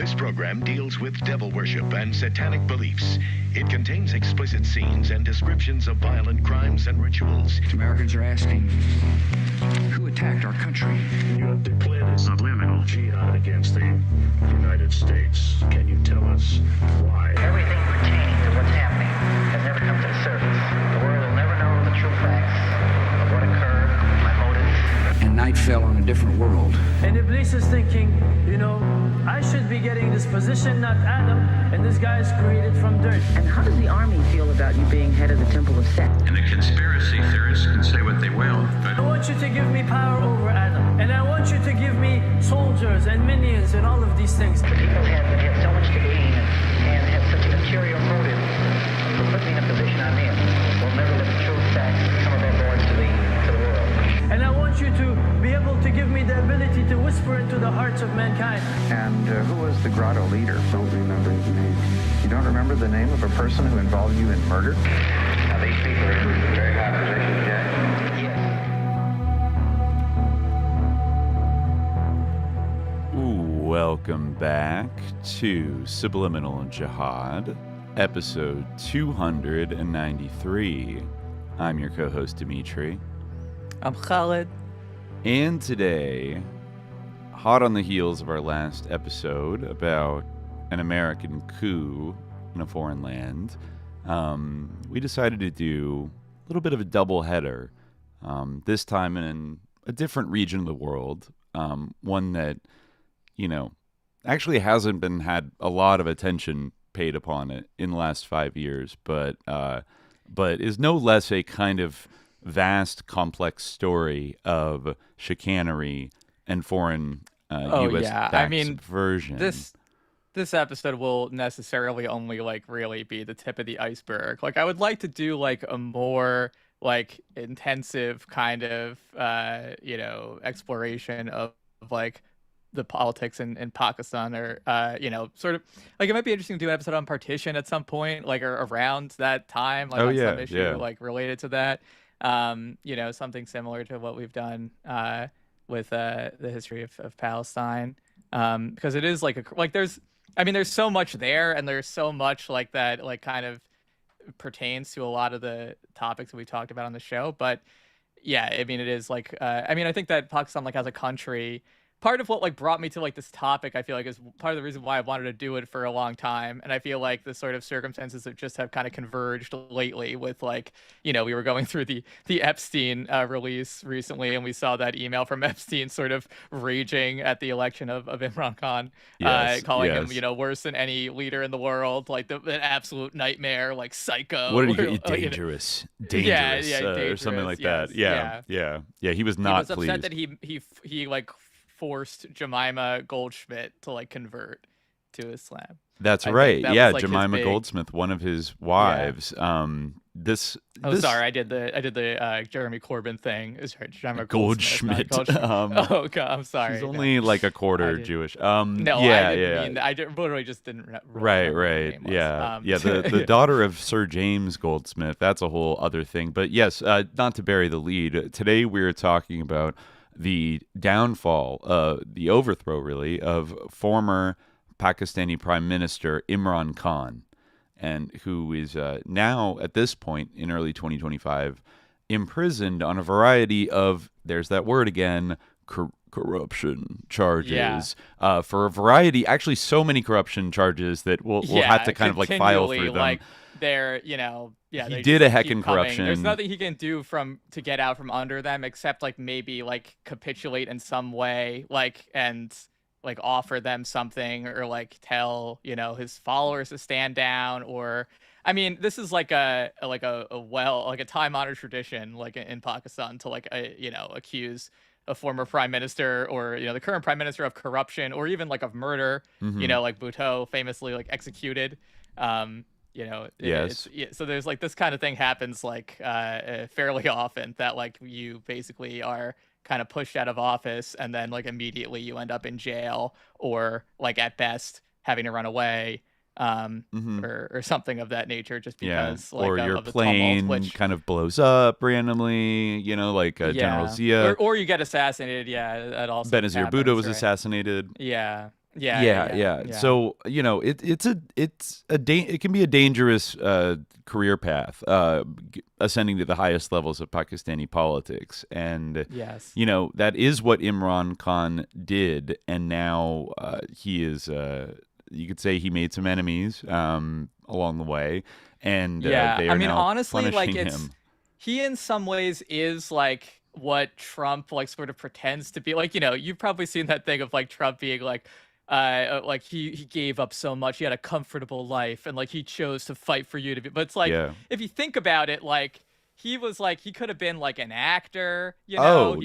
This program deals with devil worship and satanic beliefs. It contains explicit scenes and descriptions of violent crimes and rituals. Americans are asking, who attacked our country? You have declared a subliminal jihad against the United States. Can you tell us why? Everything pertaining to what's happening has never come to the surface. The world will never know the true facts of what occurred, my motives. And night fell on a different world. And Iblis is thinking, I should be getting this position, not Adam, and this guy is created from dirt. And how does the army feel about you being head of the Temple of Set? And the conspiracy theorists can say what they will, but I want you to give me power over Adam, and I want you to give me soldiers and minions and all of these things. The people have so much to gain and have such an ulterior motive for putting me in a position I'm in. We'll never let the true facts come aboard to the world. And I want you to be able to give me the ability to whisper into the hearts of mankind. And who was the grotto leader? Don't remember his name. You don't remember the name of a person who involved you in murder? Now these people are in very high positions, Jack. Yes. Welcome back to Subliminal Jihad, episode 293. I'm your co-host, Dimitri. I'm Khalid. And today, hot on the heels of our last episode about an American coup in a foreign land, we decided to do a little bit of a double header, this time in a different region of the world, one that, actually hasn't had a lot of attention paid upon it in the last 5 years, but is no less a kind of vast, complex story of chicanery and foreign U.S. subversion. This episode will necessarily only really be the tip of the iceberg. I would like to do a more intensive kind of exploration of the politics in Pakistan, or sort of it might be interesting to do an episode on partition at some point, or around that time, some issue related to that. Something similar to what we've done with the history of Palestine, because it is there's so much there, and there's so much that kind of pertains to a lot of the topics that we talked about on the show. But yeah, it is I think that Pakistan as a country, part of what brought me to this topic, I feel is part of the reason why I wanted to do it for a long time. And I feel the sort of circumstances that just have kind of converged lately with we were going through the Epstein release recently, and we saw that email from Epstein sort of raging at the election of Imran Khan, calling him worse than any leader in the world, an absolute nightmare, psycho. What did you dangerous, or something like that. Yeah. He was not pleased. He was upset that he forced Jemima Goldschmidt to convert to Islam. That's right. That was, Jemima Goldsmith, one of his wives. Yeah. Sorry, I did the Jeremy Corbyn thing. It's right, Jemima Goldschmidt. Oh God, I'm sorry. She's only a quarter Jewish. I didn't mean. I literally just didn't. Right. The daughter of Sir James Goldsmith. That's a whole other thing. But yes, not to bury the lead. Today we're talking about the downfall, the overthrow, really, of former Pakistani Prime Minister Imran Khan, and who is now, at this point in early 2025, imprisoned on a variety of, there's that word again, corruption charges, for a variety, actually so many corruption charges that we'll have to kind of file through them. He did a heckin' corruption. There's nothing he can do to get out from under them, except maybe capitulate in some way, and offer them something, or tell his followers to stand down, or this is a time-honored tradition in Pakistan to accuse a former prime minister, or the current prime minister, of corruption, or even of murder. Bhutto famously executed. Yes. So there's this kind of thing happens fairly often, that you basically are kind of pushed out of office, and then immediately you end up in jail, or at best having to run away, or something of that nature, just because or your plane kind of blows up randomly, General Zia, or you get assassinated. That also Benazir happens, Bhutto was right? assassinated. Yeah. So it can be a dangerous career path, ascending to the highest levels of Pakistani politics, and yes, that is what Imran Khan did, and now he is. You could say he made some enemies along the way, and they are now honestly, like him. He in some ways is like what Trump like sort of pretends to be. Like, you've probably seen that thing of like Trump being like he gave up so much, he had a comfortable life, and like he chose to fight for you to be. But it's like if you think about it, like he could have been like an actor, he could have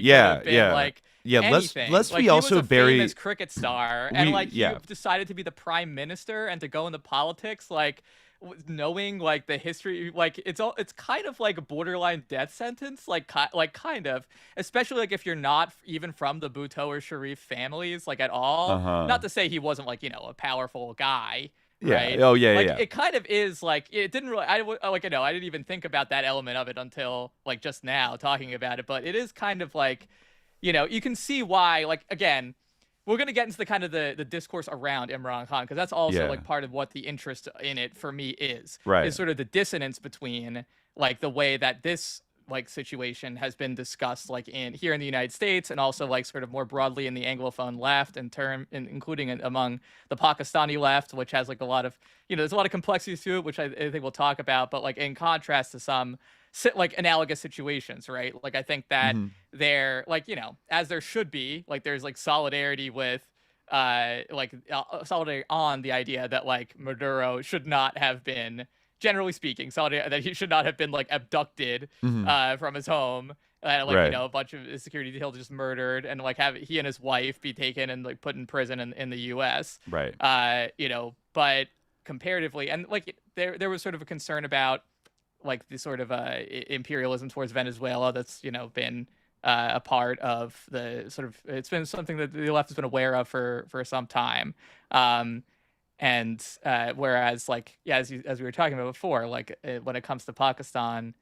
been like anything. Let's like, we also was a bury famous cricket star, and like he decided to be the prime minister and to go into politics, like knowing like the history, like it's kind of like a borderline death sentence, like kind of, especially like if you're not even from the Bhutto or Sharif families, like at all. Not to say he wasn't like a powerful guy, right? It kind of is like it didn't really. I didn't even think about that element of it until like just now talking about it, but it is kind of like, you can see why. Like again, we're going to get into the kind of the discourse around Imran Khan, because that's also like part of what the interest in it for me is sort of the dissonance between like the way that this like situation has been discussed like here in the United States, and also like sort of more broadly in the Anglophone left, including among the Pakistani left, which has like a lot of, there's a lot of complexities to it, which I think we'll talk about, but like in contrast to some like analogous situations, right? Like I think that there, like, as there should be, like there's like solidarity with solidarity on the idea that like Maduro should not have been, generally speaking, solidarity that he should not have been like abducted from his home, a bunch of security details just murdered, and like have he and his wife be taken and like put in prison in the US, but comparatively, and like there was sort of a concern about like the sort of imperialism towards Venezuela that's been a part of the sort of, it's been something that the left has been aware of for some time, and whereas like as we were talking about before, like when it comes to Pakistan,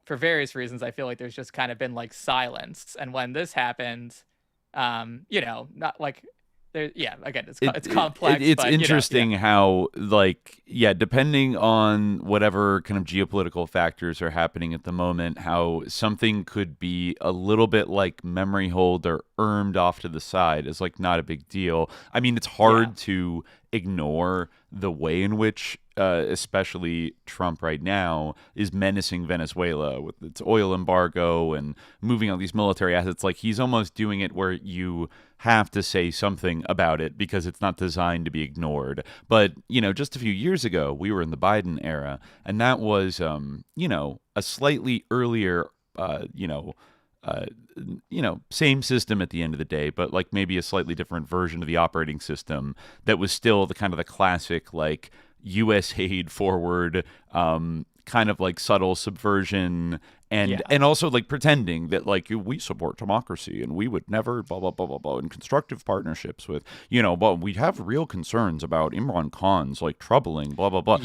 for various reasons, I feel like there's just kind of been like silence, and when this happened, not like again, it's complex. It's but, interesting how, like, depending on whatever kind of geopolitical factors are happening at the moment, how something could be a little bit like memory hold or off to the side is like not a big deal. I mean, it's hard to ignore the way in which especially Trump right now is menacing Venezuela with its oil embargo and moving all these military assets. Like, he's almost doing it where you have to say something about it because it's not designed to be ignored. But, just a few years ago, we were in the Biden era, and that was, a slightly earlier, same system at the end of the day, but like maybe a slightly different version of the operating system that was still the kind of the classic, like, U.S. aid forward, kind of like subtle subversion, and also like pretending that like we support democracy and we would never blah blah blah blah blah, and constructive partnerships with but we have real concerns about Imran Khan's like troubling blah blah blah.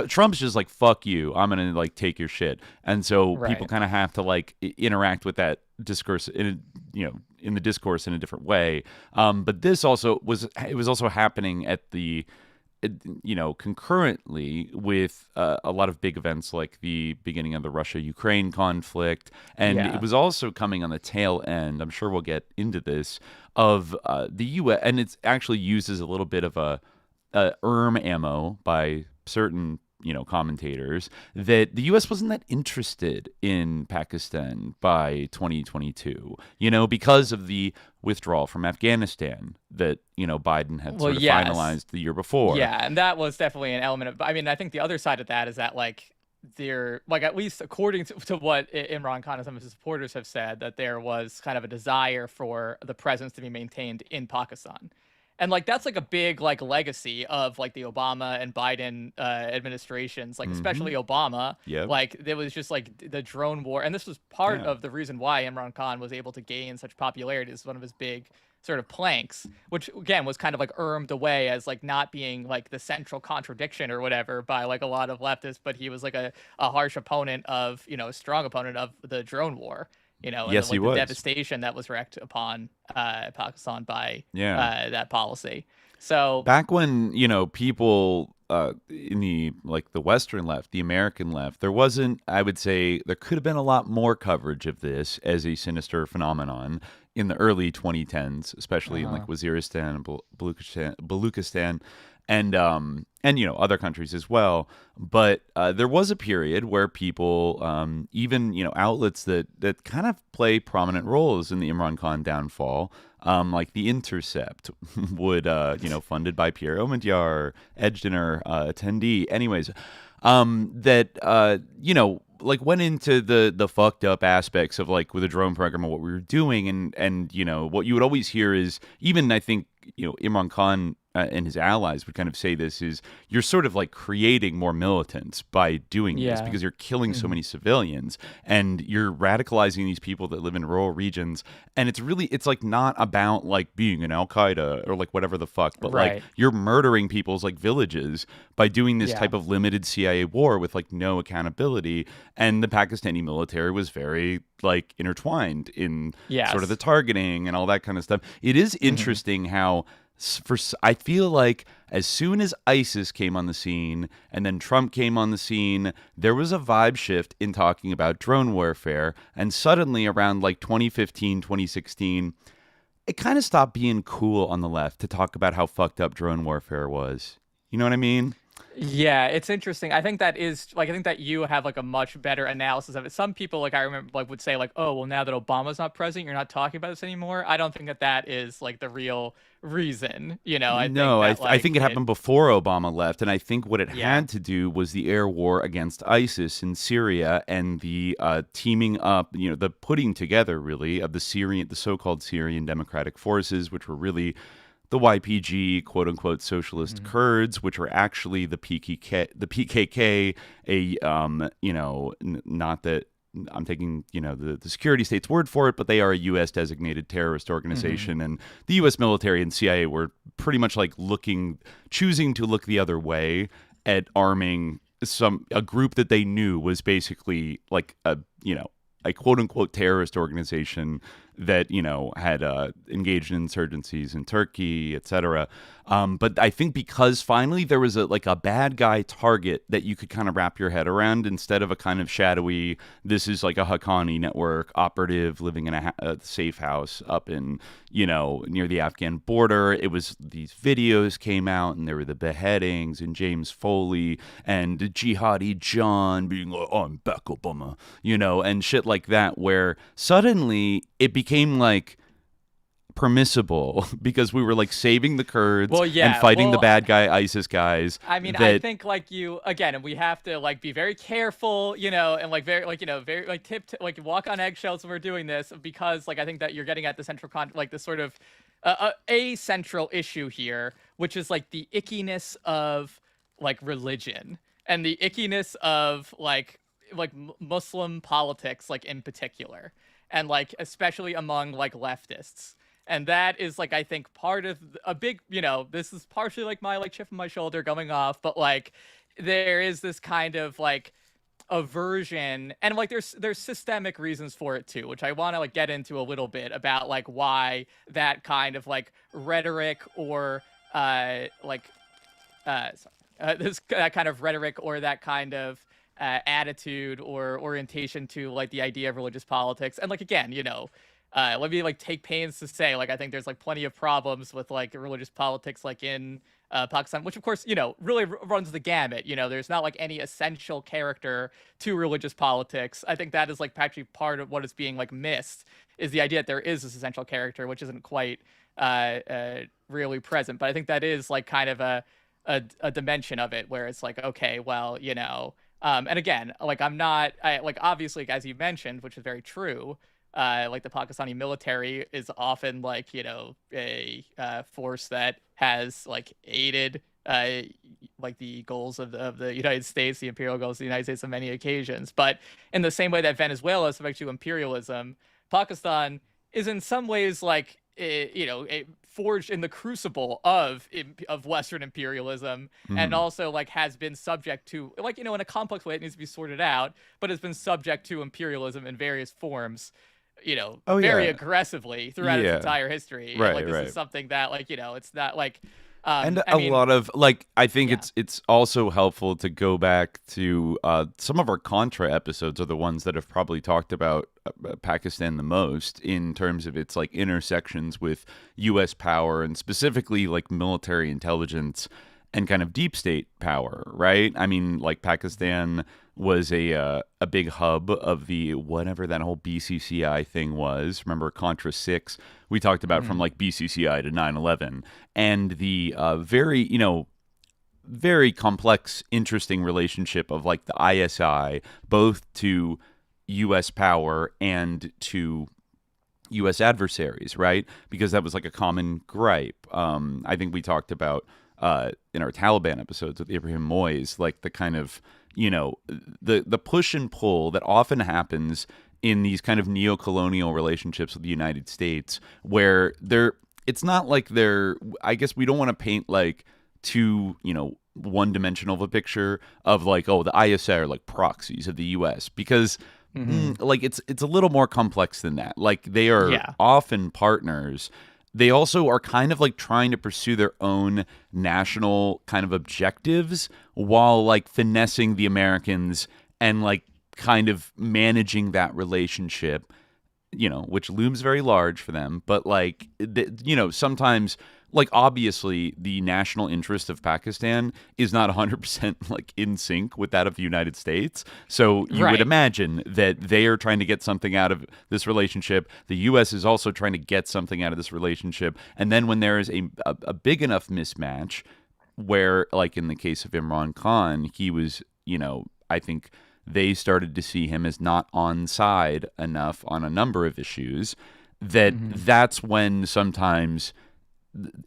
Trump's just like, fuck you, I'm gonna like take your shit, and so people kind of have to like interact with that discourse in the discourse in a different way. But this also was also happening at the concurrently with a lot of big events like the beginning of the Russia-Ukraine conflict. And it was also coming on the tail end, I'm sure we'll get into this, of the U.S. And it actually uses a little bit of a ammo by certain commentators, that the U.S. wasn't that interested in Pakistan by 2022, because of the withdrawal from Afghanistan that, Biden had sort of finalized the year before. Yeah, and that was definitely an element of, I mean, I think the other side of that is that, like, there, like, at least according to what Imran Khan and some of his supporters have said, that there was kind of a desire for the presence to be maintained in Pakistan. And like that's like a big like legacy of like the Obama and Biden administrations, like especially Obama. Like there was just like the drone war, and this was part of the reason why Imran Khan was able to gain such popularity. This is one of his big sort of planks, which again was kind of like away as like not being like the central contradiction or whatever by like a lot of leftists, but he was like a harsh opponent of, a strong opponent of the drone war. and yes, the, he was. the devastation that was wreaked upon Pakistan by that policy. So back when people in the Western left, the American left, there wasn't. I would say there could have been a lot more coverage of this as a sinister phenomenon in the early 2010s, especially in like Waziristan and Baluchistan, and other countries as well. But there was a period where people, even outlets that kind of play prominent roles in the Imran Khan downfall, like The Intercept, would funded by Pierre Omidyar, Edgener, attendee, anyways, like went into the fucked up aspects of like with the drone program and what we were doing, and what you would always hear is, even I think Imran Khan and his allies would kind of say this, is you're sort of like creating more militants by doing this, because you're killing so many civilians and you're radicalizing these people that live in rural regions, and it's like not about like being an Al-Qaeda or like whatever the fuck, but like you're murdering people's like villages by doing this type of limited CIA war with like no accountability. And the Pakistani military was very like intertwined in sort of the targeting and all that kind of stuff. It is interesting how I feel like as soon as ISIS came on the scene and then Trump came on the scene, there was a vibe shift in talking about drone warfare. And suddenly around like 2015, 2016, it kind of stopped being cool on the left to talk about how fucked up drone warfare was. You know what I mean? Yeah, it's interesting. I think that you have like a much better analysis of it. Some people, like I remember, like would say like, oh, well, now that Obama's not president, you're not talking about this anymore. I don't think that is like the real reason. I think it happened before Obama left, and I think what it had to do was the air war against ISIS in Syria and the teaming up, the putting together really of the so-called Syrian Democratic Forces, which were really the YPG, quote unquote, socialist Kurds, which were actually the PKK, not that I'm taking, the security state's word for it, but they are a U.S. designated terrorist organization. And the U.S. military and CIA were pretty much like choosing to look the other way at arming a group that they knew was basically like a quote unquote terrorist organization that had engaged in insurgencies in Turkey, etc. But I think because finally there was a bad guy target that you could kind of wrap your head around, instead of a kind of shadowy, this is like a Haqqani network operative living in a safe house up in near the Afghan border. It was, these videos came out and there were the beheadings and James Foley and Jihadi John being like, oh, I'm back Obama, and shit like that, where suddenly it became like permissible because we were like saving the Kurds and fighting the bad guy ISIS guys. I mean, I think like you again, and we have to like be very careful, and like very very like walk on eggshells when we're doing this, because like I think that you're getting at the central the sort of a central issue here, which is like the ickiness of like religion and the ickiness of like Muslim politics, like in particular, and like especially among like leftists. And that is like, I think, part of a big, this is partially like my like chip on my shoulder going off, but like there is this kind of like aversion, and like there's systemic reasons for it too, which I want to like get into a little bit about like why that kind of like rhetoric or that kind of rhetoric or that kind of attitude or orientation to like the idea of religious politics. And like, again, let me like take pains to say, like, I think there's like plenty of problems with like religious politics, like in Pakistan, which of course, really runs the gamut. There's not like any essential character to religious politics. I think that is like actually part of what is being like missed, is the idea that there is this essential character, which isn't quite really present. But I think that is like kind of a dimension of it where it's like, okay, well, and again, like obviously, as you mentioned, which is very true, like the Pakistani military is often like, a force that has like aided like the goals of the United States, the imperial goals of the United States on many occasions. But in the same way that Venezuela is subject to imperialism, Pakistan is in some ways like, forged in the crucible of Western imperialism, and also like has been subject to like, in a complex way, it needs to be sorted out, but has been subject to imperialism in various forms. very aggressively throughout its entire history. Right, and, this is something that, it's not like. And lot of I think it's also helpful to go back to some of our Contra episodes are the ones that have probably talked about Pakistan the most in terms of its intersections with U.S. power and specifically military intelligence and kind of deep state power, right? I mean, Pakistan was a big hub of the whatever that whole BCCI thing was. Remember Contra 6? We talked about from BCCI to 9/11 and the very complex, interesting relationship of the ISI both to U.S. power and to U.S. adversaries, right? Because that was a common gripe. I think we talked about in our Taliban episodes with Ibrahim Moise, the kind of the push and pull that often happens in these kind of neo-colonial relationships with the United States, where it's not I guess we don't want to paint too one-dimensional of a picture of the ISI are proxies of the U.S. because it's a little more complex than that. They are often partners. They also are kind of trying to pursue their own national kind of objectives while finessing the Americans and kind of managing that relationship, which looms very large for them. But sometimes obviously the national interest of Pakistan is not 100% in sync with that of the United States. So you would imagine that they are trying to get something out of this relationship. The U.S. is also trying to get something out of this relationship. And then when there is a big enough mismatch where, in the case of Imran Khan, he was, I think they started to see him as not on side enough on a number of issues, that's when sometimes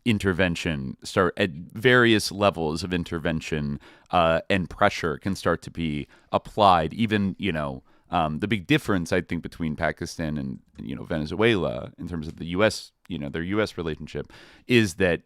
intervention start at various levels of intervention and pressure can start to be applied. Even the big difference I think between Pakistan and Venezuela in terms of the U.S. their U.S. relationship is that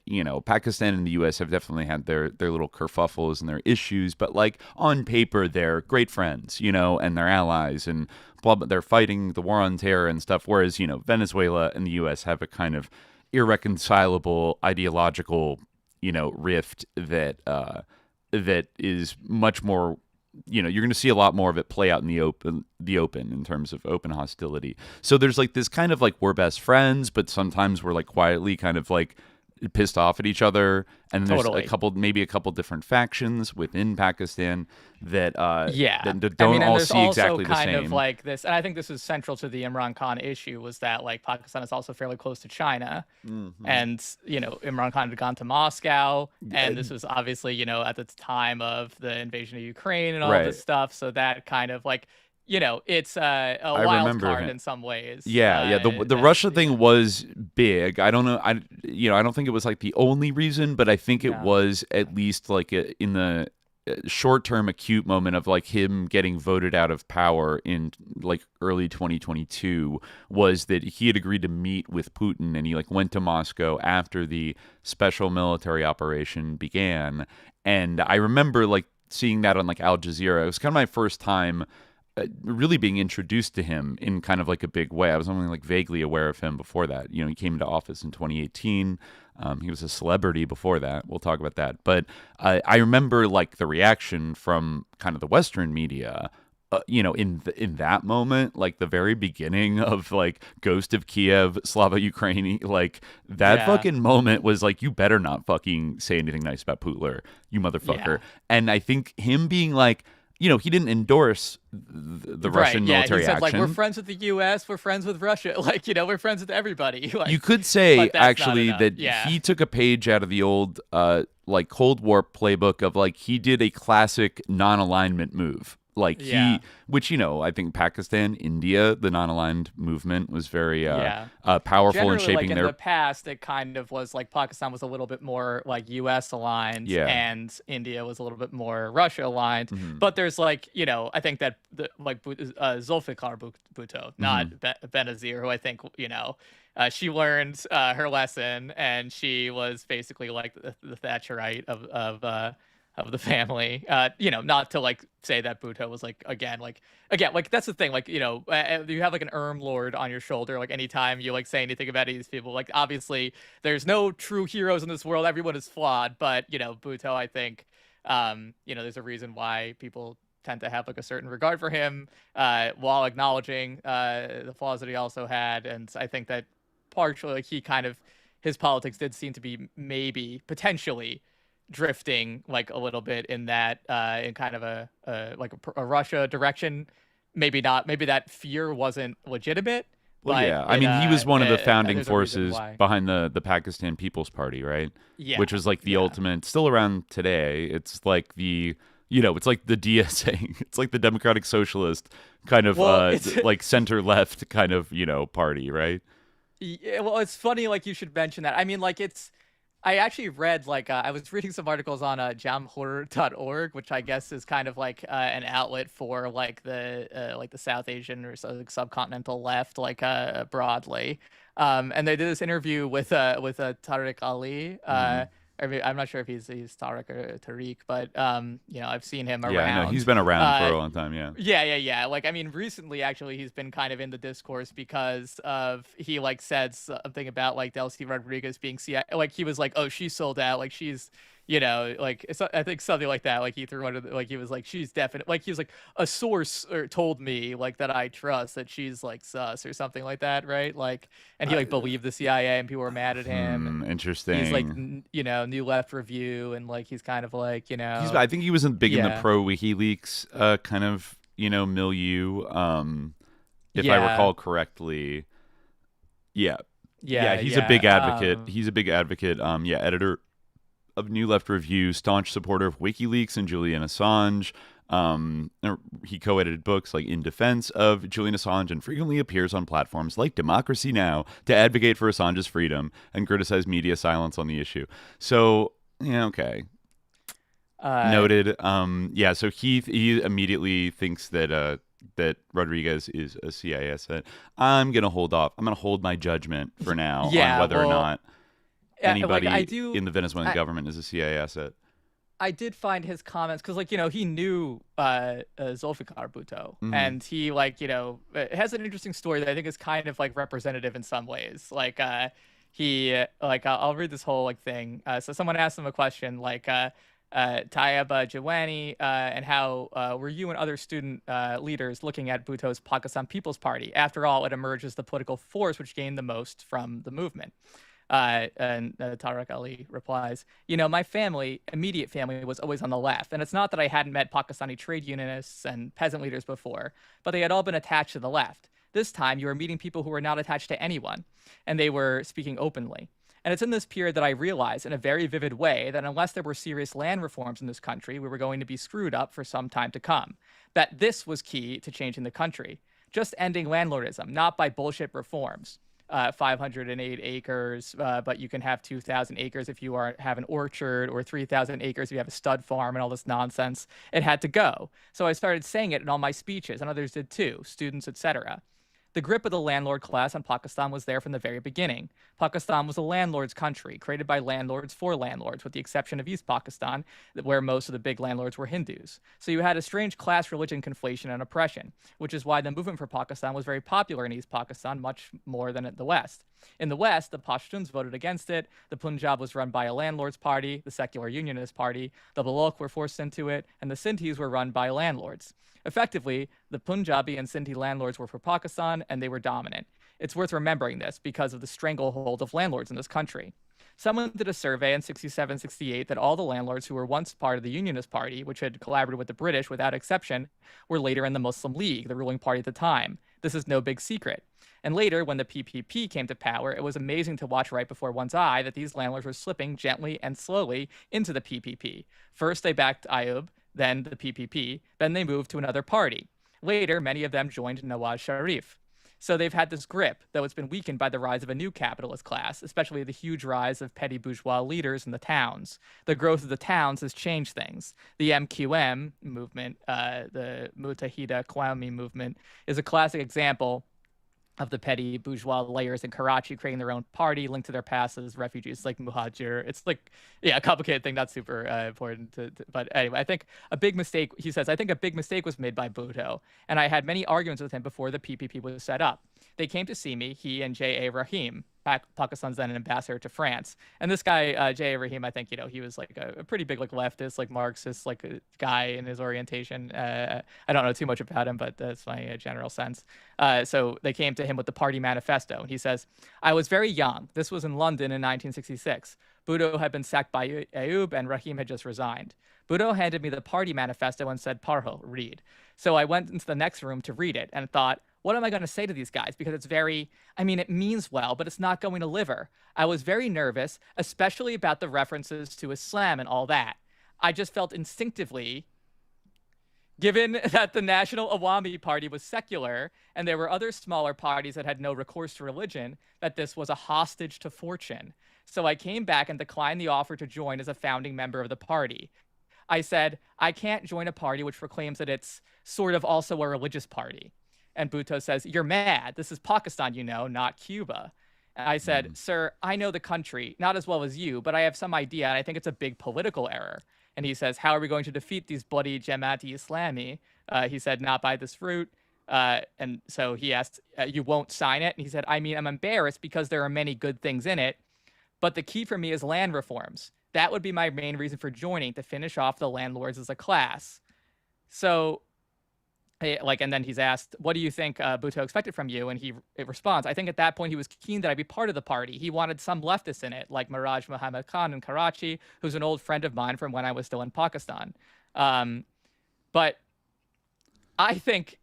Pakistan and the U.S. have definitely had their little kerfuffles and their issues, but on paper they're great friends, and they're allies and blah, blah, they're fighting the war on terror and stuff. Whereas Venezuela and the U.S. have a kind of irreconcilable ideological, rift that is much more, you're going to see a lot more of it play out in the open in terms of open hostility. So there's this kind of we're best friends, but sometimes we're quietly kind of pissed off at each other, and there's a couple different factions within Pakistan that don't all see exactly the same. Kind of this, and I think this is central to the Imran Khan issue, was that Pakistan is also fairly close to China, and Imran Khan had gone to Moscow, and this was obviously at the time of the invasion of Ukraine and all this stuff, so that kind of it's a wild card in some ways. The Russia thing was big. I don't know. I don't think it was the only reason, but I think it was at least in the short-term acute moment of him getting voted out of power in early 2022 was that he had agreed to meet with Putin, and he went to Moscow after the special military operation began. And I remember seeing that on Al Jazeera. It was kind of my first time really being introduced to him in kind of a big way. I was only vaguely aware of him before that. He came into office in 2018. He was a celebrity before that. We'll talk about that. But I remember the reaction from kind of the Western media, in that moment, the very beginning of Ghost of Kiev, Slava Ukraini, that fucking moment was you better not fucking say anything nice about Putler, you motherfucker. And I think him being he didn't endorse the Russian military action. He said, we're friends with the U.S., we're friends with Russia, we're friends with everybody. You could say, actually, that he took a page out of the old, Cold War playbook of, he did a classic non-alignment move. Which, I think Pakistan, India, the non-aligned movement was very powerful. Generally, in shaping in their... the past, it kind of was Pakistan was a little bit more U.S. aligned, and India was a little bit more Russia aligned. But there's I think that Zulfikar Bhutto, not Benazir, who I think she learned her lesson, and she was basically the Thatcherite of the family. Not to like say that Bhutto was like again like that's the thing, like you have like an lord on your shoulder like anytime you like say anything about any of these people. Like obviously there's no true heroes in this world, everyone is flawed, but Bhutto, I think there's a reason why people tend to have like a certain regard for him, while acknowledging the flaws that he also had. And I think that partially like his politics did seem to be maybe potentially drifting like a little bit in that in kind of a Russia direction. Maybe not, maybe that fear wasn't legitimate. Well, but yeah, I mean, he was one of the founding there's a forces reason why. behind the Pakistan People's Party, right? Yeah, which was like the ultimate, still around today. It's like it's like the DSA, it's like the Democratic Socialist kind of like center left kind of party, right? Yeah, well, it's funny like you should mention that. I mean, like I actually read like I was reading some articles on jamhur.org, which I guess is kind of like an outlet for like the South Asian or subcontinental left, like broadly. And they did this interview with Tariq Ali. I mean, I'm not sure if he's Tariq or Tariq, but I've seen him around. Yeah, I know. He's been around for a long time. Yeah. Like, I mean, recently actually, he's been kind of in the discourse because of he like said something about like Delcy Rodriguez being CIA. Like he was like, oh, she's sold out. Like she's like I think something like that. Like he threw under like he was like she's definite. Like he was like a source told me like that I trust that she's like sus or something like that, right? Like, and he like believed the CIA and people were mad at him. Interesting. He's like New Left Review, and like he's kind of like I think he was big in the pro WikiLeaks kind of milieu. If I recall correctly. Yeah. He's a big advocate. He's a big advocate. Editor of New Left Review, staunch supporter of WikiLeaks and Julian Assange. He co-edited books like In Defense of Julian Assange and frequently appears on platforms like Democracy Now! To advocate for Assange's freedom and criticize media silence on the issue. So, okay. Noted. So he immediately thinks that Rodriguez is a CIA asset. I'm going to hold off. I'm going to hold my judgment for now on whether or not anybody in the Venezuelan government is a CIA asset. I did find his comments because, he knew Zulfikar Bhutto, and he, has an interesting story that I think is kind of, representative in some ways. I'll read this whole, thing. So someone asked him a question, Tayyab Jawani, and how were you and other student leaders looking at Bhutto's Pakistan People's Party? After all, it emerged as the political force which gained the most from the movement. And Tariq Ali replies, my immediate family was always on the left. And it's not that I hadn't met Pakistani trade unionists and peasant leaders before, but they had all been attached to the left. This time, you were meeting people who were not attached to anyone, and they were speaking openly. And it's in this period that I realized in a very vivid way that unless there were serious land reforms in this country, we were going to be screwed up for some time to come. That this was key to changing the country. Just ending landlordism, not by bullshit reforms. 508 acres, but you can have 2,000 acres if you have an orchard, or 3,000 acres if you have a stud farm, and all this nonsense. It had to go. So I started saying it in all my speeches, and others did too, students, etc. The grip of the landlord class on Pakistan was there from the very beginning. Pakistan was a landlord's country, created by landlords for landlords, with the exception of East Pakistan, where most of the big landlords were Hindus. So you had a strange class-religion conflation and oppression, which is why the movement for Pakistan was very popular in East Pakistan, much more than in the West. In the West, the Pashtuns voted against it, the Punjab was run by a landlord's party, the secular unionist party, the Baloch were forced into it, and the Sindhis were run by landlords. Effectively, the Punjabi and Sindhi landlords were for Pakistan, and they were dominant. It's worth remembering this because of the stranglehold of landlords in this country. Someone did a survey in 67-68 that all the landlords who were once part of the Unionist Party, which had collaborated with the British without exception, were later in the Muslim League, the ruling party at the time. This is no big secret. And later, when the PPP came to power, it was amazing to watch right before one's eye that these landlords were slipping gently and slowly into the PPP. First, they backed Ayub, then the PPP, then they moved to another party. Later, many of them joined Nawaz Sharif. So they've had this grip, though it's been weakened by the rise of a new capitalist class, especially the huge rise of petty bourgeois leaders in the towns. The growth of the towns has changed things. The MQM movement, the Mutahida Qawmi movement, is a classic example of the petty bourgeois layers in Karachi creating their own party linked to their past as refugees like Muhajir. It's like, yeah, a complicated thing, not super important. But anyway, I think a big mistake, he says, I think a big mistake was made by Bhutto, and I had many arguments with him before the PPP was set up. They came to see me, he and J.A. Rahim, Pakistan's then an ambassador to France. And this guy, J.A. Rahim, I think, he was like a pretty big like leftist, like Marxist, like a guy in his orientation. I don't know too much about him, but that's my general sense. So they came to him with the party manifesto. And he says, I was very young. This was in London in 1966. Bhutto had been sacked by Ayoub and Rahim had just resigned. Bhutto handed me the party manifesto and said, Parho, read. So I went into the next room to read it and thought, what am I going to say to these guys? Because it's it means well, but it's not going to liver. I was very nervous, especially about the references to Islam and all that. I just felt instinctively, given that the National Awami Party was secular and there were other smaller parties that had no recourse to religion, that this was a hostage to fortune. So I came back and declined the offer to join as a founding member of the party. I said, I can't join a party which proclaims that it's sort of also a religious party. And Bhutto says, you're mad. This is Pakistan, not Cuba. And I said, sir, I know the country, not as well as you, but I have some idea, and I think it's a big political error. And he says, how are we going to defeat these bloody Jamaat-e-Islami? He said, not by this route. And so he asked, you won't sign it? And he said, I'm embarrassed because there are many good things in it, but the key for me is land reforms. That would be my main reason for joining, to finish off the landlords as a class. So... and then he's asked, what do you think Bhutto expected from you? And he responds, I think at that point he was keen that I be part of the party. He wanted some leftists in it, like Miraj Muhammad Khan in Karachi, who's an old friend of mine from when I was still in Pakistan. But I think,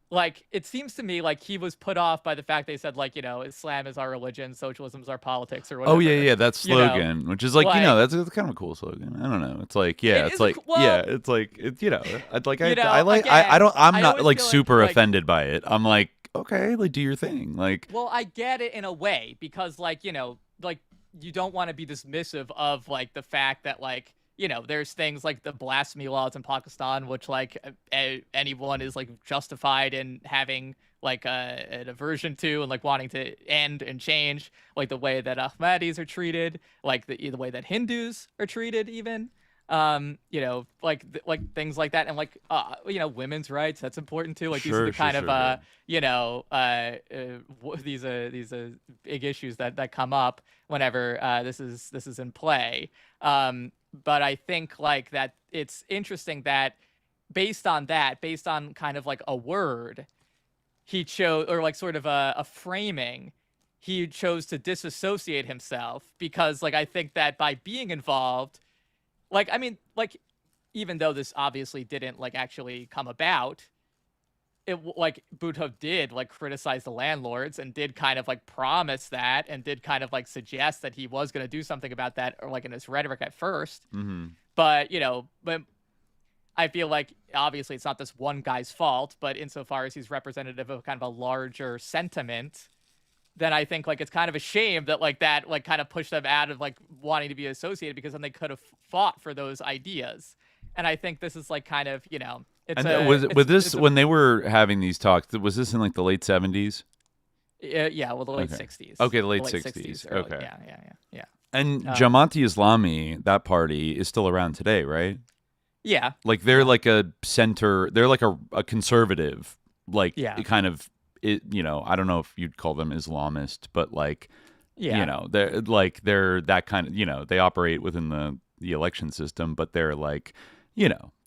it seems to me like he was put off by the fact they said, Islam is our religion, socialism is our politics, or whatever. Oh, yeah, that slogan, which is that's kind of a cool slogan. I don't know. It's like, I'm not super offended by it. I'm like, okay, do your thing. Well, I get it in a way because, you don't want to be dismissive of, the fact that, there's things like the blasphemy laws in Pakistan, which anyone is justified in having an aversion to and wanting to end and change, the way that Ahmadis are treated, the way that Hindus are treated, even, things like that, and women's rights, that's important too. These are the kind of these big issues that come up whenever this is in play. But I think that it's interesting that based on kind of a word he chose, or sort of a framing, he chose to disassociate himself because I think that by being involved, even though this obviously didn't actually come about, it Bhutto did criticize the landlords and did kind of promise that and did kind of suggest that he was going to do something about that, or in his rhetoric at first. Mm-hmm. But I feel obviously it's not this one guy's fault, but insofar as he's representative of kind of a larger sentiment, then I think it's kind of a shame that that kind of pushed them out of wanting to be associated, because then they could have fought for those ideas. And I think this is kind of, when they were having these talks, was this in the late 70s? Yeah, well, the late 60s. Okay, the late 60s. Early, okay. Yeah. And Jamaat-e-Islami, that party, is still around today, right? Yeah. They're a center, they're a conservative, kind of, I don't know if you'd call them Islamist, but they're that kind of, they operate within the election system, but they're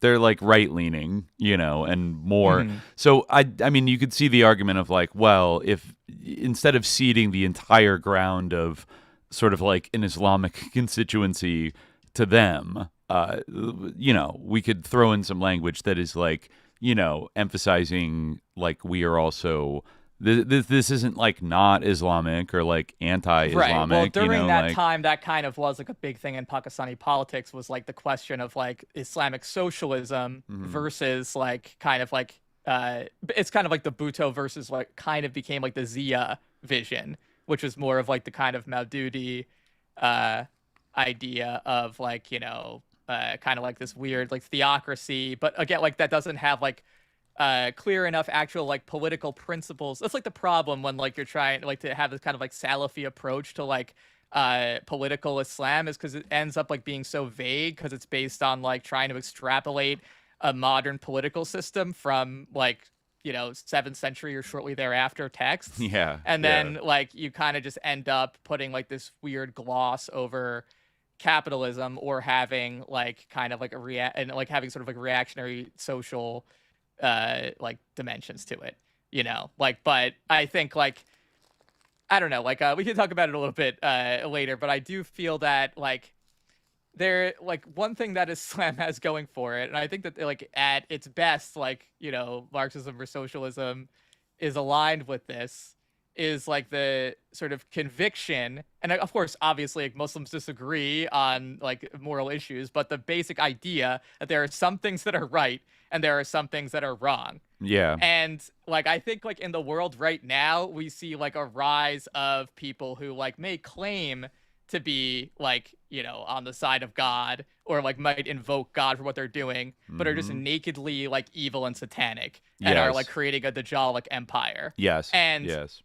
they're right-leaning, and more. Mm-hmm. So I mean, you could see the argument of well, if instead of ceding the entire ground of sort of an Islamic constituency to them, we could throw in some language that is emphasizing we are also. This isn't not Islamic or anti-Islamic. Right. Well, during that time, that kind of was a big thing in Pakistani politics, was the question of Islamic socialism versus kind of it's kind of the Bhutto versus kind of became the Zia vision, which was more of the kind of Maududi idea of kind of this weird theocracy, but again that doesn't have clear enough actual like political principles. That's like the problem when like you're trying like to have this kind of like Salafi approach to like political Islam, is because it ends up like being so vague because it's based on like trying to extrapolate a modern political system from like 7th century or shortly thereafter texts. And then like you kind of just end up putting like this weird gloss over capitalism, or having like kind of like having sort of like reactionary social like dimensions to it, but I think like, I don't know, like we can talk about it a little bit later, but I do feel that like there, like one thing that Islam has going for it, and I think that like at its best, like, Marxism or socialism is aligned with this, is like the sort of conviction, and of course, obviously, like, Muslims disagree on like moral issues, but the basic idea that there are some things that are right and there are some things that are wrong. Yeah. And like I think like in the world right now, we see like a rise of people who like may claim to be like, on the side of God, or like might invoke God for what they're doing, but are just nakedly like evil and satanic, and are like creating a Dajjalic empire. Yes. And yes.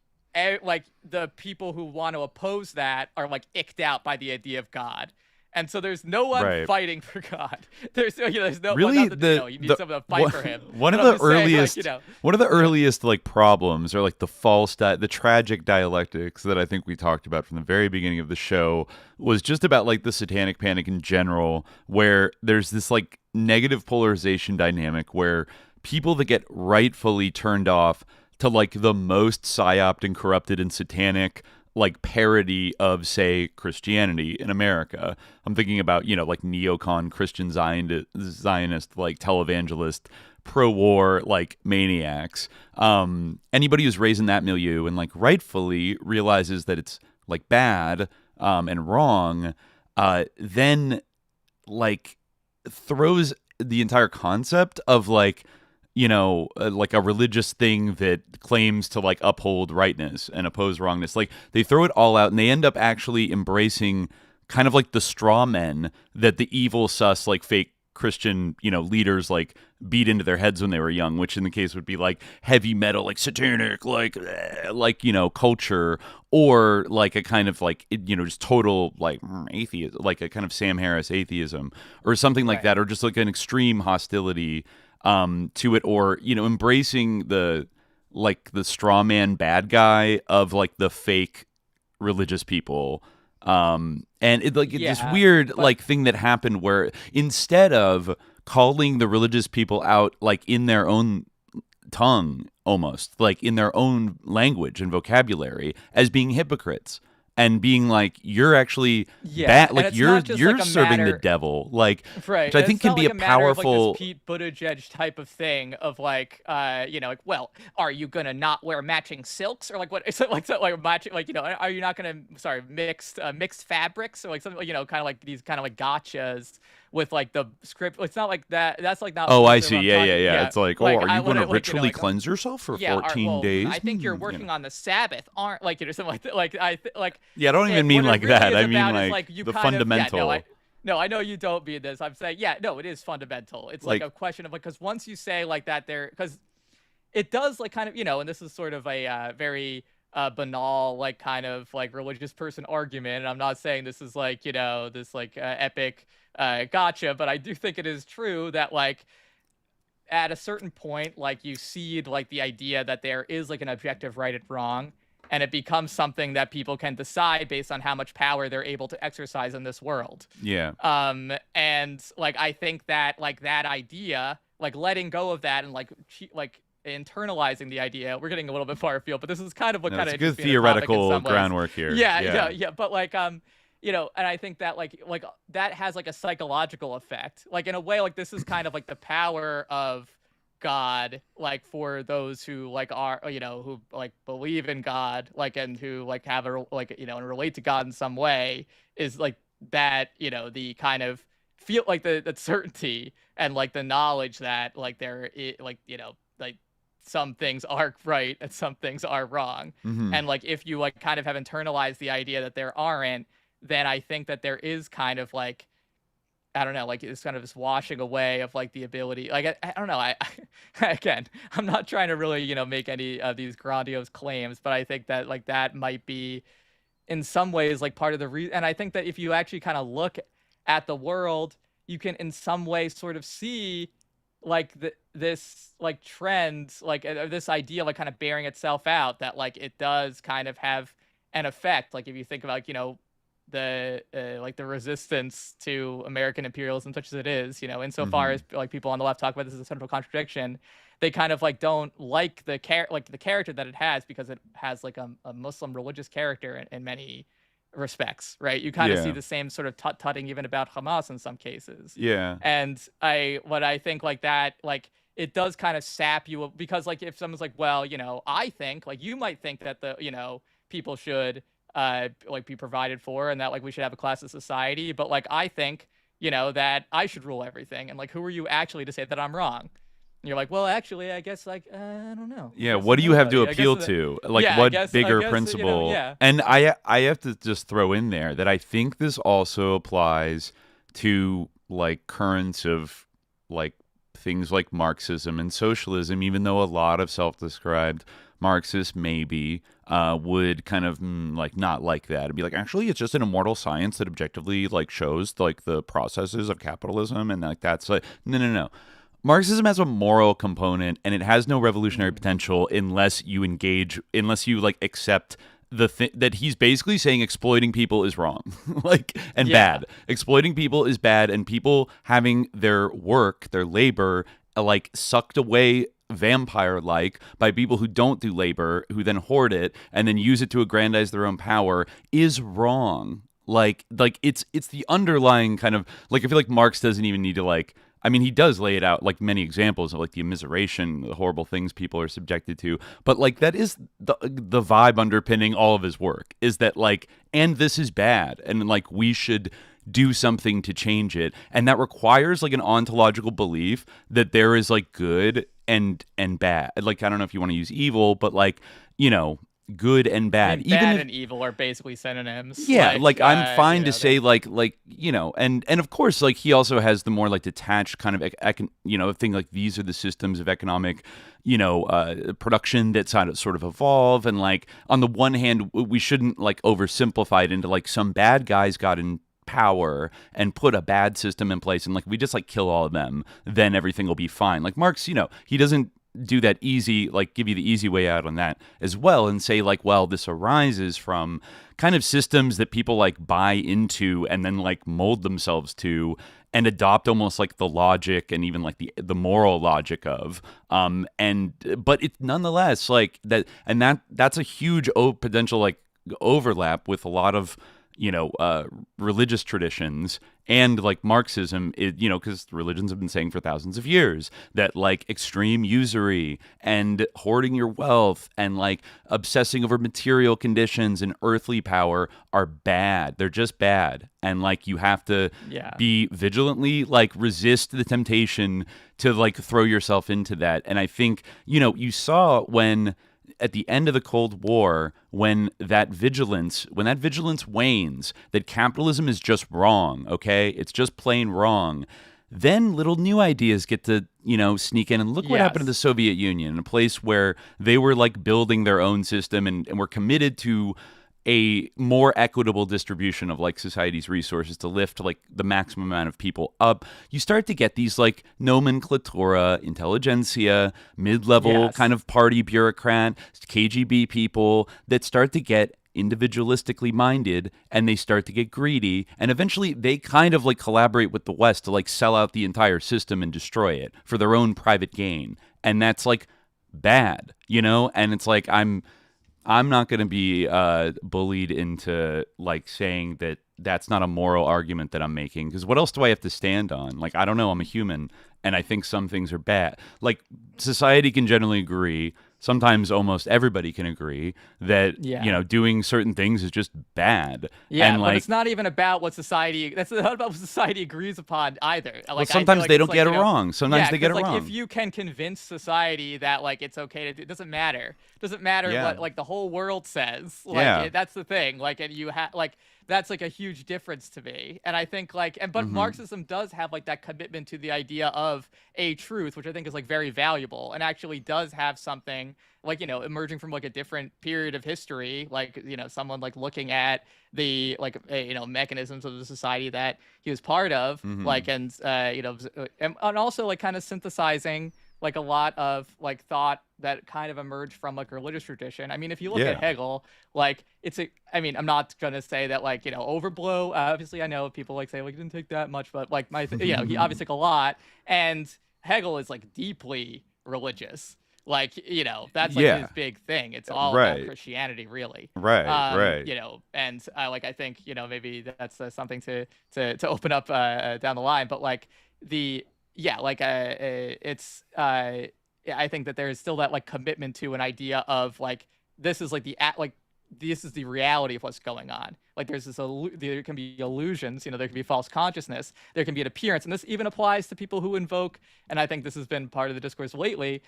Like the people who want to oppose that are like icked out by the idea of God. And so there's no one fighting for God. There's no really you need someone to fight for him. One of the earliest like problems, or like the tragic dialectics that I think we talked about from the very beginning of the show, was just about like the satanic panic in general, where there's this like negative polarization dynamic where people that get rightfully turned off to like the most psyoped and corrupted and satanic like parody of, say, Christianity in America. I'm thinking about, like neocon Christian Zionist, like televangelist, pro-war, like maniacs. Anybody who's raised in that milieu and like rightfully realizes that it's like bad and wrong, then like throws the entire concept of like, like a religious thing that claims to like uphold rightness and oppose wrongness. Like they throw it all out, and they end up actually embracing kind of like the straw men that the evil sus like fake Christian, leaders like beat into their heads when they were young, which in the case would be like heavy metal, like satanic, like culture, or like a kind of like, just total like atheism, like a kind of Sam Harris atheism or something like that, or just like an extreme hostility to it, or embracing the straw man bad guy of like the fake religious people, and it like this weird like thing that happened where instead of calling the religious people out like in their own tongue, almost like in their own language and vocabulary, as being hypocrites, and being like, you're actually bad, like you're like serving the devil, like, right? Which I think can be a powerful like this Pete Buttigieg type of thing of like, like, well, are you gonna not wear matching silks, or like what? It's like matching, like, are you not gonna mixed fabrics, or like something, kind of like these kind of like gotchas with like the script. It's not like that. That's like not. Oh, I see. Yeah. It's like, are you going to ritually cleanse yourself for 14 days? I think you're working on the Sabbath, aren't like something like that. Like Yeah, I don't even mean like that. Really I mean like the fundamental. No, I know you don't mean this. I'm saying, it is fundamental. It's like a question of like, because once you say like that, because it does like kind of, and this is sort of a very banal like kind of like religious person argument. And I'm not saying this is like, this like epic gotcha, but I do think it is true that like at a certain point, like you cede like the idea that there is like an objective right and wrong, and it becomes something that people can decide based on how much power they're able to exercise in this world. Yeah. And like I think that like that idea, like letting go of that and like internalizing the idea, we're getting a little bit far afield, but this is kind of what kind of good theoretical groundwork here. Yeah. But like and I think that like that has like a psychological effect. Like in a way, like this is kind of like the power of God, like for those who like are, who like believe in God, like, and who like have a like, and relate to God in some way, is like that, the kind of feel like the certainty and like the knowledge that like there is like, like some things are right and some things are wrong. Mm-hmm. And like if you like kind of have internalized the idea that there aren't, then I think that there is kind of like I don't know, like it's kind of this washing away of like the ability, like I don't know, again, I'm not trying to really, make any of these grandiose claims, but I think that like that might be in some ways like part of the reason. And I think that if you actually kind of look at the world, you can in some way sort of see like this like trend, like this idea like kind of bearing itself out, that like it does kind of have an effect. Like if you think about the like the resistance to American imperialism, such as it is, insofar as like people on the left talk about this as a central contradiction, they kind of like don't like the character that it has, because it has like a Muslim religious character in many respects, right? You kind of see the same sort of tut-tutting even about Hamas in some cases. Yeah. And I think like that, like it does kind of sap you, because like if someone's like, well, I think, like you might think that the, people should like be provided for, and that like we should have a class of society, but like I think, that I should rule everything, and like who are you actually to say that I'm wrong? And you're like, well, actually, I guess like I don't know. Yeah, what do you have to appeal to? Like what bigger principle? And I have to just throw in there that I think this also applies to like currents of like things like Marxism and socialism, even though a lot of self-described Marxists maybe would kind of like not like that and be like, actually, it's just an immortal science that objectively like shows like the processes of capitalism, and like that's like no. Marxism has a moral component, and it has no revolutionary potential unless you like accept that he's basically saying exploiting people is wrong, like, and bad. Exploiting people is bad, and people having their work, their labor, like sucked away vampire-like by people who don't do labor, who then hoard it and then use it to aggrandize their own power, is wrong. Like it's the underlying kind of like, I feel like Marx doesn't even need to like. I mean, he does lay it out, like many examples of like the immiseration, the horrible things people are subjected to. But like that is the vibe underpinning all of his work, is that like, and this is bad, and like we should do something to change it. And that requires like an ontological belief that there is like good and bad. Like, I don't know if you want to use evil, but like, good and bad. And bad and evil are basically synonyms. Yeah, like I'm fine to say like and of course like he also has the more like detached kind of thing, like these are the systems of economic production that sort of evolve, and like on the one hand we shouldn't like oversimplify it into like some bad guys got in power and put a bad system in place, and like we just like kill all of them, then everything will be fine. Like Marx, he doesn't do that easy, like give you the easy way out on that as well, and say like, well, this arises from kind of systems that people like buy into and then like mold themselves to and adopt almost like the logic and even like the moral logic of but it's nonetheless like that, and that's a huge potential like overlap with a lot of religious traditions and like Marxism, because religions have been saying for thousands of years that like extreme usury and hoarding your wealth and like obsessing over material conditions and earthly power are bad. They're just bad. And like you have to be vigilantly like resist the temptation to like throw yourself into that. And I think, you saw when at the end of the Cold War, when that vigilance wanes, that capitalism is just wrong, okay? It's just plain wrong. Then little new ideas get to, sneak in. And look what happened to the Soviet Union, a place where they were like building their own system and were committed to a more equitable distribution of like society's resources to lift like the maximum amount of people up. You start to get these like nomenclatura, intelligentsia, mid-level kind of party bureaucrat, KGB people that start to get individualistically minded, and they start to get greedy, and eventually they kind of like collaborate with the West to like sell out the entire system and destroy it for their own private gain. And that's like bad, and it's like I'm not going to be bullied into like saying that that's not a moral argument that I'm making, because what else do I have to stand on? Like, I don't know, I'm a human, and I think some things are bad. Like, society can generally agree sometimes almost everybody can agree that doing certain things is just bad. Yeah, and but it's not even about what society. That's not about what society agrees upon either. Well, sometimes they don't get it wrong. Sometimes they get it wrong. If you can convince society that it's okay to do, it doesn't matter. It doesn't matter what the whole world says. That's the thing. And you have that's a huge difference to me. And I think but Marxism does have that commitment to the idea of a truth, which I think is very valuable and actually does have something emerging from a different period of history, someone looking at the mechanisms of the society that he was part of, and also kind of synthesizing a lot of thought that kind of emerged from a religious tradition. I mean, if you look at Hegel, I'm not gonna say that Overthrow. Obviously, I know people say he didn't take that much, but he obviously took a lot. And Hegel is deeply religious. That's his big thing. It's all about Christianity, really. Right. And I think maybe that's something to open up down the line. But it's I think that there is still that commitment to an idea of this is this is the reality of what's going on. There's there can be illusions, there can be false consciousness, there can be an appearance, and this even applies to people who invoke, and I think this has been part of the discourse lately,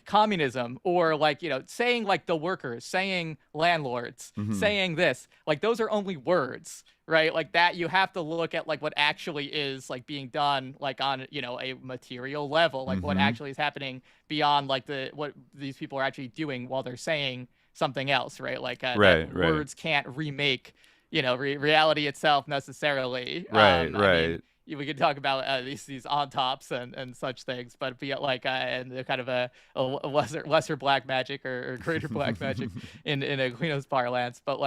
communism or saying the workers, saying landlords, saying this, those are only words, right? That you have to look at what actually is being done on a material level, what actually is happening beyond what these people are actually doing while they're saying something else, right? Words can't remake reality itself necessarily. Right. I mean, we could talk about these on tops and such things, but be and kind of a lesser black magic or greater black magic in Aquino's parlance. But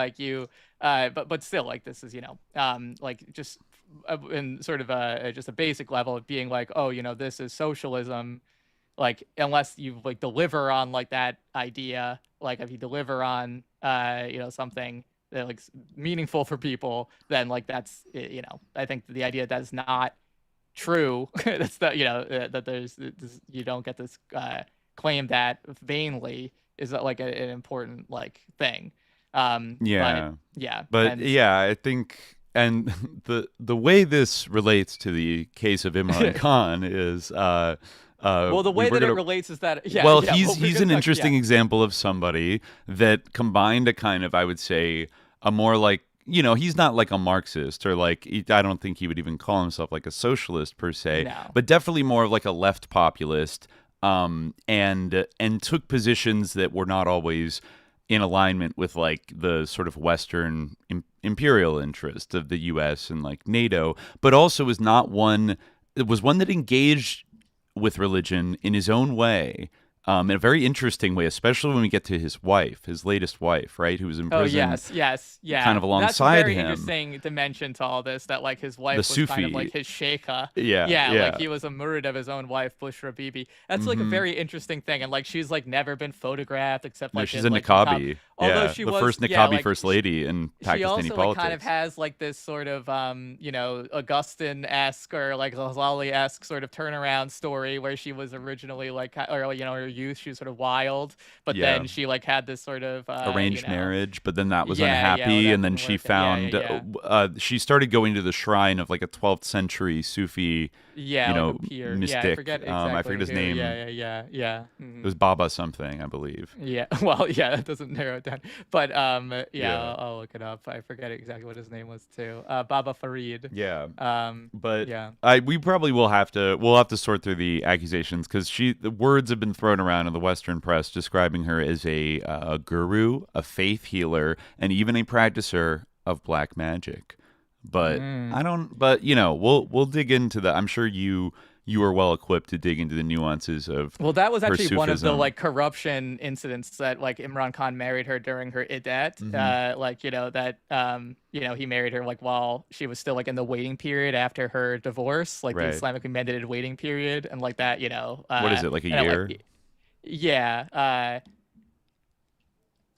but still this is just in sort of just a basic level of being this is socialism. Unless you deliver on that idea, if you deliver on something that meaningful for people, then that's I think the idea that's not true. That's that there's you don't get this claim that vainly is an important thing. I think. And the way this relates to the case of Imran Khan is the way that it relates is that he's an interesting example of somebody that combined a kind of, I would say, a more he's not a Marxist or I don't think he would even call himself a socialist per se, but definitely more of a left populist, and took positions that were not always in alignment with the sort of Western imperial interest of the U.S. and NATO, but also was one that engaged with religion in his own way, in a very interesting way, especially when we get to his latest wife, right, who was in prison. Oh, yes, kind of alongside him. That's a very interesting dimension to all this, that his wife was Sufi. kind of his sheikha. Yeah. He was a murid of his own wife, Bushra Bibi. That's a very interesting thing, and she's never been photographed except she's a niqabi. Although she the was first niqabi first lady in Pakistani she also politics. Kind of has this sort of Augustine-esque or Ghazali-esque sort of turnaround story where she was originally her youth she was sort of wild, but then she had this sort of arranged marriage, but then that was unhappy, and then she found she started going to the shrine of a 12th century Sufi mystic. I forget his name. Yeah. It was Baba something, I believe. That doesn't narrow it down, but I'll look it up. I forget exactly what his name was too. Baba Farid. We probably we'll have to sort through the accusations, because the words have been thrown around in the Western press describing her as a guru, a faith healer, and even a practicer of black magic. But I don't. But we'll dig into that. I'm sure you are well equipped to dig into the nuances of. Well, that was actually Sufism. One of the corruption incidents that Imran Khan married her during her iddat. He married her while she was still in the waiting period after her divorce, the Islamically mandated waiting period, and that. What is it, a year?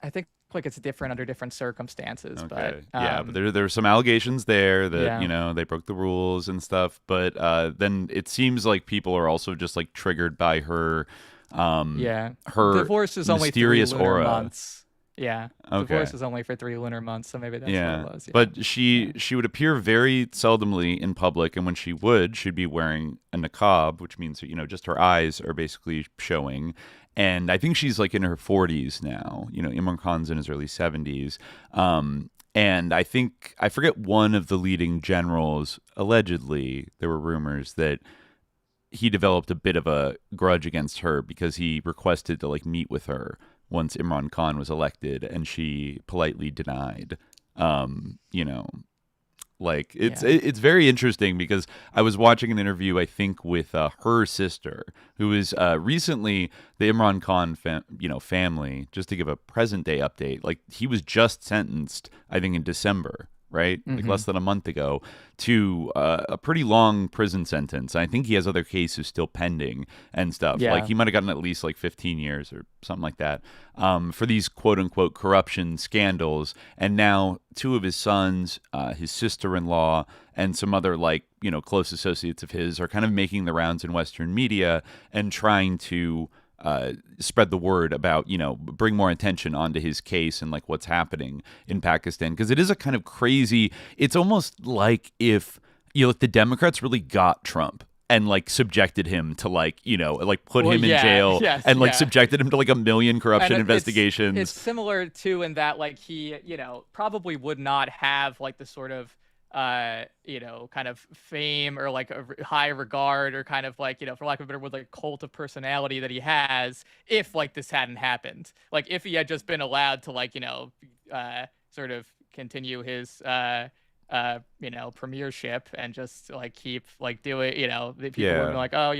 I think it's different under different circumstances. Okay. But but there were some allegations there that they broke the rules and stuff. But then it seems like people are also just triggered by her Her divorce is only mysterious 3 lunar aura. months. Yeah. Okay. Divorce is only for 3 lunar months, so maybe that's what it was. Yeah. But she would appear very seldomly in public, and when she would, she'd be wearing a niqab, which means, just her eyes are basically showing. And I think she's like in her 40s now. Imran Khan's in his early 70s. And I forget, one of the leading generals, allegedly, there were rumors that he developed a bit of a grudge against her because he requested to meet with her once Imran Khan was elected, and she politely denied. It's very interesting because I was watching an interview, I think, with her sister, who is recently the Imran Khan family. Just to give a present day update, he was just sentenced, I think, in December. Right? Less than a month ago, to a pretty long prison sentence. I think he has other cases still pending and stuff. Yeah. He might have gotten at least 15 years or something like that for these quote unquote corruption scandals. And now 2 of his sons, his sister-in-law, and some other close associates of his are kind of making the rounds in Western media and trying to spread the word about, bring more attention onto his case and what's happening in Pakistan. Because it is a kind of crazy, it's almost like if, the Democrats really got Trump and subjected him to put him in jail and subjected him to 1 million corruption investigations. It's similar to in that he, probably would not have the sort of kind of fame or a high regard or kind of for lack of a better word, cult of personality that he has if this hadn't happened. If he had just been allowed to sort of continue his premiership and just keep doing, the people would be like, oh,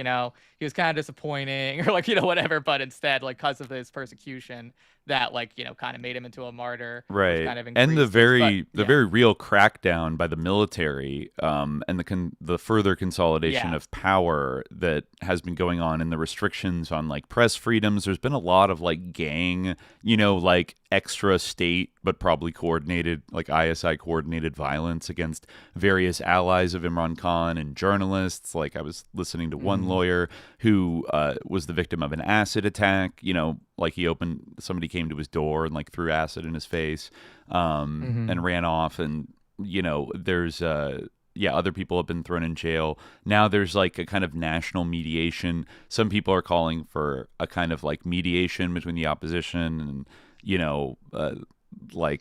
he was kind of disappointing or whatever, but instead because of his persecution that kind of made him into a martyr, right? Kind of and the very real crackdown by the military, and the further consolidation of power that has been going on, and the restrictions on press freedoms. There's been a lot of gang, extra state but probably coordinated, ISI coordinated violence against various allies of Imran Khan and journalists. I was listening to one lawyer who was the victim of an acid attack. Somebody came to his door and threw acid in his face and ran off. And, there's, other people have been thrown in jail. Now there's a kind of national mediation. Some people are calling for a kind of mediation between the opposition and,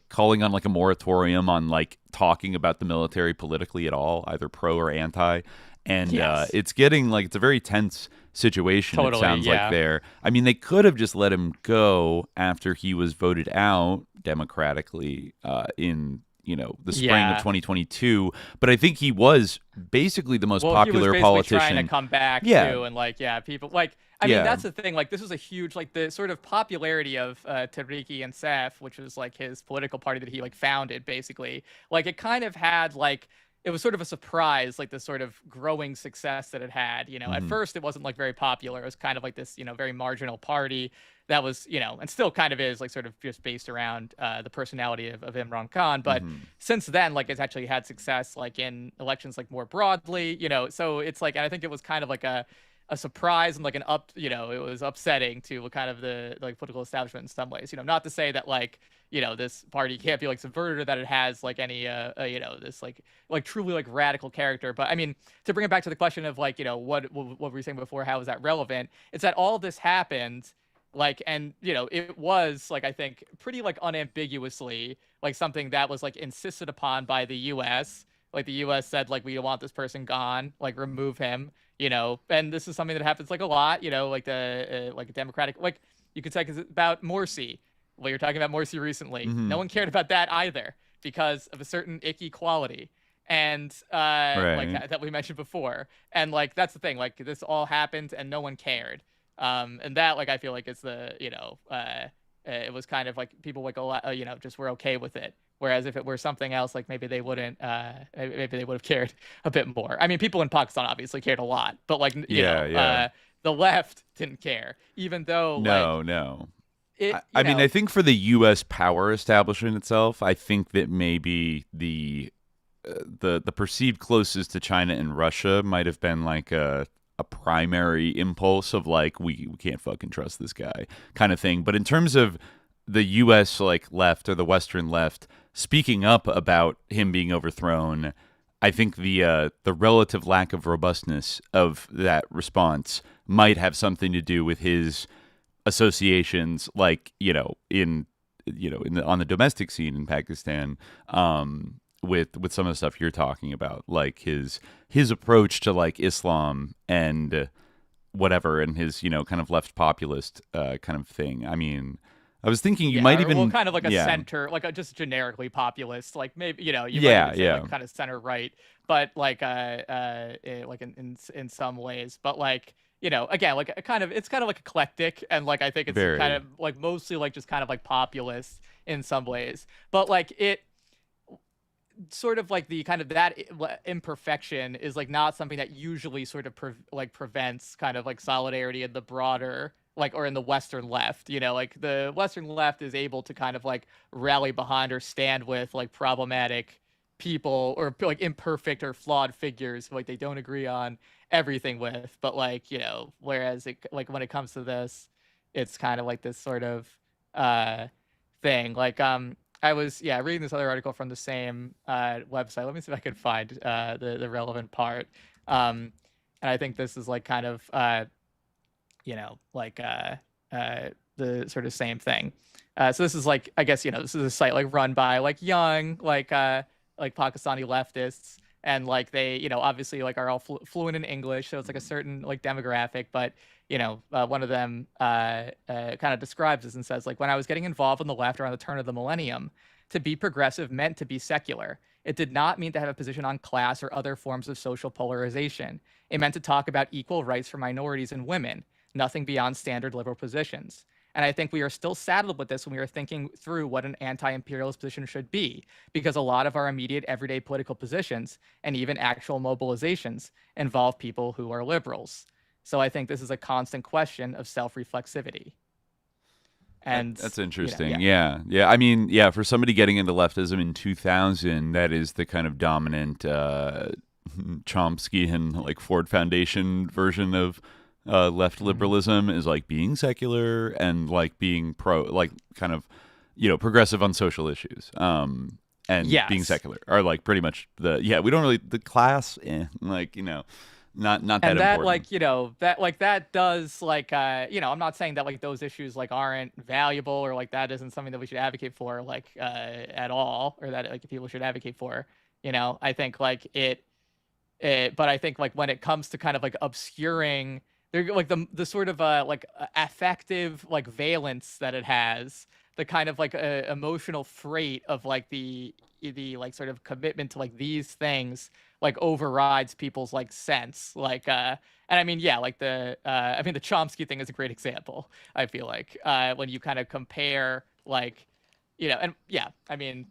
calling on a moratorium on talking about the military politically at all, either pro or anti. And it's getting it's a very tense situation. Totally, it sounds like there. I mean, they could have just let him go after he was voted out democratically in the spring of 2022. But I think he was basically the most popular he was politician. Trying to come back too, and people I mean, that's the thing. This was a huge, the sort of popularity of Tehreek and Saf, which was his political party that he founded, basically. It kind of had it was sort of a surprise, the sort of growing success that it had. At first it wasn't very popular. It was kind of this, very marginal party that was, and still kind of is sort of just based around the personality of Imran Khan. But since then, it's actually had success in elections more broadly, so it's and I think it was kind of a surprise and it was upsetting to kind of the political establishment in some ways. Not to say that this party can't be subverted or that it has any this truly radical character. But I mean, to bring it back to the question of what were you saying before, how is that relevant? It's that all this happened and it was I think pretty unambiguously something that was insisted upon by the US. The US said we don't want this person gone, remove him, and this is something that happens a lot, the Democratic, you could say it's about Morsi. Well, you're talking about Morsi recently. No one cared about that either because of a certain icky quality and that we mentioned before. And that's the thing, this all happened and no one cared. And that I feel it's the it was kind of people a lot just were okay with it. Whereas if it were something else, maybe they wouldn't, maybe they would have cared a bit more. I mean, people in Pakistan obviously cared a lot, but the left didn't care, even though no. I mean, I think for the U.S. power establishment itself, I think that maybe the perceived closest to China and Russia might have been a a primary impulse of like we can't fucking trust this guy kind of thing. But in terms of the U.S. like left or the Western left speaking up about him being overthrown, I think the relative lack of robustness of that response might have something to do with his associations, like on the domestic scene in Pakistan, with some of the stuff you're talking about, like his approach to like Islam and whatever, and his kind of left populist kind of thing. I mean, I was thinking you might even kind of like a center, like a just generically populist, like maybe you might even say like kind of center right, but like like in some ways, but like again like it's kind of like eclectic, and like I think it's kind of like mostly like just kind of like populist in some ways, but like it sort of like the kind of that imperfection is like not something that usually sort of prevents kind of like solidarity in the broader like or in the Western left. Like the Western left is able to kind of like rally behind or stand with like problematic people or like imperfect or flawed figures who, like they don't agree on everything with, but like whereas it like when it comes to this, it's kind of like this sort of thing. Like I was reading this other article from the same website. Let me see if I can find the relevant part. And I think this is like kind of the sort of same thing. So this is like, I guess this is a site like run by like young like Pakistani leftists, and like they obviously like are all fluent in English, so it's like a certain like demographic, but one of them kind of describes this and says, like, when I was getting involved in the left around the turn of the millennium, to be progressive meant to be secular. It did not mean to have a position on class or other forms of social polarization. It meant to talk about equal rights for minorities and women, nothing beyond standard liberal positions. And I think we are still saddled with this when we are thinking through what an anti-imperialist position should be, because a lot of our immediate everyday political positions and even actual mobilizations involve people who are liberals. So I think this is a constant question of self-reflexivity. And that's interesting. Yeah. I mean, for somebody getting into leftism in 2000, that is the kind of dominant Chomskyan like Ford Foundation version of left liberalism, is like being secular and like being like kind of progressive on social issues, and being secular are like pretty much we don't really the class like not that and that important. that does like I'm not saying that like those issues like aren't valuable, or like that isn't something that we should advocate for like at all, or that like people should advocate for. I think like it but I think like when it comes to kind of like obscuring like the sort of like affective like valence that it has, the kind of like emotional freight of like the like sort of commitment to like these things like overrides people's like sense, like and I mean like the the Chomsky thing is a great example. I feel like when you kind of compare like and I mean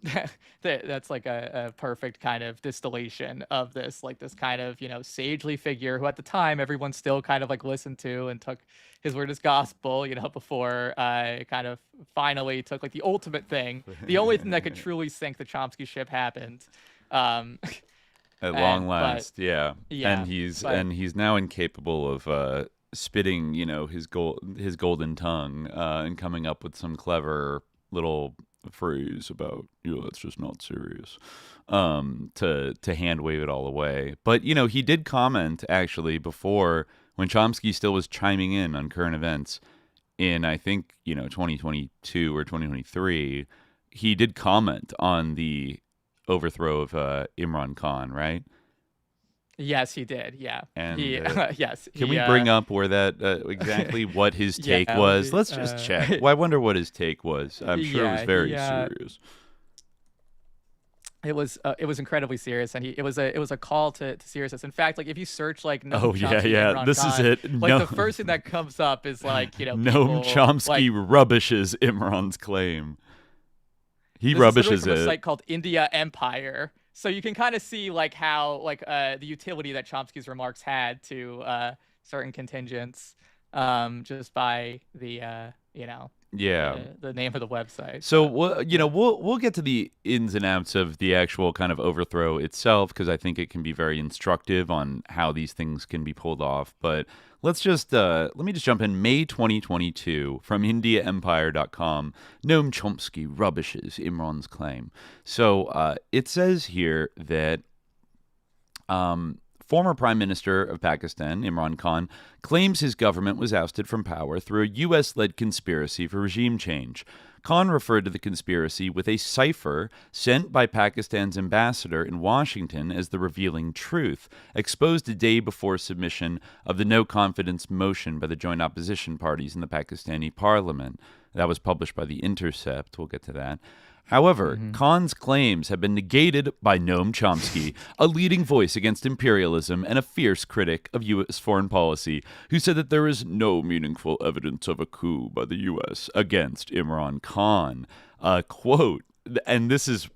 that's like a perfect kind of distillation of this, like this kind of sagely figure who at the time everyone still kind of like listened to and took his word as gospel, before kind of finally took like the ultimate thing, the only thing that could truly sink the Chomsky ship happened. At long last, and he's now incapable of spitting his golden tongue and coming up with some clever little phrase about that's just not serious, to hand wave it all away. But he did comment actually before, when Chomsky still was chiming in on current events in I think 2022 or 2023, he did comment on the overthrow of Imran Khan, right? Yes, he did. Yeah. And yes. Can we bring up where that exactly what his take was? Let's just check. Well, I wonder what his take was. I'm sure it was very serious. It was incredibly serious, and it was a call to seriousness. In fact, like if you search like Noam Chomsky, this Khan, is it. Like the first thing that comes up is like Noam Chomsky rubbishes Imran's claim. He rubbishes it. This is a it. site called India Empire. So you can kind of see like how like the utility that Chomsky's remarks had to certain contingents, just by the the name of the website. So we'll get to the ins and outs of the actual kind of overthrow itself, because I think it can be very instructive on how these things can be pulled off. But let me just jump in. May 2022 from IndiaEmpire.com. Noam Chomsky rubbishes Imran's claim. So it says here that former Prime Minister of Pakistan, Imran Khan, claims his government was ousted from power through a U.S.-led conspiracy for regime change. Khan referred to the conspiracy with a cipher sent by Pakistan's ambassador in Washington as the revealing truth, exposed a day before submission of the no-confidence motion by the joint opposition parties in the Pakistani parliament. That was published by The Intercept. We'll get to that. However, Khan's claims have been negated by Noam Chomsky, a leading voice against imperialism and a fierce critic of U.S. foreign policy, who said that there is no meaningful evidence of a coup by the U.S. against Imran Khan. Quote, and this is,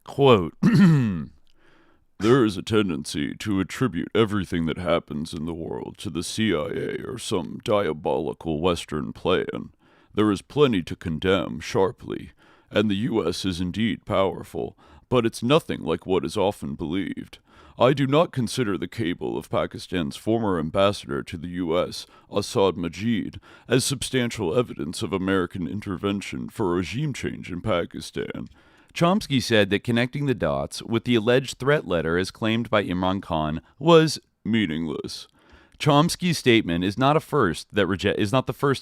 quote, there is a tendency to attribute everything that happens in the world to the CIA or some diabolical Western plan. There is plenty to condemn sharply, and the U.S. is indeed powerful, but it's nothing like what is often believed. I do not consider the cable of Pakistan's former ambassador to the U.S., Asad Majid, as substantial evidence of American intervention for regime change in Pakistan. Chomsky said that connecting the dots with the alleged threat letter as claimed by Imran Khan was meaningless. Chomsky's statement is not the first to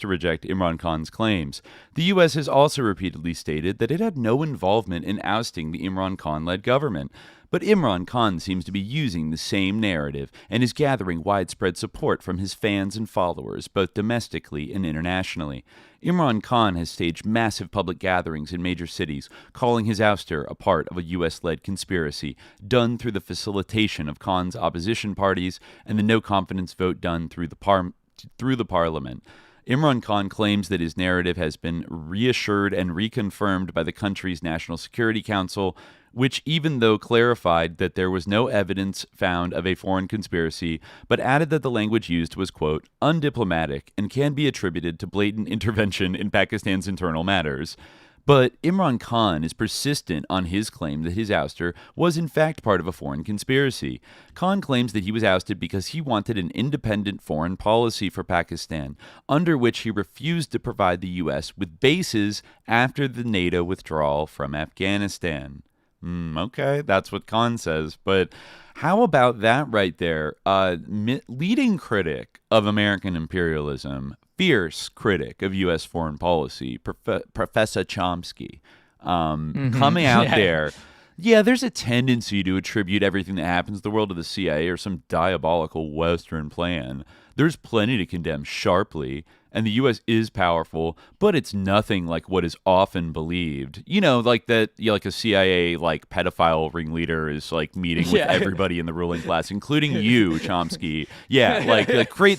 reject Imran Khan's claims. The U.S. has also repeatedly stated that it had no involvement in ousting the Imran Khan-led government. But Imran Khan seems to be using the same narrative and is gathering widespread support from his fans and followers, both domestically and internationally. Imran Khan has staged massive public gatherings in major cities, calling his ouster a part of a U.S.-led conspiracy done through the facilitation of Khan's opposition parties and the no-confidence vote done through the parliament. Imran Khan claims that his narrative has been reassured and reconfirmed by the country's National Security Council, which even though clarified that there was no evidence found of a foreign conspiracy, but added that the language used was, quote, undiplomatic and can be attributed to blatant intervention in Pakistan's internal matters. But Imran Khan is persistent on his claim that his ouster was in fact part of a foreign conspiracy. Khan claims that he was ousted because he wanted an independent foreign policy for Pakistan, under which he refused to provide the U.S. with bases after the NATO withdrawal from Afghanistan. Okay, that's what Khan says. But how about that right there? Leading critic of American imperialism, fierce critic of U.S. foreign policy, Professor Chomsky, coming out there. Yeah, there's a tendency to attribute everything that happens in the world to the CIA or some diabolical Western plan. There's plenty to condemn sharply, and the U.S. is powerful, but it's nothing like what is often believed. You know, like that, like a CIA like pedophile ringleader is like meeting with everybody in the ruling class, including you, Chomsky. Yeah, like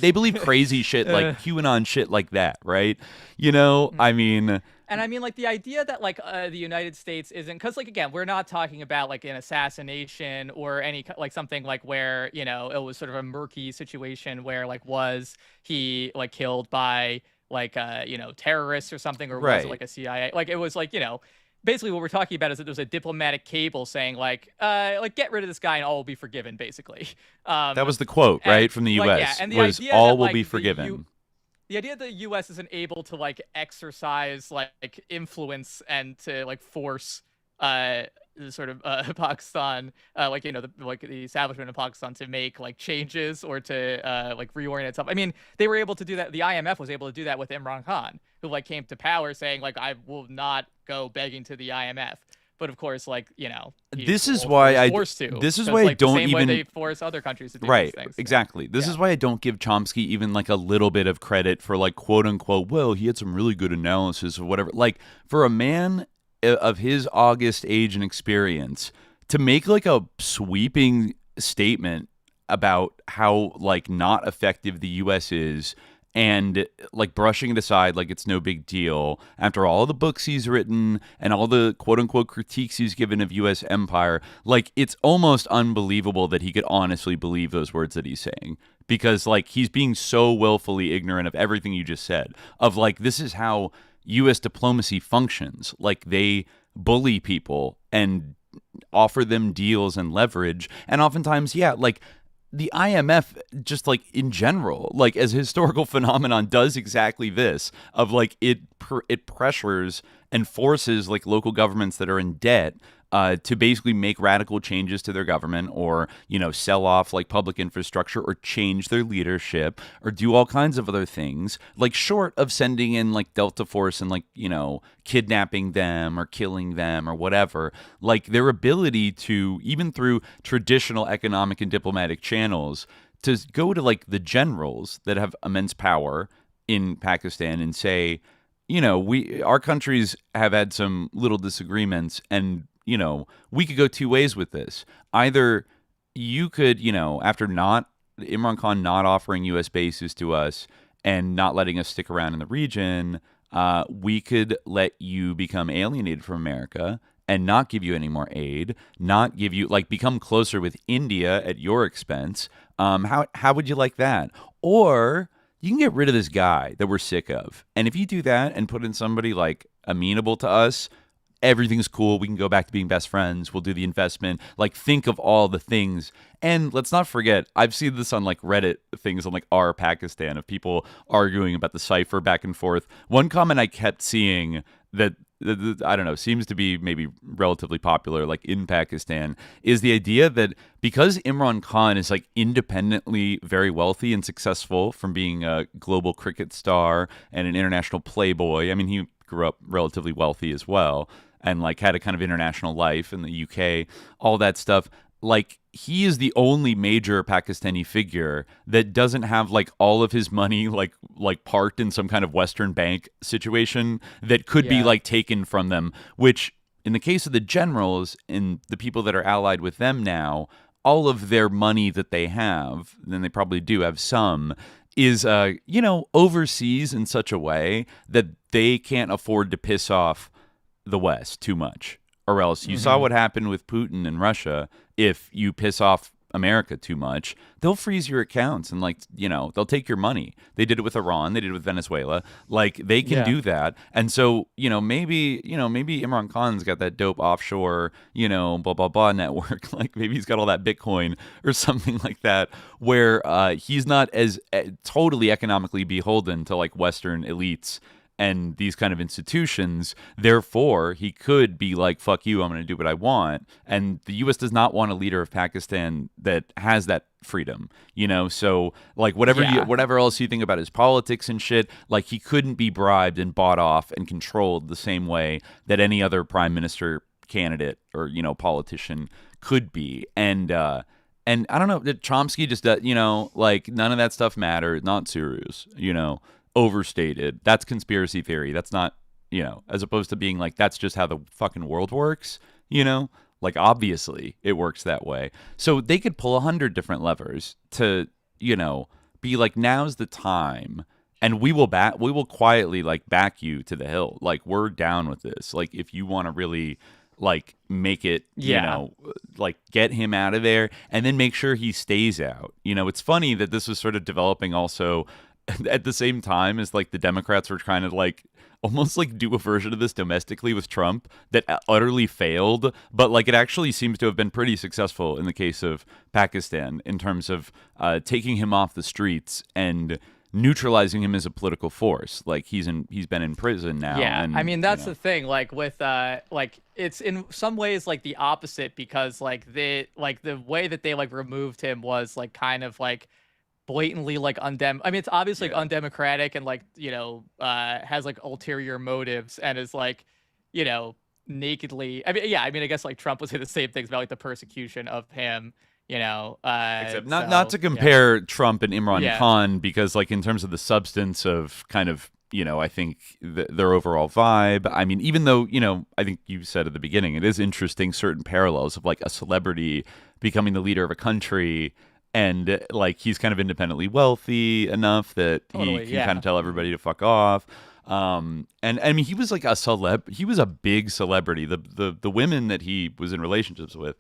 they believe crazy shit, like QAnon shit, like that, right? You know, I mean. And I mean, like, the idea that, like, the United States isn't, because, like, again, we're not talking about, like, an assassination or any, like, something, like, where, you know, it was sort of a murky situation where, like, was he, like, killed by, like, you know, terrorists or something, or was it, like, a CIA? Like, it was, like, you know, basically what we're talking about is that there's a diplomatic cable saying, like, get rid of this guy and all will be forgiven, basically. That was the quote, right, from the U.S. Like, yeah, and the was idea all that, will like, be forgiven. The idea that the U.S. isn't able to, like, exercise, like, influence and to, like, force sort of Pakistan, like, you know, the establishment of Pakistan to make, like, changes or to, like, reorient itself. I mean, they were able to do that. The IMF was able to do that with Imran Khan, who, like, came to power saying, like, I will not go begging to the IMF. But of course, like, you know, this is why I forced to. This is why I don't even. The same way they force other countries to do these things. Exactly. This is why I don't give Chomsky even like a little bit of credit for, like, quote unquote, well, he had some really good analysis or whatever. Like, for a man of his august age and experience to make like a sweeping statement about how, like, not effective the U.S. is, and, like, brushing it aside like it's no big deal after all the books he's written and all the quote-unquote critiques he's given of U.S. empire, like, it's almost unbelievable that he could honestly believe those words that he's saying. because like he's being so willfully ignorant of everything you just said, of like this is how U.S. diplomacy functions. Like they bully people and offer them deals and leverage, and oftentimes, like the IMF, just like in general, like as a historical phenomenon, does exactly this, of like it pressures and forces like local governments that are in debt to basically make radical changes to their government, or, sell off like public infrastructure, or change their leadership, or do all kinds of other things, like short of sending in like Delta Force and like, kidnapping them or killing them or whatever. Like their ability to, even through traditional economic and diplomatic channels, to go to like the generals that have immense power in Pakistan and say, our countries have had some little disagreements, and we could go two ways with this. Either you could, after Imran Khan not offering U.S. bases to us and not letting us stick around in the region, we could let you become alienated from America and not give you any more aid, not give you, like, become closer with India at your expense. How would you like that? Or you can get rid of this guy that we're sick of. And if you do that and put in somebody like amenable to us, everything's cool. We can go back to being best friends. We'll do the investment. Like, think of all the things. And let's not forget, I've seen this on like Reddit things on like Our Pakistan, of people arguing about the cipher back and forth. One comment I kept seeing that I don't know, seems to be maybe relatively popular like in Pakistan, is the idea that because Imran Khan is like independently very wealthy and successful from being a global cricket star and an international playboy. I mean, he grew up relatively wealthy as well, and like had a kind of international life in the UK, all that stuff. Like, he is the only major Pakistani figure that doesn't have like all of his money like parked in some kind of Western bank situation that could be like taken from them, which in the case of the generals and the people that are allied with them now, all of their money that they have, and they probably do have some, is overseas in such a way that they can't afford to piss off the West too much. Or else you saw what happened with Putin and Russia. If you piss off America too much, they'll freeze your accounts and they'll take your money. They did it with Iran. They did it with Venezuela. Like, they can do that. And so, maybe Imran Khan's got that dope offshore, blah, blah, blah network. Like, maybe he's got all that Bitcoin or something like that, where he's not as totally economically beholden to like Western elites and these kind of institutions. Therefore, he could be like, fuck you, I'm going to do what I want. And the U.S. does not want a leader of Pakistan that has that freedom, So, like, whatever else you think about his politics and shit, like, he couldn't be bribed and bought off and controlled the same way that any other prime minister candidate or, politician could be. And I don't know, Chomsky just, like, none of that stuff mattered. Not serious, overstated. That's conspiracy theory. That's not, as opposed to being like, that's just how the fucking world works, like, obviously it works that way. So they could pull 100 different levers to, be like, now's the time, and we will quietly like back you to the hill. Like, we're down with this. Like, if you want to really like make it, like, get him out of there and then make sure he stays out. It's funny that this was sort of developing also at the same time as like the Democrats were trying to like almost like do a version of this domestically with Trump that utterly failed, but like it actually seems to have been pretty successful in the case of Pakistan in terms of taking him off the streets and neutralizing him as a political force. Like, he's been in prison now. Yeah, and, I mean, that's the thing. Like, with like, it's in some ways like the opposite, because like the way that they like removed him was like kind of like blatantly like I mean, it's obviously like undemocratic and like has like ulterior motives and is like nakedly. I mean, I guess like Trump would say the same things about like the persecution of him. Except not to compare Trump and Imran Khan, because like in terms of the substance of kind of I think their overall vibe. I mean, even though I think you said at the beginning, it is interesting certain parallels of like a celebrity becoming the leader of a country. And like, he's kind of independently wealthy enough that he can kind of tell everybody to fuck off. And I mean, he was like he was a big celebrity. The women that he was in relationships with,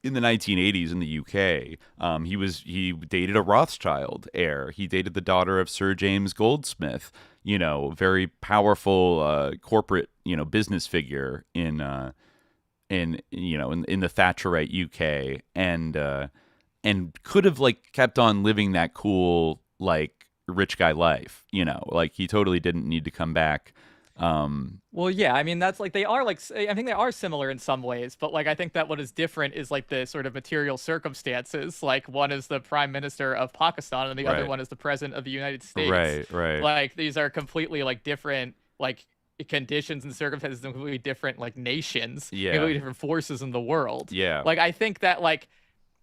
in the 1980s in the UK. He dated a Rothschild heir. He dated the daughter of Sir James Goldsmith, very powerful corporate, business figure in the Thatcherite UK, and could have like kept on living that cool like rich guy life, like he totally didn't need to come back. Well, yeah, I mean, that's like they are like, I think they are similar in some ways, but like I think that what is different is like the sort of material circumstances. Like one is the prime minister of Pakistan and the other one is the president of the United States. Right. Like these are completely like different like conditions and circumstances and completely different like nations, completely different forces in the world. Yeah. Like I think that like,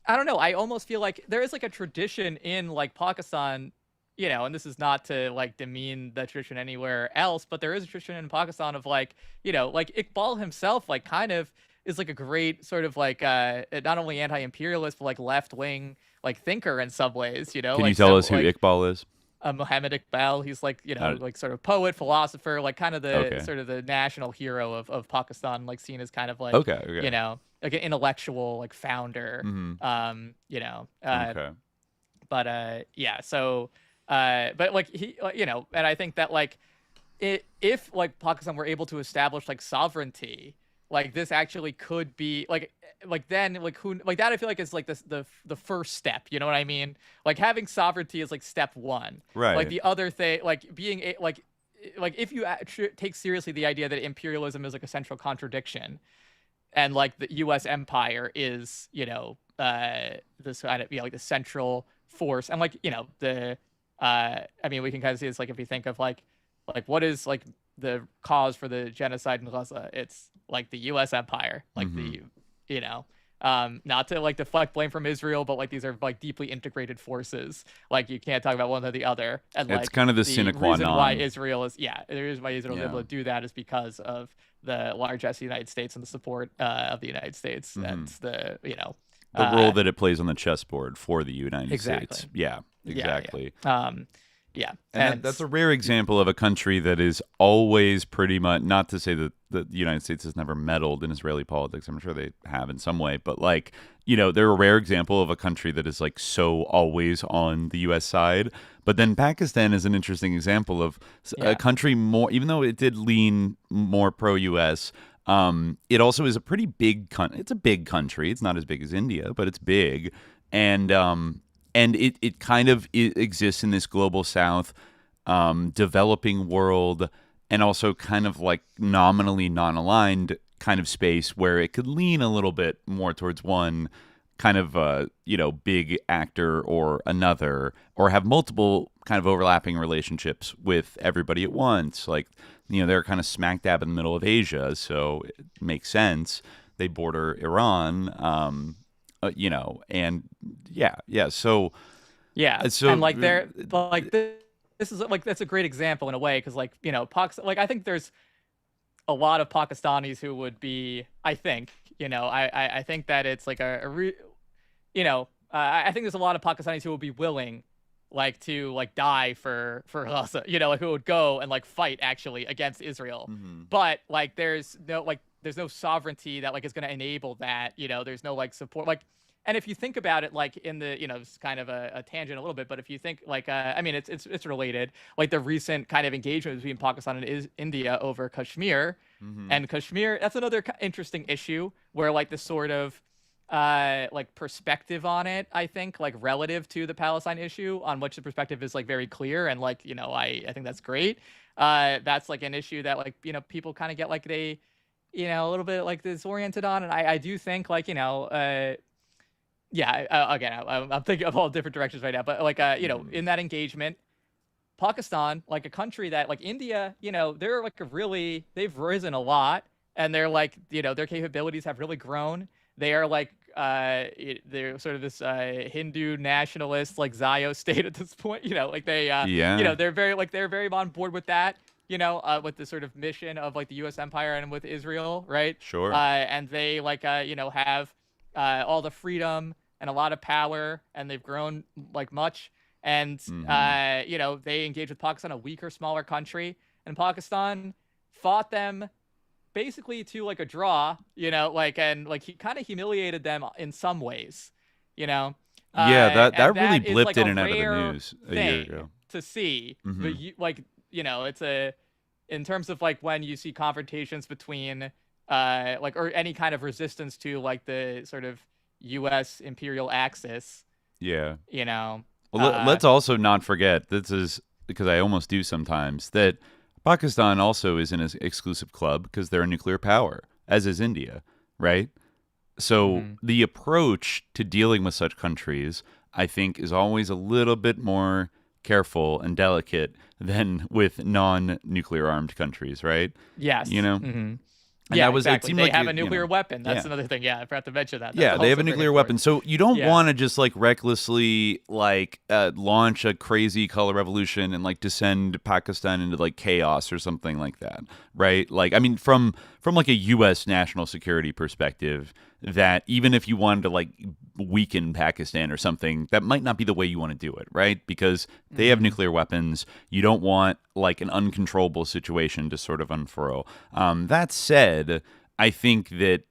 I don't know, I almost feel like there is like a tradition in like Pakistan, and this is not to like demean the tradition anywhere else, but there is a tradition in Pakistan of like, like Iqbal himself, like kind of is like a great sort of like not only anti-imperialist, but like left-wing like thinker in some ways, Can you tell us who Iqbal is? Muhammad Iqbal. He's like, like sort of poet, philosopher, like kind of the sort of the national hero of Pakistan, like seen as kind of like, like an intellectual like founder, but yeah, so. But like he, and I think that like, if like Pakistan were able to establish like sovereignty, like this actually could be like then like who like that I feel like is like the first step. You know what I mean? Like having sovereignty is like step one. Right. Like the other thing, like being like if you take seriously the idea that imperialism is like a central contradiction, and like the U.S. empire is this kind of like the central force, and like the I mean, we can kind of see this like if you think of like what is like the cause for the genocide in Gaza? It's like the U.S. empire, like not to like deflect blame from Israel, but like these are like deeply integrated forces. Like you can't talk about one or the other. And it's like kind of the sine qua non. The reason why Israel is able to do that is because of the largesse of the United States and the support of the United States and the the role that it plays on the chessboard for the United States. Yeah. Exactly. Yeah. And that's a rare example of a country that is always pretty much, not to say that the United States has never meddled in Israeli politics. I'm sure they have in some way, but like, they're a rare example of a country that is like so always on the U.S. side. But then Pakistan is an interesting example of a country more, even though it did lean more pro-U.S., it also is a pretty big country. It's a big country. It's not as big as India, but it's big. And it kind of exists in this global south, developing world, and also kind of like nominally non-aligned kind of space where it could lean a little bit more towards one kind of, big actor or another, or have multiple kind of overlapping relationships with everybody at once. Like, they're kind of smack dab in the middle of Asia, so it makes sense. They border Iran, and so and like they're like this is like that's a great example in a way, because like like I think there's a lot of Pakistanis who would be, I think I think that it's like I think there's a lot of Pakistanis who would be willing like to like die for Gaza, like who would go and like fight actually against Israel, but like there's no sovereignty that like is going to enable that. There's no like support, like, and if you think about it, like in the it's kind of a tangent a little bit, but if you think like I mean it's related, like the recent kind of engagement between Pakistan and India over Kashmir, and Kashmir, that's another interesting issue where like the sort of like perspective on it, I think, like relative to the Palestine issue, on which the perspective is like very clear, and like I think that's great. That's like an issue that like people kind of get like they a little bit like disoriented on, and I do think like again, I'm thinking of all different directions right now, but like in that engagement, Pakistan, like a country that like India, they're like they've risen a lot, and they're like their capabilities have really grown. They are like they're sort of this Hindu nationalist like Zio state at this point. Like they they're very on board with that. With the sort of mission of like the U.S. empire and with Israel, right? Sure. And they like have all the freedom and a lot of power, and they've grown like much. And they engage with Pakistan, a weaker, smaller country, and Pakistan fought them basically to like a draw, like, and like he kind of humiliated them in some ways, Yeah, that really that blipped like in and out of the news a year ago. To see, Mm-hmm. but it's in terms of like when you see confrontations between or any kind of resistance to like the sort of U.S. imperial axis. Yeah. Well, let's also not forget, this is because I almost do sometimes, that Pakistan also is an exclusive club because they're a nuclear power, as is India, right? So the approach to dealing with such countries, I think, is always a little bit more careful and delicate than with non-nuclear armed countries, right? Yes. And that was, exactly. It seemed they like have a nuclear weapon. That's another thing. Yeah, I forgot to mention that. That's they have a nuclear weapon. So you don't want to just like recklessly like launch a crazy color revolution and like descend Pakistan into like chaos or something like that, right? Like, I mean, from like a U.S. national security perspective, that even if you wanted to like weaken Pakistan or something, that might not be the way you want to do it, right? Because they have nuclear weapons. You don't want like an uncontrollable situation to sort of unfurl. That said, I think that,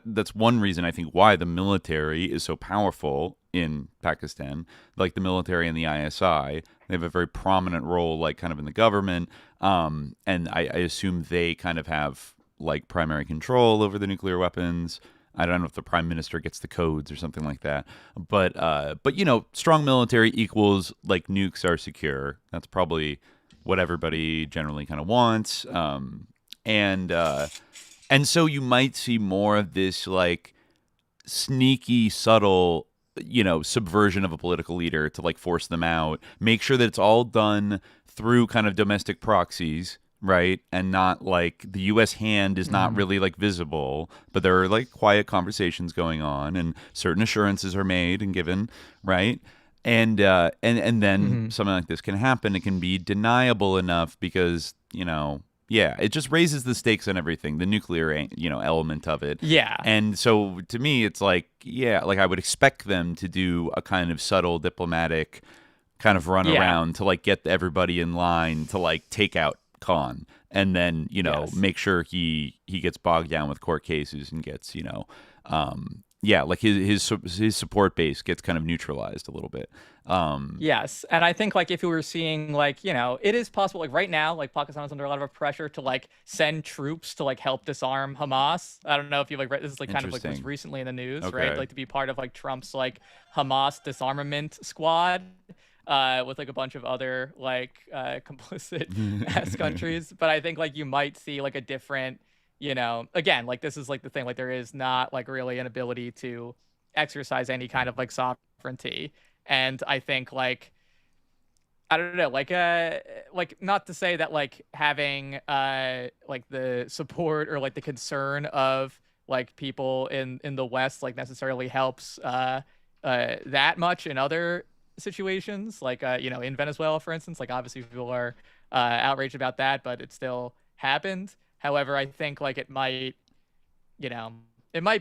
that's one reason I think why the military is so powerful in Pakistan, like the military and the ISI. They have a very prominent role, like kind of in the government. And I assume they kind of have like primary control over the nuclear weapons. I don't know if the prime minister gets the codes or something like that, but strong military equals like nukes are secure. That's probably what everybody generally kind of wants. And so you might see more of this like sneaky, subtle, subversion of a political leader to like force them out. Make sure that it's all done through kind of domestic proxies. Right. And not like the U.S. hand is not really like visible, but there are like quiet conversations going on and certain assurances are made and given. Right. And then something like this can happen. It can be deniable enough because, it just raises the stakes on everything, the nuclear, element of it. Yeah. And so to me, it's like, like I would expect them to do a kind of subtle diplomatic kind of run around to like get everybody in line to like take out Khan, and then make sure he gets bogged down with court cases and gets like his support base gets kind of neutralized a little bit. Yes, and I think like if we were seeing like it is possible like right now like Pakistan is under a lot of pressure to like send troops to like help disarm Hamas. I don't know if you like read, this is like kind of like was recently in the news, right? Like to be part of like Trump's like Hamas disarmament squad. With like a bunch of other like complicit ass countries, but I think like you might see like a different, again, like this is like the thing, like there is not like really an ability to exercise any kind of like sovereignty, and I think like I don't know, like not to say that like having like the support or like the concern of like people in the West like necessarily helps that much in other situations, like in Venezuela, for instance. Like obviously people are outraged about that, but it still happened. However, I think like it might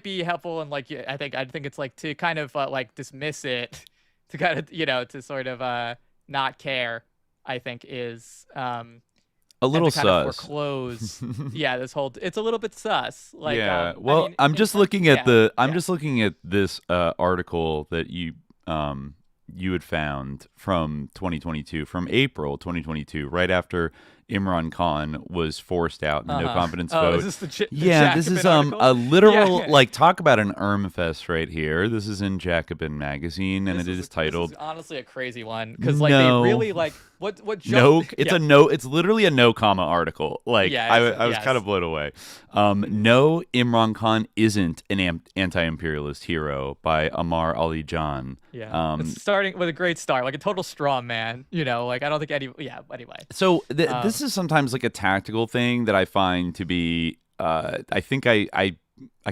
be helpful, and like I think it's like to kind of like dismiss it, to kind of to sort of not care, I think is a little sus. Foreclose this whole it's a little bit sus, like well, I'm just looking at just looking at this article that you had found from 2022, from April 2022, right after Imran Khan was forced out in the no confidence vote. Is this the this is article? A literal like talk about an fest right here. This is in Jacobin magazine, and it is titled. This is honestly a crazy one because like they really like what it's literally a no comma article. Like I was kind of blown away. No, Imran Khan isn't an anti-imperialist hero by Amar Ali Jan. It's starting with a great start, like a total straw man. Like I don't think anyway. So this is sometimes like a tactical thing that I find to be. I think I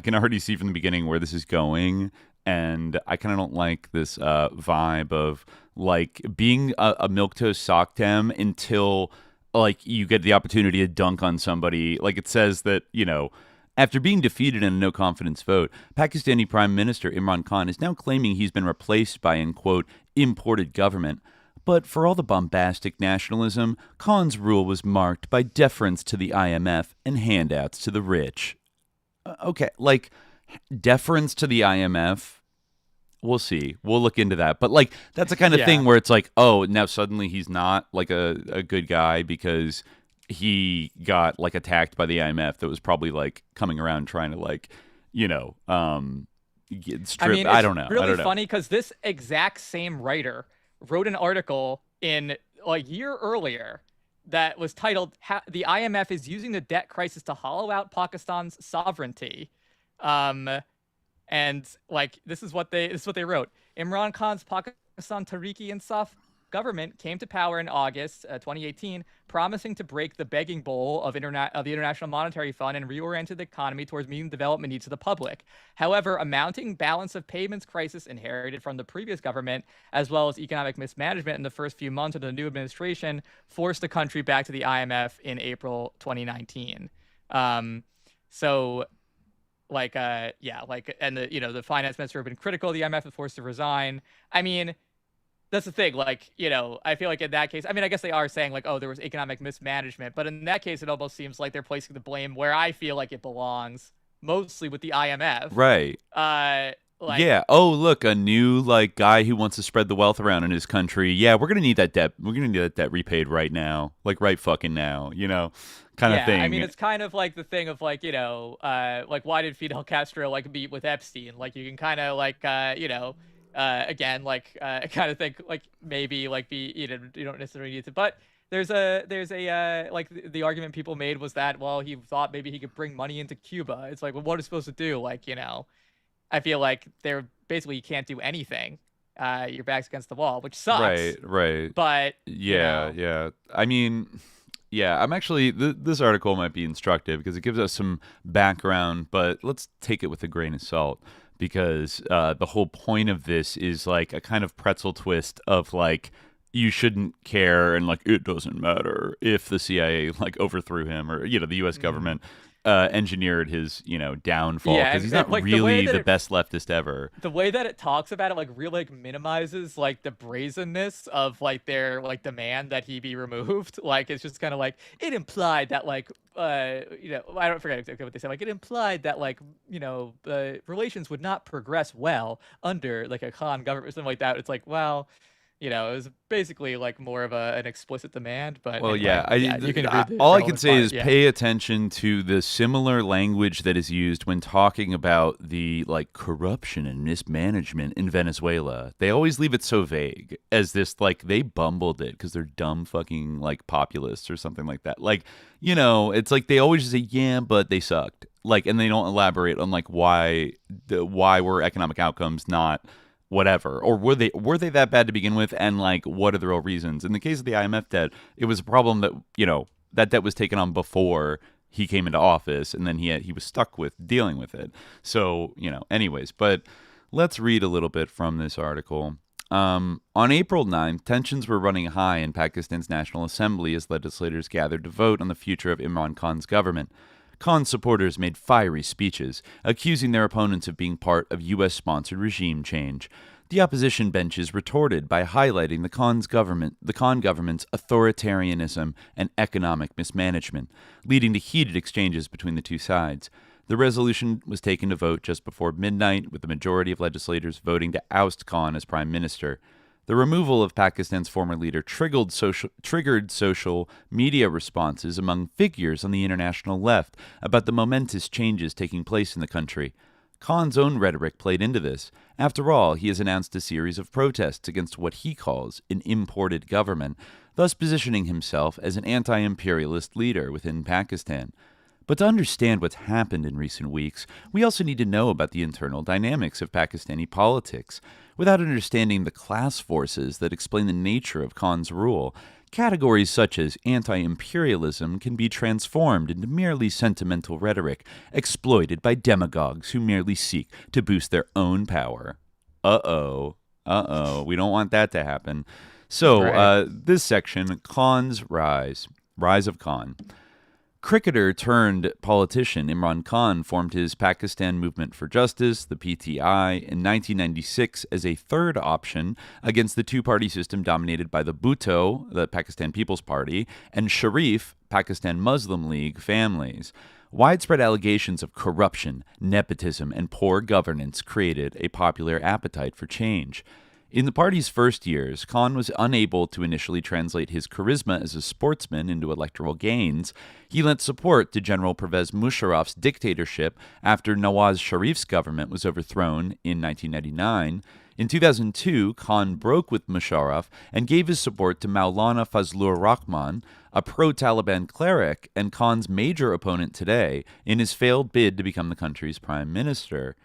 can already see from the beginning where this is going, and I kind of don't like this vibe of like being a milquetoast socktem until like you get the opportunity to dunk on somebody. Like it says that after being defeated in a no confidence vote, Pakistani Prime Minister Imran Khan is now claiming he's been replaced by an quote imported government. But for all the bombastic nationalism, Khan's rule was marked by deference to the IMF and handouts to the rich. Okay, like, deference to the IMF, we'll see. We'll look into that. But, like, that's the kind of thing where it's like, oh, now suddenly he's not, like, a good guy because he got, like, attacked by the IMF that was probably, like, coming around trying to, like, you know, strip. I mean, I don't know. Really funny because this exact same writer wrote an article in a year earlier that was titled "The IMF is Using the Debt Crisis to Hollow Out Pakistan's Sovereignty." And like this is what they wrote. Imran Khan's Pakistan Tehreek-e-Insaf government came to power in August 2018, promising to break the begging bowl of the International Monetary Fund and reorient the economy towards meeting development needs of the public. However, a mounting balance of payments crisis inherited from the previous government, as well as economic mismanagement in the first few months of the new administration, forced the country back to the IMF in April 2019. And the finance minister have been critical of the IMF and forced to resign. I mean, that's the thing. Like, you know, I feel like in that case, I mean, I guess they are saying like, oh, there was economic mismanagement, but in that case, it almost seems like they're placing the blame where I feel like it belongs, mostly with the IMF. Right. Yeah. Oh, look, a new like guy who wants to spread the wealth around in his country. Yeah, we're gonna need that debt. We're gonna need that debt repaid right now, like right fucking now. You know, kind of thing. I mean, it's kind of like the thing of like, you know, like why did Fidel Castro like meet with Epstein? Like you can kind of like, again, like kind of think like maybe like you don't necessarily need to, but there's a like the argument people made was that, well, he thought maybe he could bring money into Cuba. It's like, well, what is supposed to do? Like, you know, I feel like they're basically you can't do anything. Your back's against the wall, which sucks. Right. But yeah. I mean, yeah, I'm actually this article might be instructive because it gives us some background, but let's take it with a grain of salt because the whole point of this is like a kind of pretzel twist of like you shouldn't care and like it doesn't matter if the CIA like overthrew him or the U.S. government engineered his downfall because he's not like really the best leftist ever. The way that it talks about it like really like minimizes like the brazenness of like their like demand that he be removed. Like it's just kind of like it implied that like I don't forget exactly what they said. Like it implied that like relations would not progress well under like a Khan government or something like that. It's like, well, it was basically like more of an explicit demand, but well, anyway, you can all I can say is pay attention to the similar language that is used when talking about the like corruption and mismanagement in Venezuela. They always leave it so vague as this like they bumbled it because they're dumb fucking like populists or something like that. Like it's like they always say but they sucked like, and they don't elaborate on like why were economic outcomes not whatever, or were they that bad to begin with, and like what are the real reasons? In the case of the IMF debt, it was a problem that that debt was taken on before he came into office, and then he was stuck with dealing with it. So anyways, but let's read a little bit from this article. On April 9th, tensions were running high in Pakistan's National Assembly as legislators gathered to vote on the future of Imran Khan's government. Khan's supporters made fiery speeches, accusing their opponents of being part of U.S.-sponsored regime change. The opposition benches retorted by highlighting the Khan government's authoritarianism and economic mismanagement, leading to heated exchanges between the two sides. The resolution was taken to vote just before midnight, with the majority of legislators voting to oust Khan as prime minister. The removal of Pakistan's former leader triggered social media responses among figures on the international left about the momentous changes taking place in the country. Khan's own rhetoric played into this. After all, he has announced a series of protests against what he calls an imported government, thus positioning himself as an anti-imperialist leader within Pakistan. But to understand what's happened in recent weeks, we also need to know about the internal dynamics of Pakistani politics. Without understanding the class forces that explain the nature of Khan's rule, categories such as anti-imperialism can be transformed into merely sentimental rhetoric, exploited by demagogues who merely seek to boost their own power. Uh-oh, we don't want that to happen. So, this section, Khan's rise of Khan. Cricketer turned politician Imran Khan formed his Pakistan Movement for Justice, the PTI, in 1996 as a third option against the two-party system dominated by the Bhutto, the Pakistan People's Party, and Sharif, Pakistan Muslim League families. Widespread allegations of corruption, nepotism, and poor governance created a popular appetite for change. In the party's first years, Khan was unable to initially translate his charisma as a sportsman into electoral gains. He lent support to General Pervez Musharraf's dictatorship after Nawaz Sharif's government was overthrown in 1999. In 2002, Khan broke with Musharraf and gave his support to Maulana Fazlur Rahman, a pro-Taliban cleric and Khan's major opponent today, in his failed bid to become the country's prime minister.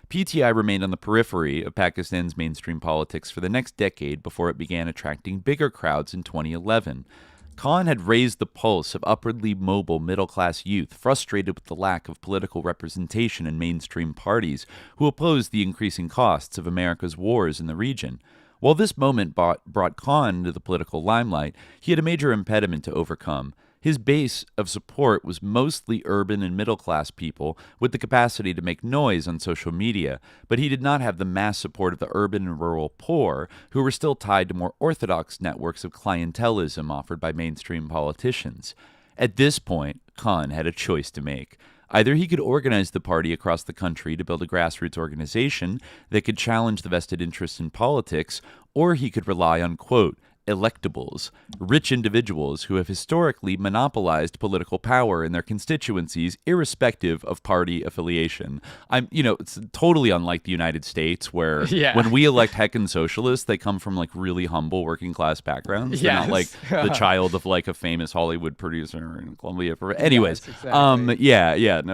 PTI remained on the periphery of Pakistan's mainstream politics for the next decade before it began attracting bigger crowds in 2011. Khan had raised the pulse of upwardly mobile middle-class youth frustrated with the lack of political representation in mainstream parties who opposed the increasing costs of America's wars in the region. While this moment brought Khan into the political limelight, he had a major impediment to overcome. His base of support was mostly urban and middle-class people with the capacity to make noise on social media, but he did not have the mass support of the urban and rural poor, who were still tied to more orthodox networks of clientelism offered by mainstream politicians. At this point, Khan had a choice to make. Either he could organize the party across the country to build a grassroots organization that could challenge the vested interests in politics, or he could rely on, quote, electables, rich individuals who have historically monopolized political power in their constituencies, irrespective of party affiliation. It's totally unlike the United States, where when we elect heckin' socialists, they come from like really humble working class backgrounds. They're not like the child of like a famous Hollywood producer in Columbia. Anyways, exactly.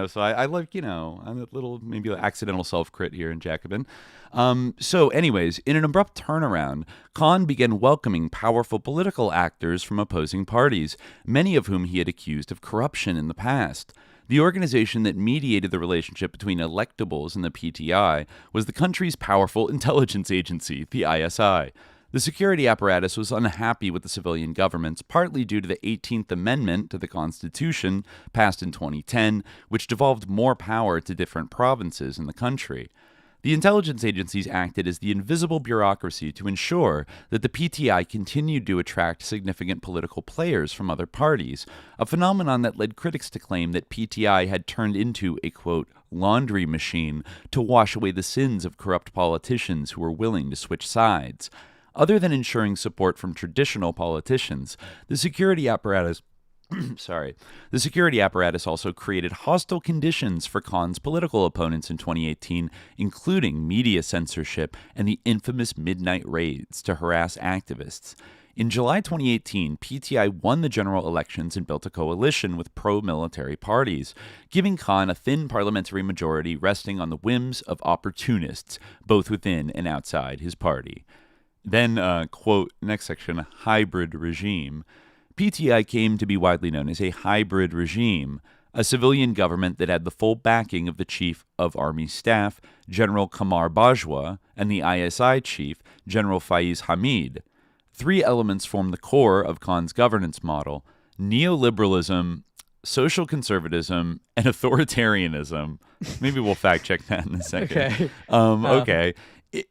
So I like, I'm a little maybe accidental self-crit here in Jacobin. Anyways, in an abrupt turnaround, Khan began welcoming powerful political actors from opposing parties, many of whom he had accused of corruption in the past. The organization that mediated the relationship between electables and the PTI was the country's powerful intelligence agency, the ISI. The security apparatus was unhappy with the civilian governments, partly due to the 18th Amendment to the Constitution, passed in 2010, which devolved more power to different provinces in the country. The intelligence agencies acted as the invisible bureaucracy to ensure that the PTI continued to attract significant political players from other parties, a phenomenon that led critics to claim that PTI had turned into a, quote, laundry machine to wash away the sins of corrupt politicians who were willing to switch sides. Other than ensuring support from traditional politicians, the security apparatus also created hostile conditions for Khan's political opponents in 2018, including media censorship and the infamous midnight raids to harass activists. In July 2018, PTI won the general elections and built a coalition with pro-military parties, giving Khan a thin parliamentary majority resting on the whims of opportunists, both within and outside his party. Then, quote, next section, hybrid regime. PTI came to be widely known as a hybrid regime, a civilian government that had the full backing of the Chief of Army Staff, General Qamar Bajwa, and the ISI Chief, General Faiz Hamid. Three elements form the core of Khan's governance model: neoliberalism, social conservatism, and authoritarianism. Maybe we'll fact check that in a second. Okay.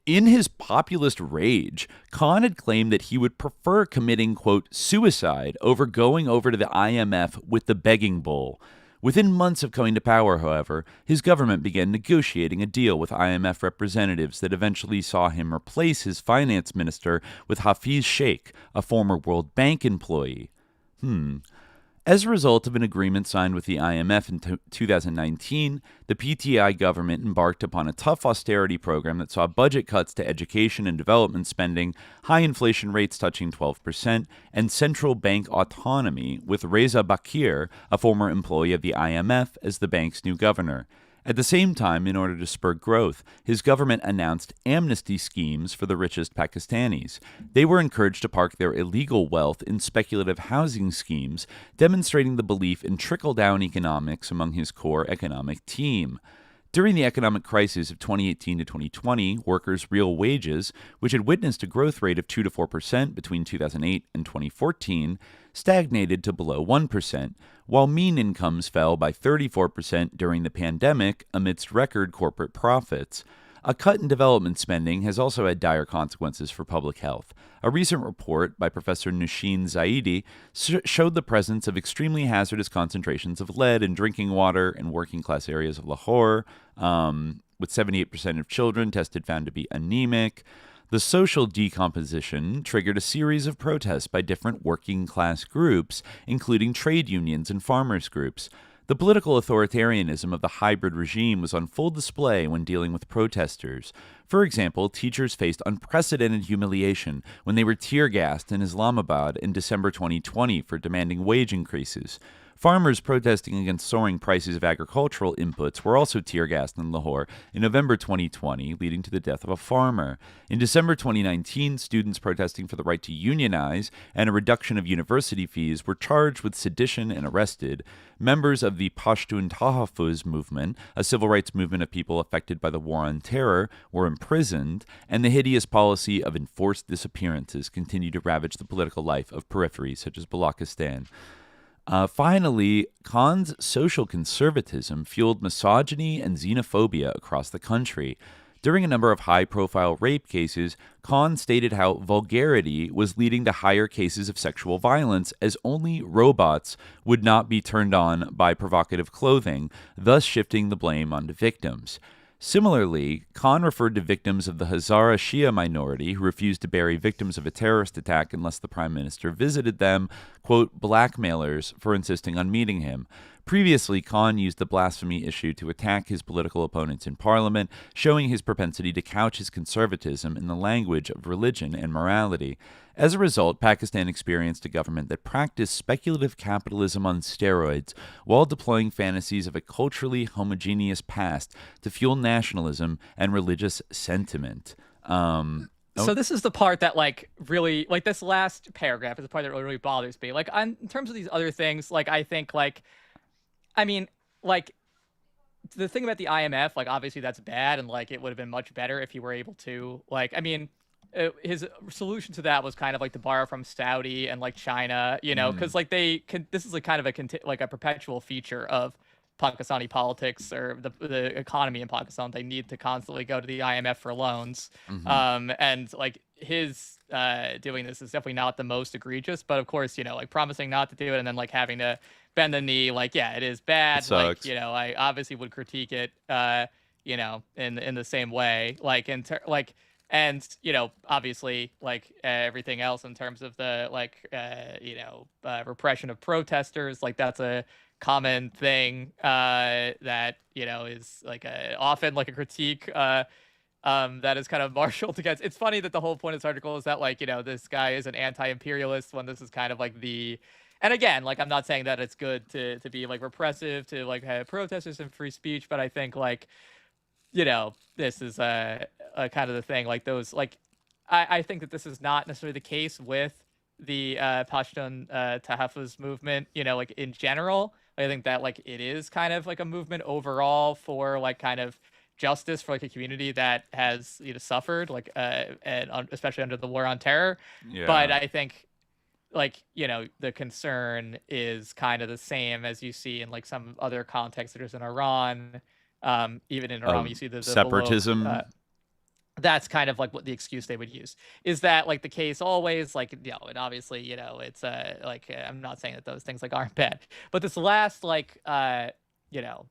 In his populist rage, Khan had claimed that he would prefer committing, quote, suicide over going over to the IMF with the begging bowl. Within months of coming to power, however, his government began negotiating a deal with IMF representatives that eventually saw him replace his finance minister with Hafiz Sheikh, a former World Bank employee. As a result of an agreement signed with the IMF in 2019, the PTI government embarked upon a tough austerity program that saw budget cuts to education and development spending, high inflation rates touching 12%, and central bank autonomy, with Reza Bakir, a former employee of the IMF, as the bank's new governor. At the same time, in order to spur growth, his government announced amnesty schemes for the richest Pakistanis. They were encouraged to park their illegal wealth in speculative housing schemes, demonstrating the belief in trickle-down economics among his core economic team. During the economic crisis of 2018 to 2020, workers' real wages, which had witnessed a growth rate of 2 to 4% between 2008 and 2014, stagnated to below 1%, while mean incomes fell by 34% during the pandemic amidst record corporate profits. A cut in development spending has also had dire consequences for public health. A recent report by Professor Nushin Zaidi showed the presence of extremely hazardous concentrations of lead in drinking water in working-class areas of Lahore, with 78% of children tested found to be anemic. The social decomposition triggered a series of protests by different working-class groups, including trade unions and farmers' groups. The political authoritarianism of the hybrid regime was on full display when dealing with protesters. For example, teachers faced unprecedented humiliation when they were tear-gassed in Islamabad in December 2020 for demanding wage increases. Farmers protesting against soaring prices of agricultural inputs were also tear-gassed in Lahore in November 2020, leading to the death of a farmer. In December 2019, students protesting for the right to unionize and a reduction of university fees were charged with sedition and arrested. Members of the Pashtun Tahaffuz movement, a civil rights movement of people affected by the war on terror, were imprisoned, and the hideous policy of enforced disappearances continued to ravage the political life of peripheries such as Balochistan. Finally, Khan's social conservatism fueled misogyny and xenophobia across the country. During a number of high-profile rape cases, Khan stated how vulgarity was leading to higher cases of sexual violence, as only robots would not be turned on by provocative clothing, thus shifting the blame onto victims. Similarly, Khan referred to victims of the Hazara Shia minority who refused to bury victims of a terrorist attack unless the prime minister visited them, quote, blackmailers for insisting on meeting him. Previously, Khan used the blasphemy issue to attack his political opponents in parliament, showing his propensity to couch his conservatism in the language of religion and morality. As a result, Pakistan experienced a government that practiced speculative capitalism on steroids while deploying fantasies of a culturally homogeneous past to fuel nationalism and religious sentiment. So this is the part that, like, really, like, this last paragraph is the part that really bothers me. Like, in terms of these other things, like, I think, like, I mean, like, the thing about the IMF, like, obviously that's bad, and, like, it would have been much better if you were able to, like, I mean, his solution to that was kind of like to borrow from Saudi and like China, you know, because like this is like kind of a perpetual feature of Pakistani politics or the economy in Pakistan. They need to constantly go to the IMF for loans, and like his doing this is definitely not the most egregious, but of course, you know, like promising not to do it and then like having to bend the knee, like, yeah, it is bad. Like, you know, I obviously would critique it, you know, in the same way, like and, you know, obviously, like, everything else in terms of the, like, you know, repression of protesters, like, that's a common thing that, you know, is, like, often, like, a critique that is kind of marshaled against. It's funny that the whole point of this article is that, like, you know, this guy is an anti-imperialist when this is kind of, like, and again, like, I'm not saying that it's good to be, like, repressive to, like, have protesters and free speech, but I think, like, you know, this is a kind of the thing, like those, like, I think that this is not necessarily the case with the Pashtun Tahaffuz movement, you know, like in general. I think that like it is kind of like a movement overall for like kind of justice for like a community that has, you know, suffered like and especially under the war on terror. Yeah. But I think like, you know, the concern is kind of the same as you see in like some other contexts that is in Iran. Even in Iran, you see the separatism. That's kind of like what the excuse they would use. Is that like the case always? Like, you know, and obviously, you know, it's like I'm not saying that those things like aren't bad, but this last like you know,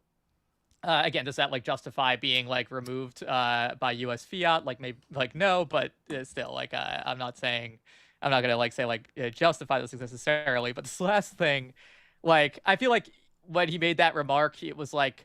again, does that like justify being like removed by U.S. fiat? Like maybe like no, but still like I'm not gonna like say like justify those things necessarily. But this last thing, like I feel like when he made that remark, it was like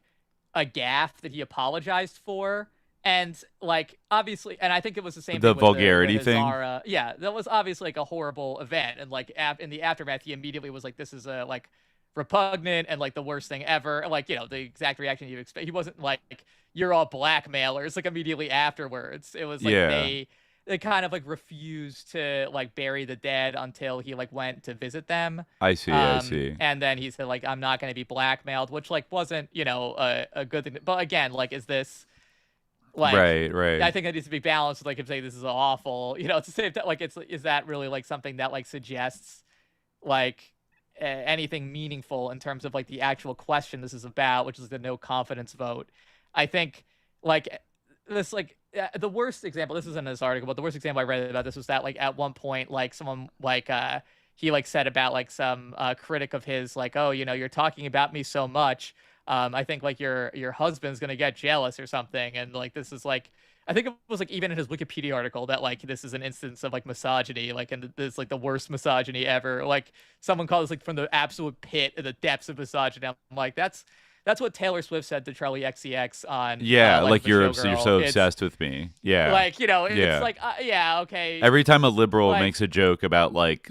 a gaffe that he apologized for, and like obviously, and I think it was the same the thing vulgarity with the thing. Yeah, that was obviously like a horrible event, and like in the aftermath, he immediately was like, "This is a like repugnant and like the worst thing ever." Like, you know, the exact reaction you expect. He wasn't like, "You're all blackmailers," like immediately afterwards. It was like they kind of like refused to like bury the dead until he like went to visit them. I see. And then he said like, I'm not going to be blackmailed, which like wasn't, a good thing. But again, like, is this like, right? I think it needs to be balanced with like him saying this is awful, it's the same time, like, is that really like something that like suggests like anything meaningful in terms of like the actual question this is about, which is the no confidence vote. I think like this, like, the worst example, this is in this article, but the worst example I read about this was that like at one point, like someone like he like said about like some critic of his, like, oh, you're talking about me so much, I think like your husband's gonna get jealous or something. And like, this is like, I think it was like even in his Wikipedia article that like this is an instance of like misogyny, like, and this is like the worst misogyny ever. Like, someone called this like from the absolute pit of the depths of misogyny. I'm like, that's what Taylor Swift said to Charlie XCX on like you're Showgirl. so obsessed with me. Yeah, like, it's like okay. Every time a liberal makes a joke about like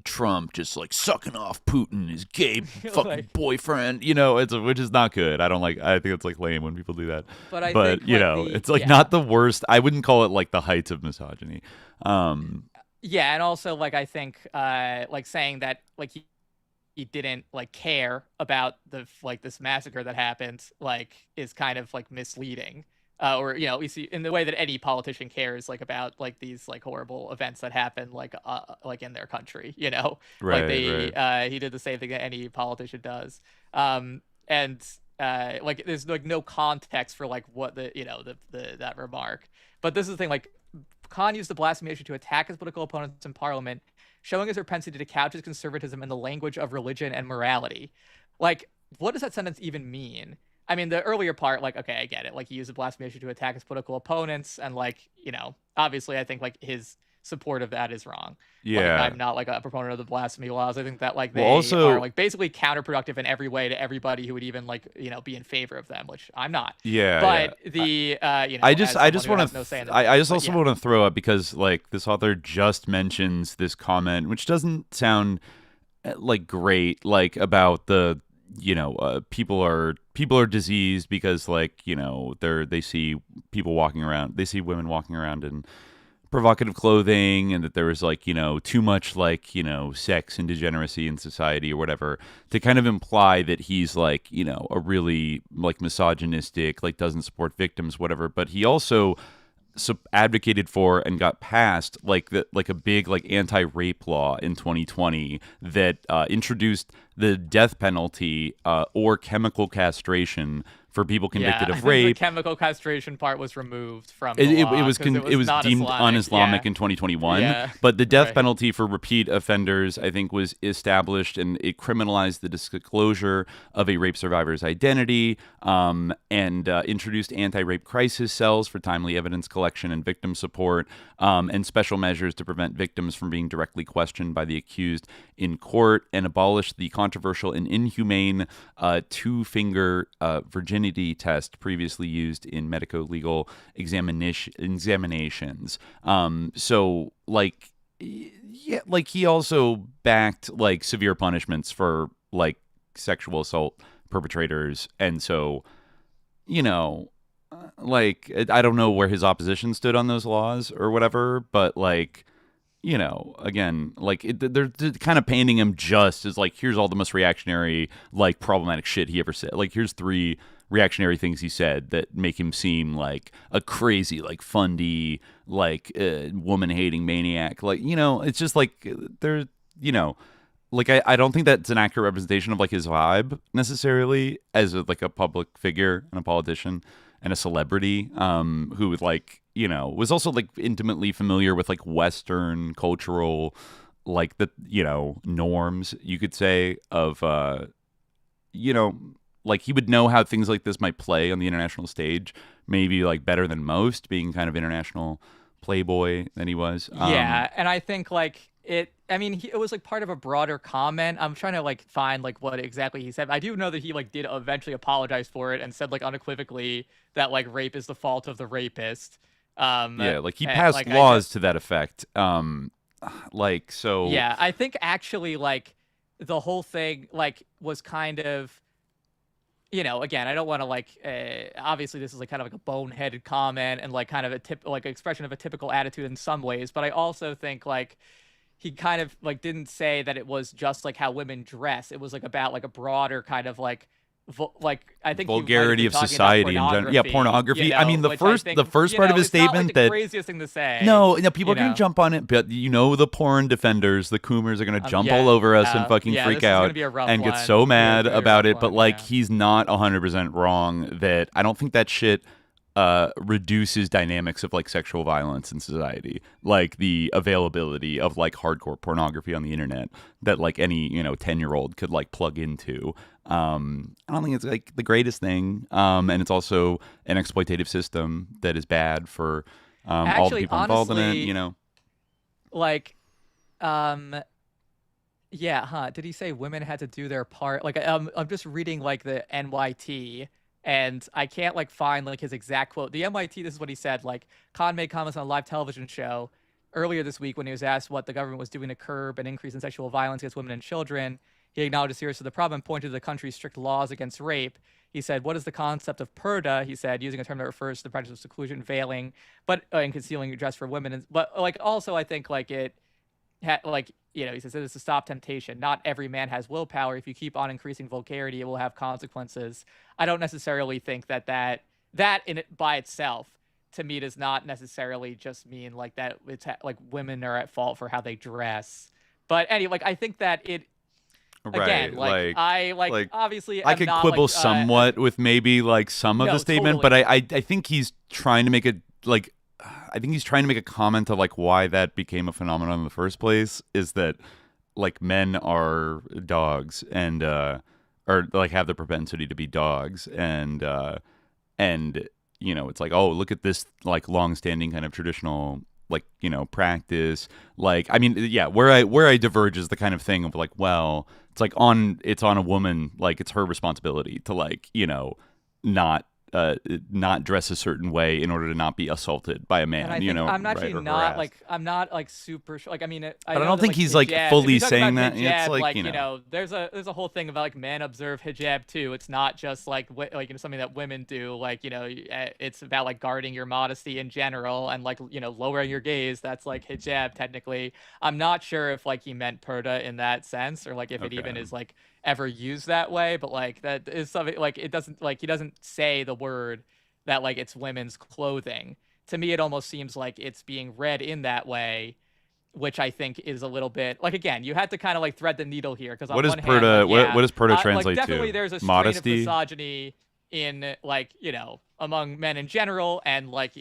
Trump just like sucking off Putin, his gay fucking like, boyfriend, which is not good. I think it's like lame when people do that. But I think, it's like not the worst. I wouldn't call it like the heights of misogyny. Yeah, and also like I think like saying that like he didn't like care about the like this massacre that happened like is kind of like misleading, or we see in the way that any politician cares like about like these like horrible events that happen like in their country, right, like they right. He did the same thing that any politician does, and like there's like no context for like what the that remark. But this is the thing, like, Khan used the blasphemy issue to attack his political opponents in parliament, showing his propensity to couch his conservatism in the language of religion and morality. Like, what does that sentence even mean? I mean, the earlier part, like, okay, I get it. Like, he used the blasphemy issue to attack his political opponents, and like, obviously I think like his support of that is wrong. Yeah, like, I'm not like a proponent of the blasphemy laws. I think that like they are like basically counterproductive in every way to everybody who would even like be in favor of them, which I'm not. Yeah, but yeah. I just want to I just also want to throw up, because like this author just mentions this comment, which doesn't sound like great, like about the people are diseased because like they see people walking around, they see women walking around in provocative clothing, and that there was like too much like sex and degeneracy in society or whatever, to kind of imply that he's like a really like misogynistic, like doesn't support victims, whatever. But he also advocated for and got passed like a big like anti-rape law in 2020 that introduced the death penalty or chemical castration for people convicted of rape. The chemical castration part was removed from it law, was deemed un-Islamic in 2021, but the death penalty for repeat offenders, I think, was established, and it criminalized the disclosure of a rape survivor's identity, and introduced anti-rape crisis cells for timely evidence collection and victim support, and special measures to prevent victims from being directly questioned by the accused in court, and abolished the controversial and inhumane two-finger virginity test previously used in medico-legal examinations. So like, yeah, like he also backed like severe punishments for like sexual assault perpetrators, and so like I don't know where his opposition stood on those laws or whatever, but like again, like they're kind of painting him just as like, here's all the most reactionary, like problematic shit he ever said. Like, here's 3 reactionary things he said that make him seem like a crazy, like fundy, like woman-hating maniac. Like, it's just like they're, like I don't think that's an accurate representation of like his vibe necessarily as like a public figure and a politician and a celebrity who would like, was also like intimately familiar with like Western cultural, like the, norms, you could say, of, like he would know how things like this might play on the international stage, maybe like better than most, being kind of international playboy than he was. Yeah, and I think like it was like part of a broader comment. I'm trying to like find like what exactly he said. I do know that he like did eventually apologize for it and said like unequivocally that like rape is the fault of the rapist. Yeah, like he passed laws to that effect. Like, so yeah, I think actually like the whole thing like was kind of again, I don't want to like. Obviously, this is like kind of like a boneheaded comment and like kind of like expression of a typical attitude in some ways. But I also think like he kind of like didn't say that it was just like how women dress. It was like about like a broader kind of like I think vulgarity of society in general. Yeah, pornography. I mean, the first part of his statement, like the craziest thing to say. No, people are gonna jump on it, but the porn defenders, the coomers are gonna jump all over us and fucking freak out and get so mad about it. But like, he's not 100% wrong that I don't think that shit reduces dynamics of like sexual violence in society, like the availability of like hardcore pornography on the internet that like any 10-year-old could like plug into. I don't think it's like the greatest thing, and it's also an exploitative system that is bad for all the people involved in it. Like, did he say women had to do their part? Like, I'm just reading like the NYT. And I can't like find like his exact quote. The NYT, this is what he said. Like, Khan made comments on a live television show earlier this week when he was asked what the government was doing to curb an increase in sexual violence against women and children. He acknowledged the seriousness of the problem and pointed to the country's strict laws against rape. He said, "What is the concept of purda?" He said, using a term that refers to the practice of seclusion, veiling, but and concealing your dress for women. But like also, I think like it had like he says it's to stop temptation. Not every man has willpower. If you keep on increasing vulgarity, it will have consequences. I don't necessarily think that in it by itself, to me, does not necessarily just mean like that it's like women are at fault for how they dress. But anyway, like I think that it. Again, right, I obviously I could quibble somewhat with maybe like some of the statement, totally. But I think he's trying to make a comment of like why that became a phenomenon in the first place is that like men are dogs and or like have the propensity to be dogs and it's like, oh, look at this like long-standing kind of traditional like practice. Like, I mean, yeah, where I diverge is the kind of thing of like, well, it's on a woman, like it's her responsibility to like not dress a certain way in order to not be assaulted by a man. And I'm actually I'm not like super sure. Like, I mean, I don't think he's like fully saying that. Hijab, it's like there's a whole thing about like men observe hijab too. It's not just like something that women do. Like it's about like guarding your modesty in general and like lowering your gaze. That's like hijab technically. I'm not sure if like he meant purda in that sense or like if it even is like ever used that way, but like that is something like it doesn't like he doesn't say the word that like it's women's clothing. To me, it almost seems like it's being read in that way, which I think is a little bit like, again, you had to kind of like thread the needle here because what does purda what does purda translate like, to? Definitely, there's a strain of misogyny in like among men in general, and like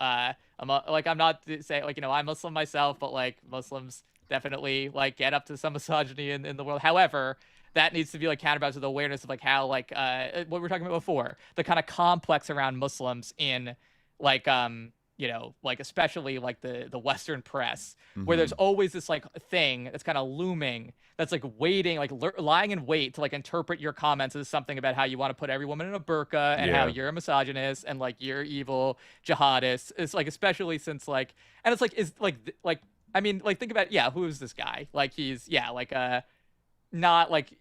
I'm not saying like I'm Muslim myself, but like Muslims definitely like get up to some misogyny in the world. However, that needs to be like counterbalanced with awareness of like how like what we were talking about before, the kind of complex around Muslims in like like especially like the Western press, where there's always this like thing that's kind of looming, that's like waiting, like lying in wait to like interpret your comments as something about how you want to put every woman in a burqa and how you're a misogynist and like you're evil jihadist. It's like, especially since like, and it's like is like I mean, like think about who is this guy? Like he's not like,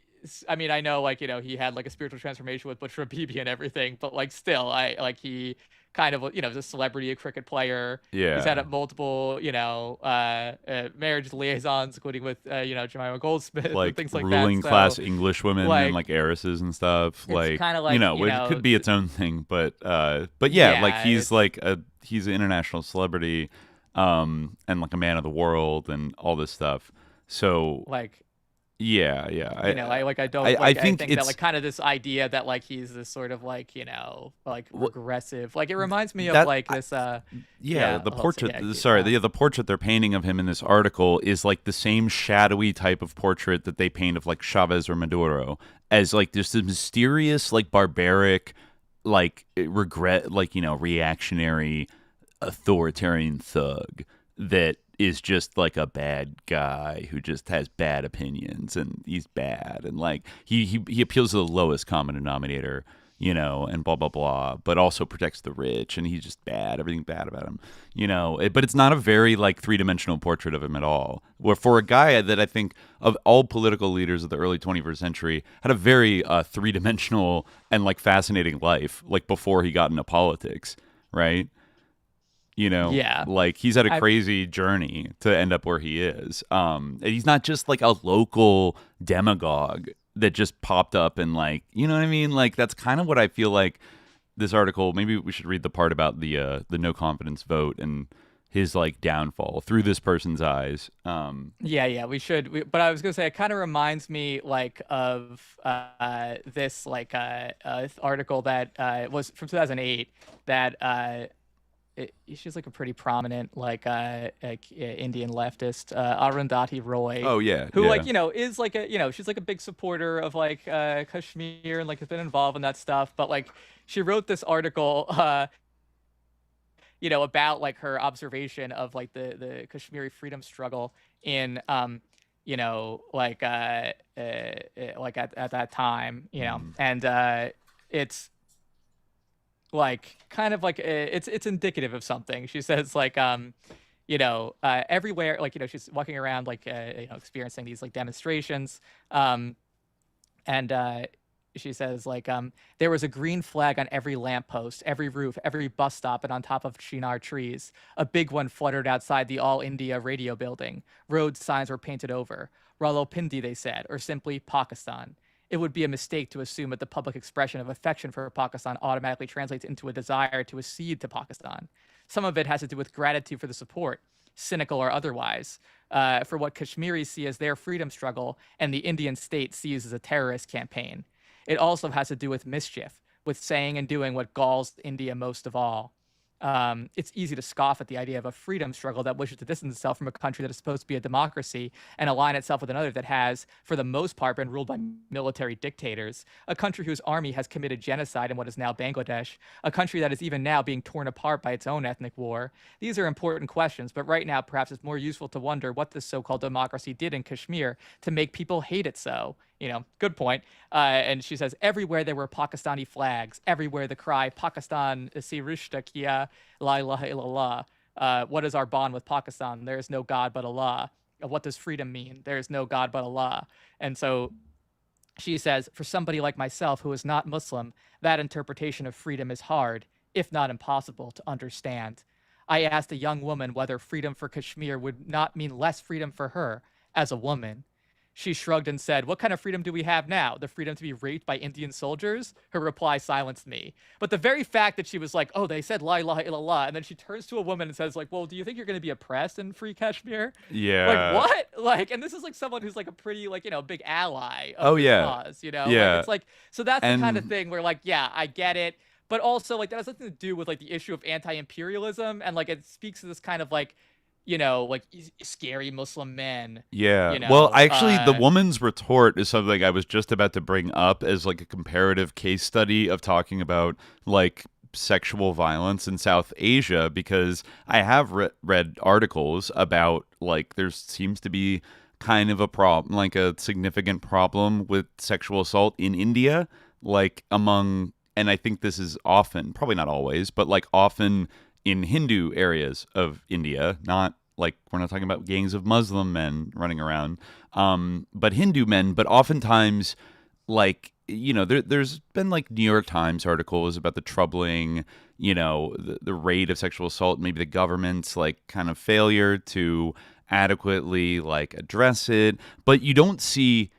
I mean, I know like he had like a spiritual transformation with Butch Bibi and everything, but like still he kind of is a celebrity, a cricket player. He's had multiple marriage liaisons, including with Jemima Goldsmith, like and things like ruling that. class English women and like heiresses and stuff. Like kind of like it could be its own thing, but like he's an international celebrity, and like a man of the world and all this stuff. So like. Yeah. I think that like kind of this idea that like he's this sort of like like regressive. Like it reminds me of like this. The portrait. The portrait they're painting of him in this article is like the same shadowy type of portrait that they paint of like Chavez or Maduro as like this mysterious, like barbaric, like reactionary, authoritarian thug that is just like a bad guy who just has bad opinions and he's bad and like he appeals to the lowest common denominator and blah, blah, blah, but also protects the rich, and he's just bad, everything bad about him, but it's not a very like three-dimensional portrait of him at all. Where for a guy that I think of all political leaders of the early 21st century had a very three-dimensional and like fascinating life, like before he got into politics, right? Yeah. Like he's had a crazy journey to end up where he is. And he's not just like a local demagogue that just popped up and like, you know what I mean? Like that's kind of what I feel like this article, maybe we should read the part about the no confidence vote and his like downfall through this person's eyes. Yeah, we should. But I was gonna say, it kind of reminds me like of this like article that was from 2008 that she's like a pretty prominent like Indian leftist, Arundhati Roy. Oh yeah, who like is like a she's like a big supporter of like Kashmir and like has been involved in that stuff. But like she wrote this article, about like her observation of like the Kashmiri freedom struggle in like at that time, and it's like kind of like it's indicative of something. She says like everywhere, like she's walking around like experiencing these like demonstrations, and she says like there was a green flag on every lamppost, every roof, every bus stop, and on top of chinar trees. A big one fluttered outside the All India radio building. Road signs were painted over Rawalpindi, they said, or simply Pakistan. It would be a mistake to assume that the public expression of affection for Pakistan automatically translates into a desire to accede to Pakistan. Some of it has to do with gratitude for the support, cynical or otherwise, for what Kashmiris see as their freedom struggle and the Indian state sees as a terrorist campaign. It also has to do with mischief, with saying and doing what galls India most of all. It's easy to scoff at the idea of a freedom struggle that wishes to distance itself from a country that is supposed to be a democracy and align itself with another that has, for the most part, been ruled by military dictators, a country whose army has committed genocide in what is now Bangladesh, a country that is even now being torn apart by its own ethnic war. These are important questions, but right now perhaps it's more useful to wonder what this so-called democracy did in Kashmir to make people hate it so. Good point. And she says, everywhere there were Pakistani flags, everywhere the cry, Pakistan si rishta kiya, la ilaha illallah. What is our bond with Pakistan? There is no God but Allah. What does freedom mean? There is no God but Allah. And so she says, for somebody like myself who is not Muslim, that interpretation of freedom is hard, if not impossible, to understand. I asked a young woman whether freedom for Kashmir would not mean less freedom for her as a woman. She shrugged and said, what kind of freedom do we have now? The freedom to be raped by Indian soldiers? Her reply silenced me. But the very fact that she was like, oh, they said la ilaha illallah, and then she turns to a woman and says like, well, do you think you're going to be oppressed in free Kashmir? Yeah. Like, what? Like, and this is like someone who's like a pretty like, big ally of the cause, Yeah. Like, it's like, so that's the kind of thing where like, yeah, I get it. But also like that has nothing to do with like the issue of anti-imperialism. And like, it speaks to this kind of like, like scary Muslim men. Yeah. Well, actually, the woman's retort is something I was just about to bring up as like a comparative case study of talking about like sexual violence in South Asia, because I have read articles about like there seems to be kind of a problem, like a significant problem with sexual assault in India, like among, and I think this is often, probably not always, but like often in Hindu areas of India, not like we're not talking about gangs of Muslim men running around, but Hindu men. But oftentimes, like, there's been like New York Times articles about the troubling, the rate of sexual assault, maybe the government's like kind of failure to adequately like address it. But you don't see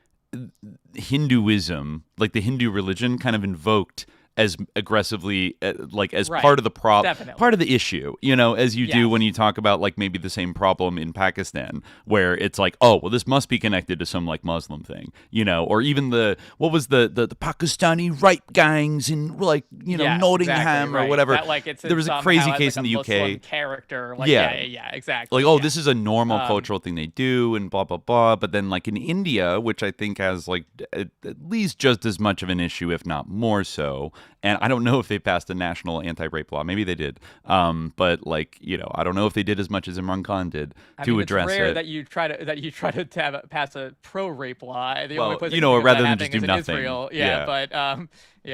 Hinduism, like the Hindu religion, kind of invoked as aggressively like as part of the part of the issue, as you do when you talk about like maybe the same problem in Pakistan, where it's like, oh, well, this must be connected to some like Muslim thing, or even the Pakistani rape gangs in like Nottingham or whatever. That, like, there was a crazy case in the UK. Character, like, yeah, exactly. Like, oh, this is a normal cultural thing they do, and blah blah blah. But then like in India, which I think has like at least just as much of an issue, if not more so. And I don't know if they passed a national anti-rape law. Maybe they did. But like, I don't know if they did as much as Imran Khan did to address it. It's rare that you try to pass a pro-rape law. The only place rather than just do nothing. Israel. Yeah.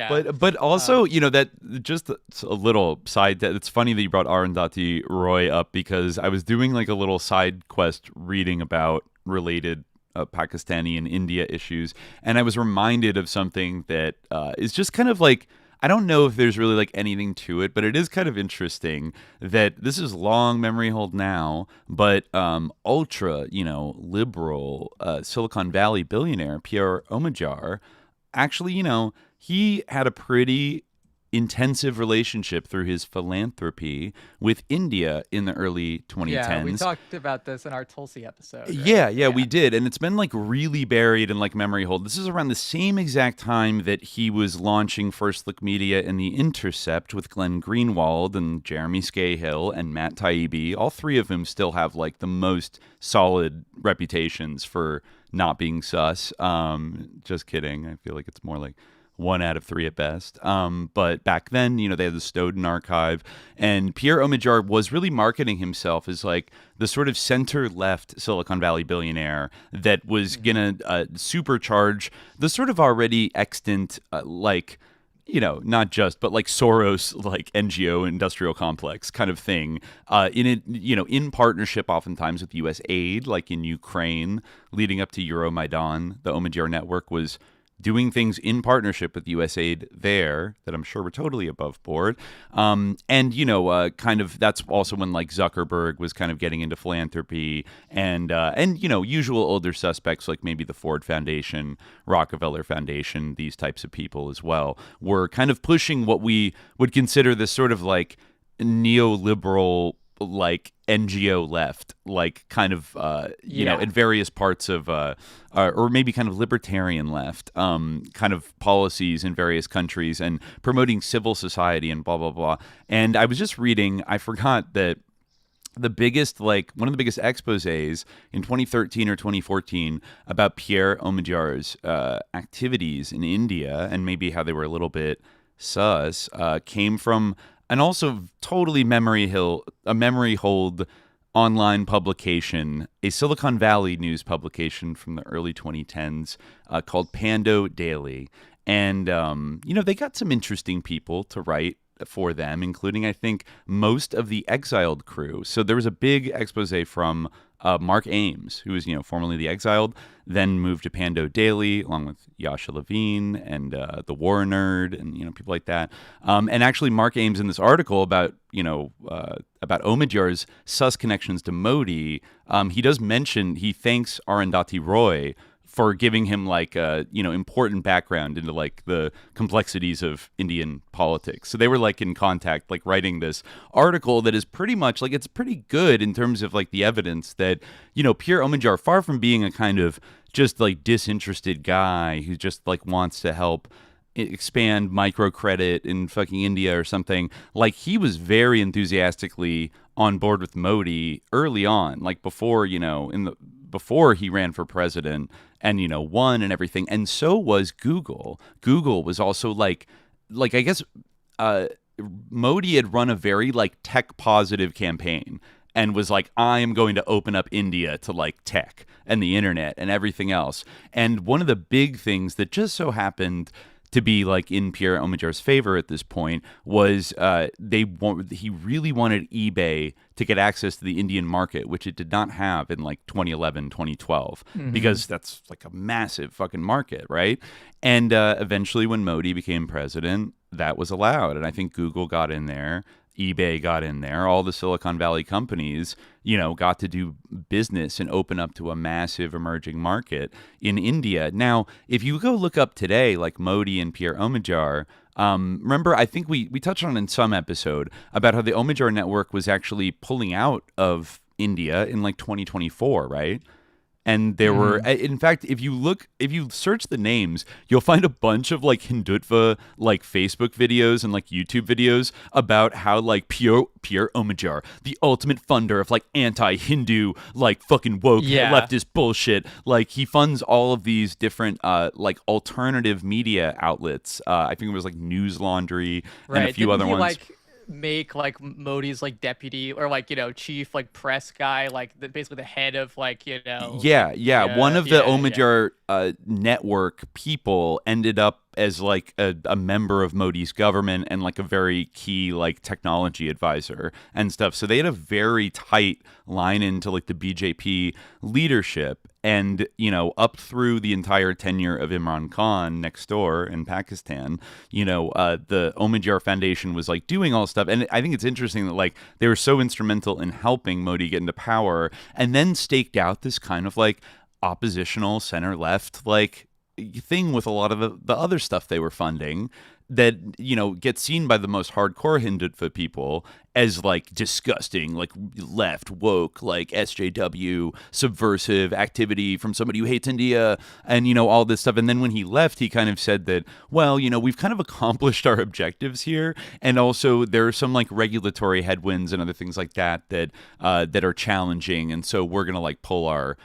But also, that just a little side. It's funny that you brought Arundhati Roy up, because I was doing like a little side quest reading about related Pakistani and India issues, and I was reminded of something that is just kind of like, I don't know if there's really like anything to it, but it is kind of interesting that this is long memory hold now, but ultra, liberal Silicon Valley billionaire Pierre Omidyar, actually, he had a pretty intensive relationship through his philanthropy with India in the early 2010s. Yeah, we talked about this in our Tulsi episode. Right? Yeah, we did. And it's been like really buried in like memory hold. This is around the same exact time that he was launching First Look Media and The Intercept with Glenn Greenwald and Jeremy Scahill and Matt Taibbi. All three of them still have like the most solid reputations for not being sus. Just kidding. I feel like it's more like 1 out of 3 at best. But back then, they had the Snowden archive, and Pierre Omidyar was really marketing himself as like the sort of center-left Silicon Valley billionaire that was gonna supercharge the sort of already extant, not just, but like Soros, like NGO industrial complex kind of thing, in partnership oftentimes with U.S. aid, like in Ukraine, leading up to Euromaidan. The Omidyar network was doing things in partnership with USAID there that I'm sure were totally above board. Kind of that's also when like Zuckerberg was kind of getting into philanthropy and usual older suspects like maybe the Ford Foundation, Rockefeller Foundation, these types of people as well were kind of pushing what we would consider this sort of like neoliberal like NGO left, like kind of in various parts of or maybe kind of libertarian left kind of policies in various countries and promoting civil society and blah blah blah. And I was just reading, I forgot that one of the biggest exposés in 2013 or 2014 about Pierre Omidyar's activities in India and maybe how they were a little bit sus came from and also totally memory hold online publication, a Silicon Valley news publication from the early 2010s called Pando Daily. And, they got some interesting people to write for them, including, I think, most of the Exiled crew. So there was a big expose from Mark Ames, who was, formerly the Exiled, then moved to Pando Daily, along with Yasha Levine and the War Nerd and, people like that. And actually, Mark Ames in this article about Omidyar's sus connections to Modi, he does mention, he thanks Arundhati Roy for giving him like important background into like the complexities of Indian politics. So they were like in contact, like writing this article that is pretty much like, it's pretty good in terms of like the evidence that, Pierre Omidyar, far from being a kind of just like disinterested guy who just like wants to help expand microcredit in fucking India or something, like he was very enthusiastically on board with Modi early on, like before he ran for president and, won and everything. And so was Google. Google was also like I guess Modi had run a very like tech positive campaign and was like, I am going to open up India to like tech and the internet and everything else. And one of the big things that just so happened to be like in Pierre Omidyar's favor at this point was he really wanted eBay to get access to the Indian market, which it did not have in like 2011, 2012, because that's like a massive fucking market, right? And eventually when Modi became president, that was allowed. And I think Google got in there, eBay got in there, all the Silicon Valley companies, got to do business and open up to a massive emerging market in India. Now, if you go look up today, like Modi and Pierre Omidyar, remember, I think we touched on in some episode about how the Omidyar network was actually pulling out of India in like 2024, right? And there were, in fact, if you search the names, you'll find a bunch of like Hindutva like Facebook videos and like YouTube videos about how like Pierre Omidyar, the ultimate funder of like anti-Hindu like fucking woke leftist bullshit, like he funds all of these different like alternative media outlets. I think it was like News Laundry and a few other ones. Make like Modi's like deputy or like chief like press guy, like basically the head of like one of the Omidyar network people ended up as like a member of Modi's government and like a very key like technology advisor and stuff. So they had a very tight line into like the BJP leadership. And, up through the entire tenure of Imran Khan next door in Pakistan, the Omidyar Foundation was like doing all this stuff. And I think it's interesting that like they were so instrumental in helping Modi get into power and then staked out this kind of like oppositional center left like thing with a lot of the other stuff they were funding that, gets seen by the most hardcore Hindutva people as like disgusting, like left woke, like SJW subversive activity from somebody who hates India and, all this stuff. And then when he left, he kind of said that, well, we've kind of accomplished our objectives here. And also there are some like regulatory headwinds and other things like that are challenging. And so we're going to like pull our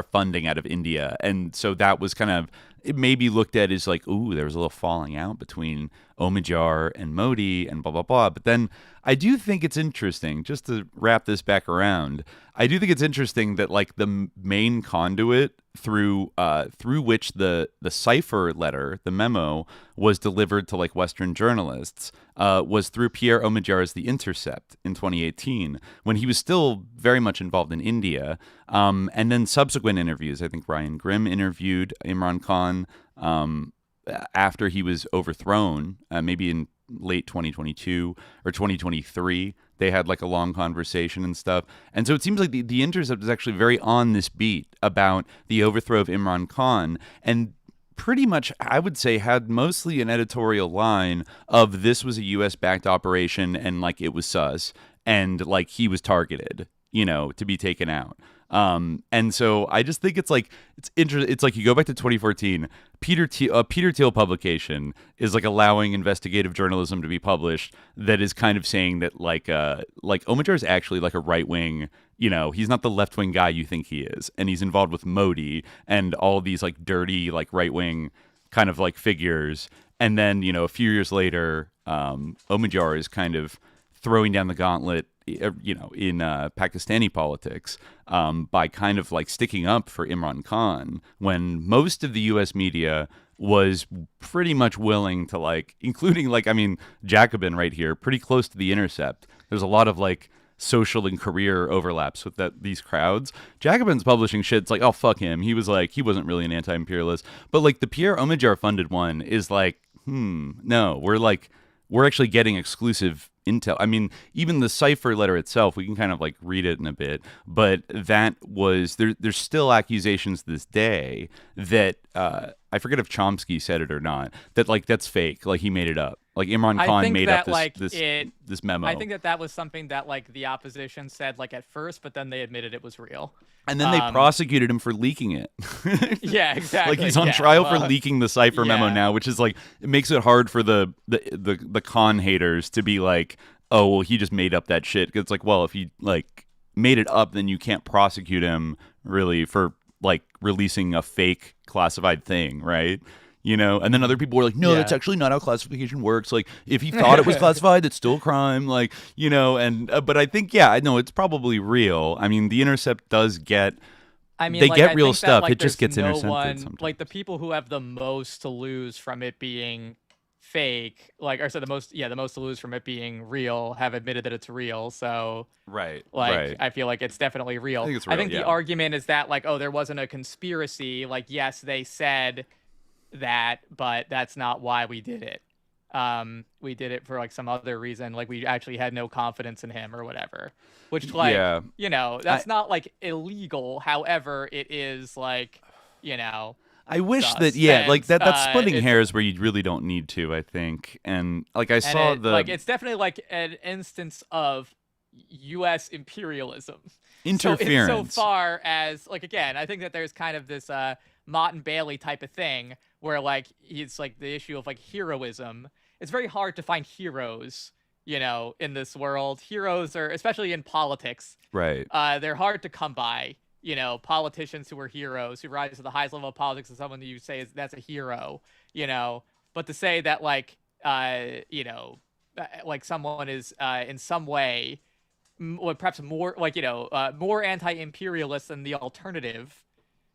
funding out of India. And so that was kind of, it may be looked at as like, ooh, there was a little falling out between Omidyar and Modi and blah, blah, blah. But then I do think it's interesting, just to wrap this back around, I do think it's interesting that like the main conduit through which the cipher letter, the memo, was delivered to like Western journalists was through Pierre Omidyar's The Intercept in 2018, when he was still very much involved in India. And then subsequent interviews, I think Ryan Grimm interviewed Imran Khan after he was overthrown, maybe in late 2022 or 2023. They had like a long conversation and stuff. And so it seems like the Intercept is actually very on this beat about the overthrow of Imran Khan, and pretty much, I would say, had mostly an editorial line of this was a U.S.-backed operation and like it was sus and like he was targeted, to be taken out. And so I just think it's like interesting. It's like you go back to 2014. Peter Thiel publication is like allowing investigative journalism to be published that is kind of saying that like Omidyar is actually like a right wing. He's not the left wing guy you think he is, and he's involved with Modi and all these like dirty like right wing kind of like figures. And then a few years later, Omidyar is kind of throwing down the gauntlet in Pakistani politics by kind of like sticking up for Imran Khan when most of the U.S. media was pretty much willing to like, including like, I mean, Jacobin right here, pretty close to The Intercept. There's a lot of like social and career overlaps with these crowds. Jacobin's publishing shit. It's like, oh, fuck him. He wasn't really an anti-imperialist. But like the Pierre Omidyar funded one is like, no, we're actually getting exclusive intel. I mean, even the cipher letter itself, we can kind of like read it in a bit, but that was there's still accusations to this day that I forget if Chomsky said it or not, that like that's fake, like he made it up. Like Imran Khan made up this memo. I think that was something that like the opposition said like at first, but then they admitted it was real. And then they prosecuted him for leaking it. Yeah, exactly. Like he's on trial for leaking the cipher memo now, which is like, it makes it hard for the Khan haters to be like, oh, well, he just made up that shit. It's like, well, if he like made it up, then you can't prosecute him really for like releasing a fake classified thing, right? And then other people were like, no, that's actually not how classification works. Like, if he thought it was classified, it's still a crime. Like, and but I think, I know it's probably real. I mean, The Intercept does get, they get real stuff. It just gets intercepted sometimes. Like, the people who have the most to lose from it being fake, the most to lose from it being real have admitted that it's real. So, right. I feel like it's definitely real. I think the argument is that, like, oh, there wasn't a conspiracy. Like, yes, they said that, but that's not why we did it. We did it for like some other reason, like we actually had no confidence in him or whatever, which like that's not like illegal. However, it is like I wish that like that's splitting hairs where you really don't need to, I think. And like I saw it's definitely like an instance of U.S. imperialism. Interference. So far as, like, again, I think that there's kind of this Mott and Bailey type of thing where, like, it's like the issue of, like, heroism. It's very hard to find heroes, you know, in this world. Heroes are, especially in politics, right? They're hard to come by. You know, politicians who are heroes, who rise to the highest level of politics, is someone that you say that's a hero. You know, but to say that, like, you know, like someone is in some way, perhaps more, like, you know, more anti-imperialist than the alternative,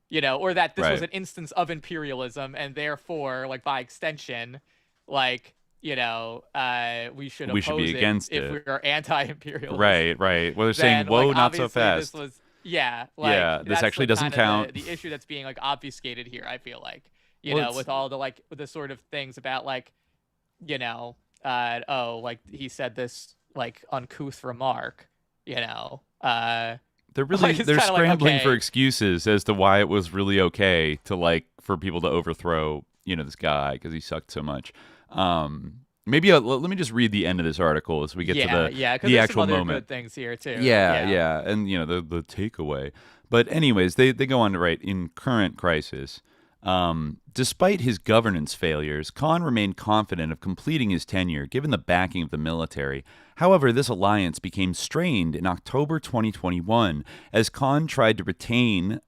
you know, or that this was an instance of imperialism and therefore, like, by extension, like, you know, we should be against it if we are anti-imperialist. Right. Well, they're saying, whoa, like, not so fast. This was, like, this actually doesn't count. The issue that's being, like, obfuscated here, I feel like, you know, with all the, like, the sort of things about, like, you know, like, he said this, like, uncouth remark, you know, they're really they're scrambling for excuses as to why it was really okay to, like, for people to overthrow, you know, this guy because he sucked so much. Maybe let me just read the end of this article as we get to the actual moment. Good things here too. Yeah, and you know the takeaway. But anyways, they go on to write, in current crisis, despite his governance failures, Khan remained confident of completing his tenure given the backing of the military. However, this alliance became strained in October 2021 as Khan tried to retain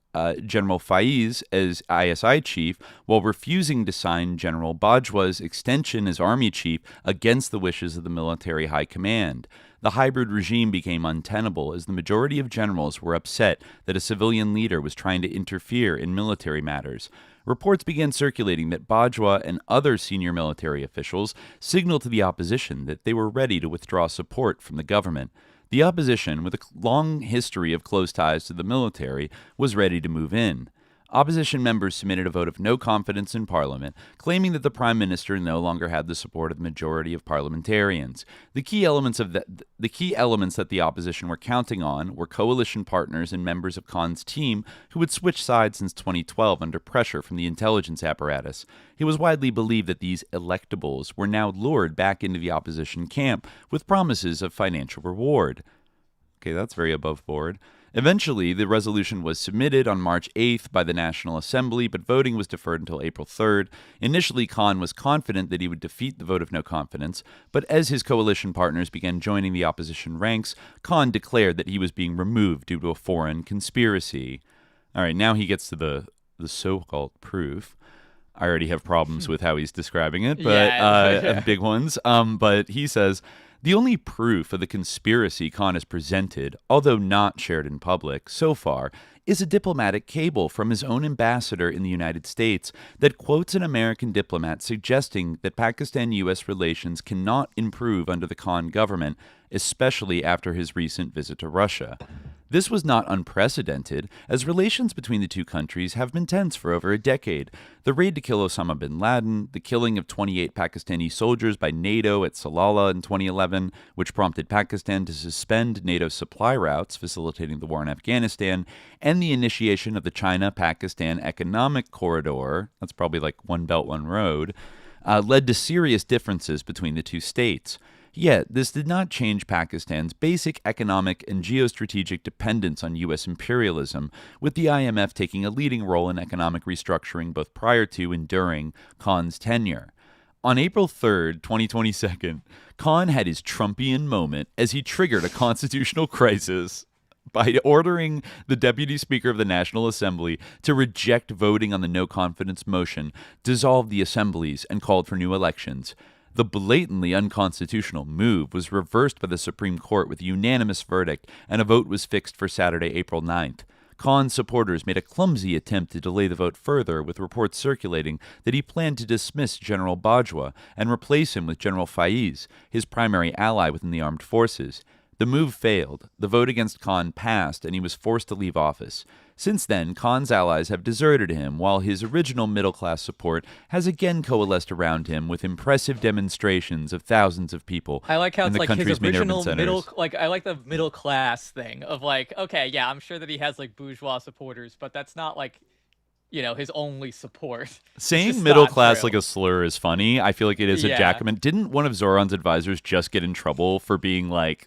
General Faiz as ISI chief while refusing to sign General Bajwa's extension as army chief against the wishes of the military high command. The hybrid regime became untenable as the majority of generals were upset that a civilian leader was trying to interfere in military matters. Reports began circulating that Bajwa and other senior military officials signaled to the opposition that they were ready to withdraw support from the government. The opposition, with a long history of close ties to the military, was ready to move in. Opposition members submitted a vote of no confidence in Parliament, claiming that the Prime Minister no longer had the support of the majority of parliamentarians. The key elements that the opposition were counting on were coalition partners and members of Khan's team who had switched sides since 2012 under pressure from the intelligence apparatus. It was widely believed that these electables were now lured back into the opposition camp with promises of financial reward. Okay, that's very above board. Eventually, the resolution was submitted on March 8th by the National Assembly, but voting was deferred until April 3rd. Initially, Khan was confident that he would defeat the vote of no confidence, but as his coalition partners began joining the opposition ranks, Khan declared that he was being removed due to a foreign conspiracy. All right, now he gets to the so-called proof. I already have problems with how he's describing it, but big ones. But he says, the only proof of the conspiracy Khan has presented, although not shared in public so far, is a diplomatic cable from his own ambassador in the United States that quotes an American diplomat suggesting that Pakistan-U.S. relations cannot improve under the Khan government, especially after his recent visit to Russia. This was not unprecedented, as relations between the two countries have been tense for over a decade. The raid to kill Osama bin Laden, the killing of 28 Pakistani soldiers by NATO at Salalah in 2011, which prompted Pakistan to suspend NATO's supply routes facilitating the war in Afghanistan, and the initiation of the China-Pakistan Economic Corridor, that's probably like One Belt, One Road, led to serious differences between the two states. Yet, this did not change Pakistan's basic economic and geostrategic dependence on U.S. imperialism, with the IMF taking a leading role in economic restructuring both prior to and during Khan's tenure. On April 3rd, 2022, Khan had his Trumpian moment as he triggered a constitutional crisis by ordering the Deputy Speaker of the National Assembly to reject voting on the no-confidence motion, dissolve the assemblies, and called for new elections. The blatantly unconstitutional move was reversed by the Supreme Court with a unanimous verdict, and a vote was fixed for Saturday, April 9th. Khan's supporters made a clumsy attempt to delay the vote further, with reports circulating that he planned to dismiss General Bajwa and replace him with General Faiz, his primary ally within the armed forces. The move failed, the vote against Khan passed, and he was forced to leave office. Since then, Khan's allies have deserted him, while his original middle-class support has again coalesced around him with impressive demonstrations of thousands of people. I like how in it's the like country's his original middle, I like the middle class thing of like, okay, yeah, I'm sure that he has like bourgeois supporters, but that's not like, his only support. Saying middle class like a slur is funny. I feel like it is a jackknife. Didn't one of Zoran's advisors just get in trouble for being like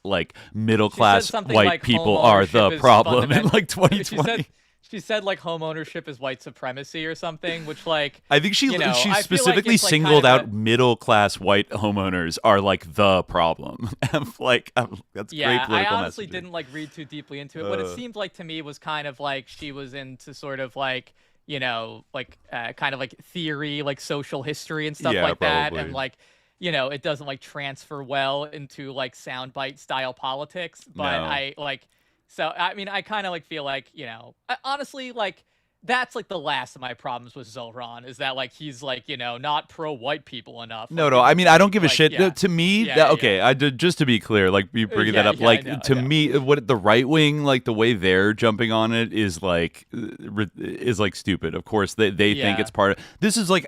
middle class white people are the problem in like 2020? She said like home ownership is white supremacy or something, which like I think she specifically singled out middle class white homeowners are like the problem. That's great political I honestly messaging. Didn't like read too deeply into it. What it seemed like to me was kind of like she was into sort of like kind of like theory, like social history and stuff like probably. that, and like it doesn't like transfer well into like soundbite style politics, but no. So, I mean, I kind of like feel like, honestly, like that's like the last of my problems with Zoran is that like he's like, not pro white people enough. No, I mean, I don't give a shit. To me, just to be clear, like you bringing that up, like to me, what the right wing, like the way they're jumping on it is like stupid. Of course, they think it's part of this is like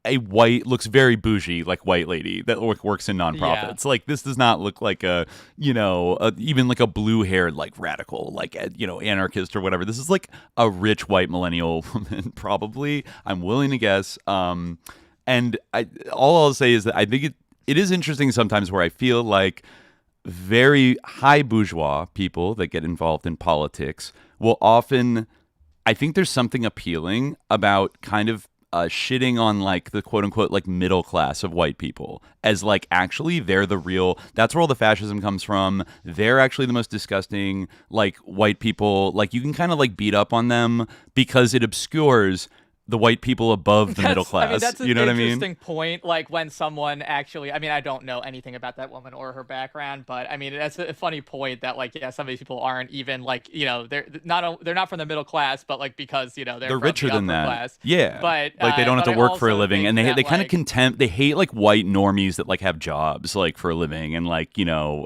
a white looks very bougie like white lady that works in nonprofits. Like this does not look like a even like a blue haired like radical like anarchist or whatever. This is like a rich white millennial woman probably. I'm willing to guess. And all I'll say is that I think it is interesting sometimes where I feel like very high bourgeois people that get involved in politics will often, I think there's something appealing about kind of shitting on like the quote unquote like middle class of white people as like actually they're the real, that's where all the fascism comes from. They're actually the most disgusting like white people. Like you can kind of like beat up on them because it obscures the white people above the middle class. I mean, that's you know what I mean? Interesting point. Like when someone actually, I mean, I don't know anything about that woman or her background, but I mean, that's a funny point that like, some of these people aren't even like, they're not from the middle class, but like because they're richer than that. Class. Yeah, but like they don't have to work for a living, and they kind of they hate like white normies that like have jobs like for a living, and like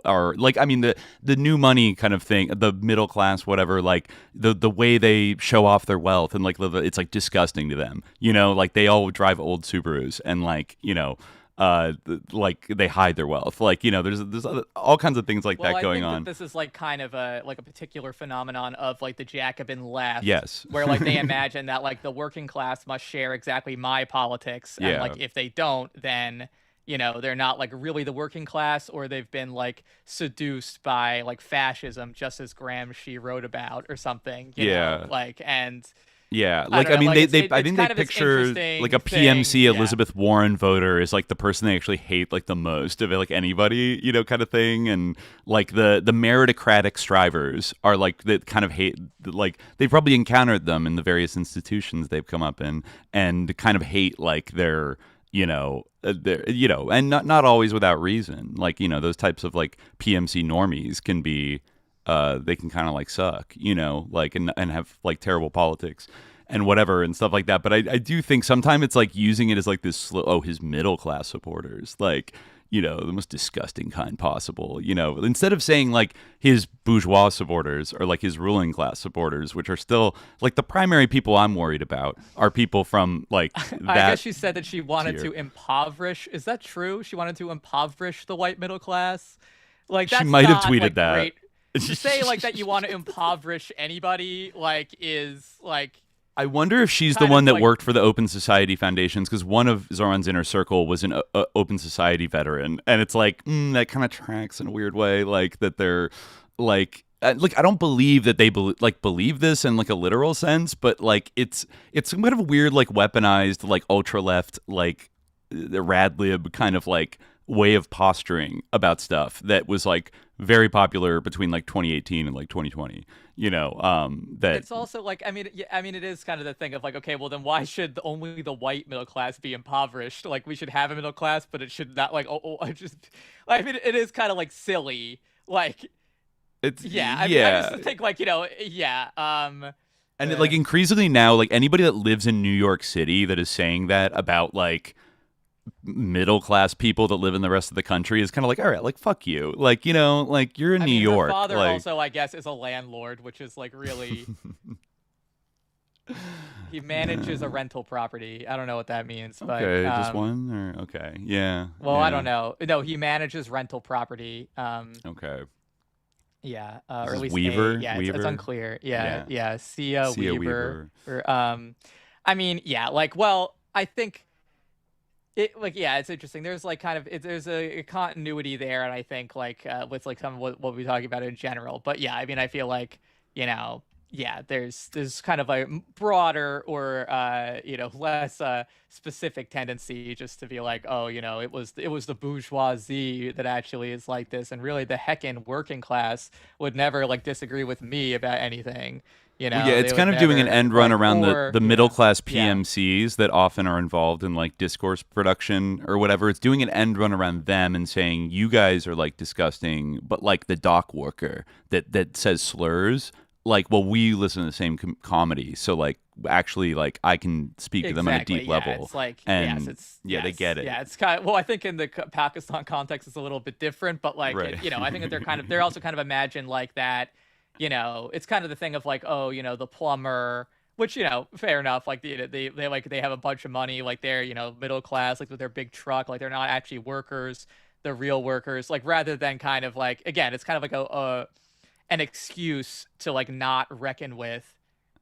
are like I mean the new money kind of thing, the middle class whatever, like the way they show off their wealth and like it's like disgusting to them, like they all drive old Subarus and like like they hide their wealth, like there's all kinds of things like that going on. This is like kind of a particular phenomenon of like the Jacobin left, yes, where like they imagine that like the working class must share exactly my politics, and like if they don't, then they're not like really the working class, or they've been like seduced by like fascism, just as Gramsci wrote about or something. You know? Like and. Yeah, like I mean, like I think they picture like a PMC Elizabeth Warren voter is like the person they actually hate like the most of it, like anybody, kind of thing, and like the meritocratic strivers are like that kind of hate, like they've probably encountered them in the various institutions they've come up in, and kind of hate like their and not always without reason, like those types of like PMC normies can be. They can kind of like suck, like and have like terrible politics and whatever and stuff like that. But I do think sometimes it's like using it as like this his middle class supporters, like the most disgusting kind possible, instead of saying like his bourgeois supporters or like his ruling class supporters, which are still like the primary people I'm worried about are people from like that. I guess she said that she wanted to impoverish. Is that true? She wanted to impoverish the white middle class. Like that's she might have tweeted like, that. Great. To say like that you want to impoverish anybody like is like. I wonder if she's the one that worked for the Open Society Foundations, because one of Zoran's inner circle was an Open Society veteran, and it's like that kind of tracks in a weird way, like that they're like I don't believe that they believe this in like a literal sense, but like it's kind of a weird like weaponized like ultra left like the rad lib kind of like way of posturing about stuff that was like very popular between like 2018 and like 2020, that it's also like, I mean, it is kind of the thing of like, okay, well then why should only the white middle class be impoverished? Like we should have a middle class, but it should not like, I mean, it is kind of like silly. Like it's, I just think like, and like increasingly now, like anybody that lives in New York City that is saying that about like middle class people that live in the rest of the country is kind of like, all right, like fuck you, like like you're in New York. Her father like... also, I guess, is a landlord, which is like really. He manages a rental property. I don't know what that means, but okay, just one or okay, yeah. Well, I don't know. No, he manages rental property. Okay. Yeah, or at least Weaver. It's unclear. Yeah. Sia Weaver. Or I mean, yeah, like, well, I think it's interesting. There's like kind of there's a continuity there, and I think like with like some of what we're talking about in general. But yeah, I mean, I feel like there's kind of a broader or less specific tendency just to be like, oh, it was the bourgeoisie that actually is like this, and really the heckin' working class would never like disagree with me about anything. Yeah, it's kind of doing an end run around the middle class PMCs that often are involved in like discourse production or whatever. It's doing an end run around them and saying you guys are like disgusting, but like the dock worker that says slurs, like, well, we listen to the same comedy, so like actually like I can speak to them on a deep level. It's like and they get it. Yeah, it's kind of, well, I think in the Pakistan context it's a little bit different, but like right. I think that they're also kind of imagined like that. It's kind of the thing of like, oh, the plumber, which, fair enough. Like they have a bunch of money, like they're, middle class, like with their big truck, like they're not actually workers, they're real workers. Like rather than kind of like, again, it's kind of like an excuse to like not reckon with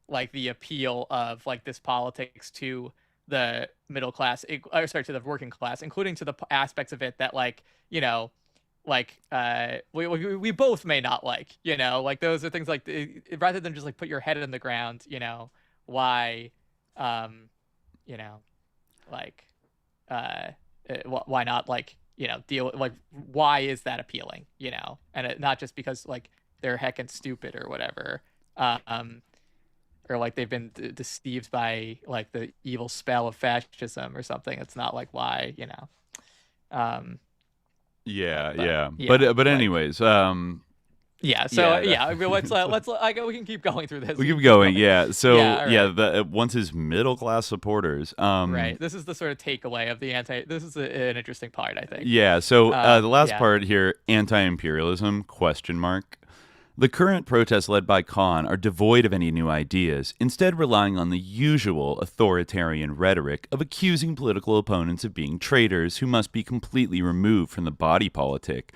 like the appeal of like this politics to the middle class, to the working class, including to the aspects of it that like, we both may not like, like those are things like rather than just like put your head in the ground, why, why not like, deal like, why is that appealing, and not just because like they're heckin' stupid or whatever, or like they've been deceived by like the evil spell of fascism or something. It's not like why, Yeah. But anyways, I mean, let's we can keep going through this. We keep going, yeah. So right. Once his middle class supporters, right. This is the sort of takeaway of this is an interesting part, I think. Yeah. So the last part here, anti-imperialism ? The current protests led by Khan are devoid of any new ideas, instead relying on the usual authoritarian rhetoric of accusing political opponents of being traitors who must be completely removed from the body politic.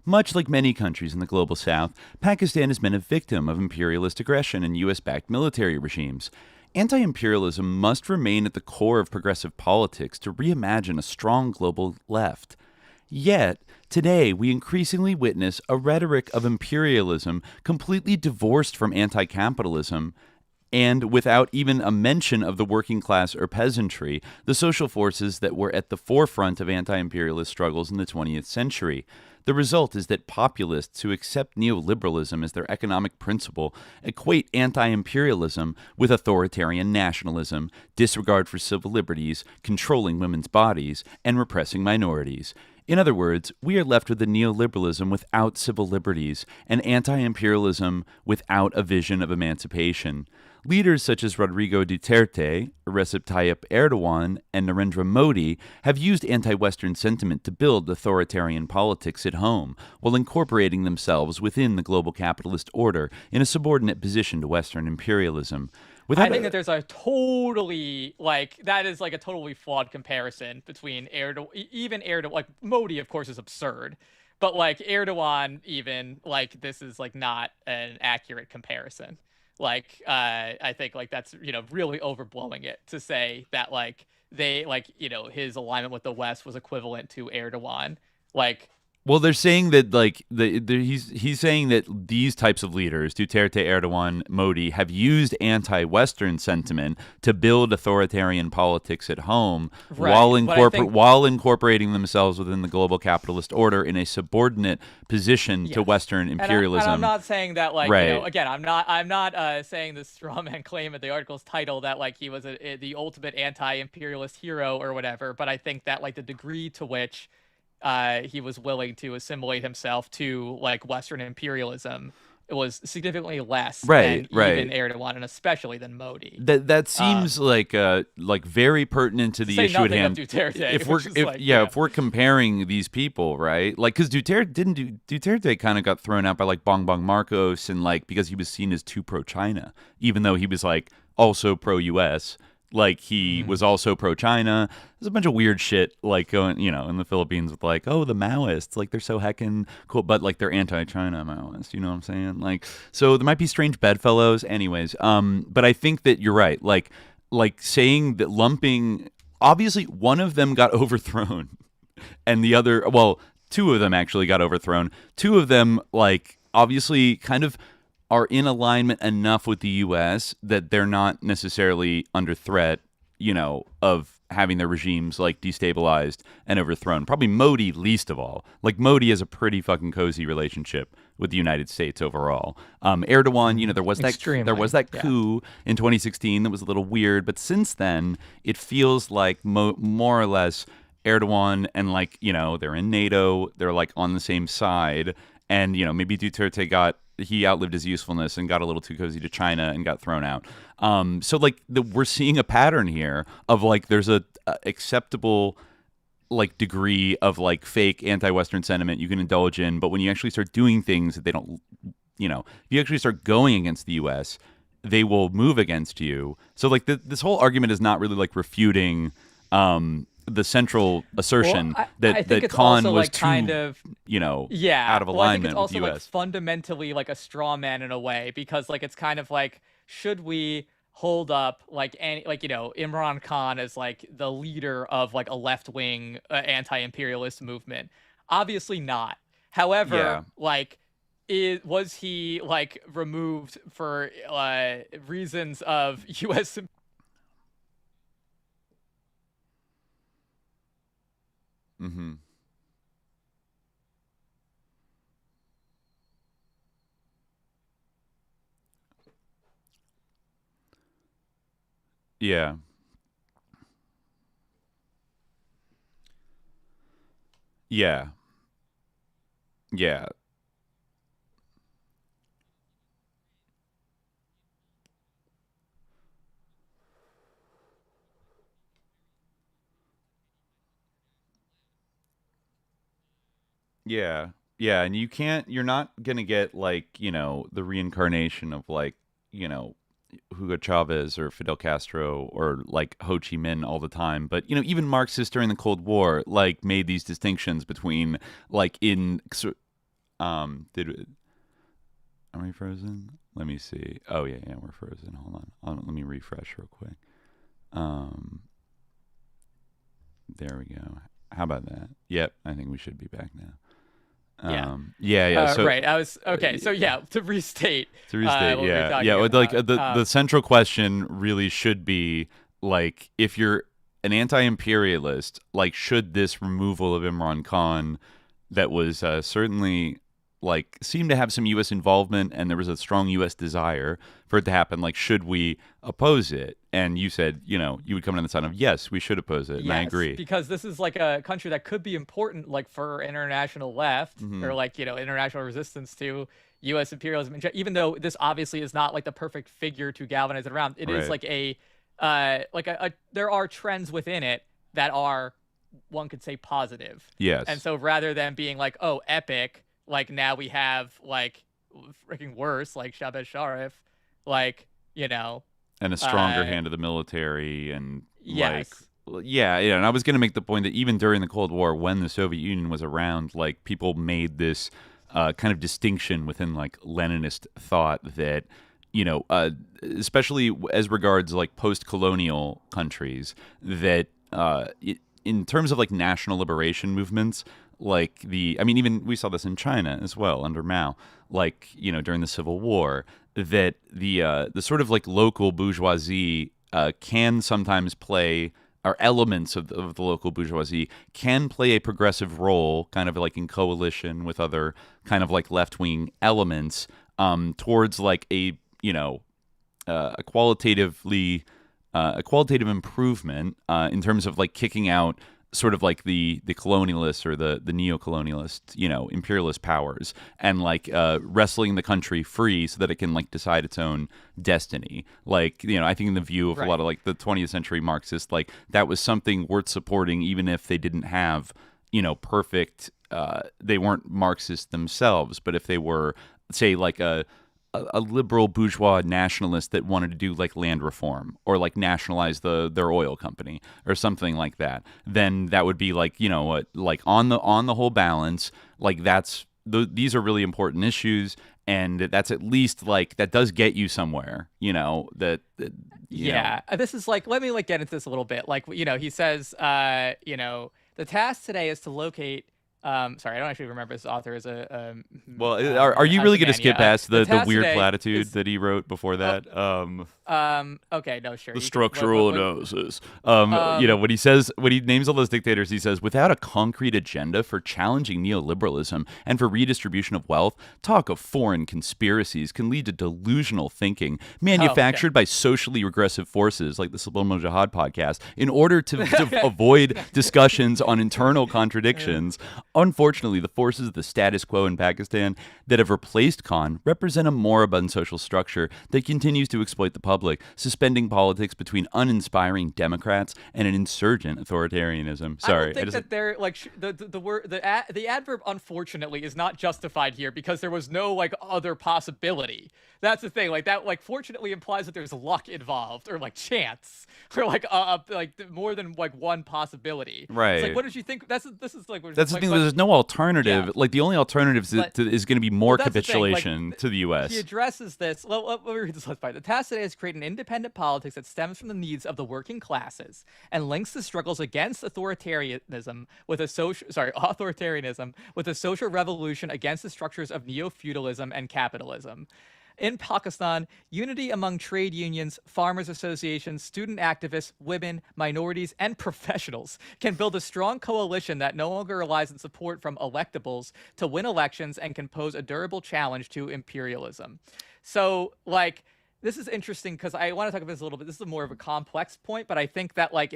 Much like many countries in the global south, Pakistan has been a victim of imperialist aggression and U.S.-backed military regimes. Anti-imperialism must remain at the core of progressive politics to reimagine a strong global left. Yet, today we increasingly witness a rhetoric of imperialism completely divorced from anti-capitalism, and without even a mention of the working class or peasantry, the social forces that were at the forefront of anti-imperialist struggles in the 20th century. The result is that populists who accept neoliberalism as their economic principle equate anti-imperialism with authoritarian nationalism, disregard for civil liberties, controlling women's bodies, and repressing minorities. In other words, we are left with a neoliberalism without civil liberties, and anti-imperialism without a vision of emancipation. Leaders such as Rodrigo Duterte, Recep Tayyip Erdogan, and Narendra Modi have used anti-Western sentiment to build authoritarian politics at home, while incorporating themselves within the global capitalist order in a subordinate position to Western imperialism. I think that there's a totally, that is like a totally flawed comparison between Erdogan, like Modi, of course, is absurd, but like Erdogan, even, like, this is like not an accurate comparison. Like, I think like that's, really overblowing it to say that like his alignment with the West was equivalent to Erdogan. Like, well, they're saying that like he's saying that these types of leaders, Duterte, Erdogan, Modi, have used anti-Western sentiment to build authoritarian politics at home, right, while incorporating themselves within the global capitalist order in a subordinate position to Western imperialism. And I'm not saying that like right. Again, I'm not saying the strawman claim at the article's title that like he was the ultimate anti-imperialist hero or whatever. But I think that like the degree to which he was willing to assimilate himself to like Western imperialism, it was significantantly less than even Erdogan, and especially than Modi. That seems like very pertinent to the issue at hand. If we're comparing these people, right? Like, because Duterte kind of got thrown out by like Bongbong Marcos, and like because he was seen as too pro-China, even though he was like also pro-US. Like, he was also pro-China. There's a bunch of weird shit, like, going, in the Philippines with, like, oh, the Maoists, like, they're so heckin' cool, but, like, they're anti-China Maoists, you know what I'm saying? Like, so there might be strange bedfellows. Anyways, but I think that you're right. Like, like saying that lumping, obviously one of them got overthrown and the other, well, two of them actually got overthrown. Two of them, like, obviously kind of are in alignment enough with the U.S. that they're not necessarily under threat, of having their regimes, like, destabilized and overthrown. Probably Modi least of all. Like, Modi has a pretty fucking cozy relationship with the United States overall. Erdogan, there was that coup in 2016 that was a little weird, but since then, it feels like more or less Erdogan and, like, they're in NATO, they're, like, on the same side, and, maybe Duterte he outlived his usefulness and got a little too cozy to China and got thrown out. So, like, we're seeing a pattern here of, like, there's a acceptable, like, degree of, like, fake anti-Western sentiment you can indulge in, but when you actually start doing things that they don't, if you actually start going against the U.S., they will move against you. So, like, this whole argument is not really, like, refuting the central assertion that Khan was like, too, kind of, out of alignment I think it's also, with the U.S. like, fundamentally, like, a straw man in a way, because, like, it's kind of like, should we hold up, like, Imran Khan as, like, the leader of, like, a left-wing anti-imperialist movement? Obviously not. However, like, was he, like, removed for reasons of U.S. Mm-hmm. Yeah. Yeah. Yeah. Yeah. Yeah, and you're not going to get, like, the reincarnation of, like, Hugo Chavez or Fidel Castro or, like, Ho Chi Minh all the time. But, even Marxists during the Cold War, like, made these distinctions between, like, are we frozen? Let me see. Oh, yeah, we're frozen. Hold on. Let me refresh real quick. There we go. How about that? Yep, I think we should be back now. So, right. I was okay. So to restate. The central question really should be, like, if you're an anti-imperialist, like, should this removal of Imran Khan, that was certainly, like, seemed to have some U.S. involvement, and there was a strong U.S. desire for it to happen, like, should we oppose it? And you said, you would come on the side of, yes, we should oppose it, and I agree. Because this is, like, a country that could be important, like, for international left, or, like, international resistance to U.S. imperialism, even though this obviously is not, like, the perfect figure to galvanize it around. It is, like, there are trends within it that are, one could say, positive. Yes. And so rather than being like, oh, epic, like, now we have, like, freaking worse, like, Shabaz Sharif, like, and a stronger hand of the military, and yes. And I was going to make the point that even during the Cold War, when the Soviet Union was around, like, people made this kind of distinction within, like, Leninist thought that, especially as regards, like, post-colonial countries, that in terms of, like, national liberation movements, like, even we saw this in China as well under Mao, like, during the Civil War, that the sort of, like, local bourgeoisie can sometimes play, or elements of the local bourgeoisie can play a progressive role, kind of like in coalition with other kind of, like, left-wing elements, towards, like, a qualitative improvement in terms of, like, kicking out sort of, like, the colonialists or the neo-colonialist, imperialist powers, and, like, wrestling the country free so that it can, like, decide its own destiny. Like, I think in the view of a lot of, like, the 20th century Marxists, like, that was something worth supporting, even if they didn't have, perfect, they weren't Marxists themselves, but if they were, say, like, a liberal bourgeois nationalist that wanted to do, like, land reform, or, like, nationalize their oil company or something like that, then that would be, like, like, on the whole balance, like, that's these are really important issues, and that's at least like that does get you somewhere, you know, this is like, let me like get into this a little bit. Like, you know, he says, you know, the task today is to locate. Sorry, I don't actually remember this author as a. Well, are you really going to skip past the weird today platitude that he wrote before that? Okay, no, sure. The structural analysis. You know, when he names all those dictators, he says, without a concrete agenda for challenging neoliberalism and for redistribution of wealth, talk of foreign conspiracies can lead to delusional thinking manufactured by socially regressive forces like the Subliminal Jihad podcast in order to avoid discussions on internal contradictions. Unfortunately, the forces of the status quo in Pakistan that have replaced Khan represent a moribund social structure that continues to exploit the public, suspending politics between uninspiring Democrats and an insurgent authoritarianism. Sorry, I don't think that they're like the adverb "unfortunately" is not justified here because there was no like other possibility. That's the thing. Like that, like fortunately implies that there's luck involved or like chance or like more than like one possibility. Right. It's like, what did you think? That's the thing. There's no alternative. Yeah. Like the only alternative is going to be more capitulation to the U.S. He addresses this. Let me read this last part. The task today is to create an independent politics that stems from the needs of the working classes and links the struggles against authoritarianism with a social revolution against the structures of neo-feudalism and capitalism. In Pakistan, unity among trade unions, farmers associations, student activists, women, minorities, and professionals can build a strong coalition that no longer relies on support from electables to win elections and can pose a durable challenge to imperialism. So, like, this is interesting because I want to talk about this a little bit. This is more of a complex point, but I think that like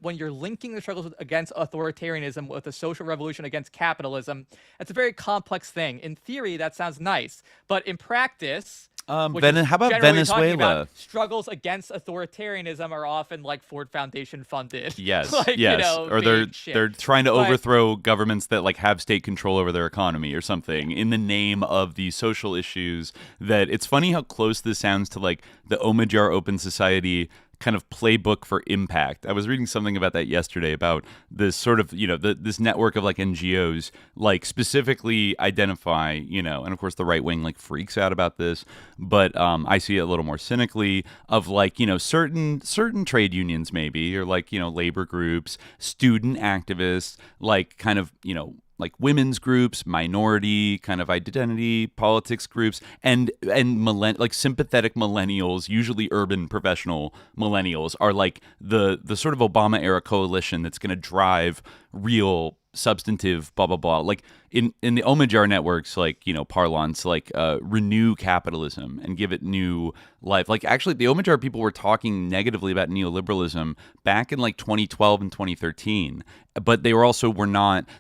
when you're linking the struggles against authoritarianism with a social revolution against capitalism, it's a very complex thing. In theory, that sounds nice, but in practice, how about Venezuela? Struggles against authoritarianism are often like Ford Foundation funded. Yes, like, yes. You know, or they're trying to overthrow governments that like have state control over their economy or something in the name of these social issues. That it's funny how close this sounds to like the Omidyar Open Society kind of playbook for impact. I was reading something about that yesterday about this sort of, you know, this network of like NGOs like specifically identify, you know, and of course the right wing like freaks out about this, but I see it a little more cynically of like, you know, certain trade unions maybe, or like, you know, labor groups, student activists, like kind of, you know, like women's groups, minority kind of identity politics groups, and like sympathetic millennials, usually urban professional millennials, are like the sort of Obama era coalition that's going to drive real substantive blah blah blah. Like in the Omidyar networks, like, you know, parlance, like renew capitalism and give it new life. Like actually the Omidyar people were talking negatively about neoliberalism back in like 2012 and 2013, but they were also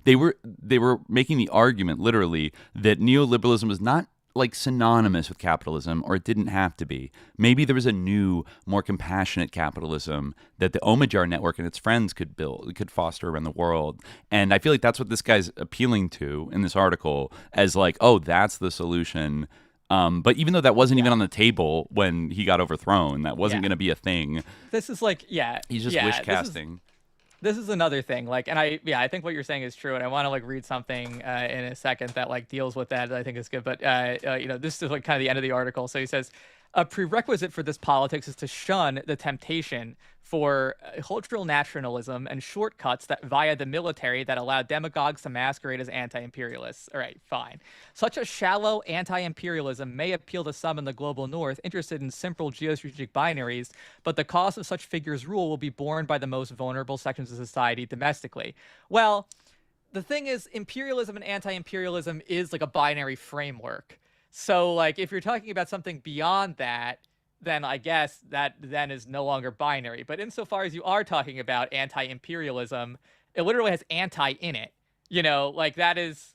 they were making the argument literally that neoliberalism was not like synonymous with capitalism, or it didn't have to be. Maybe there was a new, more compassionate capitalism that the Omidyar network and its friends could foster around the world. And I feel like that's what this guy's appealing to in this article as like, oh, that's the solution. But even though that wasn't even on the table when he got overthrown, that wasn't going to be a thing. This is like, he's just wish casting. This is another thing, like, and I think what you're saying is true, and I want to like read something in a second that like deals with that I think is good. But you know, this is like kind of the end of the article. So he says, a prerequisite for this politics is to shun the temptation for cultural nationalism and shortcuts that via the military that allow demagogues to masquerade as anti-imperialists. All right, fine. Such a shallow anti-imperialism may appeal to some in the global north interested in simple geostrategic binaries, but the cost of such figures' rule will be borne by the most vulnerable sections of society domestically. Well, the thing is, imperialism and anti-imperialism is like a binary framework. So, like, if you're talking about something beyond that, then I guess that then is no longer binary. But insofar as you are talking about anti-imperialism, it literally has anti in it. You know, like that is,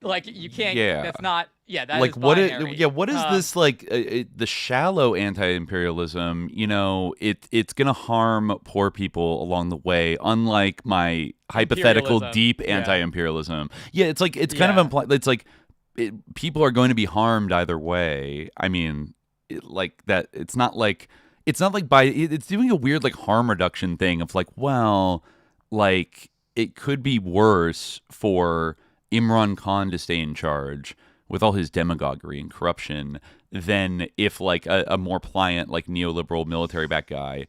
like you can't. Yeah. That's not. Yeah. That like is binary. What is this like? The shallow anti-imperialism. You know, it's gonna harm poor people along the way. Unlike my hypothetical deep anti-imperialism. Yeah. It's like it's kind of implied. It's like people are going to be harmed either way. I mean. Like that, it's not like it's doing a weird like harm reduction thing of like, well, like it could be worse for Imran Khan to stay in charge with all his demagoguery and corruption than if like a more pliant, like neoliberal military-backed guy,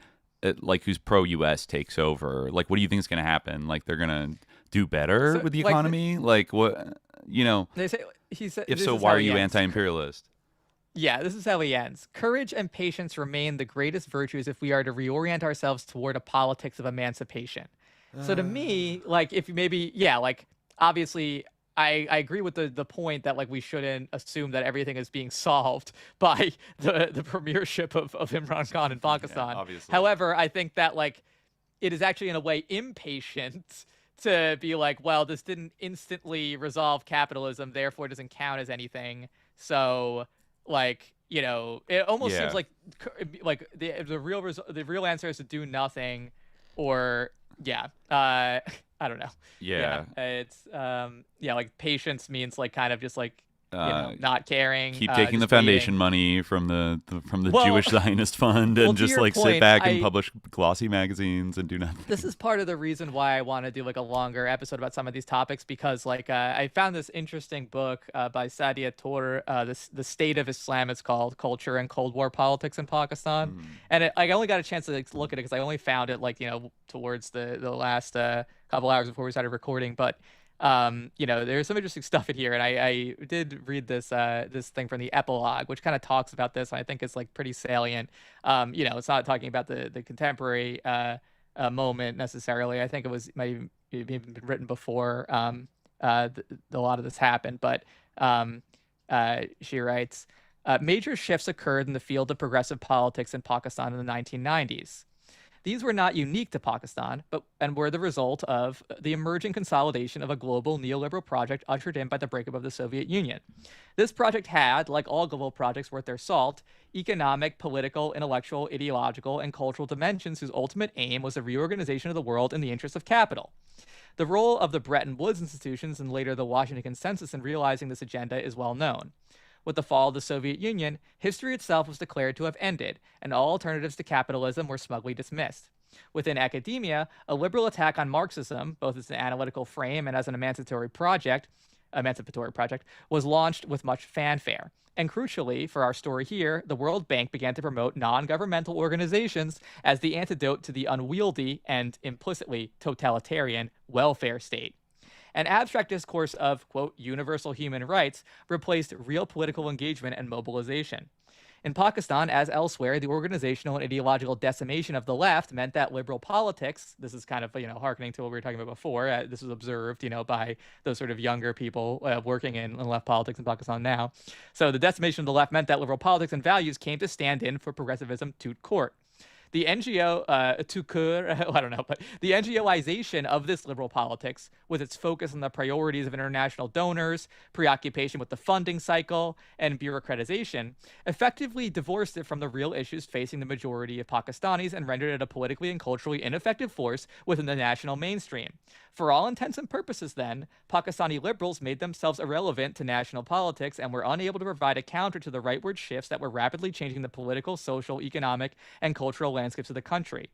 like who's pro-U.S. takes over. Like, what do you think is going to happen? Like, they're going to do better with the economy? Like what, They say, he said, if so, why are you anti-imperialist? Yeah, this is how he ends. Courage and patience remain the greatest virtues if we are to reorient ourselves toward a politics of emancipation. So to me, like, if you like, obviously, I agree with the point that, like, we shouldn't assume that everything is being solved by the premiership of Imran Khan in Pakistan. Yeah, obviously. However, I think that, like, it is actually, in a way, impatient to be like, well, this didn't instantly resolve capitalism, therefore it doesn't count as anything. So, like, it almost seems like the real answer is to do nothing, or I don't know. Yeah. It's like patience means like kind of just like not caring. Keep taking the foundation money from the Jewish Zionist Fund and just like sit back and publish glossy magazines and do nothing. This is part of the reason why I want to do like a longer episode about some of these topics, because like I found this interesting book by Sadia Tor, the State of Islam, it's called, Culture and Cold War Politics in Pakistan. And I only got a chance to look at it because I only found it like, towards the last couple hours before we started recording. But there's some interesting stuff in here, and I did read this thing from the epilogue, which kind of talks about this, and I think it's like pretty salient. It's not talking about the contemporary moment necessarily. I think it might even been written before a lot of this happened, but she writes, major shifts occurred in the field of progressive politics in Pakistan in the 1990s. These were not unique to Pakistan, and were the result of the emerging consolidation of a global neoliberal project ushered in by the breakup of the Soviet Union. This project had, like all global projects worth their salt, economic, political, intellectual, ideological, and cultural dimensions whose ultimate aim was the reorganization of the world in the interest of capital. The role of the Bretton Woods institutions and later the Washington Consensus in realizing this agenda is well known. With the fall of the Soviet Union, history itself was declared to have ended, and all alternatives to capitalism were smugly dismissed. Within academia, a liberal attack on Marxism, both as an analytical frame and as an emancipatory project, was launched with much fanfare. And crucially, for our story here, the World Bank began to promote non-governmental organizations as the antidote to the unwieldy and implicitly totalitarian welfare state. An abstract discourse of, quote, universal human rights replaced real political engagement and mobilization. In Pakistan, as elsewhere, the organizational and ideological decimation of the left meant that liberal politics, this is kind of, hearkening to what we were talking about before, this was observed, by those sort of younger people working in left politics in Pakistan now. So the decimation of the left meant that liberal politics and values came to stand in for progressivism tout court. The NGO, the NGOization of this liberal politics, with its focus on the priorities of international donors, preoccupation with the funding cycle, and bureaucratization, effectively divorced it from the real issues facing the majority of Pakistanis and rendered it a politically and culturally ineffective force within the national mainstream. For all intents and purposes, then, Pakistani liberals made themselves irrelevant to national politics and were unable to provide a counter to the rightward shifts that were rapidly changing the political, social, economic, and cultural landscapes of the country.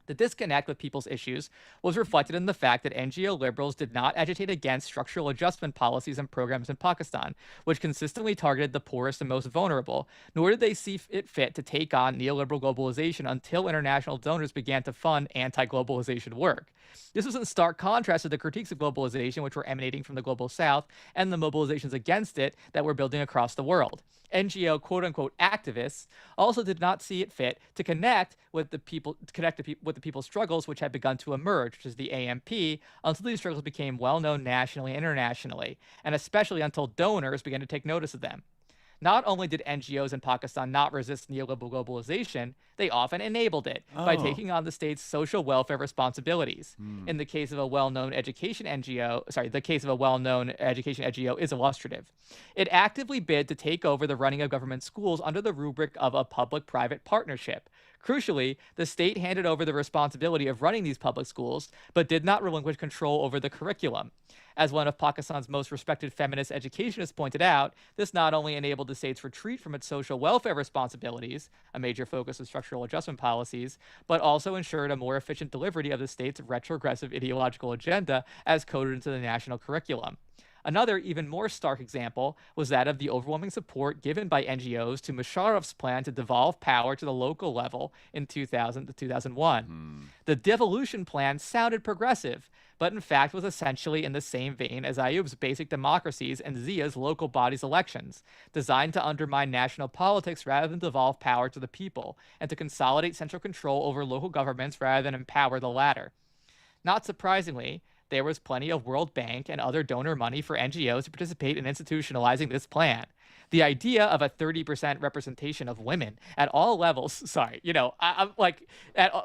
The disconnect with people's issues was reflected in the fact that NGO liberals did not agitate against structural adjustment policies and programs in Pakistan, which consistently targeted the poorest and most vulnerable, nor did they see it fit to take on neoliberal globalization until international donors began to fund anti-globalization work. This was in stark contrast to the critiques of globalization which were emanating from the global south and the mobilizations against it that were building across the world. NGO quote-unquote activists also did not see it fit to connect with the people's struggles which had begun to emerge, which is the AMP, until these struggles became well-known nationally and internationally, and especially until donors began to take notice of them. Not only did NGOs in Pakistan not resist neoliberal globalization, they often enabled it by taking on the state's social welfare responsibilities. In the case of a well-known education NGO, is illustrative. It actively bid to take over the running of government schools under the rubric of a public-private partnership. Crucially, the state handed over the responsibility of running these public schools, but did not relinquish control over the curriculum. As one of Pakistan's most respected feminist educationists pointed out, this not only enabled the state's retreat from its social welfare responsibilities, a major focus of structural adjustment policies, but also ensured a more efficient delivery of the state's retrogressive ideological agenda as coded into the national curriculum. Another, even more stark example was that of the overwhelming support given by NGOs to Musharraf's plan to devolve power to the local level in 2000 to 2001. The devolution plan sounded progressive, but in fact was essentially in the same vein as Ayoub's basic democracies and Zia's local bodies elections, designed to undermine national politics rather than devolve power to the people, and to consolidate central control over local governments rather than empower the latter. Not surprisingly, there was plenty of World Bank and other donor money for NGOs to participate in institutionalizing this plan. The idea of a 30% representation of women at all levels, I'm like,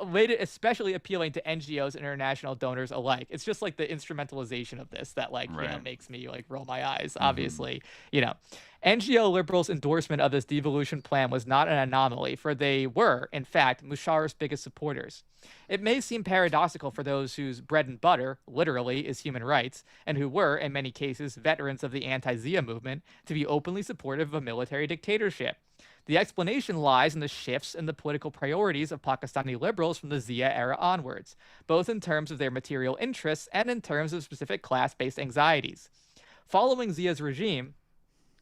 made it especially appealing to NGOs and international donors alike. It's just like the instrumentalization of this that makes me like roll my eyes, obviously. NGO liberals' endorsement of this devolution plan was not an anomaly, for they were, in fact, Musharraf's biggest supporters. It may seem paradoxical for those whose bread and butter, literally, is human rights, and who were, in many cases, veterans of the anti-Zia movement, to be openly supportive of a military dictatorship. The explanation lies in the shifts in the political priorities of Pakistani liberals from the Zia era onwards, both in terms of their material interests and in terms of specific class-based anxieties. Following Zia's regime,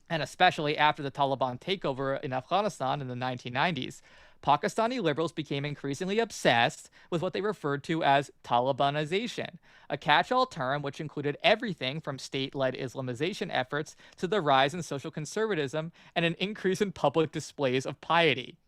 and especially after the Taliban takeover in Afghanistan in the 1990s, Pakistani liberals became increasingly obsessed with what they referred to as Talibanization, a catch-all term which included everything from state-led Islamization efforts to the rise in social conservatism and an increase in public displays of piety.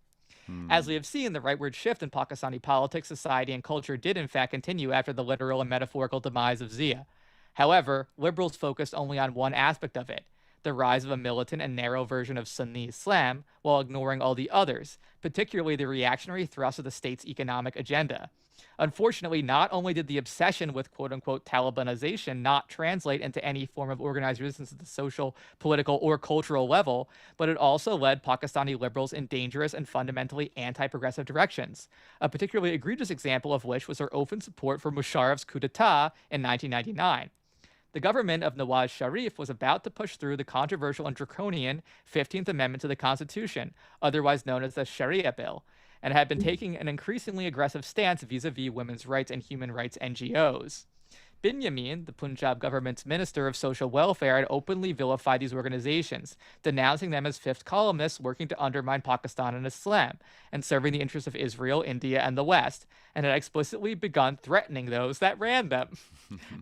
As we have seen, the rightward shift in Pakistani politics, society, and culture did in fact continue after the literal and metaphorical demise of Zia. However, liberals focused only on one aspect of it, the rise of a militant and narrow version of Sunni Islam, while ignoring all the others, particularly the reactionary thrust of the state's economic agenda. Unfortunately, not only did the obsession with quote-unquote Talibanization not translate into any form of organized resistance at the social, political, or cultural level, but it also led Pakistani liberals in dangerous and fundamentally anti-progressive directions, a particularly egregious example of which was their open support for Musharraf's coup d'etat in 1999. The government of Nawaz Sharif was about to push through the controversial and draconian 15th Amendment to the Constitution, otherwise known as the Sharia Bill, and had been taking an increasingly aggressive stance vis-a-vis women's rights and human rights NGOs. Binyamin, the Punjab government's Minister of Social Welfare, had openly vilified these organizations, denouncing them as fifth columnists working to undermine Pakistan and Islam, and serving the interests of Israel, India, and the West, and had explicitly begun threatening those that ran them.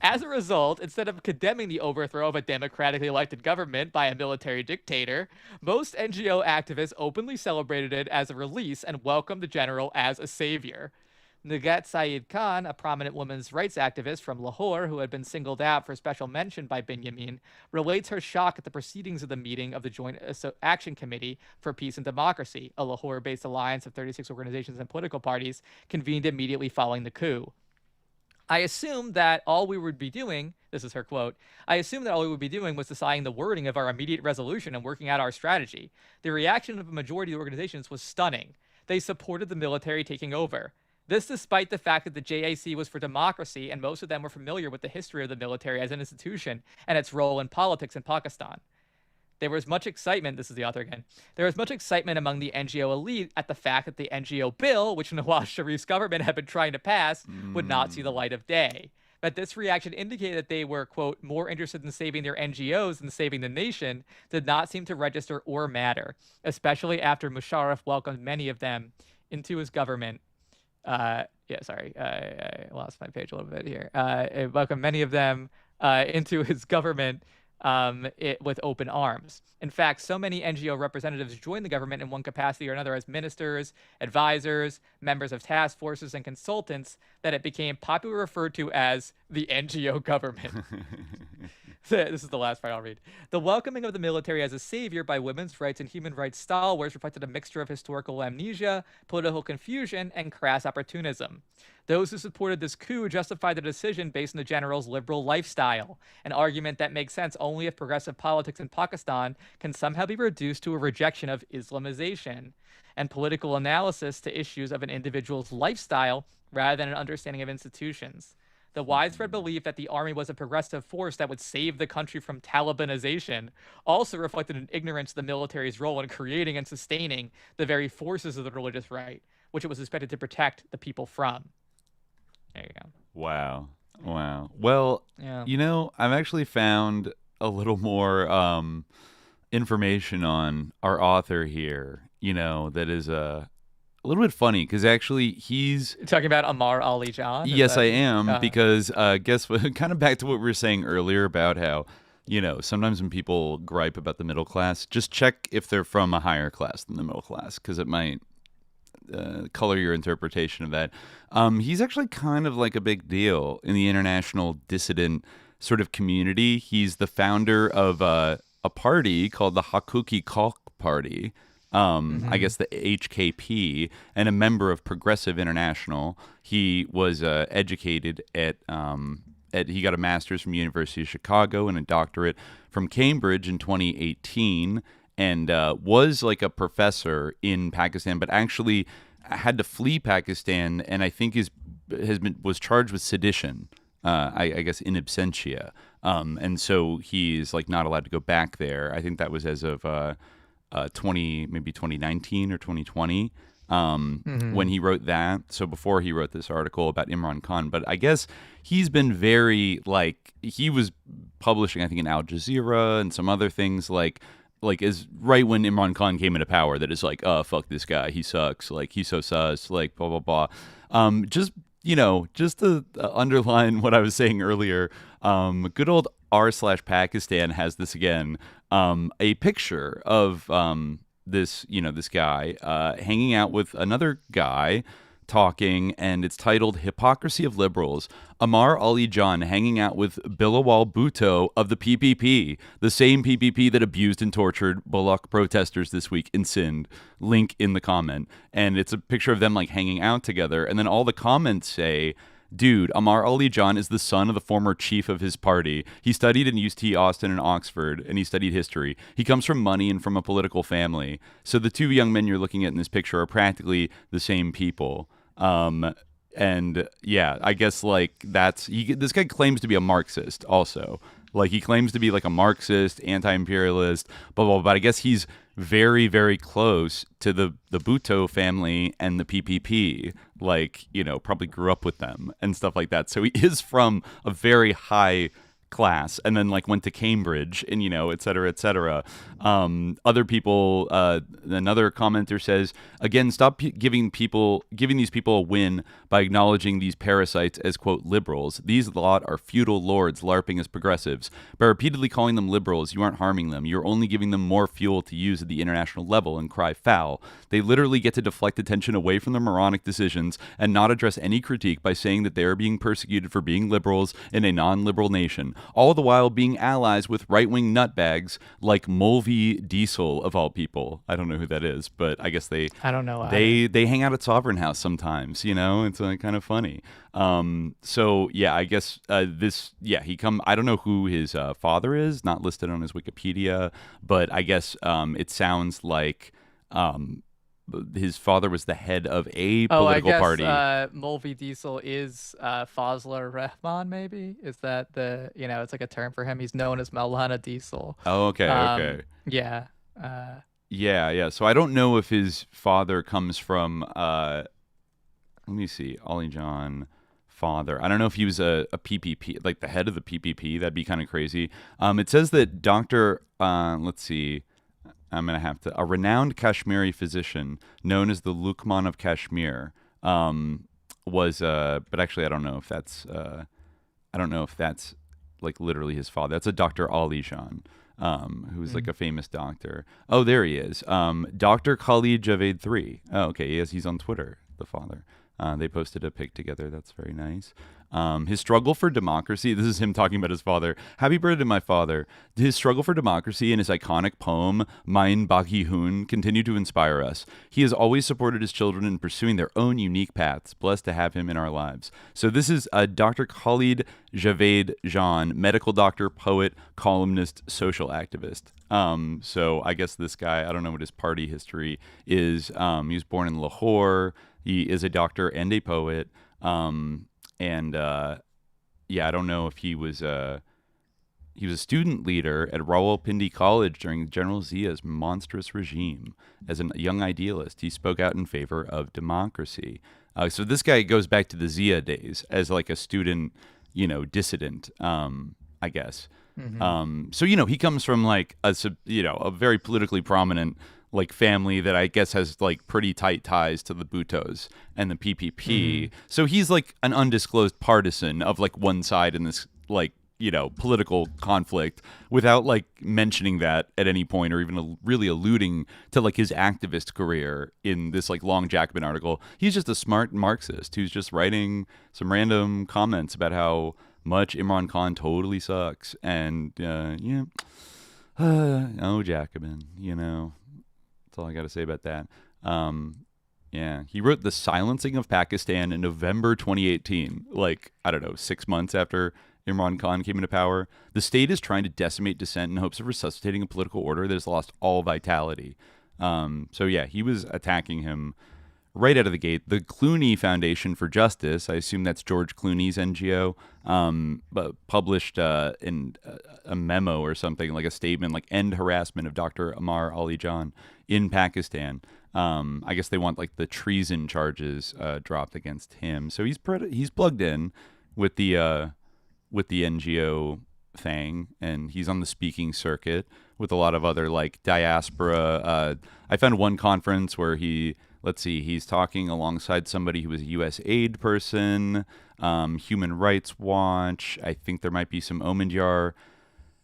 As a result, instead of condemning the overthrow of a democratically elected government by a military dictator, most NGO activists openly celebrated it as a release and welcomed the general as a savior. Nagat Saeed Khan, a prominent women's rights activist from Lahore who had been singled out for special mention by Binyamin, relates her shock at the proceedings of the meeting of the Joint Action Committee for Peace and Democracy, a Lahore-based alliance of 36 organizations and political parties, convened immediately following the coup. I assumed that all we would be doing, this is her quote, I assumed that all we would be doing was deciding the wording of our immediate resolution and working out our strategy. The reaction of a majority of the organizations was stunning. They supported the military taking over. This despite the fact that the JAC was for democracy and most of them were familiar with the history of the military as an institution and its role in politics in Pakistan. There was much excitement, this is the author again, there was much excitement among the NGO elite at the fact that the NGO bill, which Nawaz Sharif's government had been trying to pass, would not see the light of day. But this reaction indicated that they were, quote, more interested in saving their NGOs than saving the nation, did not seem to register or matter, especially after Musharraf welcomed many of them into his government. I lost my page a little bit here. Welcomed many of them into his government with open arms. In fact, so many NGO representatives joined the government in one capacity or another as ministers, advisors, members of task forces, and consultants that it became popularly referred to as the NGO government. This is the last part I'll read. The welcoming of the military as a savior by women's rights and human rights stalwarts reflected a mixture of historical amnesia, political confusion, and crass opportunism. Those who supported this coup justified the decision based on the general's liberal lifestyle, an argument that makes sense only if progressive politics in Pakistan can somehow be reduced to a rejection of Islamization and political analysis to issues of an individual's lifestyle rather than an understanding of institutions. The widespread belief that the army was a progressive force that would save the country from Talibanization also reflected an ignorance of the military's role in creating and sustaining the very forces of the religious right, which it was expected to protect the people from. There you go. Wow. Well, yeah. I've actually found a little more information on our author here, that is a little bit funny, because actually he's talking about Amar Ali Khan. Yes, I am, because guess what? Kind of back to what we were saying earlier about how, sometimes when people gripe about the middle class, just check if they're from a higher class than the middle class, because it might color your interpretation of that. He's actually kind of like a big deal in the international dissident sort of community. He's the founder of a party called the Hakuki COUP Party. I guess the HKP, and a member of Progressive International. He was educated at he got a master's from University of Chicago and a doctorate from Cambridge in 2018, and was like a professor in Pakistan, but actually had to flee Pakistan, and I think was charged with sedition. I guess in absentia, and so he's like not allowed to go back there. I think that was as of 2019 or 2020 when he wrote that. So before he wrote this article about Imran Khan, but I guess he's been very he was publishing, I think, in Al Jazeera and some other things like is right when Imran Khan came into power, that is like, oh, fuck this guy, he sucks, like he's so sus, like blah blah blah. Just to underline what I was saying earlier, good old r/Pakistan has this again, a picture of this guy hanging out with another guy talking, and it's titled "Hypocrisy of Liberals." Amar Ali Khan hanging out with Bilawal Bhutto of the PPP, the same PPP that abused and tortured Bullock protesters this week in Sindh. Link in the comment. And it's a picture of them like hanging out together, and then all the comments say, dude, Amar Ali Khan is the son of the former chief of his party. He studied in UT Austin and Oxford, and he studied history. He comes from money and from a political family. So the two young men you're looking at in this picture are practically the same people. And yeah, I guess like this guy claims to be a Marxist also. Like he claims to be like a Marxist, anti-imperialist, blah, blah, blah. But I guess he's very, very close to the Bhutto family and the PPP, probably grew up with them and stuff like that. So he is from a very high class, and then went to Cambridge, and et cetera, et cetera. Other people, another commenter says, again, stop giving these people a win by acknowledging these parasites as, quote, liberals. These lot are feudal lords larping as progressives. By repeatedly calling them liberals, you aren't harming them. You're only giving them more fuel to use at the international level and cry foul. They literally get to deflect attention away from their moronic decisions and not address any critique by saying that they are being persecuted for being liberals in a non-liberal nation, all the while being allies with right-wing nutbags like Mulvey Diesel, of all people. I don't know who that is, but I guess I don't know. They hang out at Sovereign House sometimes, it's kind of funny. So yeah, I guess I don't know who his father is, not listed on his Wikipedia, but I guess it sounds like his father was the head of a political party. Mulvey Diesel is Fazlur Rahman, maybe? Is that it's like a term for him? He's known as Maulana Diesel. Oh, okay, okay. Yeah. Yeah. So I don't know if his father comes from, let me see, Ali Khan father. I don't know if he was a PPP, like the head of the PPP. That'd be kind of crazy. It says that Dr. Let's see. A renowned Kashmiri physician known as the Lukman of Kashmir was, but actually I don't know if that's like literally his father. That's a Dr. Ali Khan, who's like a famous doctor. Oh, there he is. Dr. Khalid Javed 3. Oh, okay. Yes, he's on Twitter, the father. They posted a pic together. That's very nice. His struggle for democracy. This is him talking about his father. Happy birthday, my father. His struggle for democracy and his iconic poem, Mein Bagi Hun, continue to inspire us. He has always supported his children in pursuing their own unique paths. Blessed to have him in our lives. So this is Dr. Khalid Javed Khan, medical doctor, poet, columnist, social activist. So I guess this guy, I don't know what his party history is. He was born in Lahore. He is a doctor and a poet. I don't know if he was a student leader at Rawalpindi College during General Zia's monstrous regime. As a young idealist, he spoke out in favor of democracy. So this guy goes back to the Zia days as like a student, dissident. I guess. Mm-hmm. So, he comes from like a very politically prominent like family that I guess has like pretty tight ties to the Bhuttos and the PPP. Mm-hmm. So he's like an undisclosed partisan of like one side in this like, political conflict without like mentioning that at any point or even really alluding to like his activist career in this like long Jacobin article. He's just a smart Marxist who's just writing some random comments about how much Imran Khan totally sucks. And, oh, Jacobin, that's all I got to say about that. He wrote The Silencing of Pakistan in November 2018, like, I don't know, 6 months after Imran Khan came into power. The state is trying to decimate dissent in hopes of resuscitating a political order that has lost all vitality. He was attacking him right out of the gate. The Clooney Foundation for Justice, I assume that's George Clooney's NGO, but published in a memo or something, like a statement, like end harassment of Dr. Amar Ali Jan in Pakistan. I guess they want like the treason charges dropped against him. So he's plugged in with the NGO thing, and he's on the speaking circuit with a lot of other like diaspora. I found one conference where he's talking alongside somebody who was a U.S. aid person, Human Rights Watch. I think there might be some Omandyar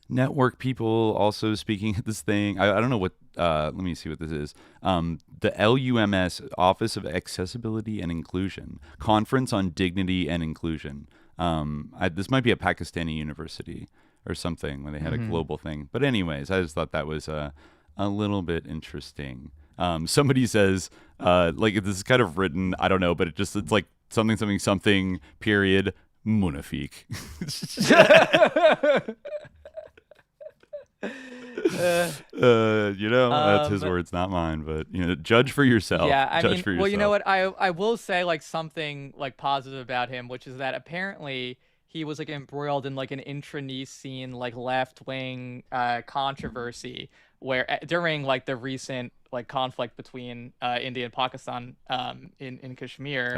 network people also speaking at this thing. I don't know what, let me see what this is. The LUMS, Office of Accessibility and Inclusion, Conference on Dignity and Inclusion. This might be a Pakistani university or something when they had a global thing. But anyways, I just thought that was a little bit interesting. Somebody says, like, this is kind of written, I don't know, but it's like something, period, Munafiq. That's his words, not mine, but judge for yourself. Yeah, I mean, well, you know what, I will say like something like positive about him, which is that apparently he was like embroiled in like an internecine like left-wing controversy where during like the recent like conflict between India and Pakistan in Kashmir,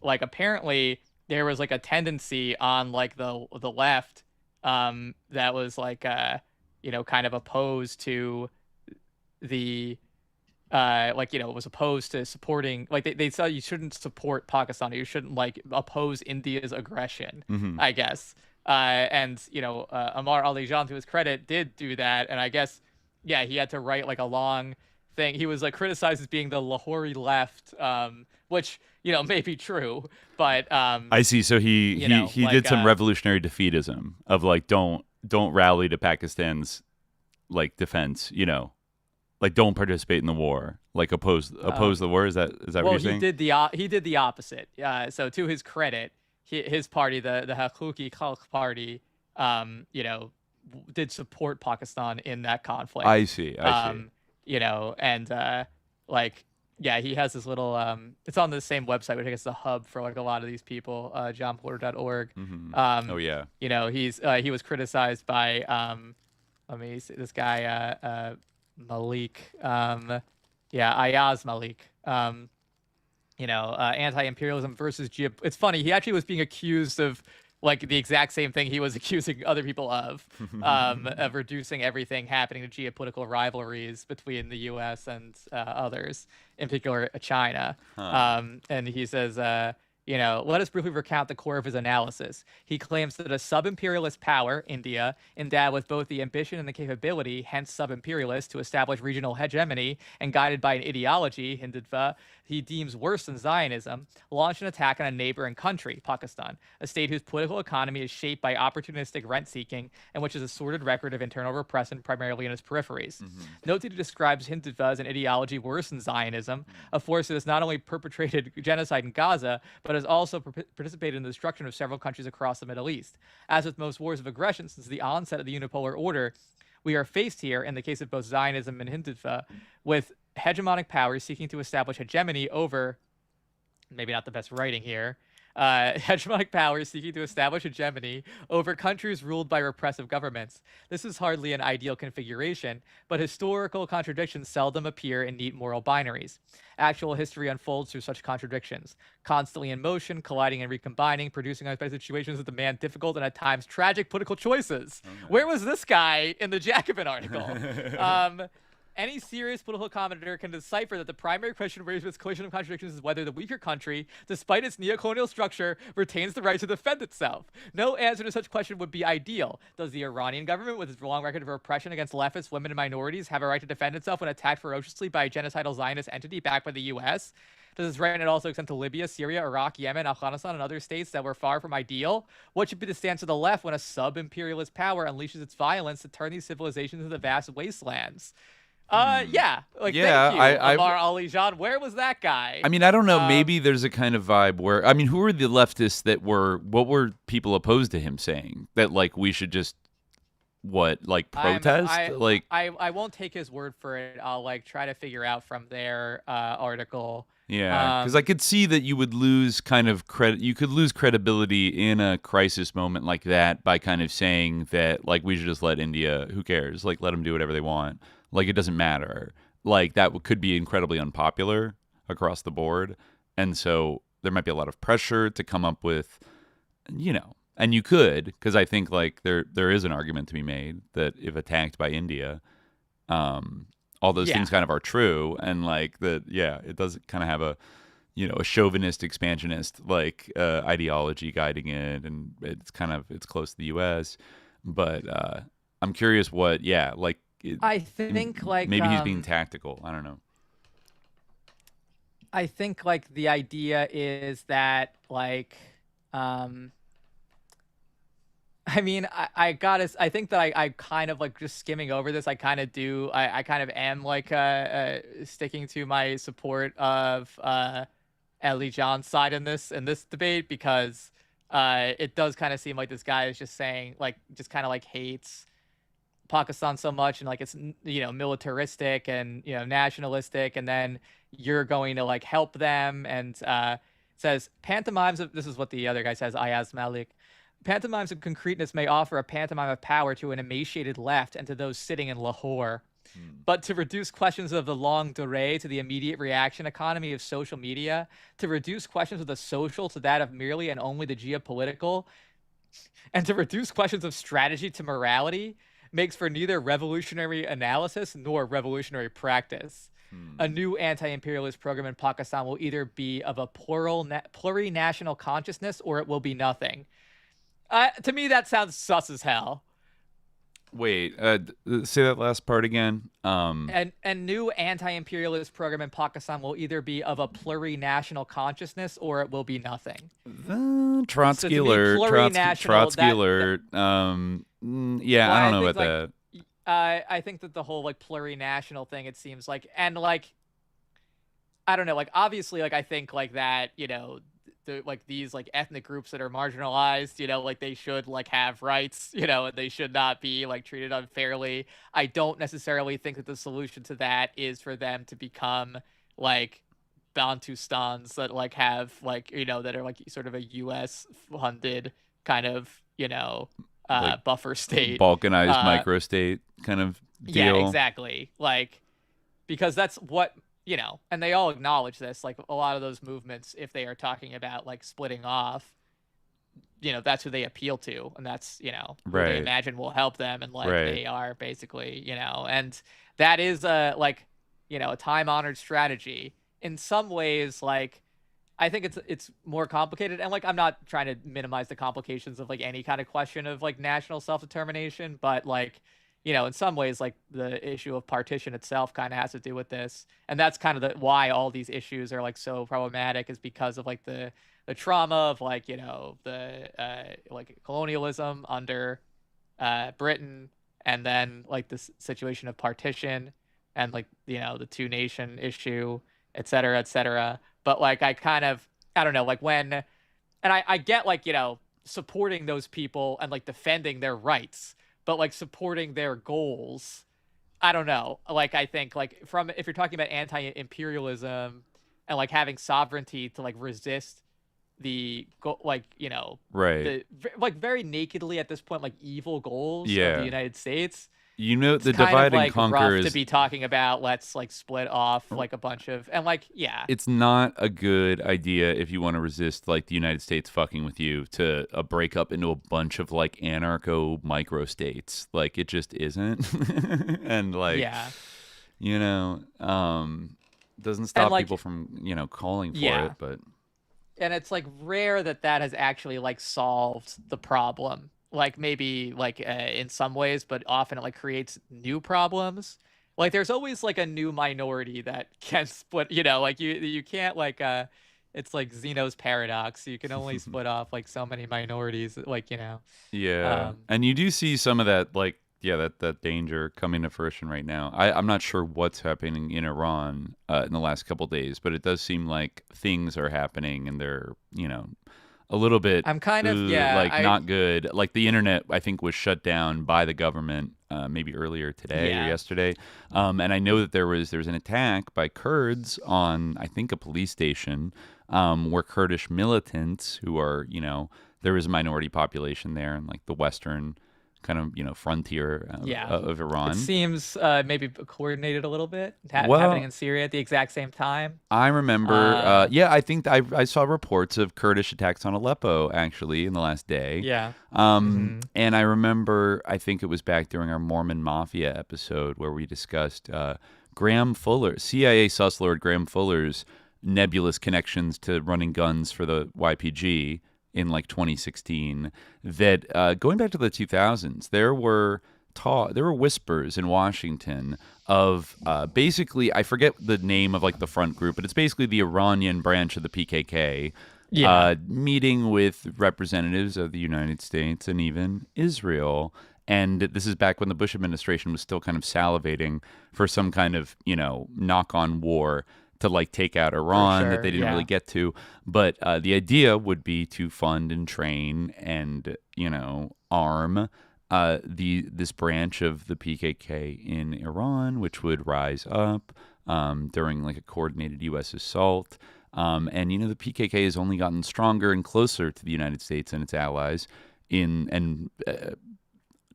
apparently there was like a tendency on like the left that was like kind of opposed to the was opposed to supporting, like they said you shouldn't support Pakistan, you shouldn't like oppose India's aggression, I guess. Amar Ali Jan, to his credit, did do that, and I guess he had to write like a long thing. He was like criticized as being the Lahori left, which may be true, but I see. So he did some revolutionary defeatism of like don't rally to Pakistan's like defense, like don't participate in the war, like oppose the war. Is that what you're saying? He did the opposite. So to his credit, his party, the Haquqi Khalq Party, did support Pakistan in that conflict. I see. He has this little it's on the same website, which I guess is the hub for like a lot of these people, johnporter.org. He was criticized by let me see, this guy Malik, Ayaz Malik, anti-imperialism versus it's funny, he actually was being accused of like the exact same thing he was accusing other people of reducing everything happening to geopolitical rivalries between the U.S. and others, in particular China. And he says, let us briefly recount the core of his analysis. He claims that a sub-imperialist power, India, endowed with both the ambition and the capability, hence sub-imperialist, to establish regional hegemony and guided by an ideology, Hindutva, he deems worse than Zionism, launched an attack on a neighboring country, Pakistan, a state whose political economy is shaped by opportunistic rent-seeking and which has a sordid record of internal repression primarily in its peripheries. Note that he describes Hindutva as an ideology worse than Zionism, a force that has not only perpetrated genocide in Gaza, but has also participated in the destruction of several countries across the Middle East. As with most wars of aggression since the onset of the unipolar order, we are faced here, in the case of both Zionism and Hindutva, with hegemonic powers seeking to establish hegemony over, maybe not the best writing here, hegemonic powers seeking to establish hegemony over countries ruled by repressive governments. This is hardly an ideal configuration, but historical contradictions seldom appear in neat moral binaries. Actual history unfolds through such contradictions, constantly in motion, colliding and recombining, producing unexpected situations that demand difficult and at times tragic political choices. Okay. Where was this guy in the Jacobin article? Any serious political commentator can decipher that the primary question raised with this collision of contradictions is whether the weaker country, despite its neocolonial structure, retains the right to defend itself. No answer to such question would be ideal. Does the Iranian government, with its long record of repression against leftists, women, and minorities, have a right to defend itself when attacked ferociously by a genocidal Zionist entity backed by the U.S.? Does this right also extend to Libya, Syria, Iraq, Yemen, Afghanistan, and other states that were far from ideal? What should be the stance of the left when a sub-imperialist power unleashes its violence to turn these civilizations into vast wastelands? Thank you, Amar Ali Jan. Where was that guy? I mean, I don't know. Maybe there's a kind of vibe where, I mean, who were the leftists what were people opposed to him saying? That, like, we should just, protest? I won't take his word for it. I'll, try to figure out from their article. Yeah, because I could see that you would lose kind of credit. You could lose credibility in a crisis moment like that by kind of saying that, we should just let India, who cares? Let them do whatever they want. It doesn't matter. That could be incredibly unpopular across the board. And so there might be a lot of pressure to come up with, and you could, because I think there is an argument to be made that if attacked by India, all those things kind of are true. And it does kind of have a chauvinist, expansionist ideology guiding it. And it's close to the U.S. But I'm curious I think maybe he's being tactical. I don't know. I think the idea is that I think that I kind of just skimming over this. I kind of am sticking to my support of Ali John's side in this debate because it does kind of seem like this guy is just saying hates Pakistan so much and it's militaristic and nationalistic, and then you're going to help them, and says pantomimes of, this is what the other guy says, Ayaz Malik, pantomimes of concreteness may offer a pantomime of power to an emaciated left and to those sitting in Lahore. But to reduce questions of the longue durée to the immediate reaction economy of social media, to reduce questions of the social to that of merely and only the geopolitical, and to reduce questions of strategy to morality makes for neither revolutionary analysis nor revolutionary practice. A new anti-imperialist program in Pakistan will either be of a plurinational consciousness or it will be nothing. To me, that sounds sus as hell. Wait, say that last part again. A new anti-imperialist program in Pakistan will either be of a plurinational consciousness or it will be nothing. Trotsky alert. Trotsky alert. Yeah, I don't know about that. I think that the whole plurinational thing, it seems and I don't know, obviously I think that, these ethnic groups that are marginalized, they should have rights, and they should not be treated unfairly. I don't necessarily think that the solution to that is for them to become Bantustans that have that are sort of a US funded kind of, buffer state, balkanized microstate kind of deal. Yeah, exactly. Because that's what, and they all acknowledge this, a lot of those movements, if they are talking about splitting off, that's who they appeal to, and that's, who they imagine will help them, and they are basically, and that is a time-honored strategy. In some ways, I think it's more complicated, and I'm not trying to minimize the complications of any kind of question of national self-determination, but in some ways the issue of partition itself kind of has to do with this, and that's kind of why all these issues are so problematic, is because of the trauma of the colonialism under Britain, and then the situation of partition and the two nation issue, et cetera, but I kind of, I don't know, when, and I get supporting those people and defending their rights, but supporting their goals, I don't know, I think from, if you're talking about anti-imperialism and having sovereignty to resist right, like very nakedly at this point, like evil goals of the United States. You know, the it's kind divide of, like, and conquer rough is to be talking about. Let's like split off like a bunch of It's not a good idea if you want to resist like the United States fucking with you to break up into a bunch of like anarcho microstates. Like it just isn't, and like you know, doesn't stop people from calling for it, but. And it's like rare that has actually like solved the problem. Like maybe like in some ways, but often it like creates new problems. Like there's always like a new minority that can split. Like you can't like it's like Zeno's paradox. You can only split off like so many minorities. Like Yeah, and you do see some of that like. Yeah, that danger coming to fruition right now. I'm not sure what's happening in Iran in the last couple of days, but it does seem like things are happening, and they're a little bit. I'm kind of not good. Like the internet, I think, was shut down by the government maybe earlier today or yesterday, and I know that there was an attack by Kurds on I think a police station where Kurdish militants who are there is a minority population there in like the western kind of frontier of Iran. It seems maybe coordinated a little bit, happening in Syria at the exact same time. I remember, I think I saw reports of Kurdish attacks on Aleppo actually in the last day. Yeah. And I remember, I think it was back during our Mormon Mafia episode where we discussed Graham Fuller, CIA sus lord Graham Fuller's nebulous connections to running guns for the YPG in like 2016, that going back to the 2000s, there were whispers in Washington of basically, I forget the name of like the front group, but it's basically the Iranian branch of the PKK meeting with representatives of the United States and even Israel. And this is back when the Bush administration was still kind of salivating for some kind of, knock-on war to like take out Iran that they didn't really get to. But the idea would be to fund and train and, arm this branch of the PKK in Iran, which would rise up during like a coordinated U.S. assault. And, the PKK has only gotten stronger and closer to the United States and its allies and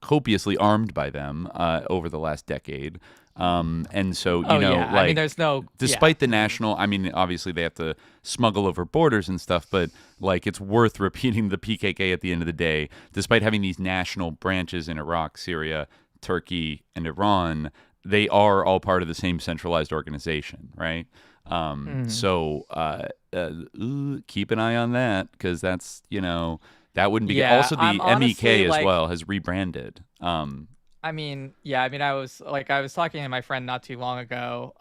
copiously armed by them over the last decade. And so, there's no, despite the national, obviously they have to smuggle over borders and stuff, but like it's worth repeating the PKK at the end of the day, despite having these national branches in Iraq, Syria, Turkey, and Iran, they are all part of the same centralized organization, right? So keep an eye on that because that's, that wouldn't be also the MEK as well has rebranded. I was talking to my friend not too long ago,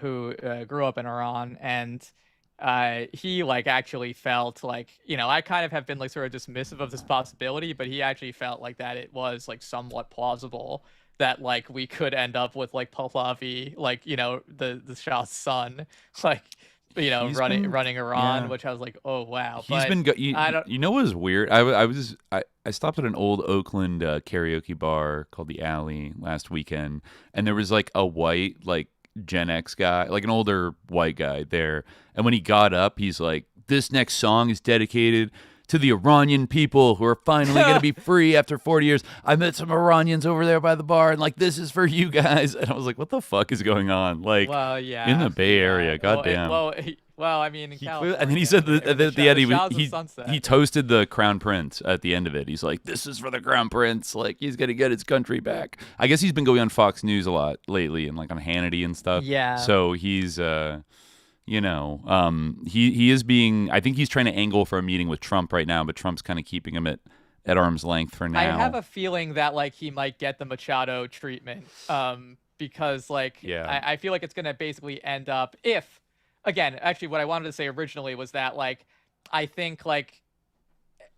who grew up in Iran, and he like actually felt like, I kind of have been like sort of dismissive of this possibility, but he actually felt like that it was like somewhat plausible that like we could end up with like Pahlavi, like, the Shah's son, like, running Iran, which I was like, oh wow. You know what was weird? I stopped at an old Oakland karaoke bar called the Alley last weekend, and there was like a white like Gen X guy, like an older white guy there, and when he got up, he's like, "This next song is dedicated to the Iranian people who are finally going to be free after 40 years. I met some Iranians over there by the bar, and like, this is for you guys." And I was like, what the fuck is going on? Like, in the Bay Area, goddamn. In California. And then he said that at the end, he toasted the Crown Prince at the end of it. He's like, this is for the Crown Prince. Like, he's going to get his country back. I guess he's been going on Fox News a lot lately and like on Hannity and stuff. Yeah. So he's... he is being, I think he's trying to angle for a meeting with Trump right now, but Trump's kind of keeping him at arm's length for now. I have a feeling that like he might get the Machado treatment, because like, I feel like it's going to basically end up again, actually what I wanted to say originally was that like, I think like,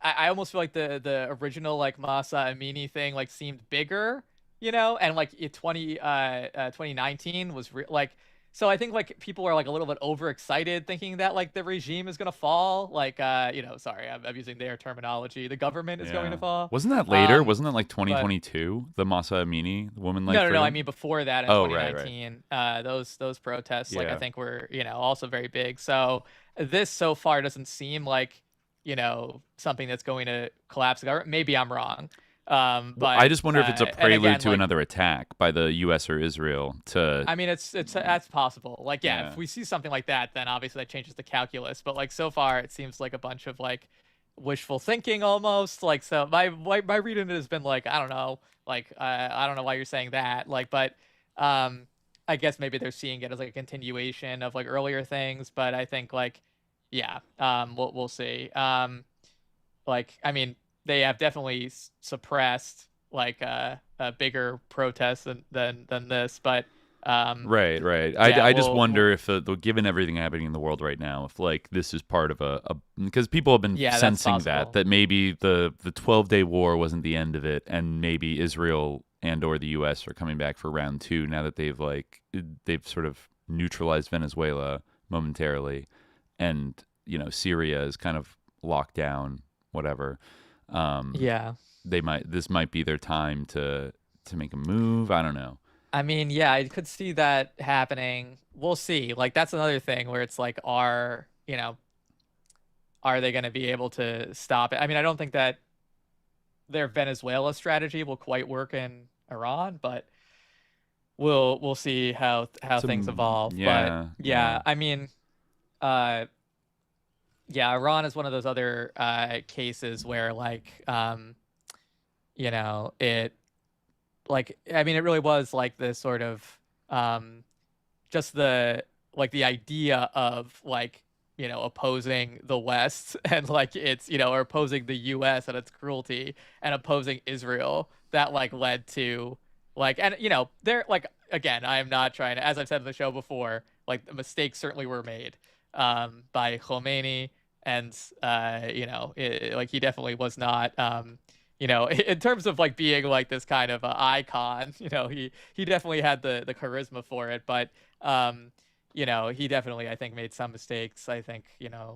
I almost feel like the original like Masa Amini thing like seemed bigger, and like 2019 was like, So I think like people are like a little bit overexcited thinking that like the regime is going to fall. Like, sorry, I'm using their terminology. The government is going to fall. Wasn't that later? Wasn't that like 2022? The Masa Amini, the woman like No. I mean before that in 2019, right. Those protests, like I think were, also very big. So this so far doesn't seem like, something that's going to collapse the government. Maybe I'm wrong. But I just wonder if it's a prelude to another attack by the U.S. or Israel. I mean, that's possible. Like, if we see something like that, then obviously that changes the calculus. But like so far, it seems like a bunch of like wishful thinking almost. Like, so my reading has been like, I don't know, like I don't know why you're saying that. Like, but I guess maybe they're seeing it as like a continuation of like earlier things. But I think like, we'll see. Like, I mean, they have definitely suppressed like a bigger protest than this, but right. I just wonder if given everything happening in the world right now, if like this is part of a because people have been sensing that maybe the 12-day war wasn't the end of it, and maybe Israel and or the U.S. are coming back for round 2 now that they've sort of neutralized Venezuela momentarily, and Syria is kind of locked down, whatever. This might be their time to make a move. I don't know. I mean, I could see that happening. We'll see. Like, that's another thing where it's like, are they going to be able to stop it? I mean, I don't think that their Venezuela strategy will quite work in Iran, but we'll see how things evolve. But I mean, Iran is one of those other cases where like, it like, I mean, it really was like this sort of just the idea of like, opposing the West and like it's, or opposing the US and its cruelty and opposing Israel that like led to like, and they're like, again, I am not trying to, as I've said in the show before, like the mistakes certainly were made by Khomeini. And, like he definitely was not, in terms of like being like this kind of icon, he definitely had the charisma for it. But, he definitely, I think, made some mistakes. I think,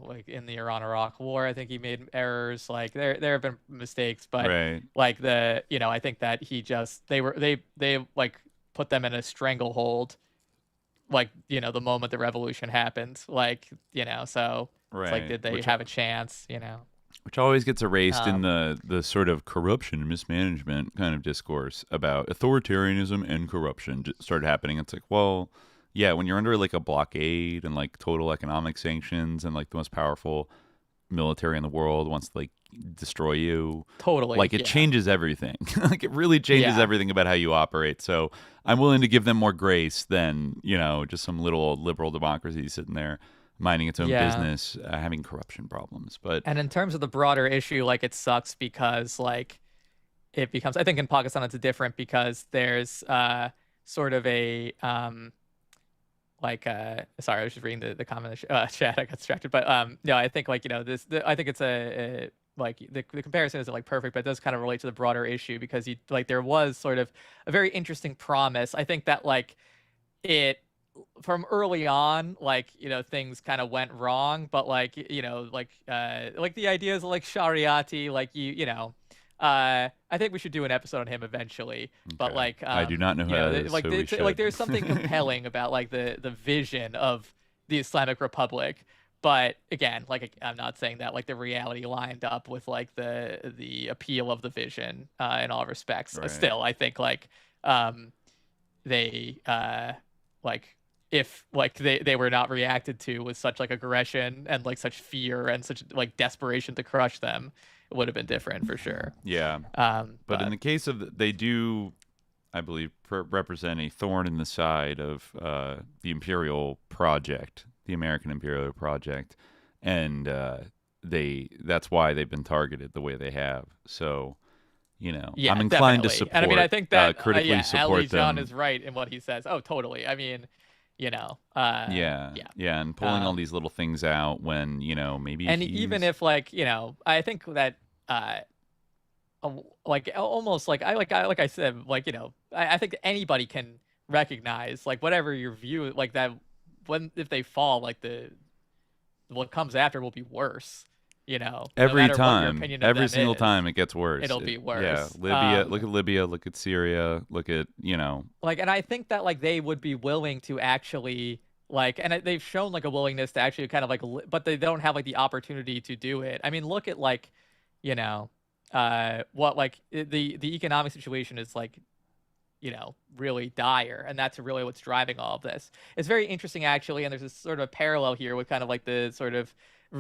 like in the Iran-Iraq war, I think he made errors. Like there have been mistakes, but like I think that they like put them in a stranglehold, like, the moment the revolution happened, like, so. It's like, did they have a chance, Which always gets erased in the sort of corruption and mismanagement kind of discourse about authoritarianism and corruption started happening. It's like, well, when you're under like a blockade and like total economic sanctions and like the most powerful military in the world wants to like destroy you. Totally. Like it changes everything. Like it really changes everything about how you operate. So I'm willing to give them more grace than, just some little old liberal democracy sitting there minding its own business, having corruption problems. And in terms of the broader issue, like it sucks because like it becomes, I think in Pakistan it's different because there's sort of a sorry, I was just reading the comment in the chat. I got distracted, but I think like I think it's like the comparison isn't like perfect, but it does kind of relate to the broader issue because there was sort of a very interesting promise. I think that like it. From early on, like, things kind of went wrong, but like, like the ideas of like Shariati, like I think we should do an episode on him eventually, but like, I do not know how that is, like, so like there's something compelling about like the vision of the Islamic Republic. But again, like, I'm not saying that like the reality lined up with like the appeal of the vision in all respects. Still, I think like, they, like, if like they were not reacted to with such like aggression and like such fear and such like desperation to crush them, it would have been different for sure. But in the case of they do, I believe, represent a thorn in the side of the imperial project, the American imperial project, and that's why they've been targeted the way they have. So I'm inclined to support. And I mean, I think that critically support Ali John them. is right in what he says. Oh, totally. I mean, and pulling all these little things out when maybe even if like I think that like almost like I said, like I think that anybody can recognize like whatever your view like that if they fall, like what comes after will be worse. Every no matter time, what your opinion of every them single is, time it gets worse. It'll be worse. Yeah, Libya. Look at Libya. Look at Syria. Look at Like, and I think that like they would be willing to actually like, and they've shown like a willingness to actually kind of like, but they don't have like the opportunity to do it. I mean, look at like, what like the economic situation is like, really dire, and that's really what's driving all of this. It's very interesting actually, and there's this sort of parallel here with kind of like the sort of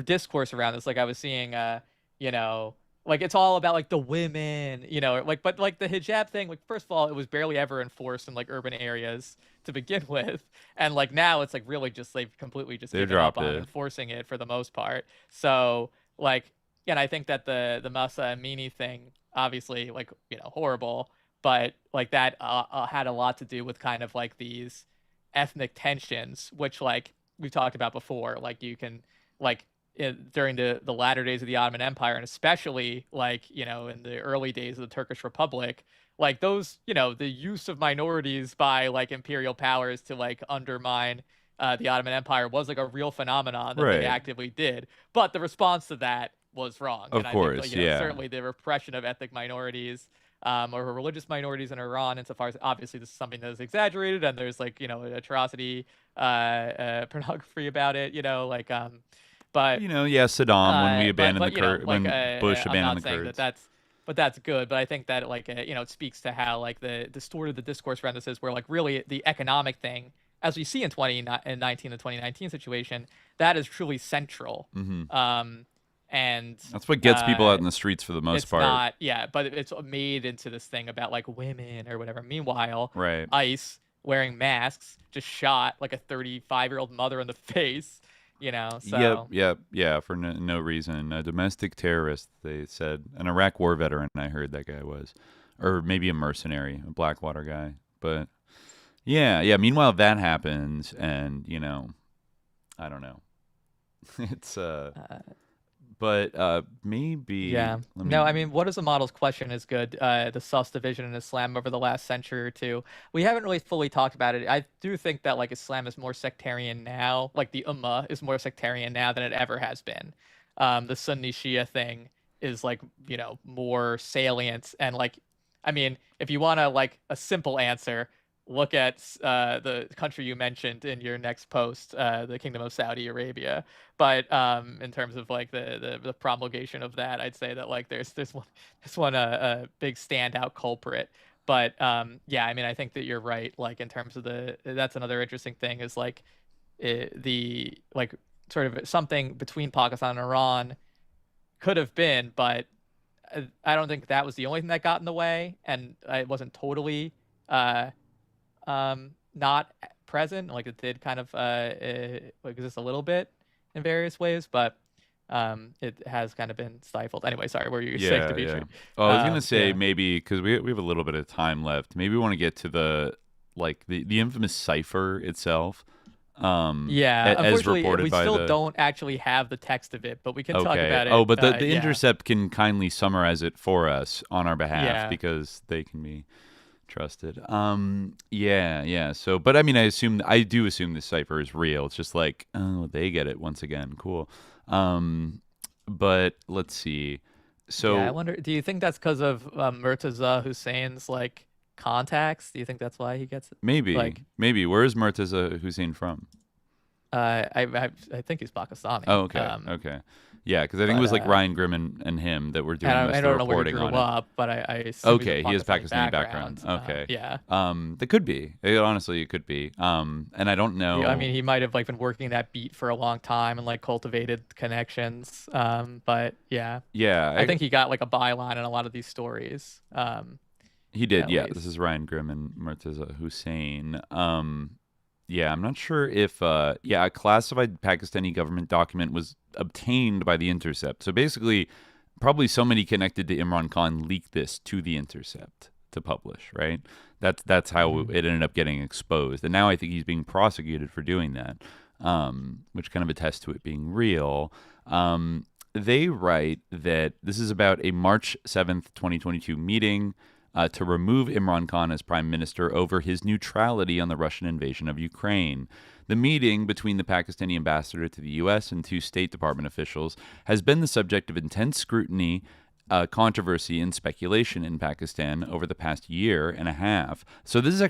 discourse around this. Like I was seeing, like it's all about like the women, like, but like the hijab thing, like first of all, it was barely ever enforced in like urban areas to begin with, and like now it's like really just they've completely just given up on enforcing it for the most part. So like, and I think that the Masa Amini thing, obviously, like horrible, but like that had a lot to do with kind of like these ethnic tensions, which like we've talked about before. Like you can like during the latter days of the Ottoman Empire, and especially like in the early days of the Turkish Republic, like those the use of minorities by like imperial powers to like undermine the Ottoman Empire was like a real phenomenon that they actively did. But the response to that was wrong. Of course, I think, certainly the repression of ethnic minorities or religious minorities in Iran, insofar as obviously this is something that is exaggerated and there's like atrocity pornography about it, but Saddam when we abandoned the Kurds, when Bush abandoned the Kurds. That's good. But I think that like it speaks to how like the distorted the discourse around this is, where like really the economic thing, as we see in 2019, the 2019 situation, that is truly central. And that's what gets people out in the streets for the most part. But it's made into this thing about like women or whatever. Meanwhile, right. ICE wearing masks just shot like a 35-year-old mother in the face. So. Yep, for no reason. A domestic terrorist, they said. An Iraq war veteran, I heard that guy was. Or maybe a mercenary, a Blackwater guy. But, yeah. Meanwhile, that happens, and, I don't know. It's, but maybe... Yeah. No, I mean, what is the model's question is good. The sus-division in Islam over the last century or two. We haven't really fully talked about it. I do think that, like, Islam is more sectarian now. Like, the Ummah is more sectarian now than it ever has been. The Sunni-Shia thing is, like, more salient. And, like, I mean, if you want to, like, a simple answer... Look at the country you mentioned in your next post, the Kingdom of Saudi Arabia. But in terms of like the promulgation of that, I'd say that like there's one a big standout culprit. But I mean, I think that you're right. Like in terms of that's another interesting thing is like the like sort of something between Pakistan and Iran could have been, but I don't think that was the only thing that got in the way, and it wasn't totally. Not present, like it did kind of exist a little bit in various ways, but it has kind of been stifled. Anyway, sorry, were you saying, Dimitri? Yeah. Oh, I was gonna say maybe because we have a little bit of time left. Maybe we want to get to the infamous cipher itself. As reported we still don't actually have the text of it, but we can talk about it. Oh, but the Intercept can kindly summarize it for us on our behalf because they can be trusted. So, but I mean, I do assume this cipher is real. It's just like, oh, they get it once again. Cool. But let's see. So I wonder, do you think that's because of Murtaza Hussein's like contacts? Do you think that's why he gets it? Maybe. Where is Murtaza Hussein from? I think he's Pakistani. Oh, okay. Okay. Yeah, because I think it was like Ryan Grimm and him that were doing most of the reporting on it. Up, but I assume he has Pakistani background. Okay. Yeah. That could be. Honestly, it could be. And I don't know. I mean, he might have like been working that beat for a long time and like cultivated connections. But yeah. Yeah. I think he got like a byline in a lot of these stories. He did. Yeah. This is Ryan Grimm and Murtaza Hussein. Yeah, I'm not sure if a classified Pakistani government document was obtained by the Intercept. So basically, probably somebody connected to Imran Khan leaked this to the Intercept to publish, right? That's how it ended up getting exposed. And now I think he's being prosecuted for doing that, which kind of attests to it being real. They write that this is about a March 7th, 2022 meeting to remove Imran Khan as prime minister over his neutrality on the Russian invasion of Ukraine. The meeting between the Pakistani ambassador to the U.S. and two State Department officials has been the subject of intense scrutiny, controversy, and speculation in Pakistan over the past year and a half. So this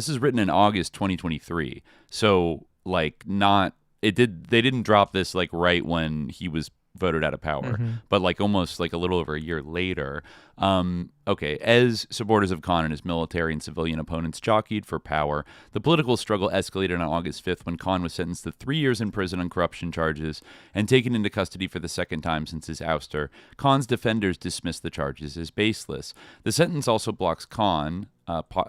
is written in August 2023. So, they didn't drop this, right when he was voted out of power, but almost a little over a year later. As supporters of Khan and his military and civilian opponents jockeyed for power, the political struggle escalated on August 5th when Khan was sentenced to 3 years in prison on corruption charges and taken into custody for the second time since his ouster. Khan's defenders dismissed the charges as baseless. The sentence also blocks Khan,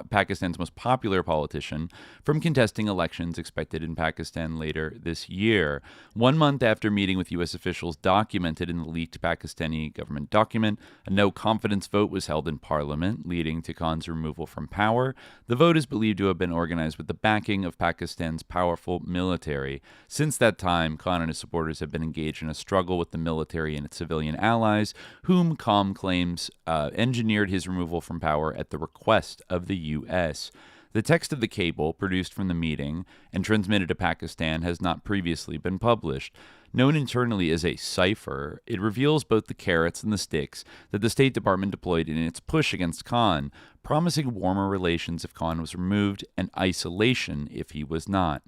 Pakistan's most popular politician, from contesting elections expected in Pakistan later this year. 1 month after meeting with U.S. officials documented in the leaked Pakistani government document, a no-confidence vote was held in parliament, leading to Khan's removal from power. The vote is believed to have been organized with the backing of Pakistan's powerful military. Since that time, Khan and his supporters have been engaged in a struggle with the military and its civilian allies, whom Khan claims engineered his removal from power at the request of the U.S. The text of the cable, produced from the meeting and transmitted to Pakistan, has not previously been published. Known internally as a cipher, it reveals both the carrots and the sticks that the State Department deployed in its push against Khan, promising warmer relations if Khan was removed and isolation if he was not.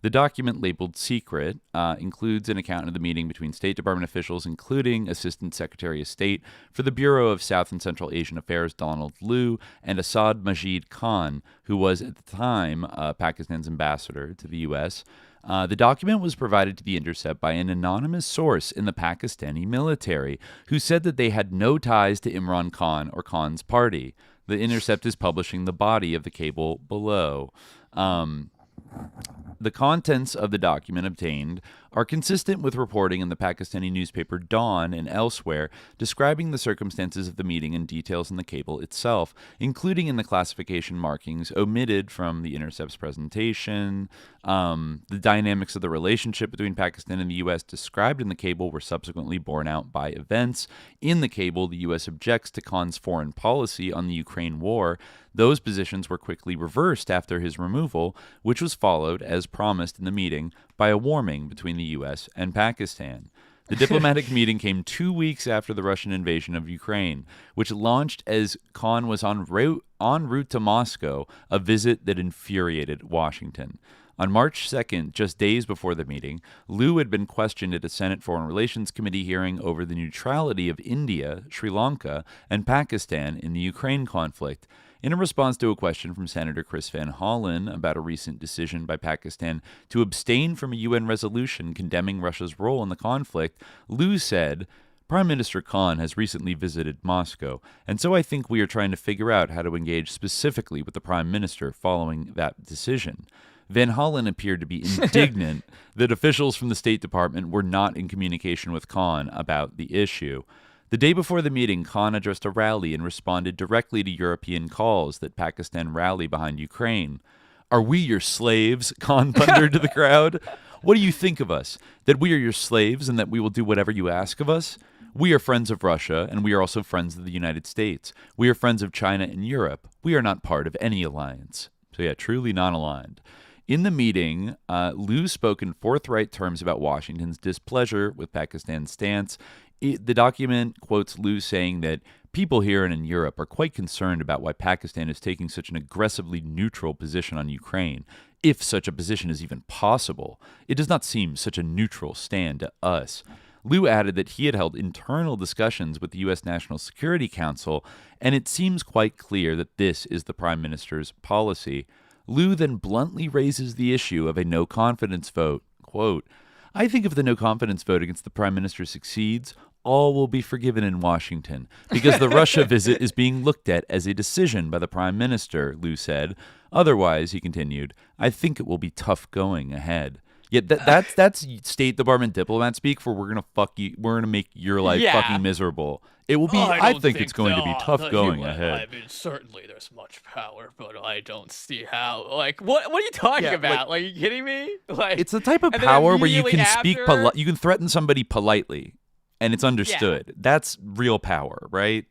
The document, labeled secret, includes an account of the meeting between State Department officials, including Assistant Secretary of State for the Bureau of South and Central Asian Affairs Donald Liu and Asad Majid Khan, who was at the time Pakistan's ambassador to the U.S. The document was provided to The Intercept by an anonymous source in the Pakistani military, who said that they had no ties to Imran Khan or Khan's party. The Intercept is publishing the body of the cable below. The contents of the document obtained are consistent with reporting in the Pakistani newspaper Dawn and elsewhere, describing the circumstances of the meeting and details in the cable itself, including in the classification markings omitted from the Intercept's presentation. The dynamics of the relationship between Pakistan and the U.S. described in the cable were subsequently borne out by events. In the cable, the U.S. objects to Khan's foreign policy on the Ukraine war. Those positions were quickly reversed after his removal, which was followed, as promised in the meeting, by a warming between the U.S. and Pakistan. The diplomatic meeting came 2 weeks after the Russian invasion of Ukraine, which launched as Khan was en route to Moscow, a visit that infuriated Washington. On March 2nd, just days before the meeting, Liu had been questioned at a Senate Foreign Relations Committee hearing over the neutrality of India, Sri Lanka, and Pakistan in the Ukraine conflict. In a response to a question from Senator Chris Van Hollen about a recent decision by Pakistan to abstain from a UN resolution condemning Russia's role in the conflict, Liu said, "Prime Minister Khan has recently visited Moscow, and so I think we are trying to figure out how to engage specifically with the Prime Minister following that decision." Van Hollen appeared to be indignant that officials from the State Department were not in communication with Khan about the issue. The day before the meeting, Khan addressed a rally and responded directly to European calls that Pakistan rally behind Ukraine. "Are we your slaves?" Khan thundered to the crowd. "What do you think of us? That we are your slaves and that we will do whatever you ask of us? We are friends of Russia, and we are also friends of the United States. We are friends of China and Europe. We are not part of any alliance." So yeah, truly non-aligned. In the meeting, Liu spoke in forthright terms about Washington's displeasure with Pakistan's stance. The document quotes Liu saying that people here and in Europe are quite concerned about why Pakistan is taking such an aggressively neutral position on Ukraine. If such a position is even possible, it does not seem such a neutral stand to us. Liu added that he had held internal discussions with the U.S. National Security Council, and it seems quite clear that this is the Prime Minister's policy. Liu then bluntly raises the issue of a no-confidence vote. Quote, "I think if the no-confidence vote against the Prime Minister succeeds, all will be forgiven in Washington, because the Russia visit is being looked at as a decision by the Prime Minister," Liu said. "Otherwise," he continued, "I think it will be tough going ahead." Yet that's State Department diplomat speak for we're gonna make your life fucking miserable. It will be. I think it's going to be tough going ahead. I mean, certainly there's much power, but I don't see how. Like, what are you talking about? Like, are you kidding me? Like, it's the type of power where you can speak you can threaten somebody politely, and it's understood. Yeah. That's real power, right?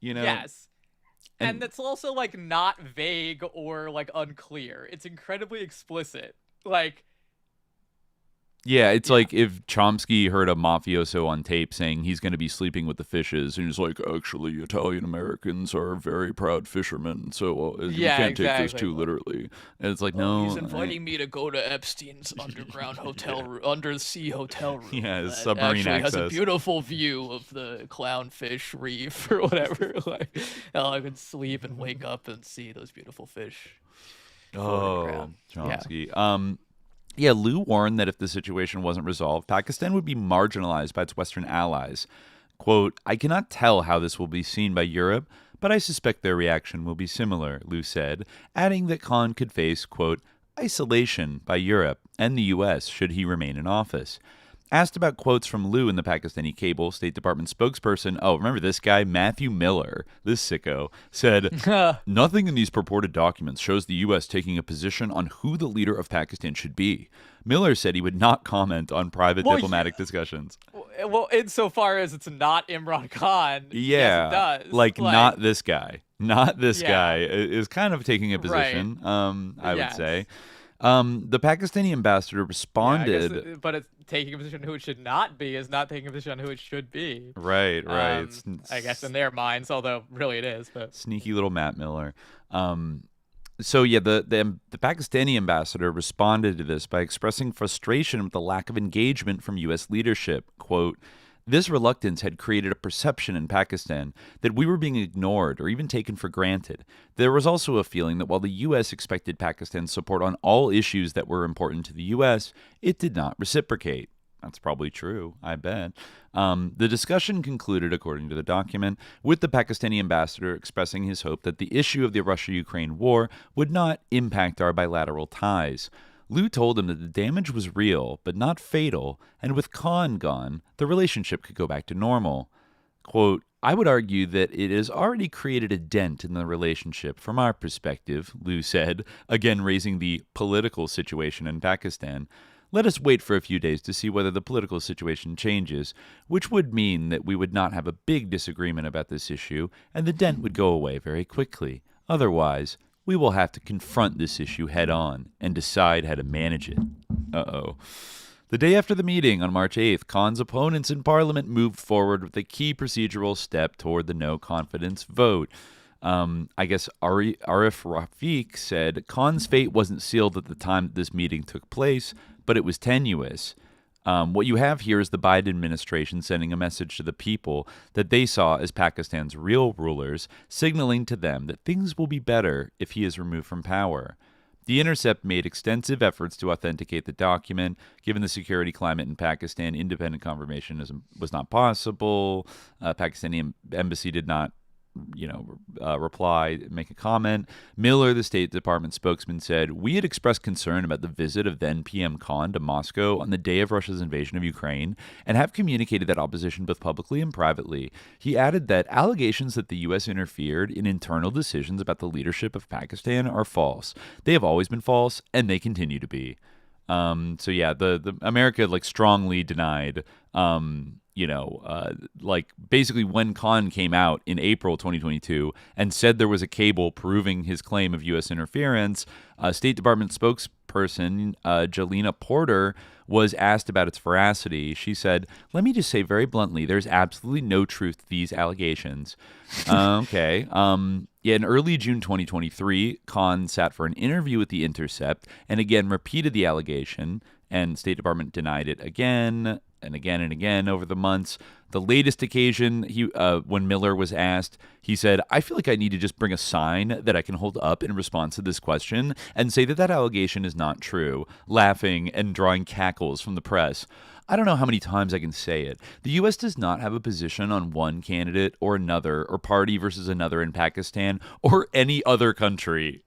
You know. Yes. And that's also like not vague or like unclear. It's incredibly explicit. Like, yeah, it's like if Chomsky heard a mafioso on tape saying he's going to be sleeping with the fishes, and he's like, actually, Italian Americans are very proud fishermen, so we can't take this too literally. And it's like, no. He's inviting me to go to Epstein's underground undersea hotel room. Yeah, his submarine access. Has a beautiful view of the clownfish reef or whatever. Like, I could sleep and wake up and see those beautiful fish. Oh, Chomsky. Yeah, Liu warned that if the situation wasn't resolved, Pakistan would be marginalized by its Western allies. Quote, I cannot tell how this will be seen by Europe, but I suspect their reaction will be similar, Liu said, adding that Khan could face, quote, isolation by Europe and the U.S. should he remain in office. Asked about quotes from Liu in the Pakistani cable, State Department spokesperson, remember this guy, Matthew Miller, this sicko, said, nothing in these purported documents shows the U.S. taking a position on who the leader of Pakistan should be. Miller said he would not comment on private diplomatic discussions. Well, insofar as it's not Imran Khan, yes, it does. Like not this guy. Not this guy is kind of taking a position, I would say. The Pakistani ambassador responded. Yeah, but it's taking a position who it should not be is not taking a position on who it should be. Right. I guess in their minds, although really it is. But sneaky little Matt Miller. So yeah, the Pakistani ambassador responded to this by expressing frustration with the lack of engagement from U.S. leadership. Quote, this reluctance had created a perception in Pakistan that we were being ignored or even taken for granted. There was also a feeling that while the U.S. expected Pakistan's support on all issues that were important to the U.S., it did not reciprocate. That's probably true, I bet. The discussion concluded, according to the document, with the Pakistani ambassador expressing his hope that the issue of the Russia-Ukraine war would not impact our bilateral ties. Liu told him that the damage was real, but not fatal, and with Khan gone, the relationship could go back to normal. Quote, I would argue that it has already created a dent in the relationship from our perspective, Liu said, again raising the political situation in Pakistan. Let us wait for a few days to see whether the political situation changes, which would mean that we would not have a big disagreement about this issue, and the dent would go away very quickly. Otherwise, we will have to confront this issue head-on and decide how to manage it. Uh-oh. The day after the meeting, on March 8th, Khan's opponents in Parliament moved forward with a key procedural step toward the no-confidence vote. I guess Arif Rafiq said Khan's fate wasn't sealed at the time that this meeting took place, but it was tenuous. What you have here is the Biden administration sending a message to the people that they saw as Pakistan's real rulers, signaling to them that things will be better if he is removed from power. The Intercept made extensive efforts to authenticate the document. Given the security climate in Pakistan, independent confirmation was not possible. Pakistani embassy did not reply, make a comment. Miller, the State Department spokesman, said, we had expressed concern about the visit of then PM Khan to Moscow on the day of Russia's invasion of Ukraine and have communicated that opposition both publicly and privately. He added that allegations that the U.S. interfered in internal decisions about the leadership of Pakistan are false. They have always been false, and they continue to be. The America strongly denied basically when Khan came out in April 2022 and said there was a cable proving his claim of U.S. interference, State Department spokesperson Jelena Porter was asked about its veracity. She said, let me just say very bluntly, there's absolutely no truth to these allegations. Okay. In early June 2023, Khan sat for an interview with The Intercept and again repeated the allegation, and State Department denied it again and again and again over the months. The latest occasion, when Miller was asked, he said, I feel like I need to just bring a sign that I can hold up in response to this question and say that that allegation is not true, laughing and drawing cackles from the press. I don't know how many times I can say it. The U.S. does not have a position on one candidate or another, or party versus another in Pakistan, or any other country.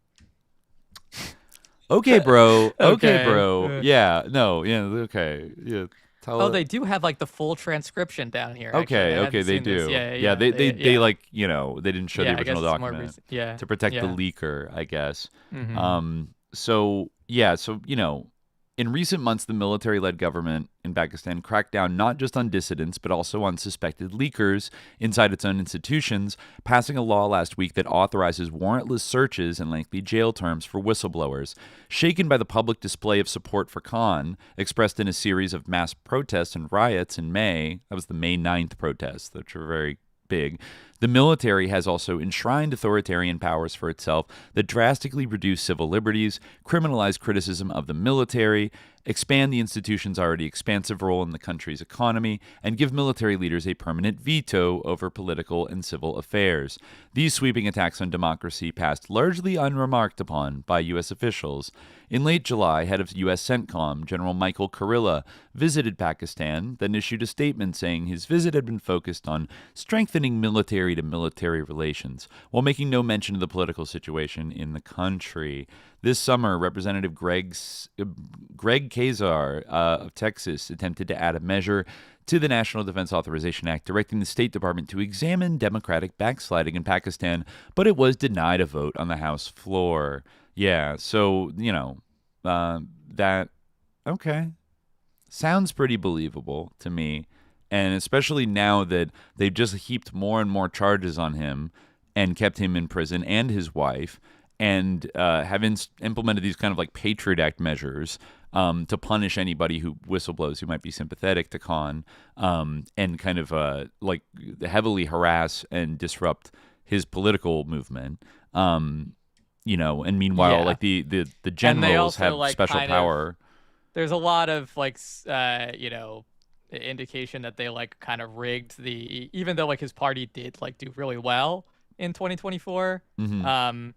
Okay, bro. Okay, bro. Yeah, no, yeah, okay. Yeah. They do have the full transcription down here. Okay, they do. Yeah, they didn't show the original document to protect the leaker, I guess. Mm-hmm. So In recent months, the military-led government in Pakistan cracked down not just on dissidents, but also on suspected leakers inside its own institutions, passing a law last week that authorizes warrantless searches and lengthy jail terms for whistleblowers. Shaken by the public display of support for Khan, expressed in a series of mass protests and riots in May, that was the May 9th protests, which were very big, the military has also enshrined authoritarian powers for itself that drastically reduce civil liberties, criminalize criticism of the military, expand the institution's already expansive role in the country's economy, and give military leaders a permanent veto over political and civil affairs. These sweeping attacks on democracy passed largely unremarked upon by U.S. officials. In late July, head of U.S. CENTCOM, General Michael Kurilla, visited Pakistan, then issued a statement saying his visit had been focused on strengthening military-to-military relations, while making no mention of the political situation in the country. This summer, Representative Greg Casar of Texas attempted to add a measure to the National Defense Authorization Act directing the State Department to examine democratic backsliding in Pakistan, but it was denied a vote on the House floor. Yeah, so, that, okay, sounds pretty believable to me, and especially now that they've just heaped more and more charges on him and kept him in prison and his wife, and have implemented these kind of like Patriot Act measures to punish anybody who whistleblows who might be sympathetic to Khan, and kind of like heavily harass and disrupt his political movement. And meanwhile, like the generals have special power. There's a lot of indication that they like kind of rigged even though like his party did like do really well in 2024. Mm-hmm.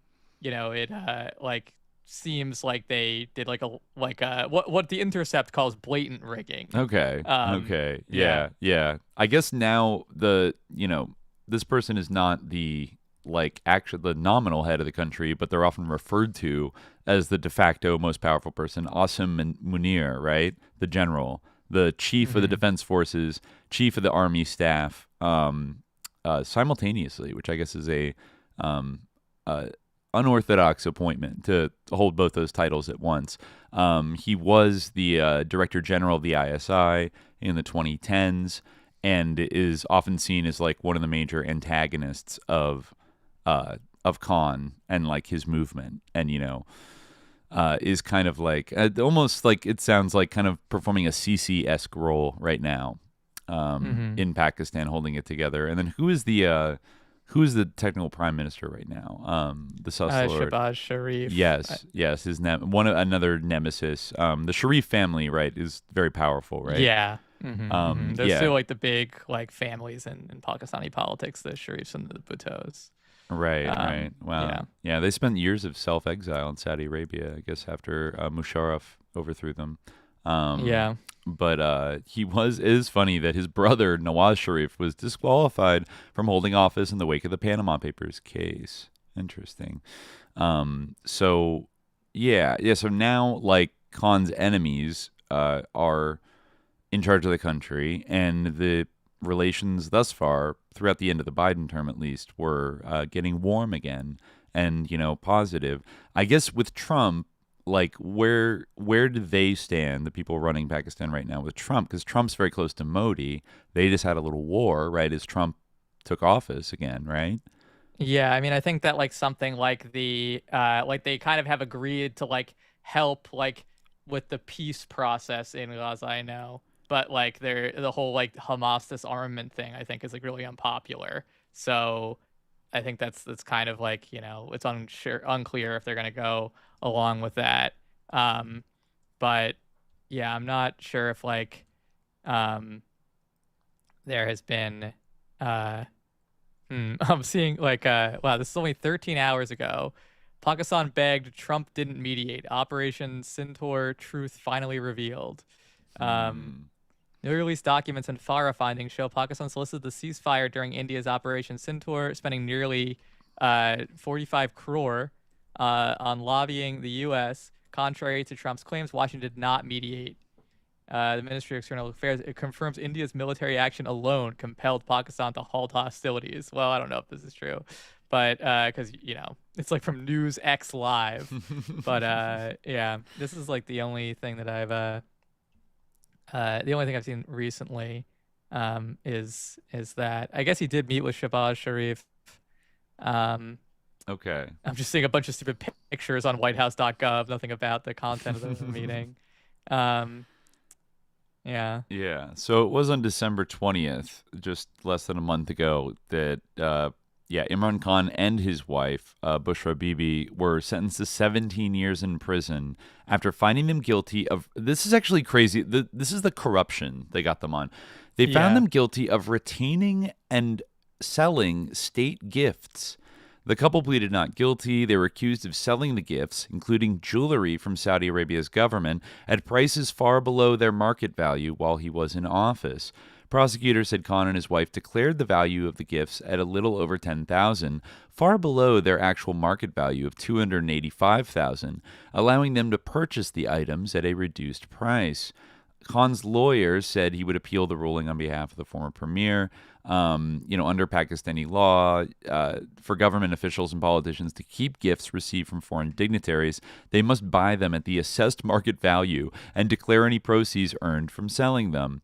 It like seems like they did what The Intercept calls blatant rigging. Okay. Okay. Yeah. I guess now this person is not the the nominal head of the country, but they're often referred to as the de facto most powerful person, Asim Munir, right? The general, the chief of the defense forces, chief of the army staff, simultaneously, which I guess is a unorthodox appointment to hold both those titles at once. He was the director general of the ISI in the 2010s, and is often seen as like one of the major antagonists of Khan and like his movement, and is kind of like almost like it sounds like kind of performing a Sisi-esque role right now in Pakistan, holding it together. And then who is the technical prime minister right now? The Lord Shehbaz Sharif. Yes, his another nemesis. The Sharif family, right, is very powerful, right? Yeah. There's still like the big like families in Pakistani politics, the Sharifs and the Bhuttos. Right. Wow. Yeah, they spent years of self-exile in Saudi Arabia, I guess, after Musharraf overthrew them. But it is funny that his brother, Nawaz Sharif, was disqualified from holding office in the wake of the Panama Papers case. Interesting. So now, like, Khan's enemies are in charge of the country, and the relations thus far, throughout the end of the Biden term at least, were getting warm again and, positive. I guess with Trump, like, where do they stand, the people running Pakistan right now with Trump? Because Trump's very close to Modi. They just had a little war, right, as Trump took office again, right? Yeah, I mean, I think that like something like they kind of have agreed to like help like with the peace process in Gaza, I know. But like the whole like Hamas disarmament thing, I think, is like really unpopular. So I think that's kind of like, it's unclear if they're gonna go along with that. But yeah, I'm not sure if like there has been I'm seeing like wow, this is only 13 hours ago. Pakistan begged, Trump didn't mediate. Operation Sindoor, truth finally revealed. Newly released documents and FARA findings show Pakistan solicited the ceasefire during India's Operation Sindoor, spending nearly 45 crore on lobbying the U.S. Contrary to Trump's claims, Washington did not mediate. The Ministry of External Affairs, it confirms India's military action alone compelled Pakistan to halt hostilities. Well, I don't know if this is true, but because it's like from News X Live. But yeah, this is like the only thing that I've seen recently is that I guess he did meet with Shehbaz Sharif. Okay. I'm just seeing a bunch of stupid pictures on whitehouse.gov, nothing about the content of the meeting. Yeah. Yeah. So it was on December 20th, just less than a month ago, that Imran Khan and his wife, Bushra Bibi, were sentenced to 17 years in prison after finding them guilty of, this is actually crazy, this is the corruption they got them on. They found them guilty of retaining and selling state gifts. The couple pleaded not guilty. They were accused of selling the gifts, including jewelry from Saudi Arabia's government, at prices far below their market value while he was in office. Prosecutors said Khan and his wife declared the value of the gifts at a little over $10,000, far below their actual market value of $285,000, allowing them to purchase the items at a reduced price. Khan's lawyers said he would appeal the ruling on behalf of the former premier. Under Pakistani law, for government officials and politicians to keep gifts received from foreign dignitaries, they must buy them at the assessed market value and declare any proceeds earned from selling them.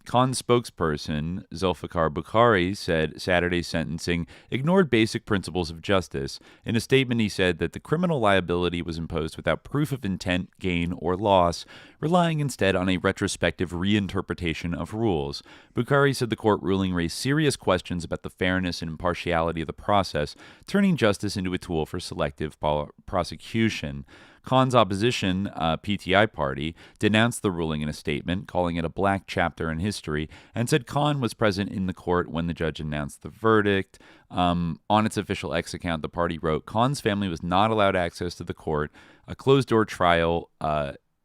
Khan's spokesperson, Zulfikar Bukhari, said Saturday's sentencing ignored basic principles of justice. In a statement, he said that the criminal liability was imposed without proof of intent, gain, or loss, relying instead on a retrospective reinterpretation of rules. Bukhari said the court ruling raised serious questions about the fairness and impartiality of the process, turning justice into a tool for selective prosecution. Khan's opposition, PTI party, denounced the ruling in a statement, calling it a black chapter in history, and said Khan was present in the court when the judge announced the verdict. On its official X account, the party wrote, Khan's family was not allowed access to the court. A closed-door trial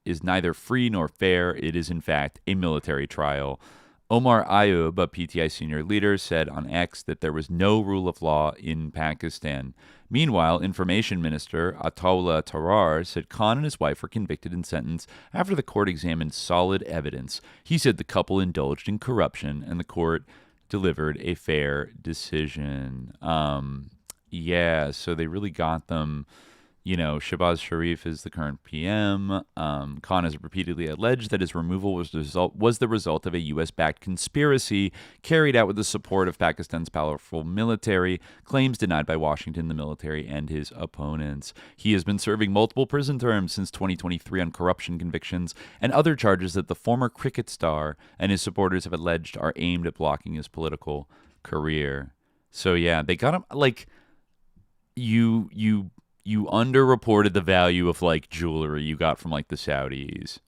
is neither free nor fair. It is, in fact, a military trial. Omar Ayub, a PTI senior leader, said on X that there was no rule of law in Pakistan. Meanwhile, Information Minister Ataullah Tarar said Khan and his wife were convicted and sentenced after the court examined solid evidence. He said the couple indulged in corruption and the court delivered a fair decision. So they really got them. Shehbaz Sharif is the current PM. Khan has repeatedly alleged that his removal was the result of a U.S.-backed conspiracy carried out with the support of Pakistan's powerful military, claims denied by Washington, the military, and his opponents. He has been serving multiple prison terms since 2023 on corruption convictions and other charges that the former cricket star and his supporters have alleged are aimed at blocking his political career. So, yeah, they got him, you underreported the value of jewelry you got from the Saudis.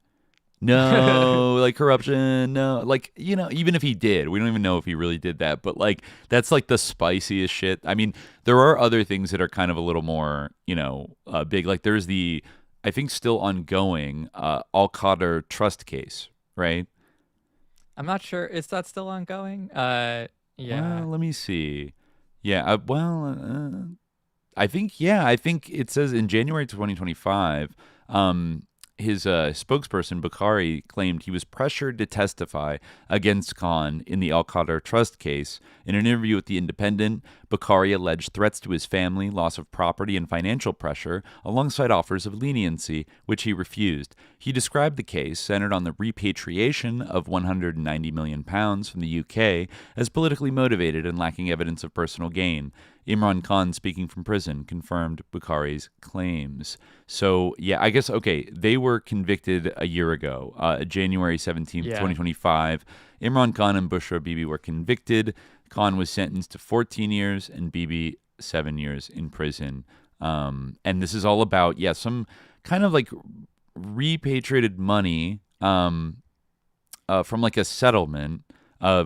No, corruption. No, even if he did, we don't even know if he really did that. But that's the spiciest shit. I mean, there are other things that are kind of a little more, big. There's the, I think still ongoing Al Qatar trust case, right? I'm not sure. Is that still ongoing? Yeah. Well, let me see. Yeah. I think it says in January 2025, his spokesperson, Bukhari, claimed he was pressured to testify against Khan in the Al Qatar Trust case. In an interview with The Independent, Bukhari alleged threats to his family, loss of property, and financial pressure, alongside offers of leniency, which he refused. He described the case, centered on the repatriation of £190 million from the UK, as politically motivated and lacking evidence of personal gain. Imran Khan, speaking from prison, confirmed Bukhari's claims. So, yeah, I guess, okay, they were convicted a year ago, January 17th, 2025. Imran Khan and Bushra Bibi were convicted. Khan was sentenced to 14 years and Bibi 7 years in prison. And this is all about, some kind of repatriated money from a settlement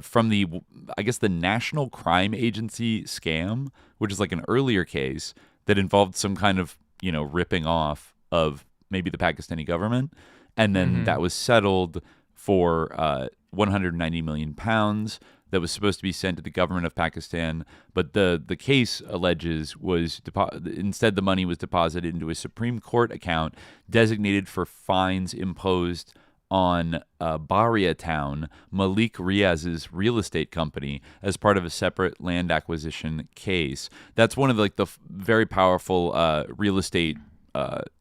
from the National Crime Agency scam, which is an earlier case that involved some kind of, ripping off of maybe the Pakistani government. And then that was settled for £190 million that was supposed to be sent to the government of Pakistan. But the case alleges instead the money was deposited into a Supreme Court account designated for fines imposed on Bahria Town, Malik Riaz's real estate company, as part of a separate land acquisition case. That's one of the very powerful real estate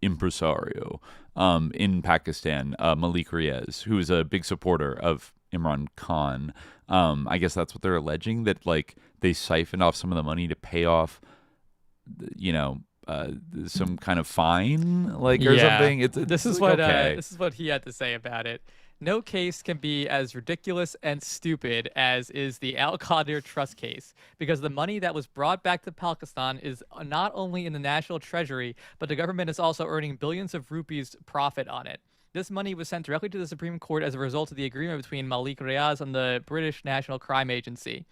impresario in Pakistan, Malik Riaz, who is a big supporter of Imran Khan. I guess that's what they're alleging, that they siphoned off some of the money to pay off, some kind of fine, or something. This is what he had to say about it. No case can be as ridiculous and stupid as is the Al Qadir Trust case, because the money that was brought back to Pakistan is not only in the national treasury, but the government is also earning billions of rupees profit on it. This money was sent directly to the Supreme Court as a result of the agreement between Malik Riaz and the British National Crime Agency.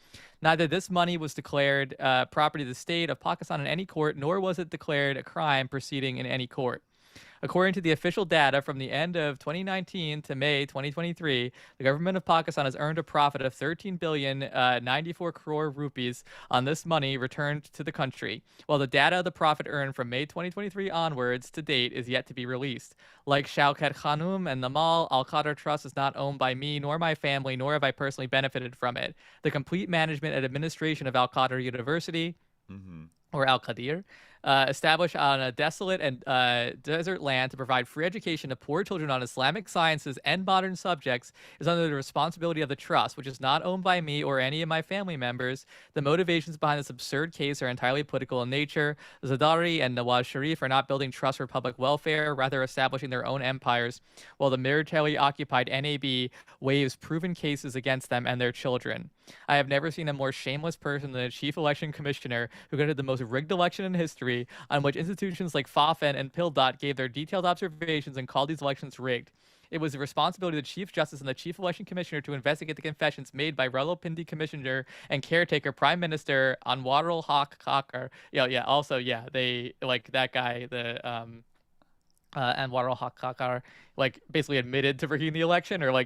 Neither this money was declared property of the state of Pakistan in any court, nor was it declared a crime proceeding in any court. According to the official data from the end of 2019 to May 2023, the government of Pakistan has earned a profit of 13,094 crore rupees on this money returned to the country, while the data of the profit earned from May 2023 onwards to date is yet to be released. Like Shaukat Khanum and the Mall, Al Qadir Trust is not owned by me nor my family, nor have I personally benefited from it. The complete management and administration of Al Qadir University, or Al Qadir, established on a desolate and desert land to provide free education to poor children on Islamic sciences and modern subjects, is under the responsibility of the trust, which is not owned by me or any of my family members. The motivations behind this absurd case are entirely political in nature. Zardari and Nawaz Sharif are not building trusts for public welfare, rather establishing their own empires, while the military-occupied NAB waives proven cases against them and their children. I have never seen a more shameless person than a chief election commissioner who conducted the most rigged election in history, on which institutions like FAFEN and PILDOT gave their detailed observations and called these elections rigged. It was the responsibility of the Chief Justice and the Chief Election Commissioner to investigate the confessions made by Rawalpindi Commissioner and caretaker Prime Minister Anwarul Haq Kakar. They that guy, Anwarul Haq Kakar, basically admitted to rigging the election, or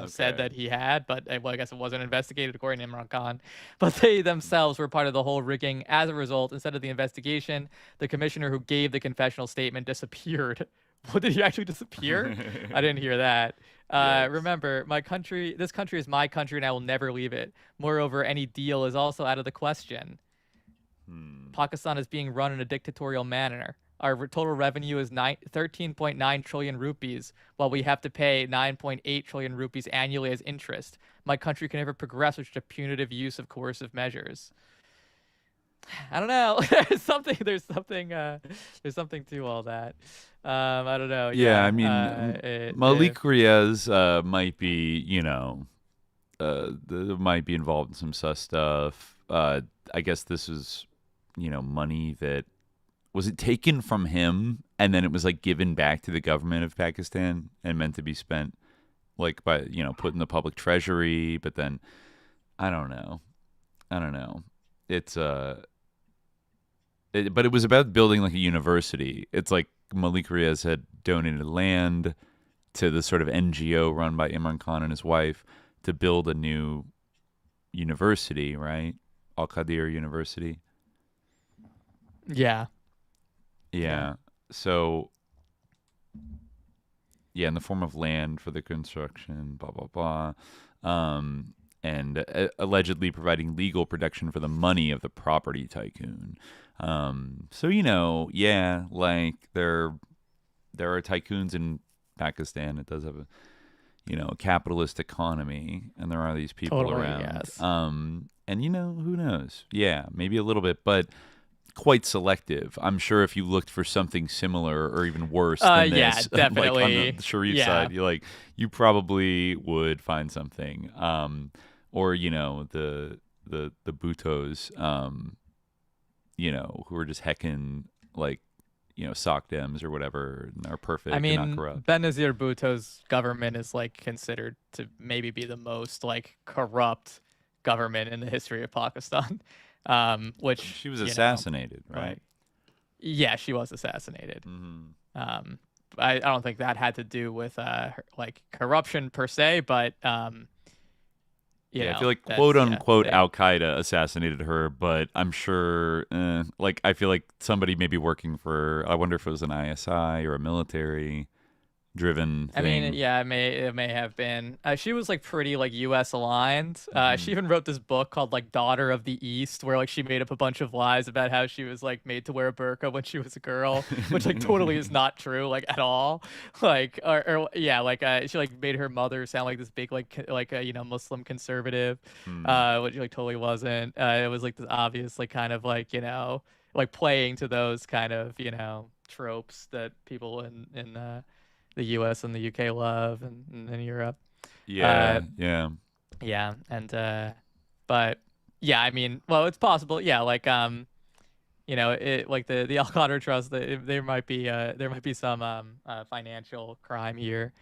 said that he had, but I guess it wasn't investigated according to Imran Khan. But they themselves were part of the whole rigging. As a result, instead of the investigation, the commissioner who gave the confessional statement disappeared. What, did he actually disappear? I didn't hear that. Yes. Remember, this country is my country, and I will never leave it. Moreover, any deal is also out of the question. Pakistan is being run in a dictatorial manner. Our total revenue is 13.9 trillion rupees, while we have to pay 9.8 trillion rupees annually as interest. My country can never progress with such a punitive use of coercive measures. I don't know. There's something to all that. I don't know. Yeah, I mean, Malik Riaz might be, might be involved in some sus stuff. I guess this is, money that, was it taken from him and then it was given back to the government of Pakistan and meant to be spent by, put in the public treasury, but then I don't know. It's but it was about building a university. It's Malik Riaz had donated land to the sort of NGO run by Imran Khan and his wife to build a new university, right? Al Qadir University. Yeah. So, in the form of land for the construction, blah, blah, blah. And allegedly providing legal protection for the money of the property tycoon. So, there are tycoons in Pakistan. It does have a capitalist economy, and there are these people around. Yes. And who knows? Yeah, maybe a little bit, but quite selective. I'm sure if you looked for something similar or even worse than this, definitely. On the Sharif side, you probably would find something. Or the Bhuttos, who are just heckin' sock dems or whatever, and are perfect. I mean, and not corrupt. Benazir Bhutto's government is considered to maybe be the most corrupt government in the history of Pakistan. Which she was assassinated, right? Yeah, she was assassinated. Mm-hmm. I don't think that had to do with corruption per se, but I feel quote unquote Al Qaeda assassinated her, but I'm sure I feel somebody maybe working for, I wonder if it was an ISI or a military driven thing. I mean, yeah, it may have been. She was like pretty like U.S. aligned. She even wrote this book called like Daughter of the East, where like she made up a bunch of lies about how she was like made to wear a burqa when she was a girl, which like totally is not true, like at all. Like or yeah, like she like made her mother sound like this big like you know, Muslim conservative, which like totally wasn't. It was like this obvious like kind of like, you know, like playing to those kind of, you know, tropes that people in the U.S. and the U.K. love, and in Europe. Yeah, and but yeah, I mean, well, it's possible. Yeah, like you know, it like the Al Qaeda Trust. There might be some financial crime here.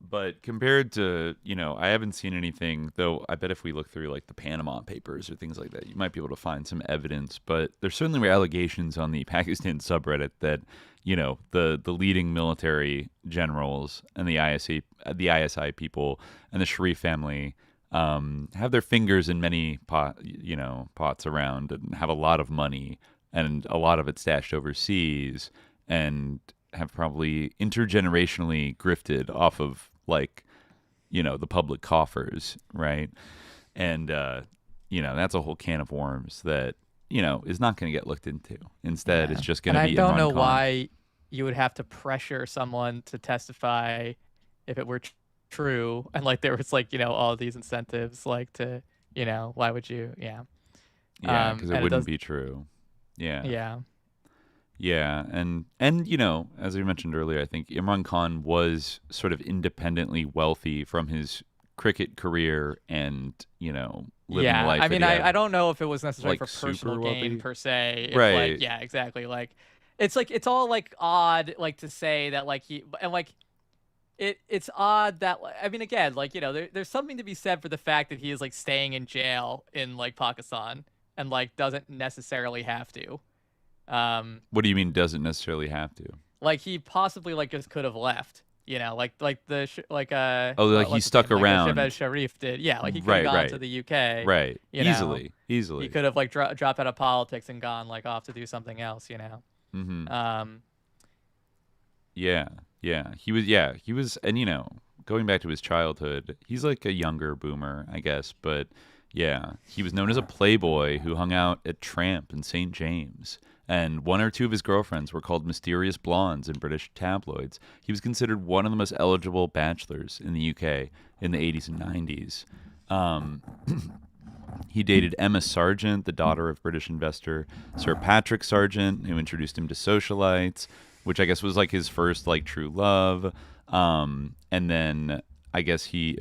But compared to, you know, I haven't seen anything, though I bet if we look through like the Panama Papers or things like that, you might be able to find some evidence. But there certainly were allegations on the Pakistan subreddit that, you know, the leading military generals and the ISI people and the Sharif family have their fingers in many pots around and have a lot of money, and a lot of it stashed overseas, and have probably intergenerationally grifted off of, like, you know, the public coffers, right? And you know, that's a whole can of worms that, you know, is not going to get looked into. Instead, it's just going to be Imran Khan. I don't know why you would have to pressure someone to testify if it were true, and like there was like, you know, all these incentives, like to, you know, why would you? Yeah, because it wouldn't be true. Yeah, and you know, as we mentioned earlier, I think Imran Khan was sort of independently wealthy from his cricket career, and, you know, living life. I mean, I don't know if it was necessarily like for personal gain per se. Right. Like, yeah, exactly. Like, it's all like odd, like to say that like he, and like it's odd that, I mean, again, like, you know, there's something to be said for the fact that he is like staying in jail in like Pakistan and like doesn't necessarily have to. What do you mean doesn't necessarily have to? Like he possibly like just could have left, you know, like he stuck around. Like Sharif did, yeah, like he could have gone to the UK, right? Easily. He could have like dropped out of politics and gone like off to do something else, you know. He was, and you know, going back to his childhood, he's like a younger boomer, I guess, but yeah, he was known as a playboy who hung out at Tramp and St. James, and one or two of his girlfriends were called mysterious blondes in British tabloids. He was considered one of the most eligible bachelors in the UK in the 80s and 90s. He dated Emma Sargent, the daughter of British investor Sir Patrick Sargent, who introduced him to socialites, which I guess was like his first like true love. And then I guess he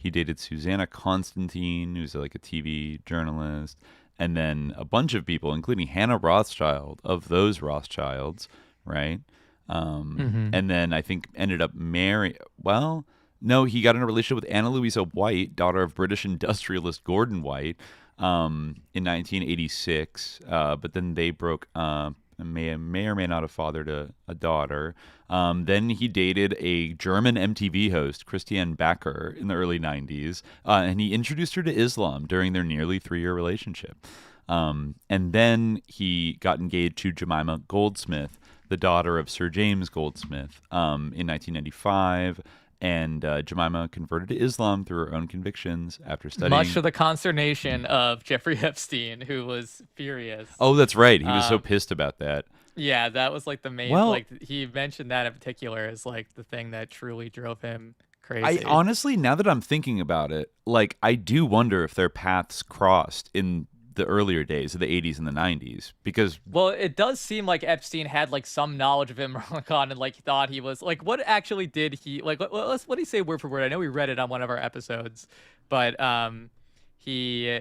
dated Susanna Constantine, who's like a TV journalist, and then a bunch of people, including Hannah Rothschild of those Rothschilds, right? And then I think ended up marrying. Well, no, he got in a relationship with Anna Louisa White, daughter of British industrialist Gordon White, in 1986. But then they broke up. May or may not have fathered a daughter. Then he dated a German MTV host, Christiane Backer, in the early 90s, and he introduced her to Islam during their nearly 3-year relationship. And then he got engaged to Jemima Goldsmith, the daughter of Sir James Goldsmith, in 1995. And Jemima converted to Islam through her own convictions after studying. Much to the consternation of Jeffrey Epstein, who was furious. Oh, that's right. He was so pissed about that. Yeah, that was like the main. Like he mentioned that in particular as like the thing that truly drove him crazy. I honestly, now that I'm thinking about it, like I do wonder if their paths crossed in the earlier days of the 80s and the 90s, because it does seem like Epstein had like some knowledge of Imran Khan and like thought he was like, what actually did he like, what did he say word for word? I know we read it on one of our episodes, but he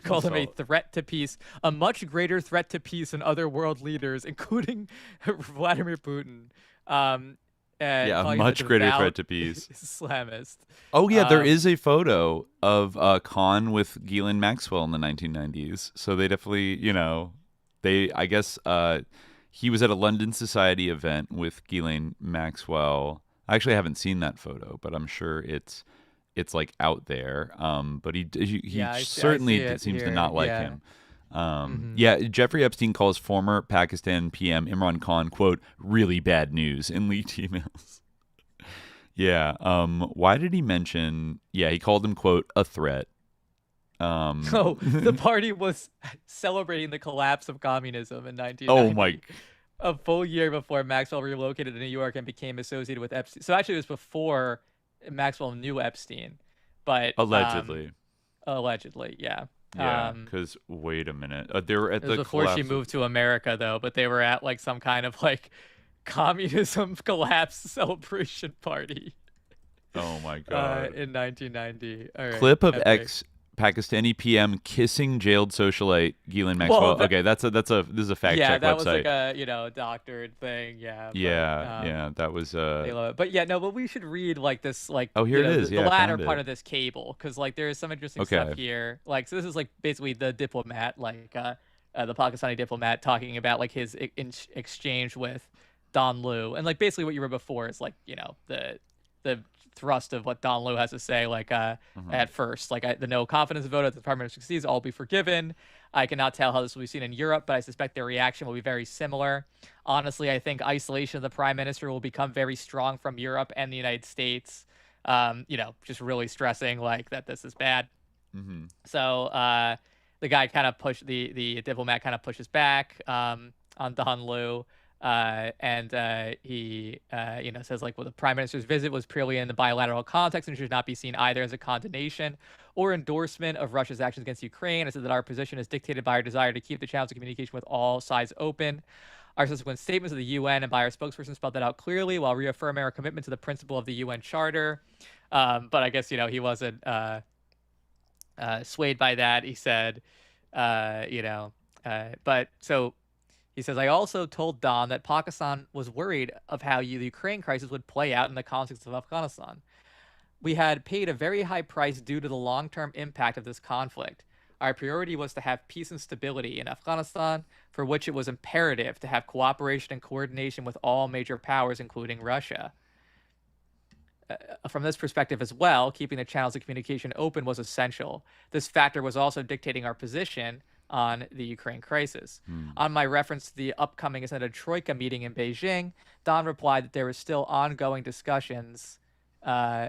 called him a threat to peace, a much greater threat to peace than other world leaders, including Vladimir Putin. A much greater threat to peace. Islamist. Oh yeah, there is a photo of Khan with Ghislaine Maxwell in the 1990s. So they definitely, you know, I guess he was at a London Society event with Ghislaine Maxwell. I actually haven't seen that photo, but I'm sure it's like out there. But he certainly seems to not like him. Yeah, Jeffrey Epstein calls former Pakistan PM Imran Khan, quote, really bad news in leaked emails. Yeah. Why did he mention, he called him, quote, a threat. The party was celebrating the collapse of communism in 1990. Oh, my. A full year before Maxwell relocated to New York and became associated with Epstein. So actually it was before Maxwell knew Epstein, but... Allegedly. Allegedly, yeah. Yeah, because wait a minute, they were at the before she moved to America, though. But they were at like some kind of like communism collapse celebration party. Oh my god! In 1990. All right, clip of ex-Pakistani PM kissing jailed socialite Ghislaine Maxwell. Well, okay, this is a fact check website. Yeah, that was like a doctored thing. Yeah. But, that was. They love it. But yeah, no, but we should read like this like. Oh, here it is. The latter part of this cable, because like there is some interesting stuff here. Like, so this is like basically the diplomat, like the Pakistani diplomat, talking about like his exchange with Don Liu, and like basically what you read before is like the thrust of what Don Liu has to say, like at first, like the no confidence vote at the Department of Succeeds, all be forgiven. I cannot tell how this will be seen in Europe, but I suspect their reaction will be very similar. Honestly, I think isolation of the prime minister will become very strong from Europe and the United States. Just really stressing like that this is bad. So the guy kind of pushed the diplomat kind of pushes back on Don Liu. He says like, well, the prime minister's visit was purely in the bilateral context and should not be seen either as a condemnation or endorsement of Russia's actions against Ukraine. I said that our position is dictated by our desire to keep the channels of communication with all sides open. Our subsequent statements of the UN and by our spokesperson spelled that out clearly while reaffirming our commitment to the principle of the UN Charter. But I guess, he wasn't swayed by that. He said, he says, I also told Don that Pakistan was worried of how the Ukraine crisis would play out in the context of Afghanistan. We had paid a very high price due to the long-term impact of this conflict. Our priority was to have peace and stability in Afghanistan, for which it was imperative to have cooperation and coordination with all major powers, including Russia. From this perspective as well, keeping the channels of communication open was essential. This factor was also dictating our position on the Ukraine crisis. On my reference to the upcoming extended Troika meeting in Beijing, Don replied that there were still ongoing discussions. Ongoing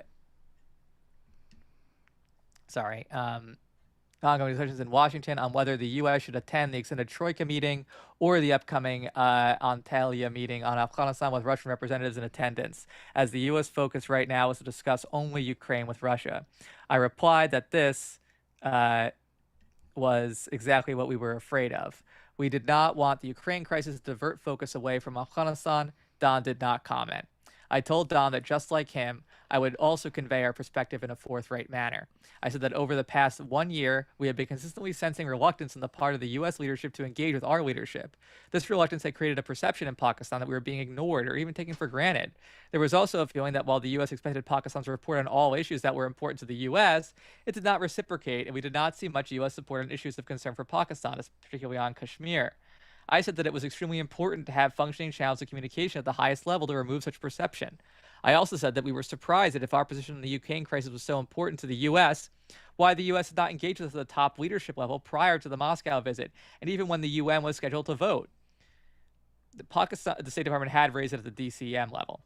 discussions in Washington on whether the U.S. should attend the extended Troika meeting or the upcoming Antalya meeting on Afghanistan with Russian representatives in attendance, as the U.S. focus right now is to discuss only Ukraine with Russia. I replied that this was exactly what we were afraid of. We did not want the Ukraine crisis to divert focus away from Afghanistan. Don did not comment. I told Don that just like him, I would also convey our perspective in a forthright manner. I said that over the past 1 year, we have been consistently sensing reluctance on the part of the U.S. leadership to engage with our leadership. This reluctance had created a perception in Pakistan that we were being ignored or even taken for granted. There was also a feeling that while the U.S. expected Pakistan to report on all issues that were important to the U.S., it did not reciprocate, and we did not see much U.S. support on issues of concern for Pakistan, particularly on Kashmir. I said that it was extremely important to have functioning channels of communication at the highest level to remove such perception. I also said that we were surprised that if our position in the Ukraine crisis was so important to the U.S., why the U.S. had not engaged with us at the top leadership level prior to the Moscow visit, and even when the UN was scheduled to vote. The State Department had raised it at the DCM level.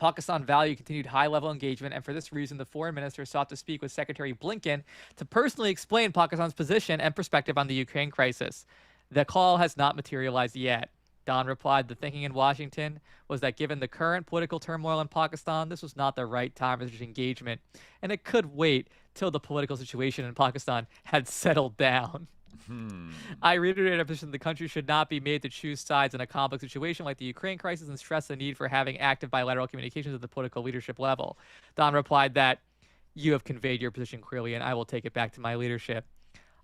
Pakistan valued continued high-level engagement, and for this reason, the foreign minister sought to speak with Secretary Blinken to personally explain Pakistan's position and perspective on the Ukraine crisis. The call has not materialized yet. Don replied, the thinking in Washington was that given the current political turmoil in Pakistan, this was not the right time for such engagement, and it could wait till the political situation in Pakistan had settled down. I reiterated our position that the country should not be made to choose sides in a complex situation like the Ukraine crisis and stressed the need for having active bilateral communications at the political leadership level. Don replied that you have conveyed your position clearly, and I will take it back to my leadership.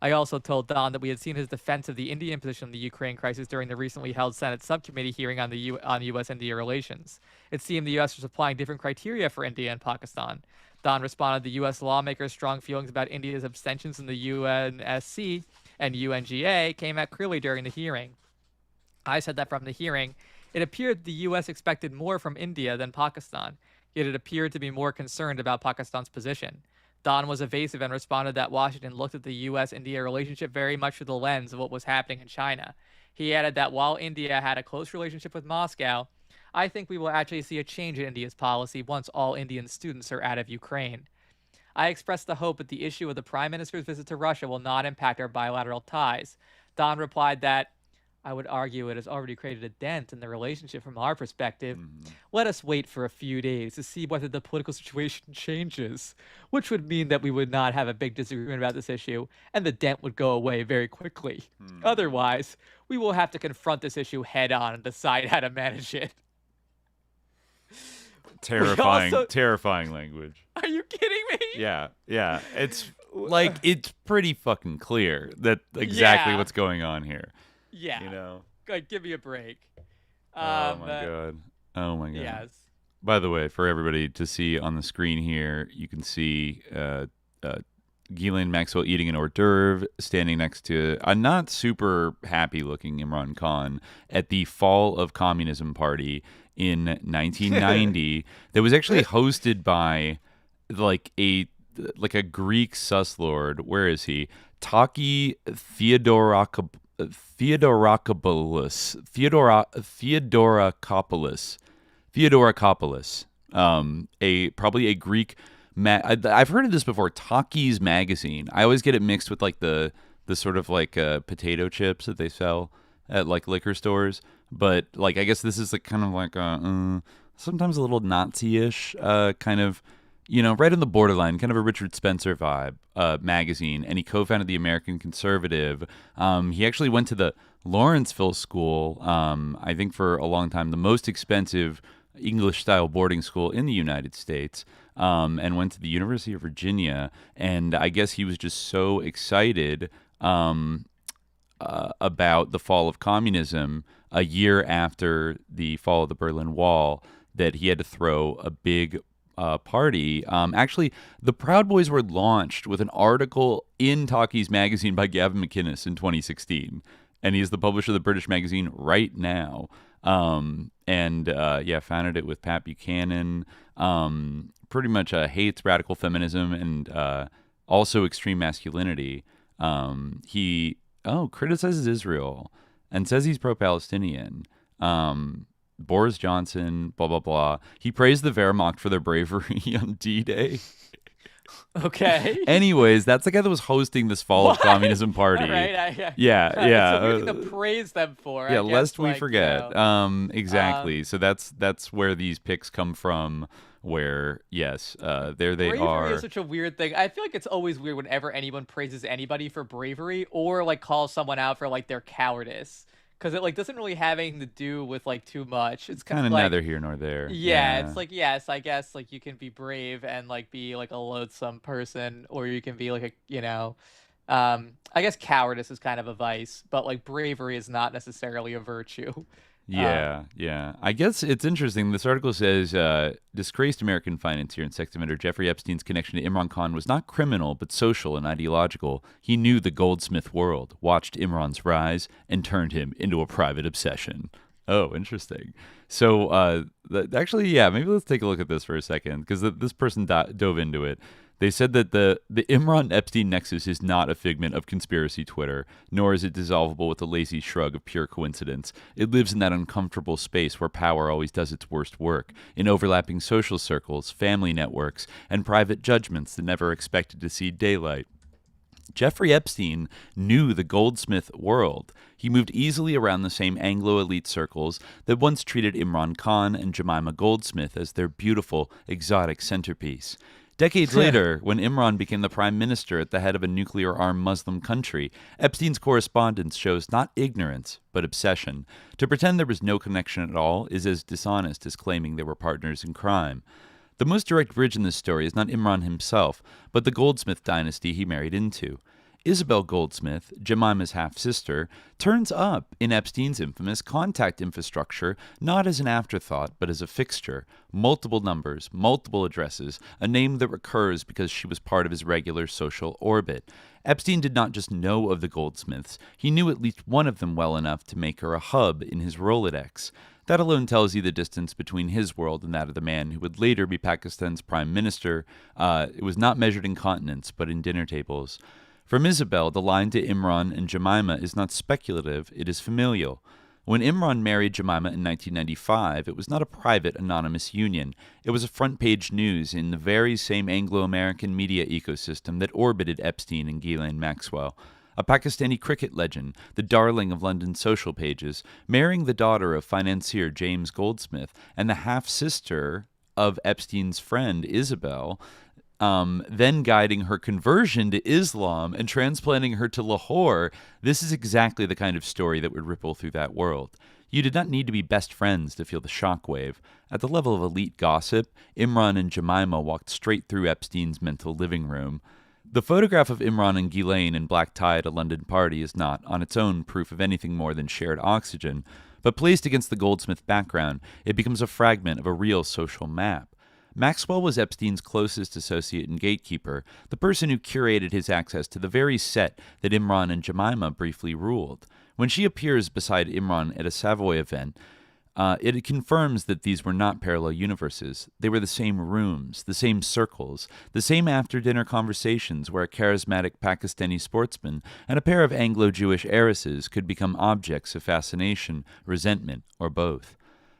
I also told Don that we had seen his defense of the Indian position on the Ukraine crisis during the recently held Senate subcommittee hearing on U.S.-India relations. It seemed the U.S. was applying different criteria for India and Pakistan. Don responded the U.S. lawmakers' strong feelings about India's abstentions in the UNSC and UNGA came out clearly during the hearing. I said that from the hearing, it appeared the U.S. expected more from India than Pakistan, yet it appeared to be more concerned about Pakistan's position. Don was evasive and responded that Washington looked at the U.S.-India relationship very much through the lens of what was happening in China. He added that while India had a close relationship with Moscow, I think we will actually see a change in India's policy once all Indian students are out of Ukraine. I expressed the hope that the issue of the Prime Minister's visit to Russia will not impact our bilateral ties. Don replied that, I would argue it has already created a dent in the relationship from our perspective. Let us wait for a few days to see whether the political situation changes, which would mean that we would not have a big disagreement about this issue, and the dent would go away very quickly. Otherwise, we will have to confront this issue head on and decide how to manage it. Terrifying language. Are you kidding me? Yeah. It's like, it's pretty fucking clear that exactly what's going on here. Yeah. You know? Like, give me a break. Oh my god. Yes. By the way, for everybody to see on the screen here, you can see Ghislaine Maxwell eating an hors d'oeuvre, standing next to a not super happy looking Imran Khan at the Fall of Communism party in 1990 that was actually hosted by like a Greek sus lord. Where is he? Taki Theodorakopoulos, probably a Greek. I've heard of this before. Takis magazine. I always get it mixed with like the sort of like potato chips that they sell at like liquor stores. But like, I guess this is like kind of like sometimes a little Nazi-ish kind of, you know, right on the borderline, kind of a Richard Spencer vibe magazine. And he co-founded the American Conservative. He actually went to the Lawrenceville School, I think for a long time, the most expensive English-style boarding school in the United States, and went to the University of Virginia. And I guess he was just so excited about the fall of communism a year after the fall of the Berlin Wall that he had to throw a big party. Actually, the Proud Boys were launched with an article in Talkies magazine by Gavin McInnes in 2016, and he is the publisher of the British magazine right now. Founded it with Pat Buchanan. Pretty much hates radical feminism and also extreme masculinity. He criticizes Israel and says he's pro-Palestinian. Boris Johnson, blah, blah, blah. He praised the Wehrmacht for their bravery on D-Day. Okay. Anyways, that's the guy that was hosting this Fall of Communism party. Right. Yeah. So we're going to praise them for. Yeah, lest we forget. Exactly. So that's where these picks come from. Where yes, there they bravery are. Bravery is such a weird thing. I feel like it's always weird whenever anyone praises anybody for bravery or like calls someone out for like their cowardice. Because it like doesn't really have anything to do with like too much. It's kind of like, neither here nor there. Yeah, it's like, yes, I guess like you can be brave and like be like a loathsome person, or you can be like a, you know, I guess cowardice is kind of a vice, but like bravery is not necessarily a virtue. Yeah. I guess it's interesting. This article says disgraced American financier and sex offender Jeffrey Epstein's connection to Imran Khan was not criminal, but social and ideological. He knew the goldsmith world, watched Imran's rise, and turned him into a private obsession. Oh, interesting. So actually, maybe let's take a look at this for a second, because this person dove into it. They said that the Imran-Epstein nexus is not a figment of conspiracy Twitter, nor is it dissolvable with a lazy shrug of pure coincidence. It lives in that uncomfortable space where power always does its worst work, in overlapping social circles, family networks, and private judgments that never expected to see daylight. Jeffrey Epstein knew the goldsmith world. He moved easily around the same Anglo-elite circles that once treated Imran Khan and Jemima Goldsmith as their beautiful, exotic centerpiece. Decades later, when Imran became the prime minister at the head of a nuclear-armed Muslim country, Epstein's correspondence shows not ignorance, but obsession. To pretend there was no connection at all is as dishonest as claiming they were partners in crime. The most direct bridge in this story is not Imran himself, but the Goldsmith dynasty he married into. Isabel Goldsmith, Jemima's half-sister, turns up in Epstein's infamous contact infrastructure not as an afterthought, but as a fixture. Multiple numbers, multiple addresses, a name that recurs because she was part of his regular social orbit. Epstein did not just know of the Goldsmiths, he knew at least one of them well enough to make her a hub in his Rolodex. That alone tells you the distance between his world and that of the man who would later be Pakistan's prime minister. It was not measured in continents, but in dinner tables. From Isabel, the line to Imran and Jemima is not speculative, it is familial. When Imran married Jemima in 1995, it was not a private, anonymous union. It was a front-page news in the very same Anglo-American media ecosystem that orbited Epstein and Ghislaine Maxwell. A Pakistani cricket legend, the darling of London's social pages, marrying the daughter of financier James Goldsmith and the half-sister of Epstein's friend Isabel, then guiding her conversion to Islam and transplanting her to Lahore. This is exactly the kind of story that would ripple through that world. You did not need to be best friends to feel the shockwave. At the level of elite gossip, Imran and Jemima walked straight through Epstein's mental living room. The photograph of Imran and Ghislaine in black tie at a London party is not, on its own, proof of anything more than shared oxygen, but placed against the Goldsmith background, it becomes a fragment of a real social map. Maxwell was Epstein's closest associate and gatekeeper, the person who curated his access to the very set that Imran and Jemima briefly ruled. When she appears beside Imran at a Savoy event, it confirms that these were not parallel universes. They were the same rooms, the same circles, the same after-dinner conversations where a charismatic Pakistani sportsman and a pair of Anglo-Jewish heiresses could become objects of fascination, resentment, or both.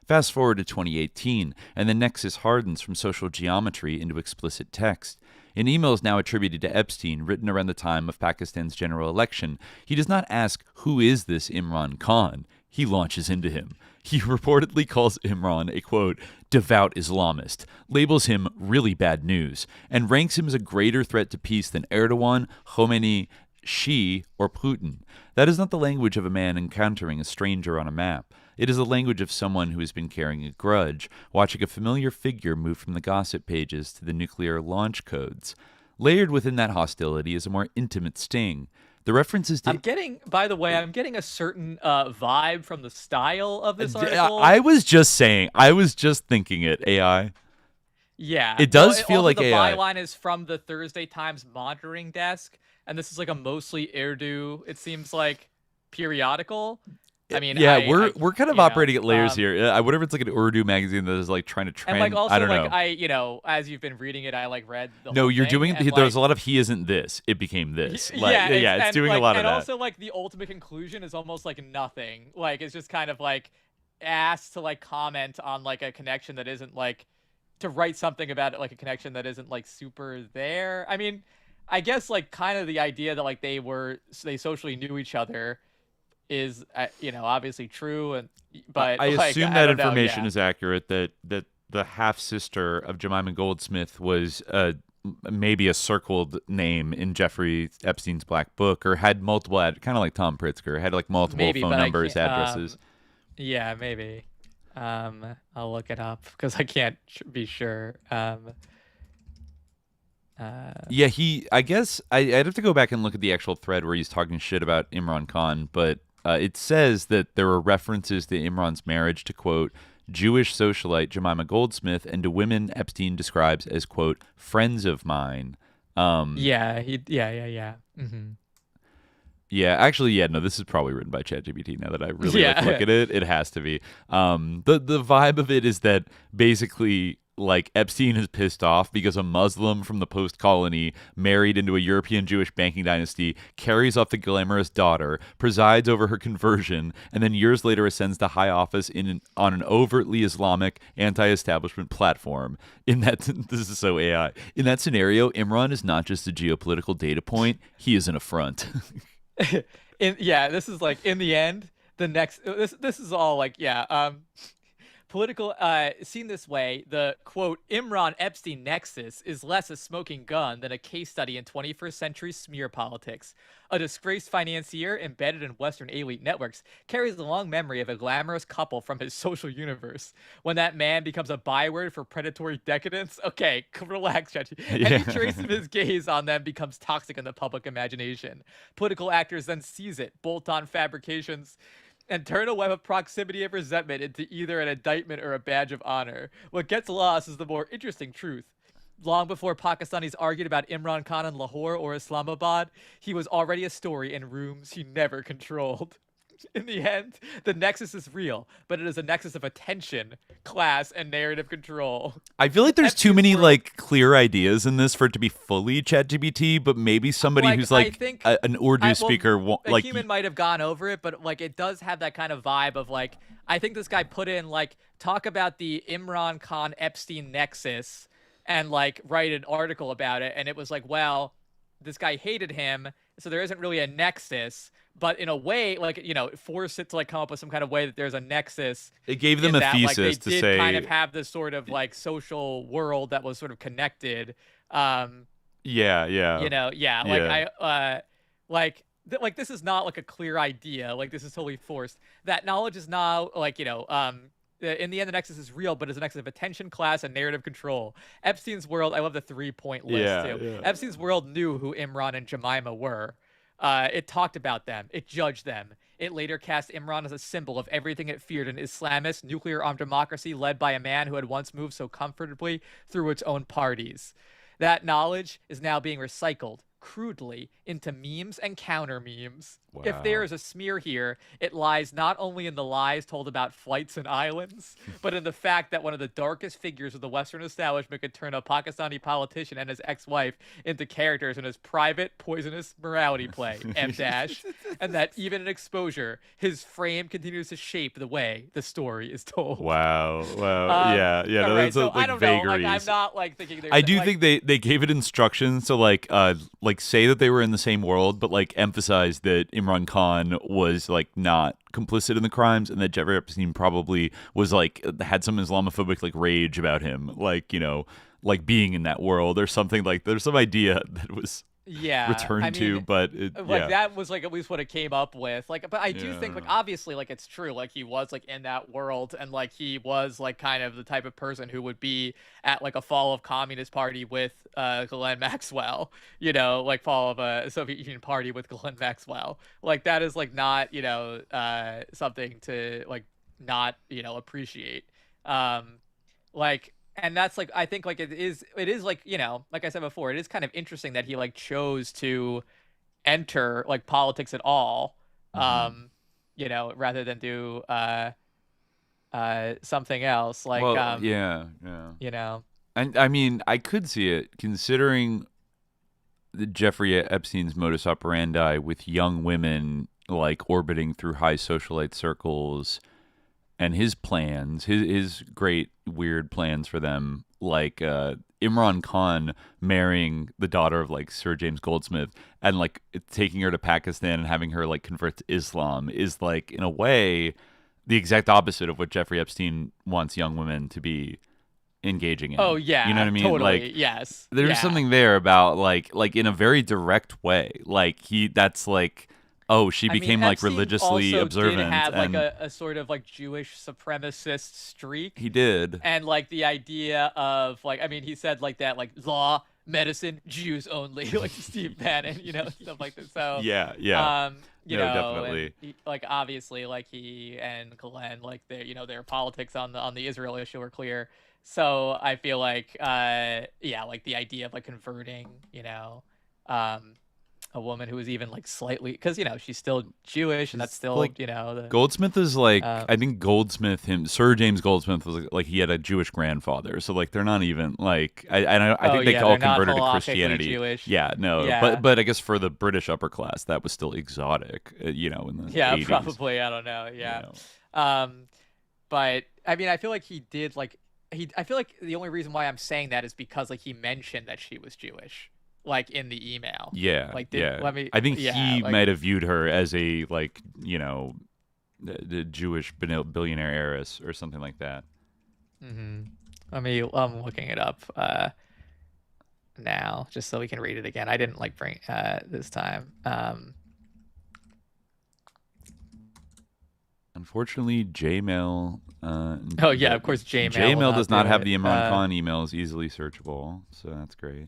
Fast forward to 2018, and the nexus hardens from social geometry into explicit text. In emails now attributed to Epstein, written around the time of Pakistan's general election, he does not ask, "Who is this Imran Khan?" He launches into him. He reportedly calls Imran a, quote, devout Islamist, labels him really bad news, and ranks him as a greater threat to peace than Erdogan, Khomeini, Xi, or Putin. That is not the language of a man encountering a stranger on a map. It is the language of someone who has been carrying a grudge, watching a familiar figure move from the gossip pages to the nuclear launch codes. Layered within that hostility is a more intimate sting. The references to... I'm getting a certain vibe from the style of this article. I was just thinking it, AI. Yeah. It does feel like AI. The byline is from the Thursday Times monitoring desk, and this is like a mostly Urdu, it seems like, periodical. I mean, yeah, we're kind of operating at layers here. I wonder if it's like an Urdu magazine that is like trying to train. And like also I don't like know. As you've been reading it, I like read the No, whole you're thing, doing. and, There's a lot of he isn't this. It became this. Like, it's doing a lot of that. And also like the ultimate conclusion is almost like nothing. Like it's just kind of like asked to like comment on like a connection that isn't like to write something about it, like a connection that isn't like super there. I mean, I guess like kind of the idea that like they socially knew each other is obviously true, but I assume that information is is accurate. That the half sister of Jemima Goldsmith was maybe a circled name in Jeffrey Epstein's Black Book, or had multiple kind of like Tom Pritzker had like multiple phone numbers, addresses. Yeah, maybe. I'll look it up because I can't be sure. Yeah, I guess I'd have to go back and look at the actual thread where he's talking shit about Imran Khan, but it says that there were references to Imran's marriage to, quote, Jewish socialite Jemima Goldsmith and to women Epstein describes as, quote, friends of mine. Yeah. Mm-hmm. Yeah, actually, no, this is probably written by ChatGPT now that I really look at it. It has to be. The vibe of it is that basically, like, Epstein is pissed off because a Muslim from the post-colony married into a European Jewish banking dynasty carries off the glamorous daughter, presides over her conversion, and then years later ascends to high office on an overtly Islamic, anti-establishment platform. This is so AI. In that scenario, Imran is not just a geopolitical data point, he is an affront. This is like, in the end, this is all like, political, seen this way, the, quote, Imran Epstein nexus is less a smoking gun than a case study in 21st century smear politics. A disgraced financier embedded in Western elite networks carries the long memory of a glamorous couple from his social universe. When that man becomes a byword for predatory decadence, okay, relax, Chachi. Any trace of his gaze on them becomes toxic in the public imagination. Political actors then seize it, bolt on fabrications, and turn a web of proximity and resentment into either an indictment or a badge of honor. What gets lost is the more interesting truth. Long before Pakistanis argued about Imran Khan in Lahore or Islamabad, he was already a story in rooms he never controlled. In the end, the nexus is real, but it is a nexus of attention, class, and narrative control. I feel like there's too many like clear ideas in this for it to be fully ChatGPT, but maybe somebody who's like an Urdu speaker, like human might have gone over it, but like it does have that kind of vibe of like, I think this guy put in like, talk about the Imran Khan Epstein nexus and like write an article about it. And it was like, well, this guy hated him, so there isn't really a nexus. But in a way, like, you know, force it to like come up with some kind of way that there's a nexus. It gave them a thesis like, they to did say kind of have this sort of like social world that was sort of connected. Yeah. You know, yeah. Like like this is not like a clear idea. Like this is totally forced. That knowledge is now like, you know, in the end, the nexus is real, but it's a nexus of attention, class, and narrative control. Epstein's world, I love the 3-point list too. Yeah. Epstein's world knew who Imran and Jemima were. It talked about them. It judged them. It later cast Imran as a symbol of everything it feared, an Islamist, nuclear-armed democracy led by a man who had once moved so comfortably through its own parties. That knowledge is now being recycled, crudely, into memes and counter-memes. Wow. If there is a smear here, it lies not only in the lies told about flights and islands, but in the fact that one of the darkest figures of the Western establishment could turn a Pakistani politician and his ex-wife into characters in his private, poisonous morality play, M-, and that even in exposure, his frame continues to shape the way the story is told. Wow. Yeah. No, right, that's I don't vagaries. know. Like, I'm not like thinking there's I do think they gave it instructions to like say that they were in the same world, but like emphasize that Imran Khan was like not complicit in the crimes, and that Jeffrey Epstein probably was like had some Islamophobic like rage about him, like, you know, like being in that world or something. Like there's some idea that was returned to, but that was like at least what it came up with. Like, but I do think like obviously like it's true, like he was like in that world, and like he was like kind of the type of person who would be at like a fall of Communist Party with Ghislaine Maxwell, you know, like fall of a Soviet Union party with Ghislaine Maxwell. Like that is like not, you know, something to like not, you know, appreciate. Like, and that's like, I think like it is like, you know, like I said before, it is kind of interesting that he like chose to enter like politics at all, you know, rather than do something else. Like, well, you know, and I mean, I could see it considering Jeffrey Epstein's modus operandi with young women like orbiting through high socialite circles, and his plans, his great weird plans for them, like Imran Khan marrying the daughter of like Sir James Goldsmith and like taking her to Pakistan and having her like convert to Islam is like in a way the exact opposite of what Jeffrey Epstein wants young women to be engaging in. Oh yeah, you know what I mean? Totally. Like, yes, there's something there about like in a very direct way. Like that's like, oh, she became like religiously observant. Did have and like a sort of like Jewish supremacist streak. He did, and like the idea of like, I mean, he said like that, like law, medicine, Jews only, like Steve Bannon, you know, stuff like that. So yeah, you know, definitely. And like obviously, like he and Glenn, like their, you know, their politics on the Israel issue are clear. So I feel like, like the idea of like converting, you know, a woman who is even like slightly, because you know she's still Jewish, and that's still like, you know, Goldsmith is like, I think Goldsmith, Sir James Goldsmith was like he had a Jewish grandfather, so like they're not even like I think they all converted to Christianity. Jewish. Yeah, no, yeah. but I guess for the British upper class that was still exotic, you know, in the 80s. Probably, I don't know, yeah, you know. But I mean, I feel like he did like I feel like the only reason why I'm saying that is because like he mentioned that she was Jewish. Like in the email, I think he might have viewed her as a like, you know, the Jewish billionaire heiress or something like that. I mean, I'm looking it up now just so we can read it again. I didn't like bring this time. Unfortunately, Jmail. Of course, Jmail. Jmail does not have the Imran Khan emails easily searchable, so that's great.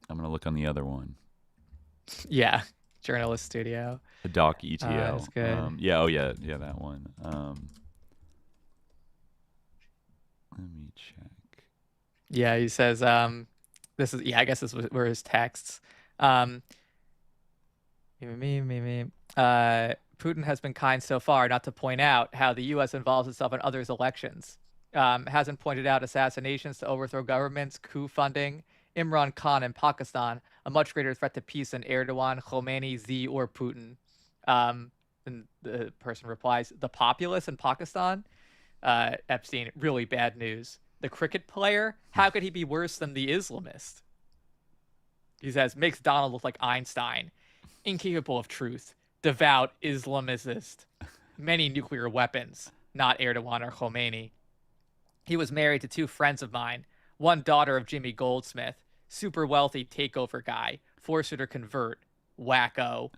I'm going to look on the other one. Yeah. Journalist Studio. The Doc ETL. That's good. That one. Let me check. Yeah, he says, this is, I guess this were his texts. Putin has been kind so far not to point out how the U.S. involves itself in others' elections. Hasn't pointed out assassinations to overthrow governments, coup funding, Imran Khan in Pakistan, a much greater threat to peace than Erdogan, Khomeini, Z, or Putin. And the person replies, the populace in Pakistan? Epstein, really bad news. The cricket player? How could he be worse than the Islamist? He says, makes Donald look like Einstein. Incapable of truth. Devout Islamist. Many nuclear weapons. Not Erdogan or Khomeini. He was married to 2 friends of mine. One daughter of Jimmy Goldsmith. Super wealthy takeover guy. Forced her to convert. Wacko.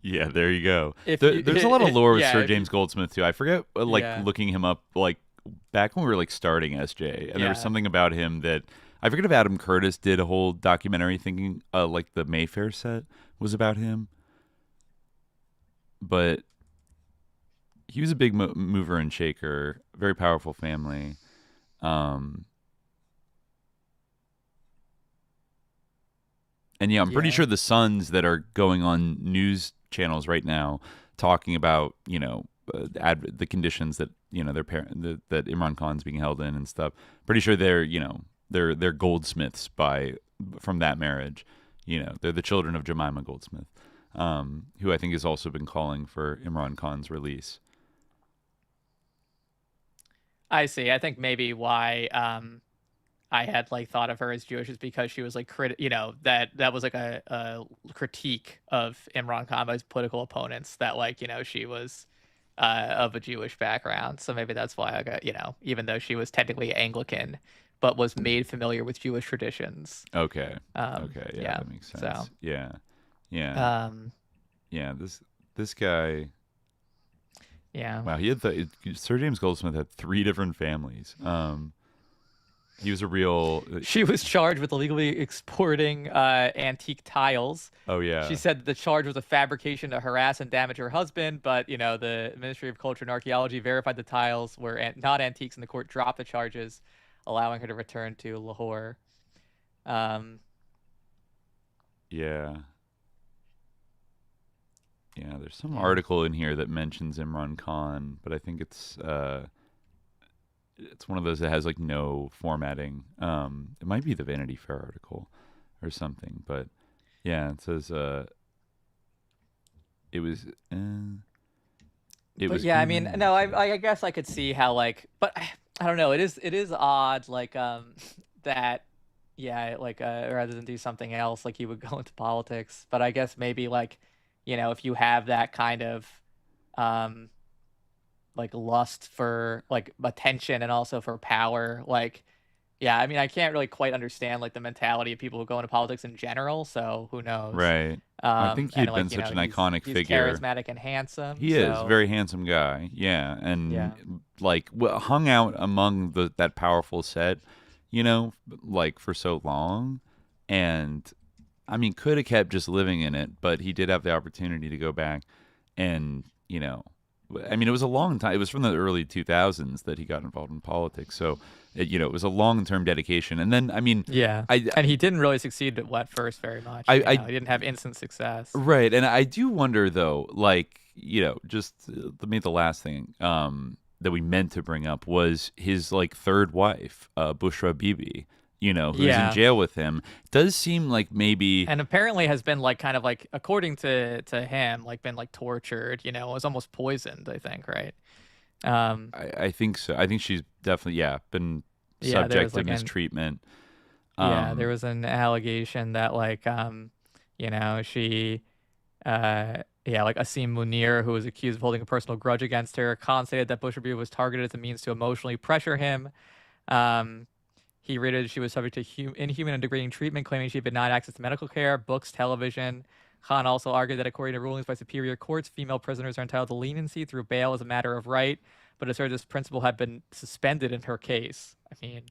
Yeah, there you go. There's a lot of lore with Sir James Goldsmith too. I forget, looking him up, back when we were starting SJ, and there was something about him that I forget if Adam Curtis did a whole documentary thinking, the Mayfair set was about him, but he was a big mover and shaker, very powerful family. And I'm pretty sure the sons that are going on news channels right now talking about, the conditions that, their parent, that Imran Khan's being held in and stuff. Pretty sure they're goldsmiths from that marriage. They're the children of Jemima Goldsmith, who I think has also been calling for Imran Khan's release. I see. I think maybe why I had thought of her as Jewish is because she was that was a critique of Imran Khan by his political opponents, that she was of a Jewish background. So maybe that's why I got, even though she was technically Anglican, but was made familiar with Jewish traditions. Okay. Okay. Yeah, that makes sense. So, yeah. This guy. Yeah. Wow. Sir James Goldsmith had 3 different families. He was a real... She was charged with illegally exporting antique tiles. Oh, yeah. She said the charge was a fabrication to harass and damage her husband, but, the Ministry of Culture and Archaeology verified the tiles were not antiques, and the court dropped the charges, allowing her to return to Lahore. Yeah. Yeah, there's some article in here that mentions Imran Khan, but I think it's one of those that has no formatting. It might be the Vanity Fair article or something, but yeah, it says it was. I mean, no, I guess I could see how but I don't know. It is odd that rather than do something else, he would go into politics. But I guess maybe if you have that kind of lust for attention and also for power, I mean, I can't really quite understand the mentality of people who go into politics in general, so who knows, right? I think he'd been such an iconic figure. He's charismatic and handsome. He is a very handsome guy, and hung out among that powerful set, for so long, and I mean, could have kept just living in it, but he did have the opportunity to go back and, I mean, it was a long time. It was from the early 2000s that he got involved in politics. So, it was a long-term dedication. And then, I mean... Yeah, and he didn't really succeed at first very much. He didn't have instant success. Right, and I do wonder, though, just maybe the last thing that we meant to bring up was his, 3rd wife, Bushra Bibi, who's in jail with him. Does seem like maybe... And apparently has been according to him, been tortured, was almost poisoned, I think, right? I think so. I think she's definitely, been subject to mistreatment. There was an allegation that she... Asim Munir, who was accused of holding a personal grudge against her, Khan stated that Bushra Bibi was targeted as a means to emotionally pressure him. He rated she was subject to inhuman and degrading treatment, claiming she had denied access to medical care, books, television. Khan also argued that according to rulings by superior courts, female prisoners are entitled to leniency through bail as a matter of right, but asserted this principle had been suspended in her case. I mean,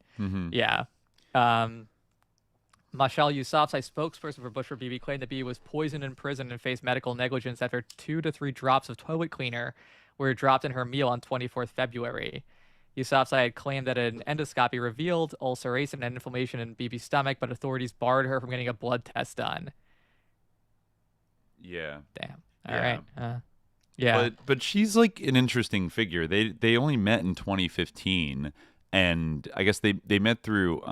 yeah. Mashal Yousafzai, spokesperson for Bushra Bibi, claimed that Bibi was poisoned in prison and faced medical negligence after 2 to 3 drops of toilet cleaner were dropped in her meal on 24th February. Yousafzai had claimed that an endoscopy revealed ulceration and inflammation in Bibi's stomach, but authorities barred her from getting a blood test done. Yeah. Damn. All right. Yeah. But she's like an interesting figure. They only met in 2015, and I guess they met through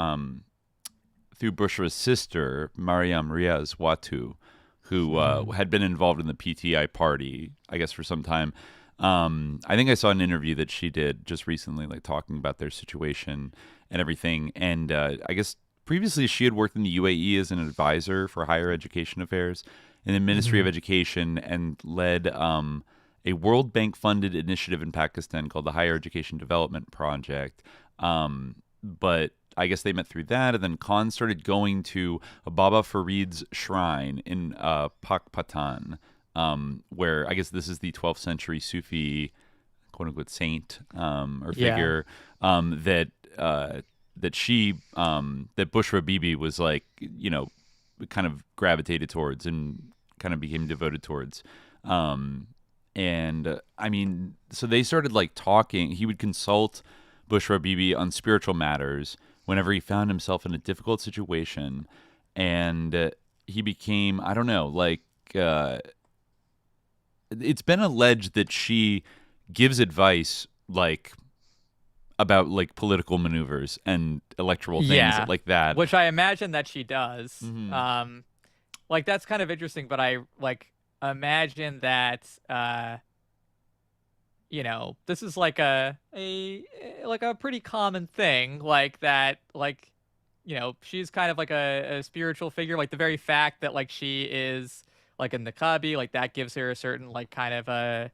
Bushra's sister, Mariam Riaz Watu, who had been involved in the PTI party, I guess, for some time. I think I saw an interview that she did just recently, like talking about their situation and everything. And I guess previously she had worked in the UAE as an advisor for higher education affairs in the Ministry of Education, and led a World Bank funded initiative in Pakistan called the Higher Education Development Project. But I guess they met through that, and then Khan started going to Baba Farid's shrine in Pakpatan, where I guess this is the 12th century Sufi, quote unquote, saint or figure that Bushra Bibi was like, you know, kind of gravitated towards and kind of became devoted towards. And I mean, so they started like talking. He would consult Bushra Bibi on spiritual matters whenever he found himself in a difficult situation. And he became, I don't know, like, it's been alleged that she gives advice like about like political maneuvers and electoral things like that, which I imagine that she does. Like, that's kind of interesting, but I like imagine that you know, this is like a pretty common thing, like that, like, you know, she's kind of like a spiritual figure. Like the very fact that like she is like a niqabi, like that gives her a certain like kind of a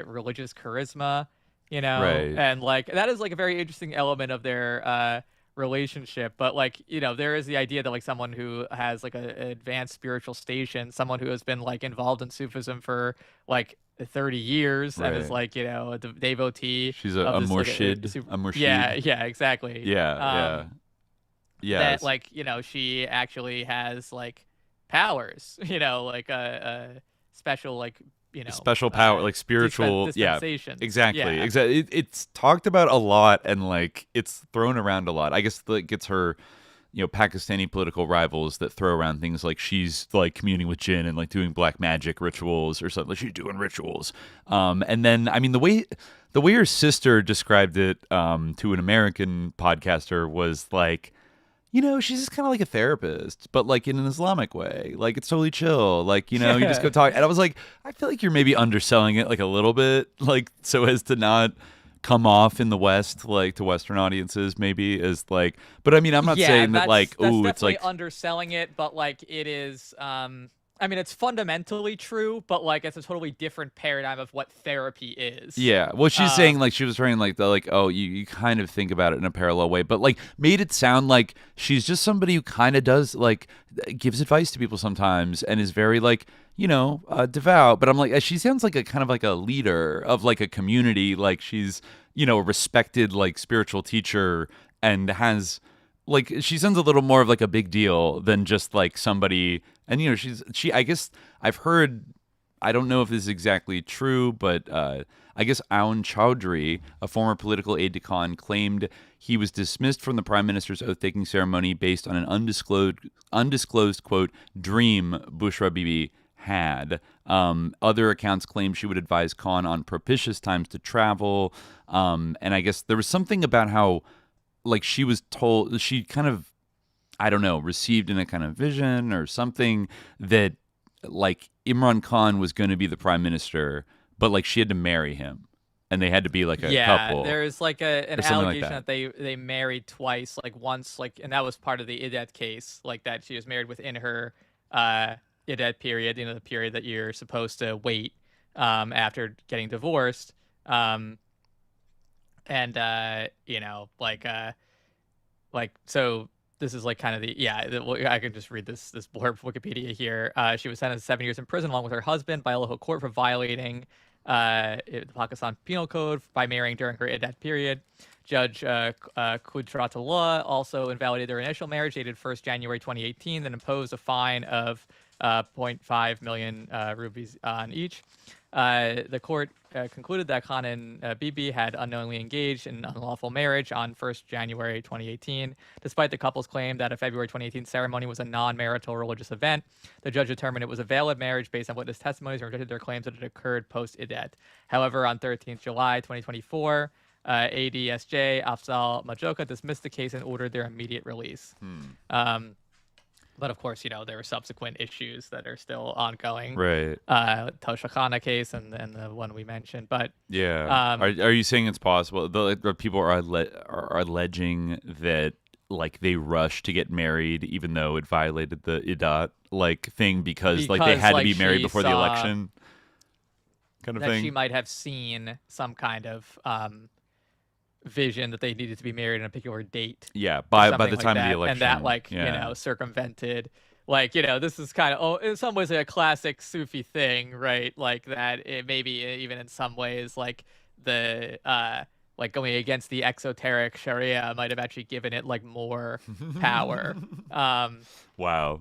religious charisma, you know, and like that is like a very interesting element of their relationship. But like, you know, there is the idea that like someone who has like an advanced spiritual station, someone who has been like involved in Sufism for like 30 years and is like, you know, a devotee. She's a murshid. A murshid. Yeah, exactly. Yeah. That like, you know, she actually has like powers, you know, like a special, like, you know, special power, like spiritual dispensation. Exactly. It's talked about a lot, and like it's thrown around a lot. I guess that gets her, you know, Pakistani political rivals that throw around things like she's like communing with jinn and like doing black magic rituals or something. Like she's doing rituals. And then I mean the way her sister described it to an American podcaster was like, you know, she's just kind of like a therapist, but like in an Islamic way. Like it's totally chill. Like, you know, you just go talk. And I was like, I feel like you're maybe underselling it like a little bit, like so as to not come off in the West, like to Western audiences, maybe as like. But I mean, I'm not saying that like, oh, it's like underselling it, but like it is. I mean, it's fundamentally true, but like it's a totally different paradigm of what therapy is. Yeah. Well, she's saying like she was trying like the like, oh, you kind of think about it in a parallel way, but like made it sound like she's just somebody who kind of does like gives advice to people sometimes and is very like, you know, devout. But I'm like, she sounds like a kind of like a leader of like a community. Like she's, you know, a respected like spiritual teacher and has like, she sounds a little more of like a big deal than just like somebody. And, you know, she, I guess I've heard, I don't know if this is exactly true, but I guess Aoun Chowdhury, a former political aide to Khan, claimed he was dismissed from the prime minister's oath-taking ceremony based on an undisclosed quote, dream Bushra Bibi had. Other accounts claim she would advise Khan on propitious times to travel. And I guess there was something about how, like, she was told, she kind of, I don't know, received in a kind of vision or something that like Imran Khan was going to be the prime minister, but like she had to marry him and they had to be like a couple. Yeah, there's like an allegation like that they married twice, like once, like, and that was part of the Iddat case, like that she was married within her Iddat period, you know, the period that you're supposed to wait after getting divorced. And you know, like so this is like kind of I can just read this blurb from Wikipedia here. She was sentenced to 7 years in prison along with her husband by a local court for violating the Pakistan Penal Code by marrying during her Iddat period. Judge Qudratullah also invalidated their initial marriage dated 1st January 2018, then imposed a fine of 0.5 million rupees on each. The court concluded that Khan and Bibi had unknowingly engaged in unlawful marriage on 1st January 2018. Despite the couple's claim that a February 2018 ceremony was a non-marital religious event, the judge determined it was a valid marriage based on witness testimonies and rejected their claims that it occurred post-Iddat. However, on 13th July 2024, ADSJ Afzal Majoka dismissed the case and ordered their immediate release. But of course, there were subsequent issues that are still ongoing. Right. Tosha Khana case and the one we mentioned. But yeah, are you saying it's possible? People are alleging that like they rushed to get married even though it violated the Iddat thing because like they had to be married before the election, kind of that thing. She might have seen some kind of vision that they needed to be married on a particular date. Yeah, by the time of the election. And that circumvented, this is kind of, in some ways, a classic Sufi thing, right? Like that it maybe even in some ways, like the, going against the exoteric Sharia might have actually given it more power. Wow.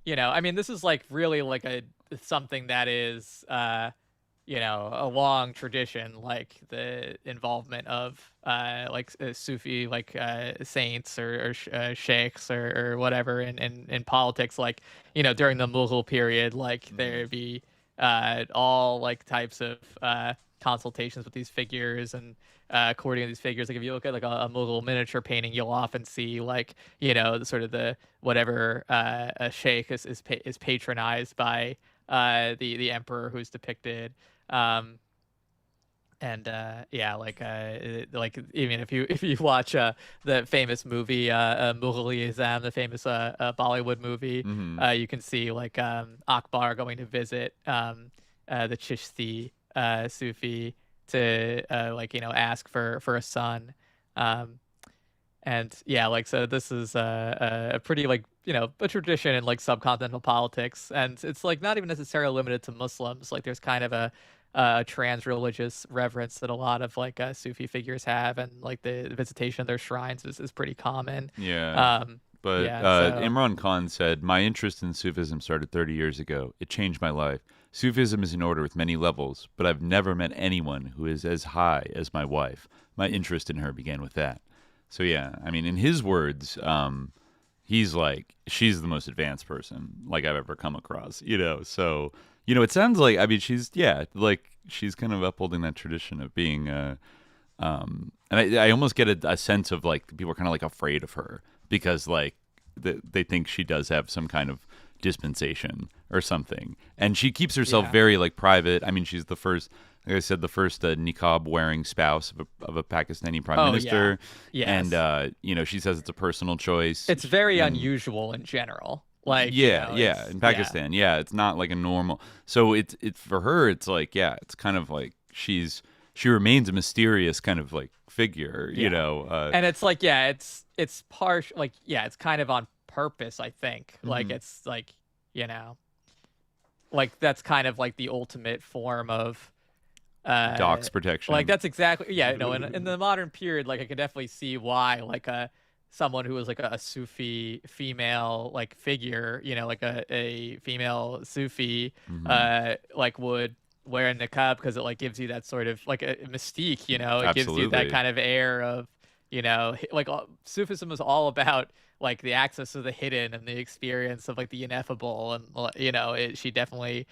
This is really something that is, a long tradition, like the involvement of Sufi saints or sheikhs or whatever in politics, during the Mughal period, there'd be all types of consultations with these figures and courting these figures. If you look at a Mughal miniature painting, you'll often see the whatever a sheikh is patronized by the emperor who's depicted. Even if you watch the famous movie Mughal-e-Azam, the famous Bollywood movie, you can see Akbar going to visit the Chishti Sufi to ask for a son. So this is a pretty a tradition in subcontinental politics, and it's not even necessarily limited to Muslims. There's kind of a trans-religious reverence that a lot of Sufi figures have, and the visitation of their shrines is pretty common. Yeah. Imran Khan said, "My interest in Sufism started 30 years ago. It changed my life. Sufism is an order with many levels, but I've never met anyone who is as high as my wife. My interest in her began with that." So yeah, in his words, he's she's the most advanced person I've ever come across, So, it sounds like, she's she's kind of upholding that tradition of being, and I almost get a sense of people are kind of afraid of her because they think she does have some kind of dispensation or something, and she keeps herself very private. She's the first. Like I said, the first niqab-wearing spouse of a Pakistani prime minister. Yeah. Yes. And, she says it's a personal choice. It's very unusual in general. In Pakistan. Yeah, it's not a normal. So it's for her, it's it's kind of she remains a mysterious kind of figure, And it's it's partial, it's kind of on purpose, I think. It's that's kind of the ultimate form of docs protection. That's exactly in the modern period, I could definitely see why someone who was a Sufi female figure, a female Sufi would wear a niqab because it gives you that sort of a mystique, it Absolutely. gives you that kind of air of Sufism is all about the access to the hidden and the experience of the ineffable, and she definitely.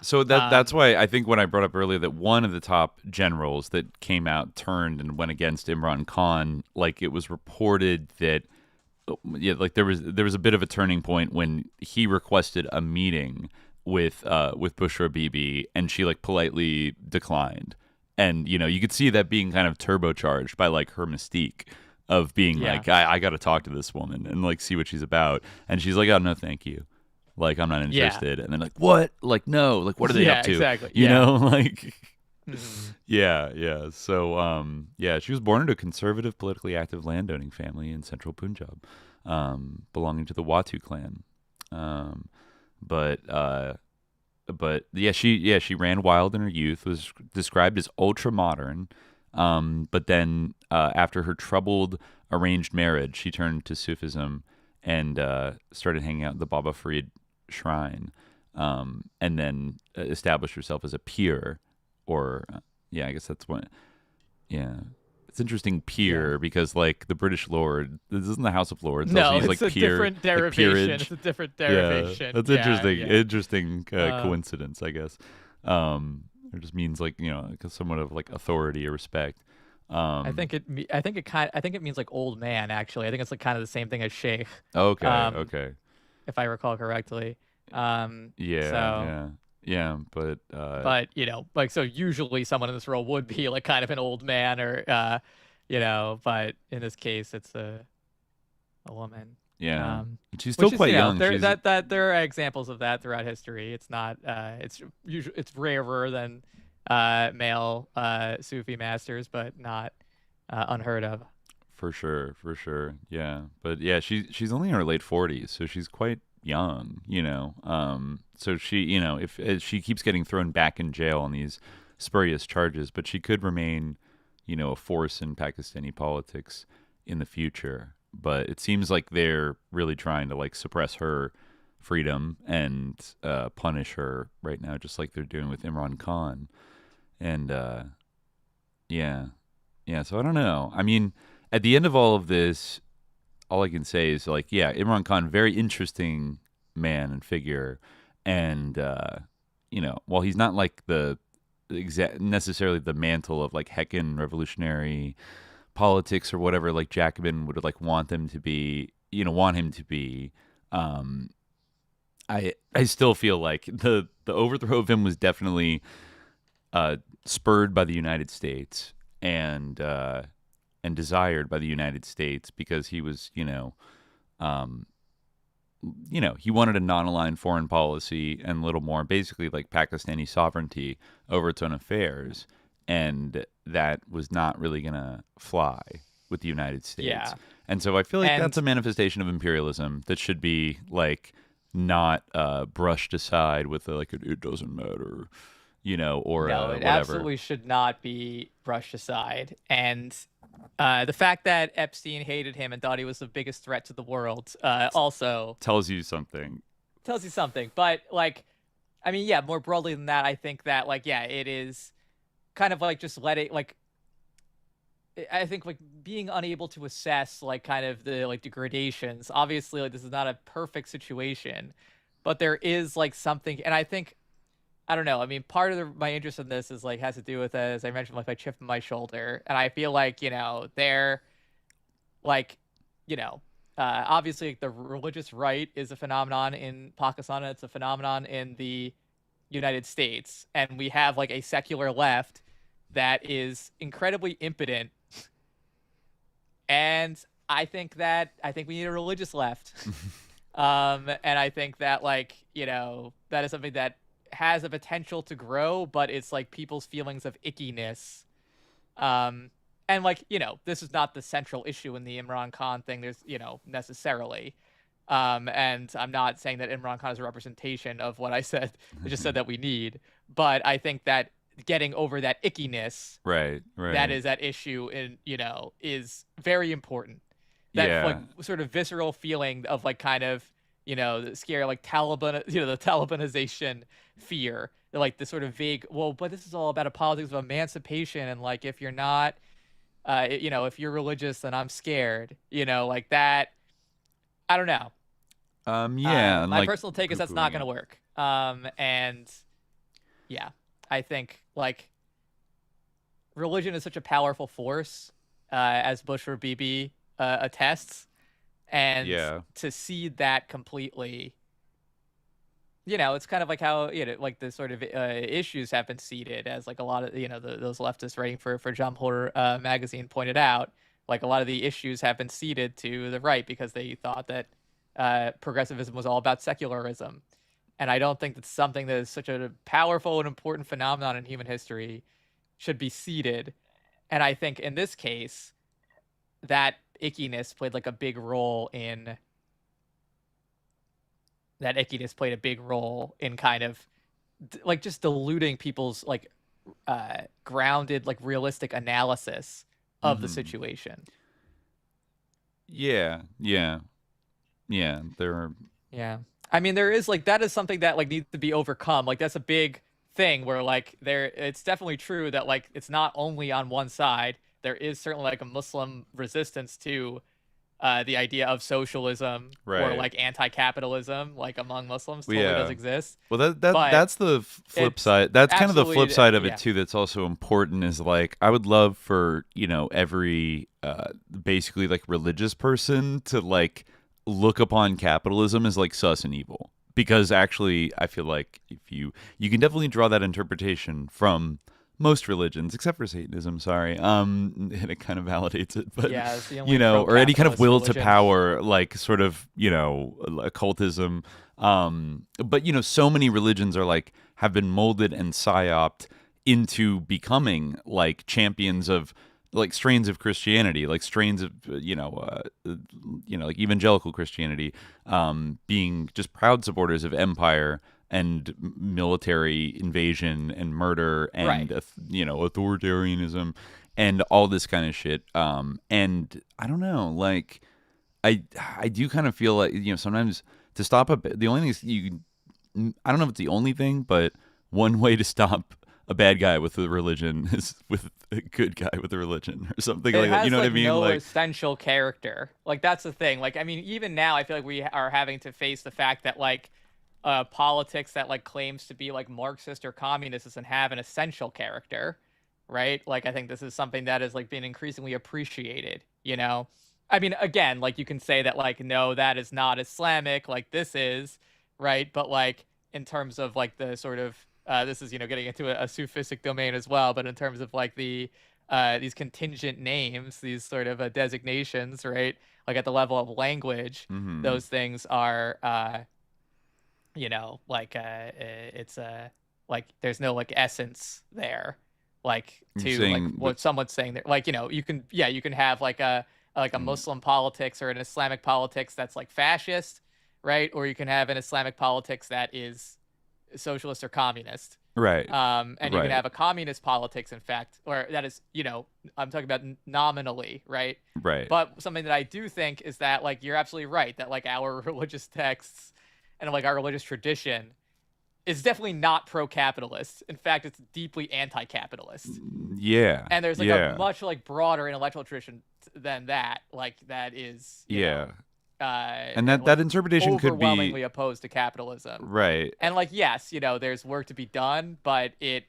So that's why I think when I brought up earlier that one of the top generals that came out turned and went against Imran Khan, it was reported that there was a bit of a turning point when he requested a meeting with Bushra Bibi, and she politely declined, and you could see that being kind of turbocharged by her mystique of being I got to talk to this woman and see what she's about, and she's like, oh no, thank you. I'm not interested. And then what? No. What are they up to? Exactly. You know? Mm-hmm. Yeah. So, she was born into a conservative, politically active landowning family in central Punjab, belonging to the Watu clan. She ran wild in her youth, was described as ultra-modern. But then after her troubled arranged marriage, she turned to Sufism and started hanging out in the Baba Farid shrine, and then establish herself as a peer, or I guess that's what. Yeah, it's interesting, peer, because like the British Lord, this isn't the House of Lords. No, it's like a peer, different derivation. Like it's a different derivation. Yeah, that's interesting. Interesting coincidence, I guess. It just means like somewhat of like authority or respect. I think it means like old man. Actually, I think it's like kind of the same thing as sheikh. Okay. Okay. If I recall correctly. Yeah, but like, so usually someone in this role would be like kind of an old man, or but in this case it's a woman. Yeah, she's still quite young. There are examples of that throughout history. It's not it's rarer than male Sufi masters, but not unheard of. For sure. Yeah, but yeah, she's only in her late 40s, so she's quite young, so she, if she keeps getting thrown back in jail on these spurious charges, but she could remain, a force in Pakistani politics in the future. But it seems like they're really trying to like suppress her freedom and punish her right now, just like they're doing with Imran Khan. And so I don't know. I mean, at the end of all of this, all I can say is like, Imran Khan, very interesting man and figure. And, while he's not like necessarily the mantle of like heckin' revolutionary politics or whatever, like Jacobin would like want him to be, I still feel like the overthrow of him was definitely spurred by the United States and desired by the United States, because he was, he wanted a non-aligned foreign policy and a little more basically like Pakistani sovereignty over its own affairs. And that was not really going to fly with the United States. Yeah. And so I feel like that's a manifestation of imperialism that should be like not brushed aside with like, it doesn't matter, or no, it whatever. Absolutely should not be brushed aside. And the fact that Epstein hated him and thought he was the biggest threat to the world also tells you something. But like, I mean, more broadly than that, I think that like, it is kind of like just letting like, I think like being unable to assess like kind of the like degradations. Obviously, like this is not a perfect situation, but there is like something, and I think, I don't know. I mean, part of my interest in this is like has to do with, as I mentioned, like my chip on my shoulder, and I feel like they're like, obviously like, the religious right is a phenomenon in Pakistan, and it's a phenomenon in the United States, and we have like a secular left that is incredibly impotent, and I think we need a religious left, and I think that like that is something that has a potential to grow, but it's like people's feelings of ickiness. And like, this is not the central issue in the Imran Khan thing. There's, necessarily. And I'm not saying that Imran Khan is a representation of what I said. I just said that we need. But I think that getting over that ickiness, right, that is at issue in, is very important. That like sort of visceral feeling of like kind of, the scary like Taliban, the Talibanization fear, like the sort of vague, but this is all about a politics of emancipation, and like if you're not, if you're religious, then I'm scared, like that. I don't know. My like, personal take is that's not going to work. And I think like religion is such a powerful force, as Bush or Bibi attests. And to see that completely, it's kind of like how, like the sort of issues have been seeded, as like a lot of, those leftists writing for Jamhur magazine pointed out, like a lot of the issues have been seeded to the right because they thought that progressivism was all about secularism. And I don't think that something that is such a powerful and important phenomenon in human history should be seeded. And I think in this case, that ickiness played like a big role in kind of like just diluting people's like grounded, like realistic analysis of the situation. I mean, there is like that is something that like needs to be overcome. Like that's a big thing where like it's definitely true that like it's not only on one side. There is certainly like a Muslim resistance to the idea of socialism or like anti-capitalism, like among Muslims, totally does exist. Well, that's the flip side. That's kind of the flip side of it too. That's also important. Is like I would love for every basically like religious person to like look upon capitalism as like sus and evil, because actually I feel like if you can definitely draw that interpretation from most religions, except for Satanism, and it kind of validates it. But it's the only or any kind of will religion to power, like sort of, occultism. But so many religions are like have been molded and psyoped into becoming like champions of like strains of Christianity, like strains of like evangelical Christianity, being just proud supporters of empire and military invasion and murder and authoritarianism and all this kind of shit. And I don't know, like I do kind of feel like sometimes to stop the only thing is I don't know if it's the only thing, but one way to stop a bad guy with a religion is with a good guy with a religion or something like that. You know what I mean? No like essential character. Like that's the thing. Like I mean, even now I feel like we are having to face the fact that like politics that like claims to be like Marxist or communist doesn't have an essential character, right? Like I think this is something that is like being increasingly appreciated, I mean, again, like you can say that like no, that is not Islamic, like this is, right? But like in terms of like the sort of this is getting into a Sufistic domain as well, but in terms of like the these contingent names, these sort of designations, right? Like at the level of language, those things are it's like there's no like essence there, like to like what someone's saying there. Like you can have like a Muslim politics or an Islamic politics that's like fascist, right? Or you can have an Islamic politics that is socialist or communist, right? And you can have a communist politics, in fact, or that is I'm talking about nominally, right? But something that I do think is that like you're absolutely right that like our religious texts and like our religious tradition is definitely not pro-capitalist. In fact, it's deeply anti-capitalist. Yeah. And there's like a much like broader intellectual tradition than that. Like that is and that interpretation could be overwhelmingly opposed to capitalism. Right. And like yes, there's work to be done, but it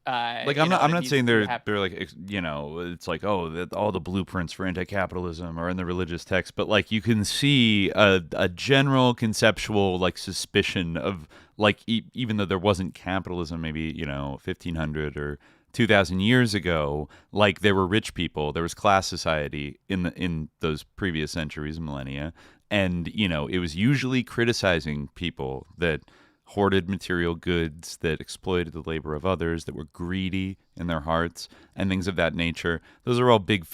like I'm not saying they're like it's like that all the blueprints for anti-capitalism are in the religious text, but like you can see a general conceptual like suspicion of like even though there wasn't capitalism maybe 1500 or 2000 years ago, like there were rich people, there was class society in those previous centuries, millennia, and it was usually criticizing people that hoarded material goods, that exploited the labor of others, that were greedy in their hearts, and things of that nature. Those are all big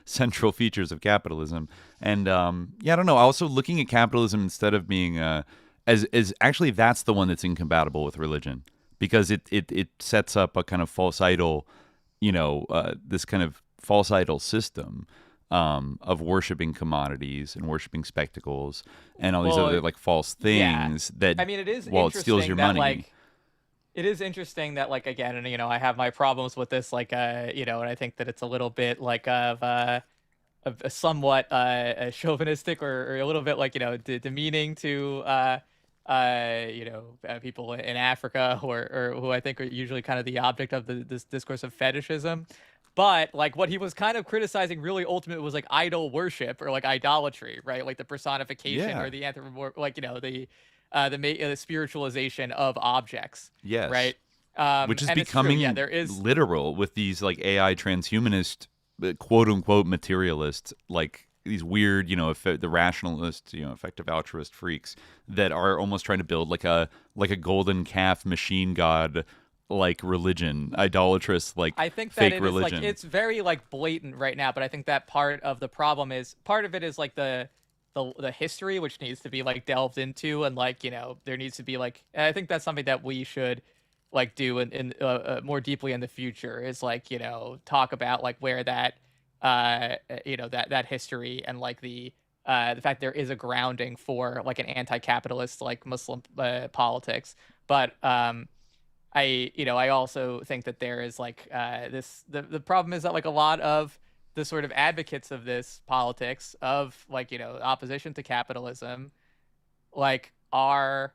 central features of capitalism. And I don't know. Also, looking at capitalism instead of being as actually that's the one that's incompatible with religion, because it sets up a kind of false idol, this kind of false idol system. Of worshiping commodities and worshiping spectacles and all these other like false things that I mean it is it steals your money. Like, it is interesting that like again, and I have my problems with this, like and I think that it's a little bit like of a somewhat chauvinistic or a little bit like demeaning to people in Africa or who I think are usually kind of the object of this discourse of fetishism. But like what he was kind of criticizing really ultimately was like idol worship or like idolatry, right? Like the personification or the the spiritualization of objects. Yes. Right. Which is becoming there is literal with these like AI transhumanist, quote unquote materialists, like these weird, the rationalists, effective altruist freaks that are almost trying to build like a golden calf machine god like religion, idolatrous like I think that fake it religion. Is like it's very like blatant right now, but I think that part of the problem is part of it is like the history which needs to be like delved into, and like there needs to be like I think that's something that we should like do in more deeply in the future is like talk about like where that that history and like the the fact there is a grounding for like an anti-capitalist like Muslim politics. But I also think that there is like the problem is that like a lot of the sort of advocates of this politics of like, opposition to capitalism, like are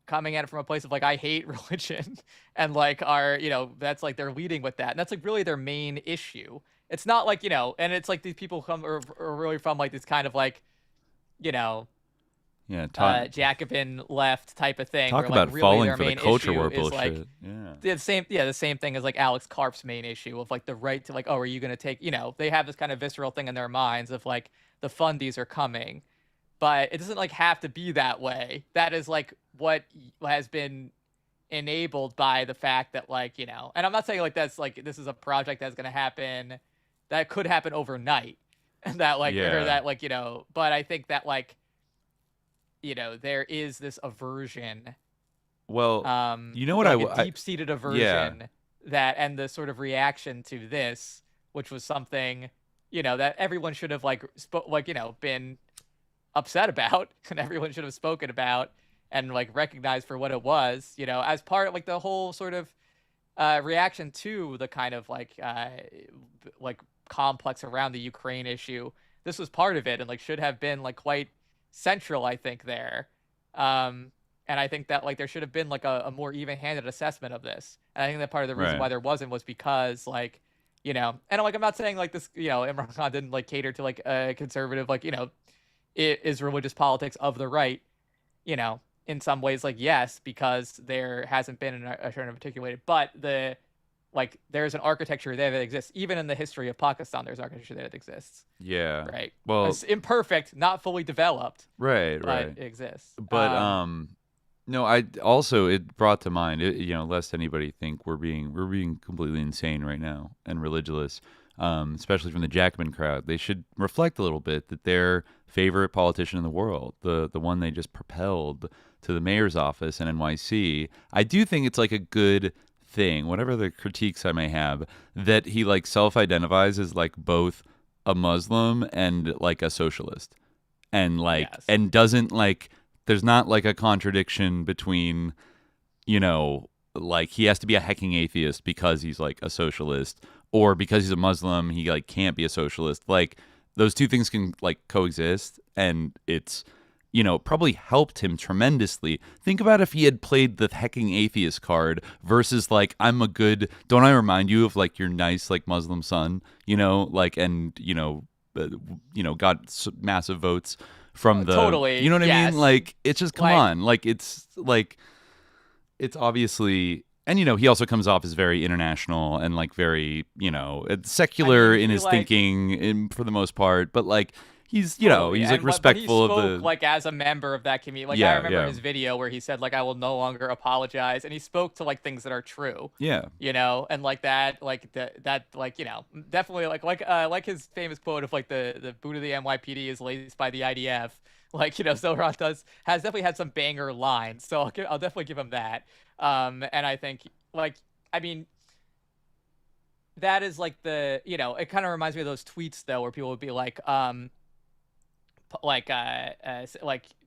coming at it from a place of like, I hate religion and like that's like they're leading with that. And that's like really their main issue. It's not like, and it's like these people are really from like this kind of like, Jacobin left type of thing. Talk where, about like, really falling their for the main culture war issue is, bullshit. like, Yeah. the same thing as like Alex Karp's main issue of like the right to like, oh, are you going to take, they have this kind of visceral thing in their minds of like the fundies are coming, but it doesn't like have to be that way. That is like what has been enabled by the fact that like, and I'm not saying like that's like this is a project that's going to happen, that could happen overnight, and that like or that like but I think that like there is this aversion. Well, like a deep-seated aversion that, and the sort of reaction to this, which was something, that everyone should have like been upset about, and everyone should have spoken about, and like recognized for what it was, as part of like the whole sort of reaction to the kind of like complex around the Ukraine issue. This was part of it, and like should have been like quite central, I think, there. And I think that like there should have been like a more even-handed assessment of this. And I think that part of the reason why there wasn't was because like, and like I'm not saying like this, Imran Khan didn't like cater to like a conservative, like, it is religious politics of the right, in some ways, like, yes, because there hasn't been an alternative articulated, but there's an architecture there that exists. Even in the history of Pakistan, there's architecture there that exists. Yeah. Right. Well, it's imperfect, not fully developed. Right. But right. It exists. But no, it brought to mind, lest anybody think we're being completely insane right now and religious, especially from the Jacobin crowd. They should reflect a little bit that their favorite politician in the world, the one they just propelled to the mayor's office in NYC, I do think it's like a good thing, whatever the critiques I may have, that he like self-identifies as like both a Muslim and like a socialist, and like and doesn't like there's not like a contradiction between like he has to be a hecking atheist because he's like a socialist, or because he's a Muslim he like can't be a socialist. Like those two things can like coexist, and it's probably helped him tremendously. Think about if he had played the hecking atheist card versus like, I'm a good, don't I remind you of like your nice like Muslim son, like, and got massive votes from the, totally, you know what I mean? Like, it's just, come on. Like, it's obviously, and he also comes off as very international and like very, secular in his thinking for the most part, but like, he's he's like respectful but he spoke, of the like as a member of that community. Like I remember his video where he said like I will no longer apologize, and he spoke to like things that are true. Yeah. And like that like definitely like his famous quote of like the boot of the NYPD is laced by the IDF. Like Zohran has definitely had some banger lines, so I'll definitely give him that. And I think that is like the it kind of reminds me of those tweets though where people would be like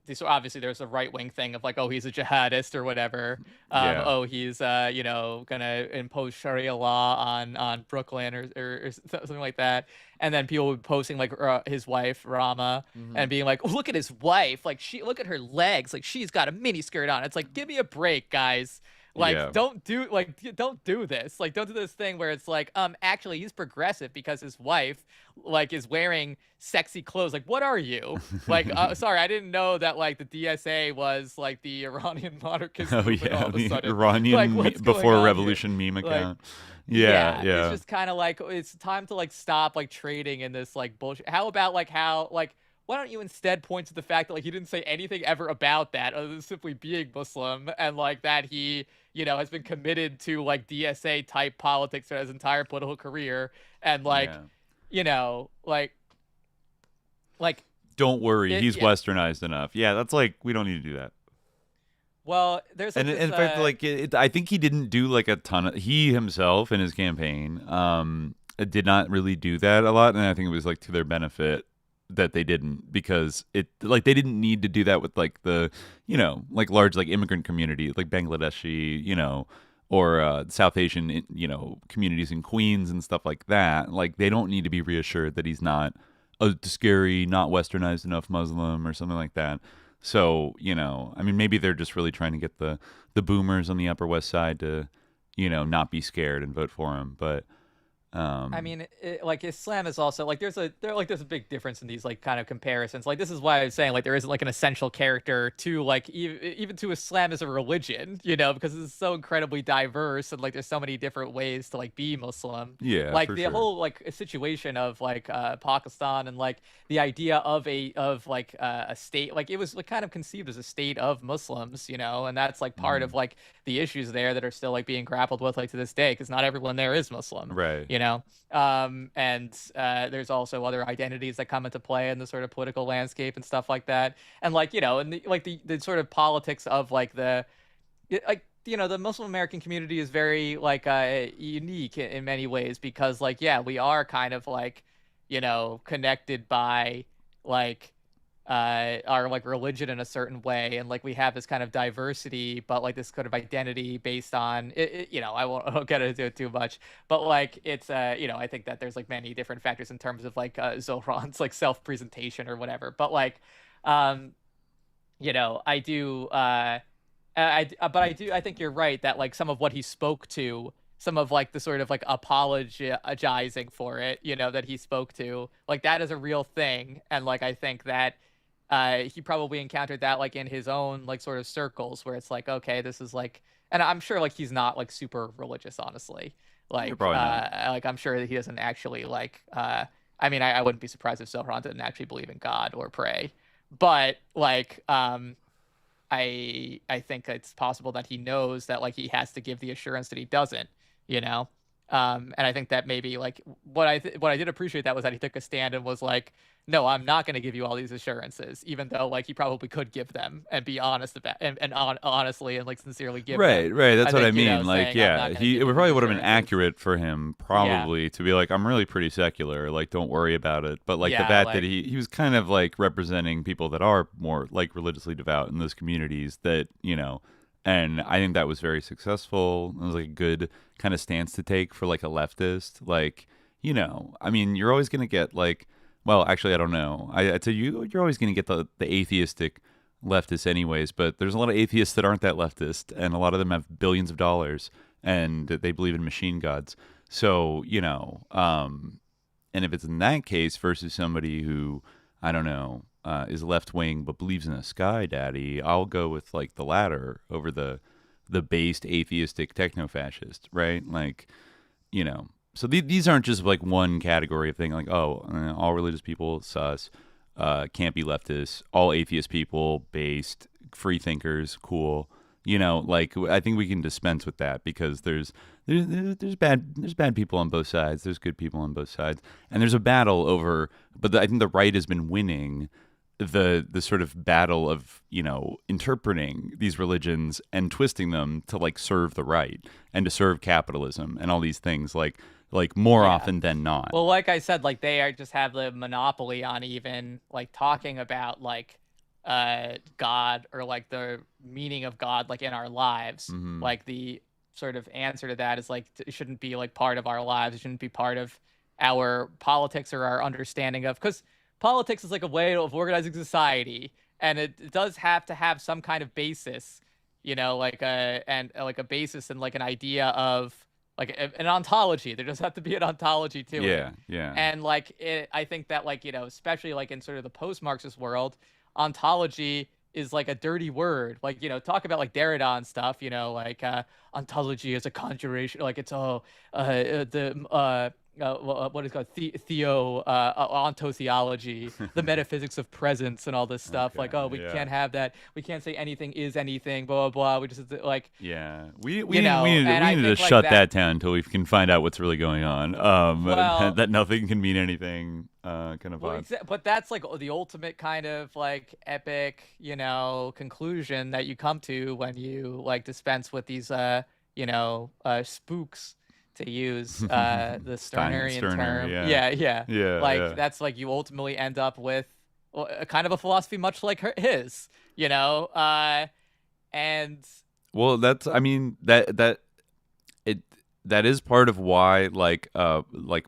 this, obviously there's a right-wing thing of like, oh, he's a jihadist or whatever. Oh, he's gonna impose Sharia law on Brooklyn or something like that. And then people would be posting like his wife Rama and being like, oh, look at his wife, like look at her legs, like she's got a mini skirt on. It's like, give me a break, guys. Like, don't do this. Like, don't do this thing where it's like, actually, he's progressive because his wife, like, is wearing sexy clothes. Like, what are you? Like, sorry, I didn't know that, like, the DSA was, like, the Iranian monarchist. Oh, yeah, the Iranian before revolution meme account. Like, yeah. It's just kind of like, it's time to, like, stop, like, trading in this, like, bullshit. How about, like, why don't you instead point to the fact that, like, he didn't say anything ever about that other than simply being Muslim, and, like, that he, has been committed to, like, DSA type politics for his entire political career, and, like, like don't worry, he's westernized enough. Yeah, that's like, we don't need to do that. Well, there's like, in fact, like, I think he didn't do like a ton of, he himself in his campaign did not really do that a lot, and I think it was like to their benefit that they didn't, because it like they didn't need to do that with like the, you know, like large like immigrant community like Bangladeshi, you know, or South Asian, you know, communities in Queens and stuff like that. Like they don't need to be reassured that he's not a scary, not westernized enough Muslim or something like that. So, you know, I mean, maybe they're just really trying to get the boomers on the Upper West Side to, you know, not be scared and vote for him. But I mean, like Islam is also like there's a big difference in these like kind of comparisons. Like this is why I was saying like there isn't like an essential character to like even to Islam as a religion, you know, because it's so incredibly diverse and like there's so many different ways to like be Muslim. Yeah, like for the sure. whole like situation of like Pakistan and like the idea of a state, like it was like kind of conceived as a state of Muslims, you know, and that's like part of like the issues there that are still like being grappled with like to this day, because not everyone there is Muslim, right? You know, and there's also other identities that come into play in the sort of political landscape and stuff like that, and like, you know, and the sort of politics of like the like, you know, the Muslim American community is very like unique in many ways, because like, yeah, we are kind of like, you know, connected by like our like religion in a certain way, and like we have this kind of diversity, but like this kind of identity based on it, you know, I won't get into it too much, but like it's you know, I think that there's like many different factors in terms of like Zohran's like self-presentation or whatever, but like you know, I do I think you're right that like some of what he spoke to, some of like the sort of like apologizing for it, you know, that he spoke to, like that is a real thing, and like I think that he probably encountered that like in his own like sort of circles where it's like, okay, this is like, and I'm sure like he's not like super religious, honestly. Like like I'm sure that he doesn't actually like I mean, I wouldn't be surprised if Zohran didn't actually believe in God or pray, but like I think it's possible that he knows that like he has to give the assurance that he doesn't, you know. And I think that maybe like what I did appreciate that was that he took a stand and was like, no, I'm not going to give you all these assurances, even though like he probably could give them and be honest about and honestly and like sincerely give them. Right. That's what I mean. You know, like, saying, yeah, it probably would have been accurate for him probably to be like, I'm really pretty secular, like don't worry about it. But like the fact that he was kind of like representing people that are more like religiously devout in those communities, that, you know. And I think that was very successful. It was like a good kind of stance to take for like a leftist. Like, you know, I mean, you're always going to get like, well, actually, I don't know. I'd say you're always going to get the atheistic leftists anyways, but there's a lot of atheists that aren't that leftist, and a lot of them have billions of dollars, and they believe in machine gods. So, you know, and if it's in that case versus somebody who, I don't know, is left wing but believes in a sky daddy, I'll go with like the latter over the based atheistic techno fascist, right? Like, you know, so these aren't just like one category of thing. Like, oh, all religious people sus, can't be leftists. All atheist people based, free thinkers cool. You know, like I think we can dispense with that, because there's bad people on both sides. There's good people on both sides, and there's a battle over. But I think the right has been winning the sort of battle of, you know, interpreting these religions and twisting them to like serve the right and to serve capitalism and all these things, like more often than not. Well, like I said, like they are just have the monopoly on even like talking about like God or like the meaning of God like in our lives. Mm-hmm. Like the sort of answer to that is like it shouldn't be like part of our lives. It shouldn't be part of our politics or our understanding of, because politics is like a way of organizing society, and it does have to have some kind of basis, you know, like a basis and like an idea of like an ontology. There does have to be an ontology to it. Yeah. And like I think that like, you know, especially like in sort of the post-Marxist world, ontology is like a dirty word. Like, you know, talk about like Derrida and stuff, you know, like ontology is a conjuration, like it's what is called ontostheology, the metaphysics of presence and all this stuff. Okay, like, oh, we can't have that. We can't say anything is anything, blah, blah, blah. We just like, we need to shut that down until we can find out what's really going on. That nothing can mean anything. Kind of vibe. But that's like the ultimate kind of like epic, you know, conclusion that you come to when you like dispense with these, you know, spooks to use the Stirnerian term. Yeah. Like that's like you ultimately end up with a kind of a philosophy much like his, and well, that's I mean that is part of why like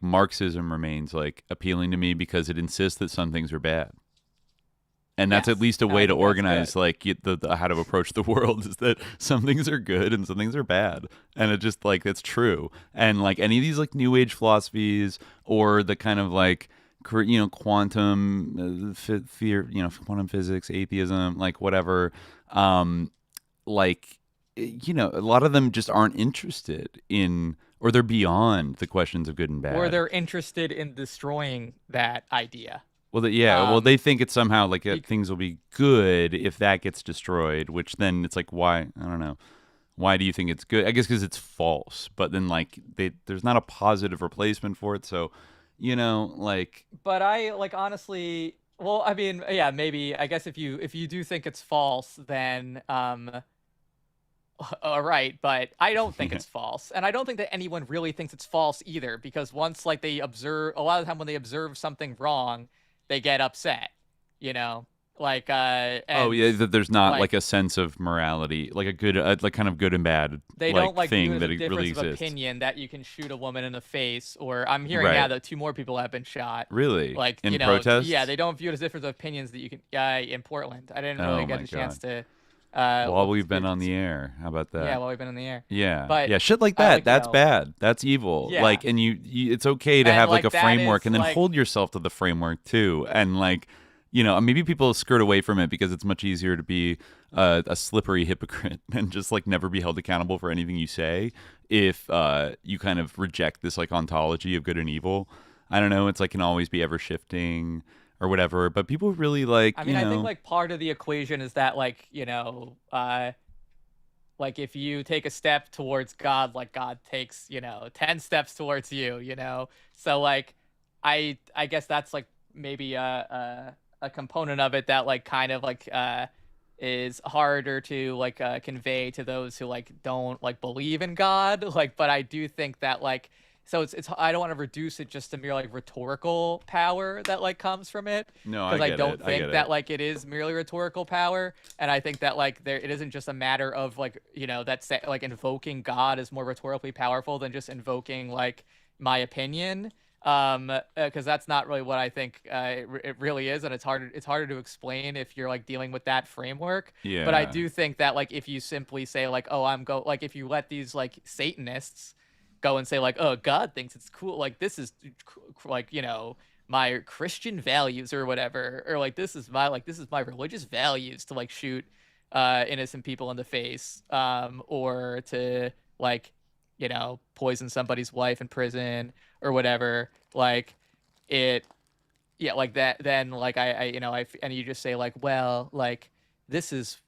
Marxism remains like appealing to me, because it insists that some things are bad. And that's at least a way to organize like the how to approach the world, is that some things are good and some things are bad, and it just like it's true. And like any of these like new age philosophies or the kind of like quantum fear, quantum physics, atheism, like whatever, like a lot of them just aren't interested in, or they're beyond the questions of good and bad, or they're interested in destroying that idea. Well, they think it's somehow like things will be good if that gets destroyed, which then it's like, why? I don't know. Why do you think it's good? I guess because it's false. But then like there's not a positive replacement for it. So, like. But I like honestly. Well, I mean, yeah, maybe. I guess if you do think it's false, then all right. But I don't think it's false, and I don't think that anyone really thinks it's false either. Because once like they observe, a lot of the time when they observe something wrong, they get upset, like that there's not like a sense of morality, like a good like kind of good and bad they don't like thing that it really exists. Of opinion that you can shoot a woman in the face, or I'm hearing now that 2 more people have been shot. Really? Like in protests? Yeah, they don't view it as difference of opinions that you can in Portland. I didn't really get a chance to while we've been on the air. How about that? Yeah, while we've been on the air. Yeah. But yeah, shit like that. That's bad. That's evil. Yeah. Like, and you it's okay to have like a framework and then like, hold yourself to the framework too. And like, maybe people skirt away from it because it's much easier to be a slippery hypocrite and just like never be held accountable for anything you say if you kind of reject this like ontology of good and evil. I don't know. It's like can always be ever shifting or whatever, but people really like. I mean, I think like part of the equation is that like like if you take a step towards God, like God takes 10 steps towards you, So like, I guess that's like maybe a component of it that like kind of like is harder to like convey to those who like don't like believe in God. Like, but I do think that like. So it's I don't want to reduce it just to mere like rhetorical power that like comes from it. No, because I don't think that like it is merely rhetorical power, and I think that like it isn't just a matter of like that's like invoking God is more rhetorically powerful than just invoking like my opinion, because that's not really what I think it really is, and it's harder to explain if you're like dealing with that framework. Yeah. But I do think that like if you simply say like like if you let these like Satanists go and say like, oh, God thinks it's cool, like this is like my Christian values or whatever, or like this is my religious values to like shoot innocent people in the face, or to like poison somebody's wife in prison or whatever, like it, like that, then like I and you just say like, well, like this is.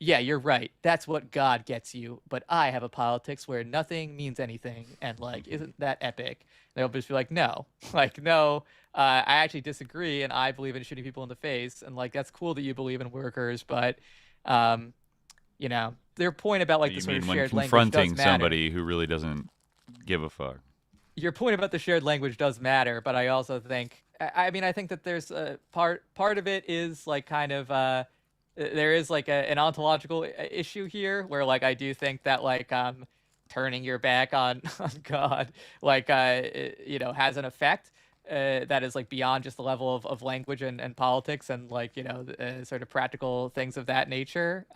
Yeah, you're right. That's what God gets you. But I have a politics where nothing means anything. And, like, isn't that epic? They'll just be like, no. Like, no, I actually disagree, and I believe in shooting people in the face. And, like, that's cool that you believe in workers. But, their point about, like, the sort of shared language does matter. Confronting somebody who really doesn't give a fuck. Your point about the shared language does matter. But I also think, I think that there's a part of it is, like, kind of... there is like an ontological issue here where like I do think that like turning your back on God like has an effect that is like beyond just the level of language and politics and like sort of practical things of that nature,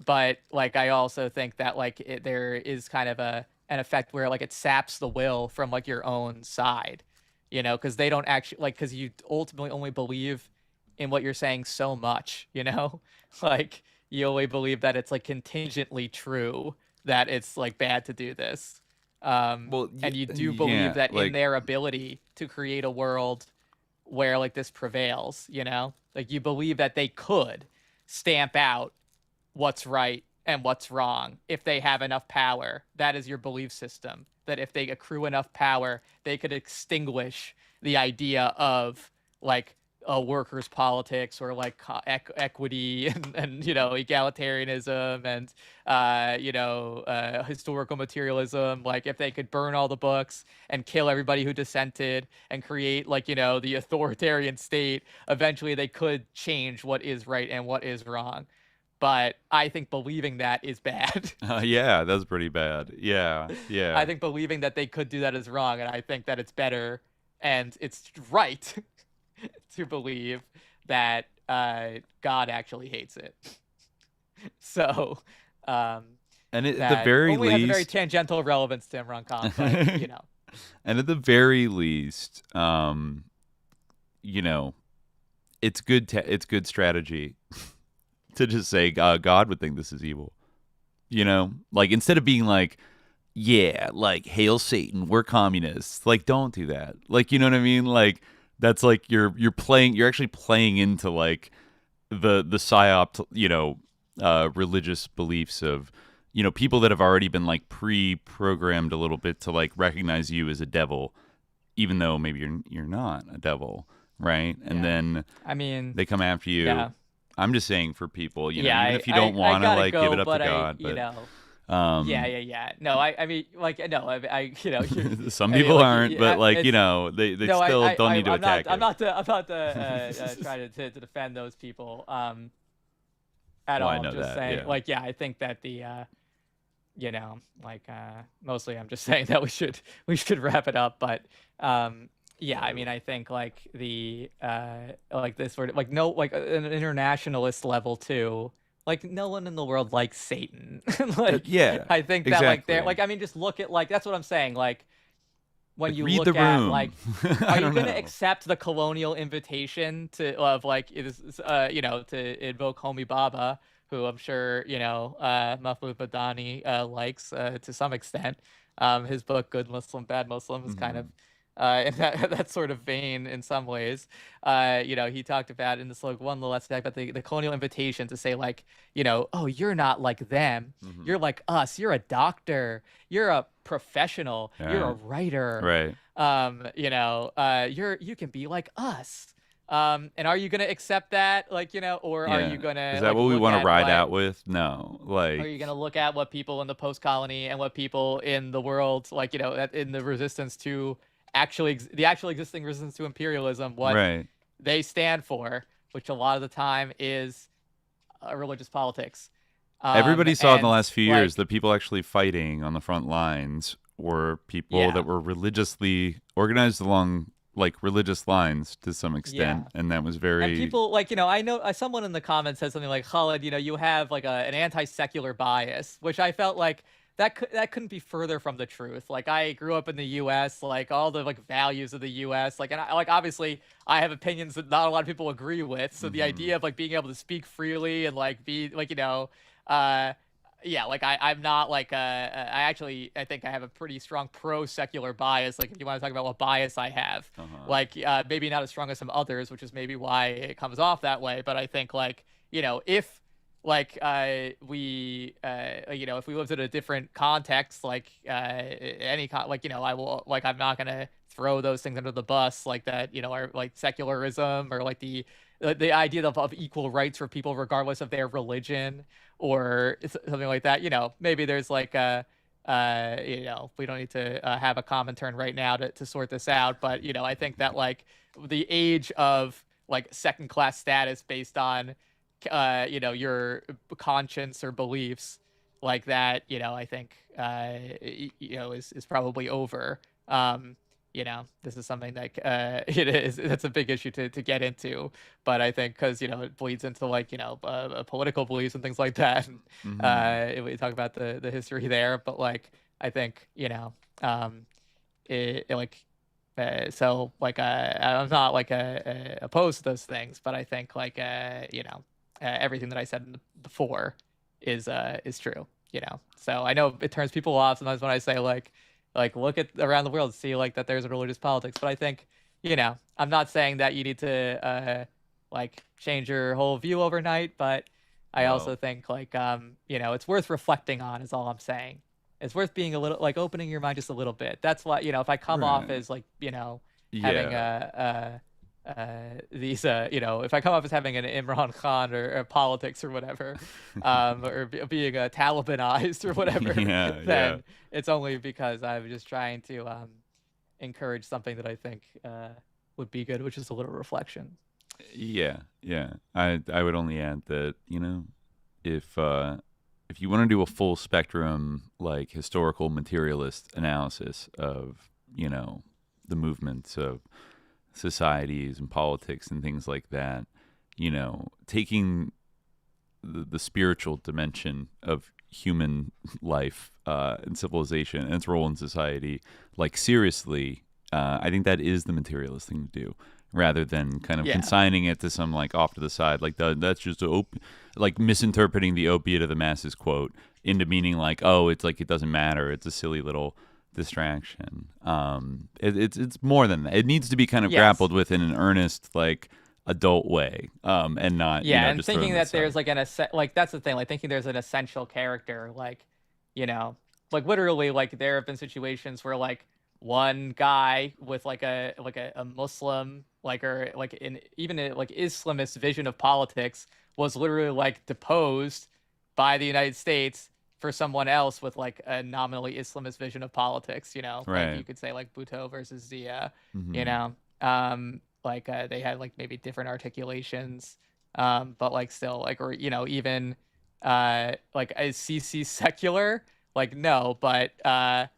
but like I also think that like there is kind of an effect where like it saps the will from like your own side, because they don't actually like, because you ultimately only believe in what you're saying so much, like you only believe that it's like contingently true that it's like bad to do this. And you do believe that like, in their ability to create a world where like this prevails, like you believe that they could stamp out what's right and what's wrong if they have enough power. That is your belief system, that if they accrue enough power, they could extinguish the idea of like workers' politics or like equity and egalitarianism and historical materialism. Like if they could burn all the books and kill everybody who dissented and create the authoritarian state, eventually they could change what is right and what is wrong. But I think believing that is bad. Yeah, that's pretty bad. Yeah. I think believing that they could do that is wrong, and I think that it's better and it's right to believe that God actually hates it. So, and at the very least, has a very tangential relevance to Imran Khan, but, And at the very least, it's good strategy to just say God would think this is evil. Like instead of being like, yeah, like hail Satan, we're communists. Like don't do that. Like you know what I mean? Like that's like you're actually playing into like the psyop, religious beliefs of people that have already been like pre-programmed a little bit to like recognize you as a devil, even though maybe you're not a devil, right? And then they come after you. Yeah. I'm just saying for people, even if you don't want to like give it up to God, but No, I mean, like, no, I some people aren't, but like, they still don't need to attack you. I'm not trying to defend those people at all. I'm just saying, I think that mostly I'm just saying that we should wrap it up, but I mean, I think like the this sort of like an internationalist level too. Like no one in the world likes Satan. I think that exactly. just look at that's what I'm saying. Like when you read look the at room. are you gonna accept the colonial invitation to invoke Homi Baba, who I'm sure Mahmoud Madani likes to some extent. His book Good Muslim, Bad Muslim is kind of in that sort of vein in some ways. He talked about in this one little essay about the colonial invitation to say oh, you're not like them. Mm-hmm. You're like us. You're a doctor. You're a professional. Yeah. You're a writer. Right. You can be like us. And are you going to accept that? Or are you going to... Is that what we want to ride out with? No. Are you going to look at what people in the post-colony and what people in the world, in the resistance to... the actual existing resistance to imperialism, what they stand for, which a lot of the time is religious politics. Everybody saw in the last few years that people actually fighting on the front lines were people that were religiously organized along religious lines to some extent, and that was very. And people I know someone in the comments said something like, Khalid, you have an anti-secular bias, which I felt like. That couldn't be further from the truth. I grew up in the U.S., all the values of the U.S., and obviously I have opinions that not a lot of people agree with. So the idea of being able to speak freely and be I'm not I think I have a pretty strong pro-secular bias. If you want to talk about what bias I have, maybe not as strong as some others, which is maybe why it comes off that way. But I think if if we lived in a different context, I will I'm not gonna throw those things under the bus that are secularism or the idea of equal rights for people regardless of their religion or something like that. Maybe there's we don't need to have a common turn right now to sort this out, but I think that the age of second class status based on your conscience or beliefs that, I think, is probably over. This is something that that's a big issue to get into, but I think because, it bleeds into political beliefs and things like that. And, we talk about the history there, but I think, I'm not opposed to those things, but I think everything that I said before is true, So I know it turns people off sometimes when I say look at around the world and see that there's a religious politics, but I think I'm not saying that you need to change your whole view overnight, but I also think it's worth reflecting on is all I'm saying. It's worth being a little opening your mind just a little bit. That's why if I come off as having these, if I come off as having an Imran Khan or politics or whatever, or being Talibanized or whatever, then it's only because I'm just trying to encourage something that I think would be good, which is a little reflection. Yeah. I would only add that, if you want to do a full spectrum, like historical materialist analysis of, the movements of societies and politics and things like that, taking the spiritual dimension of human life and civilization and its role in society, like seriously, I think that is the materialist thing to do, rather than kind of consigning it to some like off to the side, like that's just like misinterpreting the opiate of the masses quote into meaning like, oh, it's like it doesn't matter, it's a silly little distraction. It's more than that. It needs to be kind of grappled with in an earnest, like adult way, and not and just thinking that there's like like that's the thing, like thinking there's an essential character, like like literally, like there have been situations where like one guy with like a Muslim or like even a like Islamist vision of politics was literally like deposed by the United States for someone else with like a nominally Islamist vision of politics, right. Like you could say like Bhutto versus Zia, they had like maybe different articulations, but like still like, or even like is Sisi secular? Like no, but and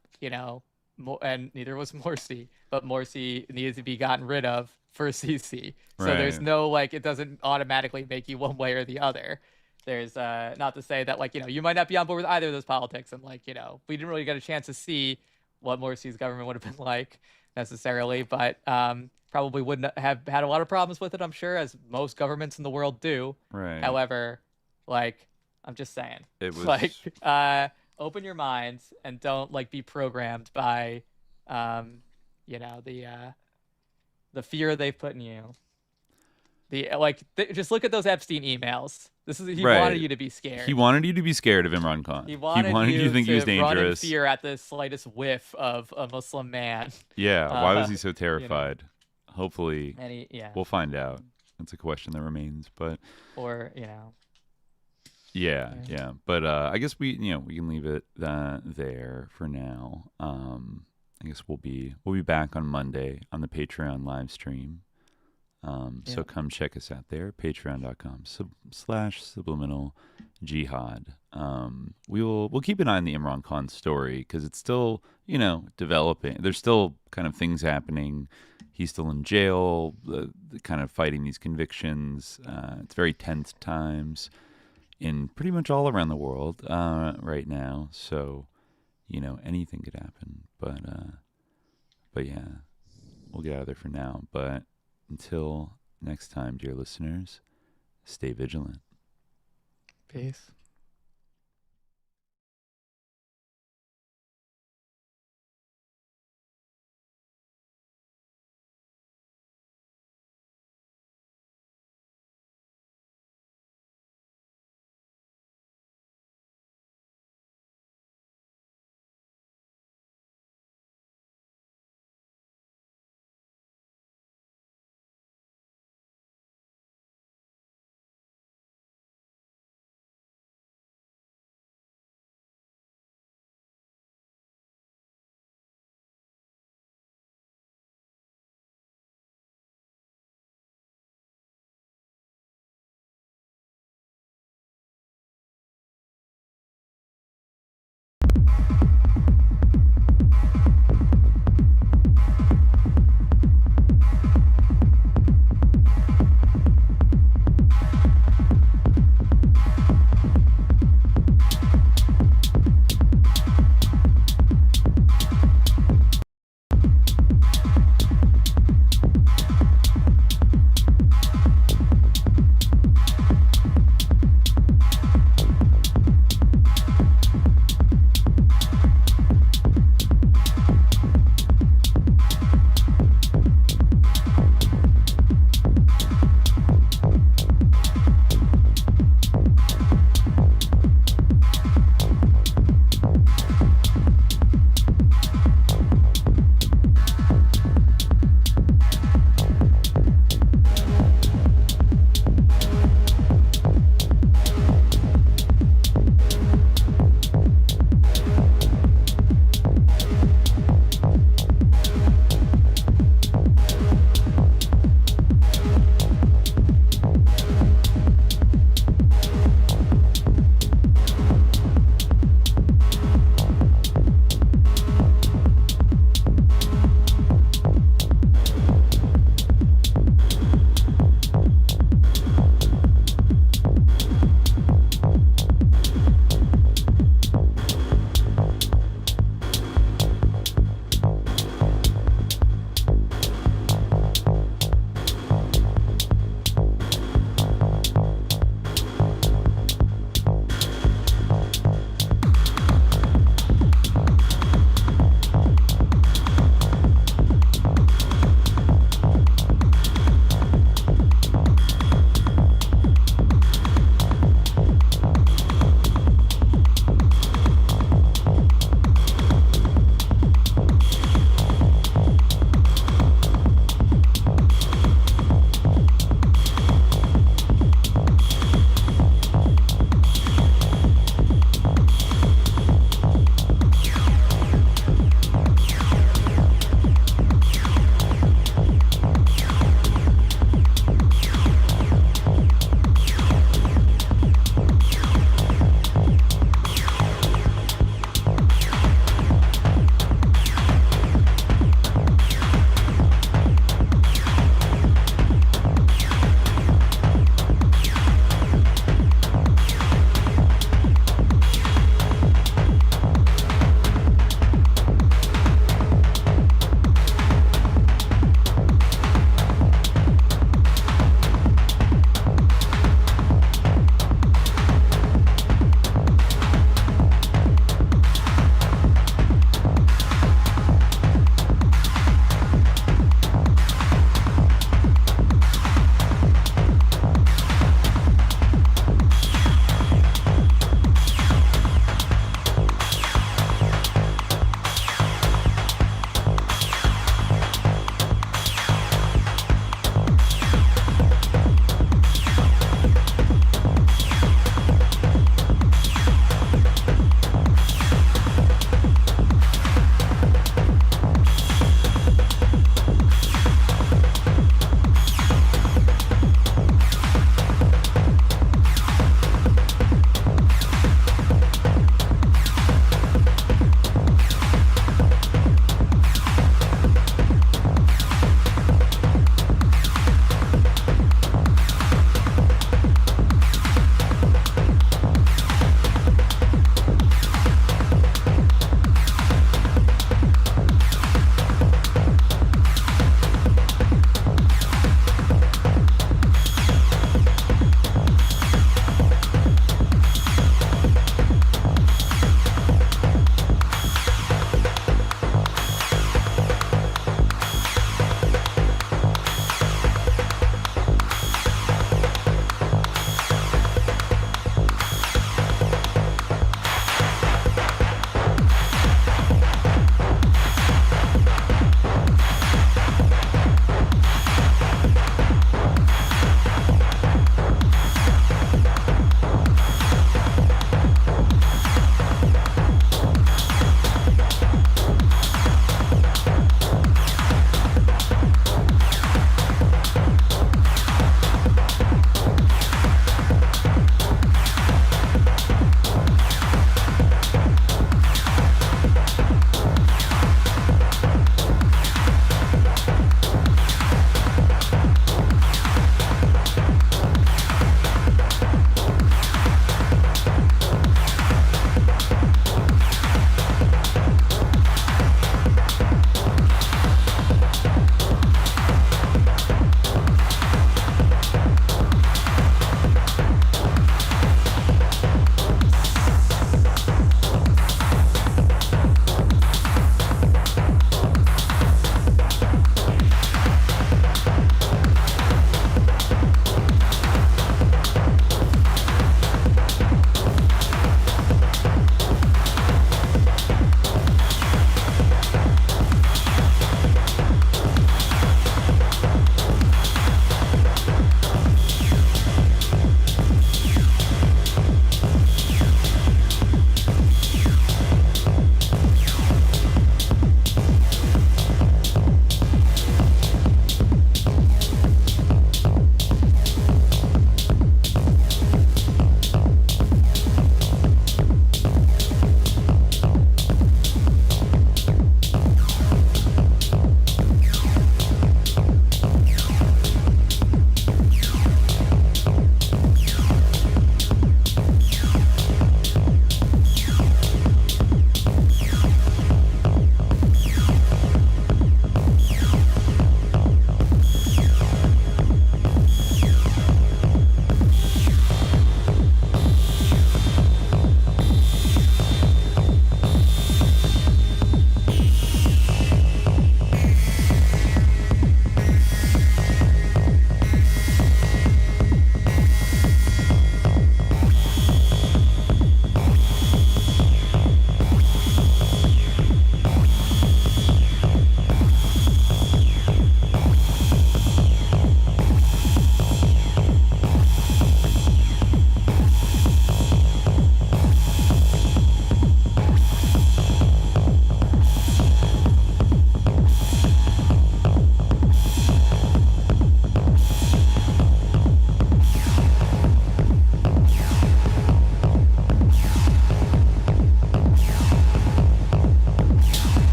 neither was Morsi, but Morsi needed to be gotten rid of for Sisi. So there's no like, it doesn't automatically make you one way or the other. There's not to say that like, you might not be on board with either of those politics, and like, we didn't really get a chance to see what Morsi's government would have been like necessarily, but probably wouldn't have had a lot of problems with it, I'm sure, as most governments in the world do. Right. However, like, I'm just saying, it was like open your minds and don't like be programmed by the fear they've put in you. Just look at those Epstein emails. He wanted you to be scared. He wanted you to be scared of Imran Khan. He wanted you to think he was dangerous. Run in fear at the slightest whiff of a Muslim man. Yeah. Why was he so terrified? Hopefully, we'll find out. It's a question that remains, but Yeah. But I guess we can leave it there for now. I guess we'll be back on Monday on the Patreon live stream. So come check us out there, patreon.com/subliminaljihad. We'll keep an eye on the Imran Khan story because it's still, developing. There's still kind of things happening. He's still in jail, kind of fighting these convictions. It's very tense times in pretty much all around the world right now. So, anything could happen. But yeah, we'll get out of there for now. But until next time, dear listeners, stay vigilant. Peace.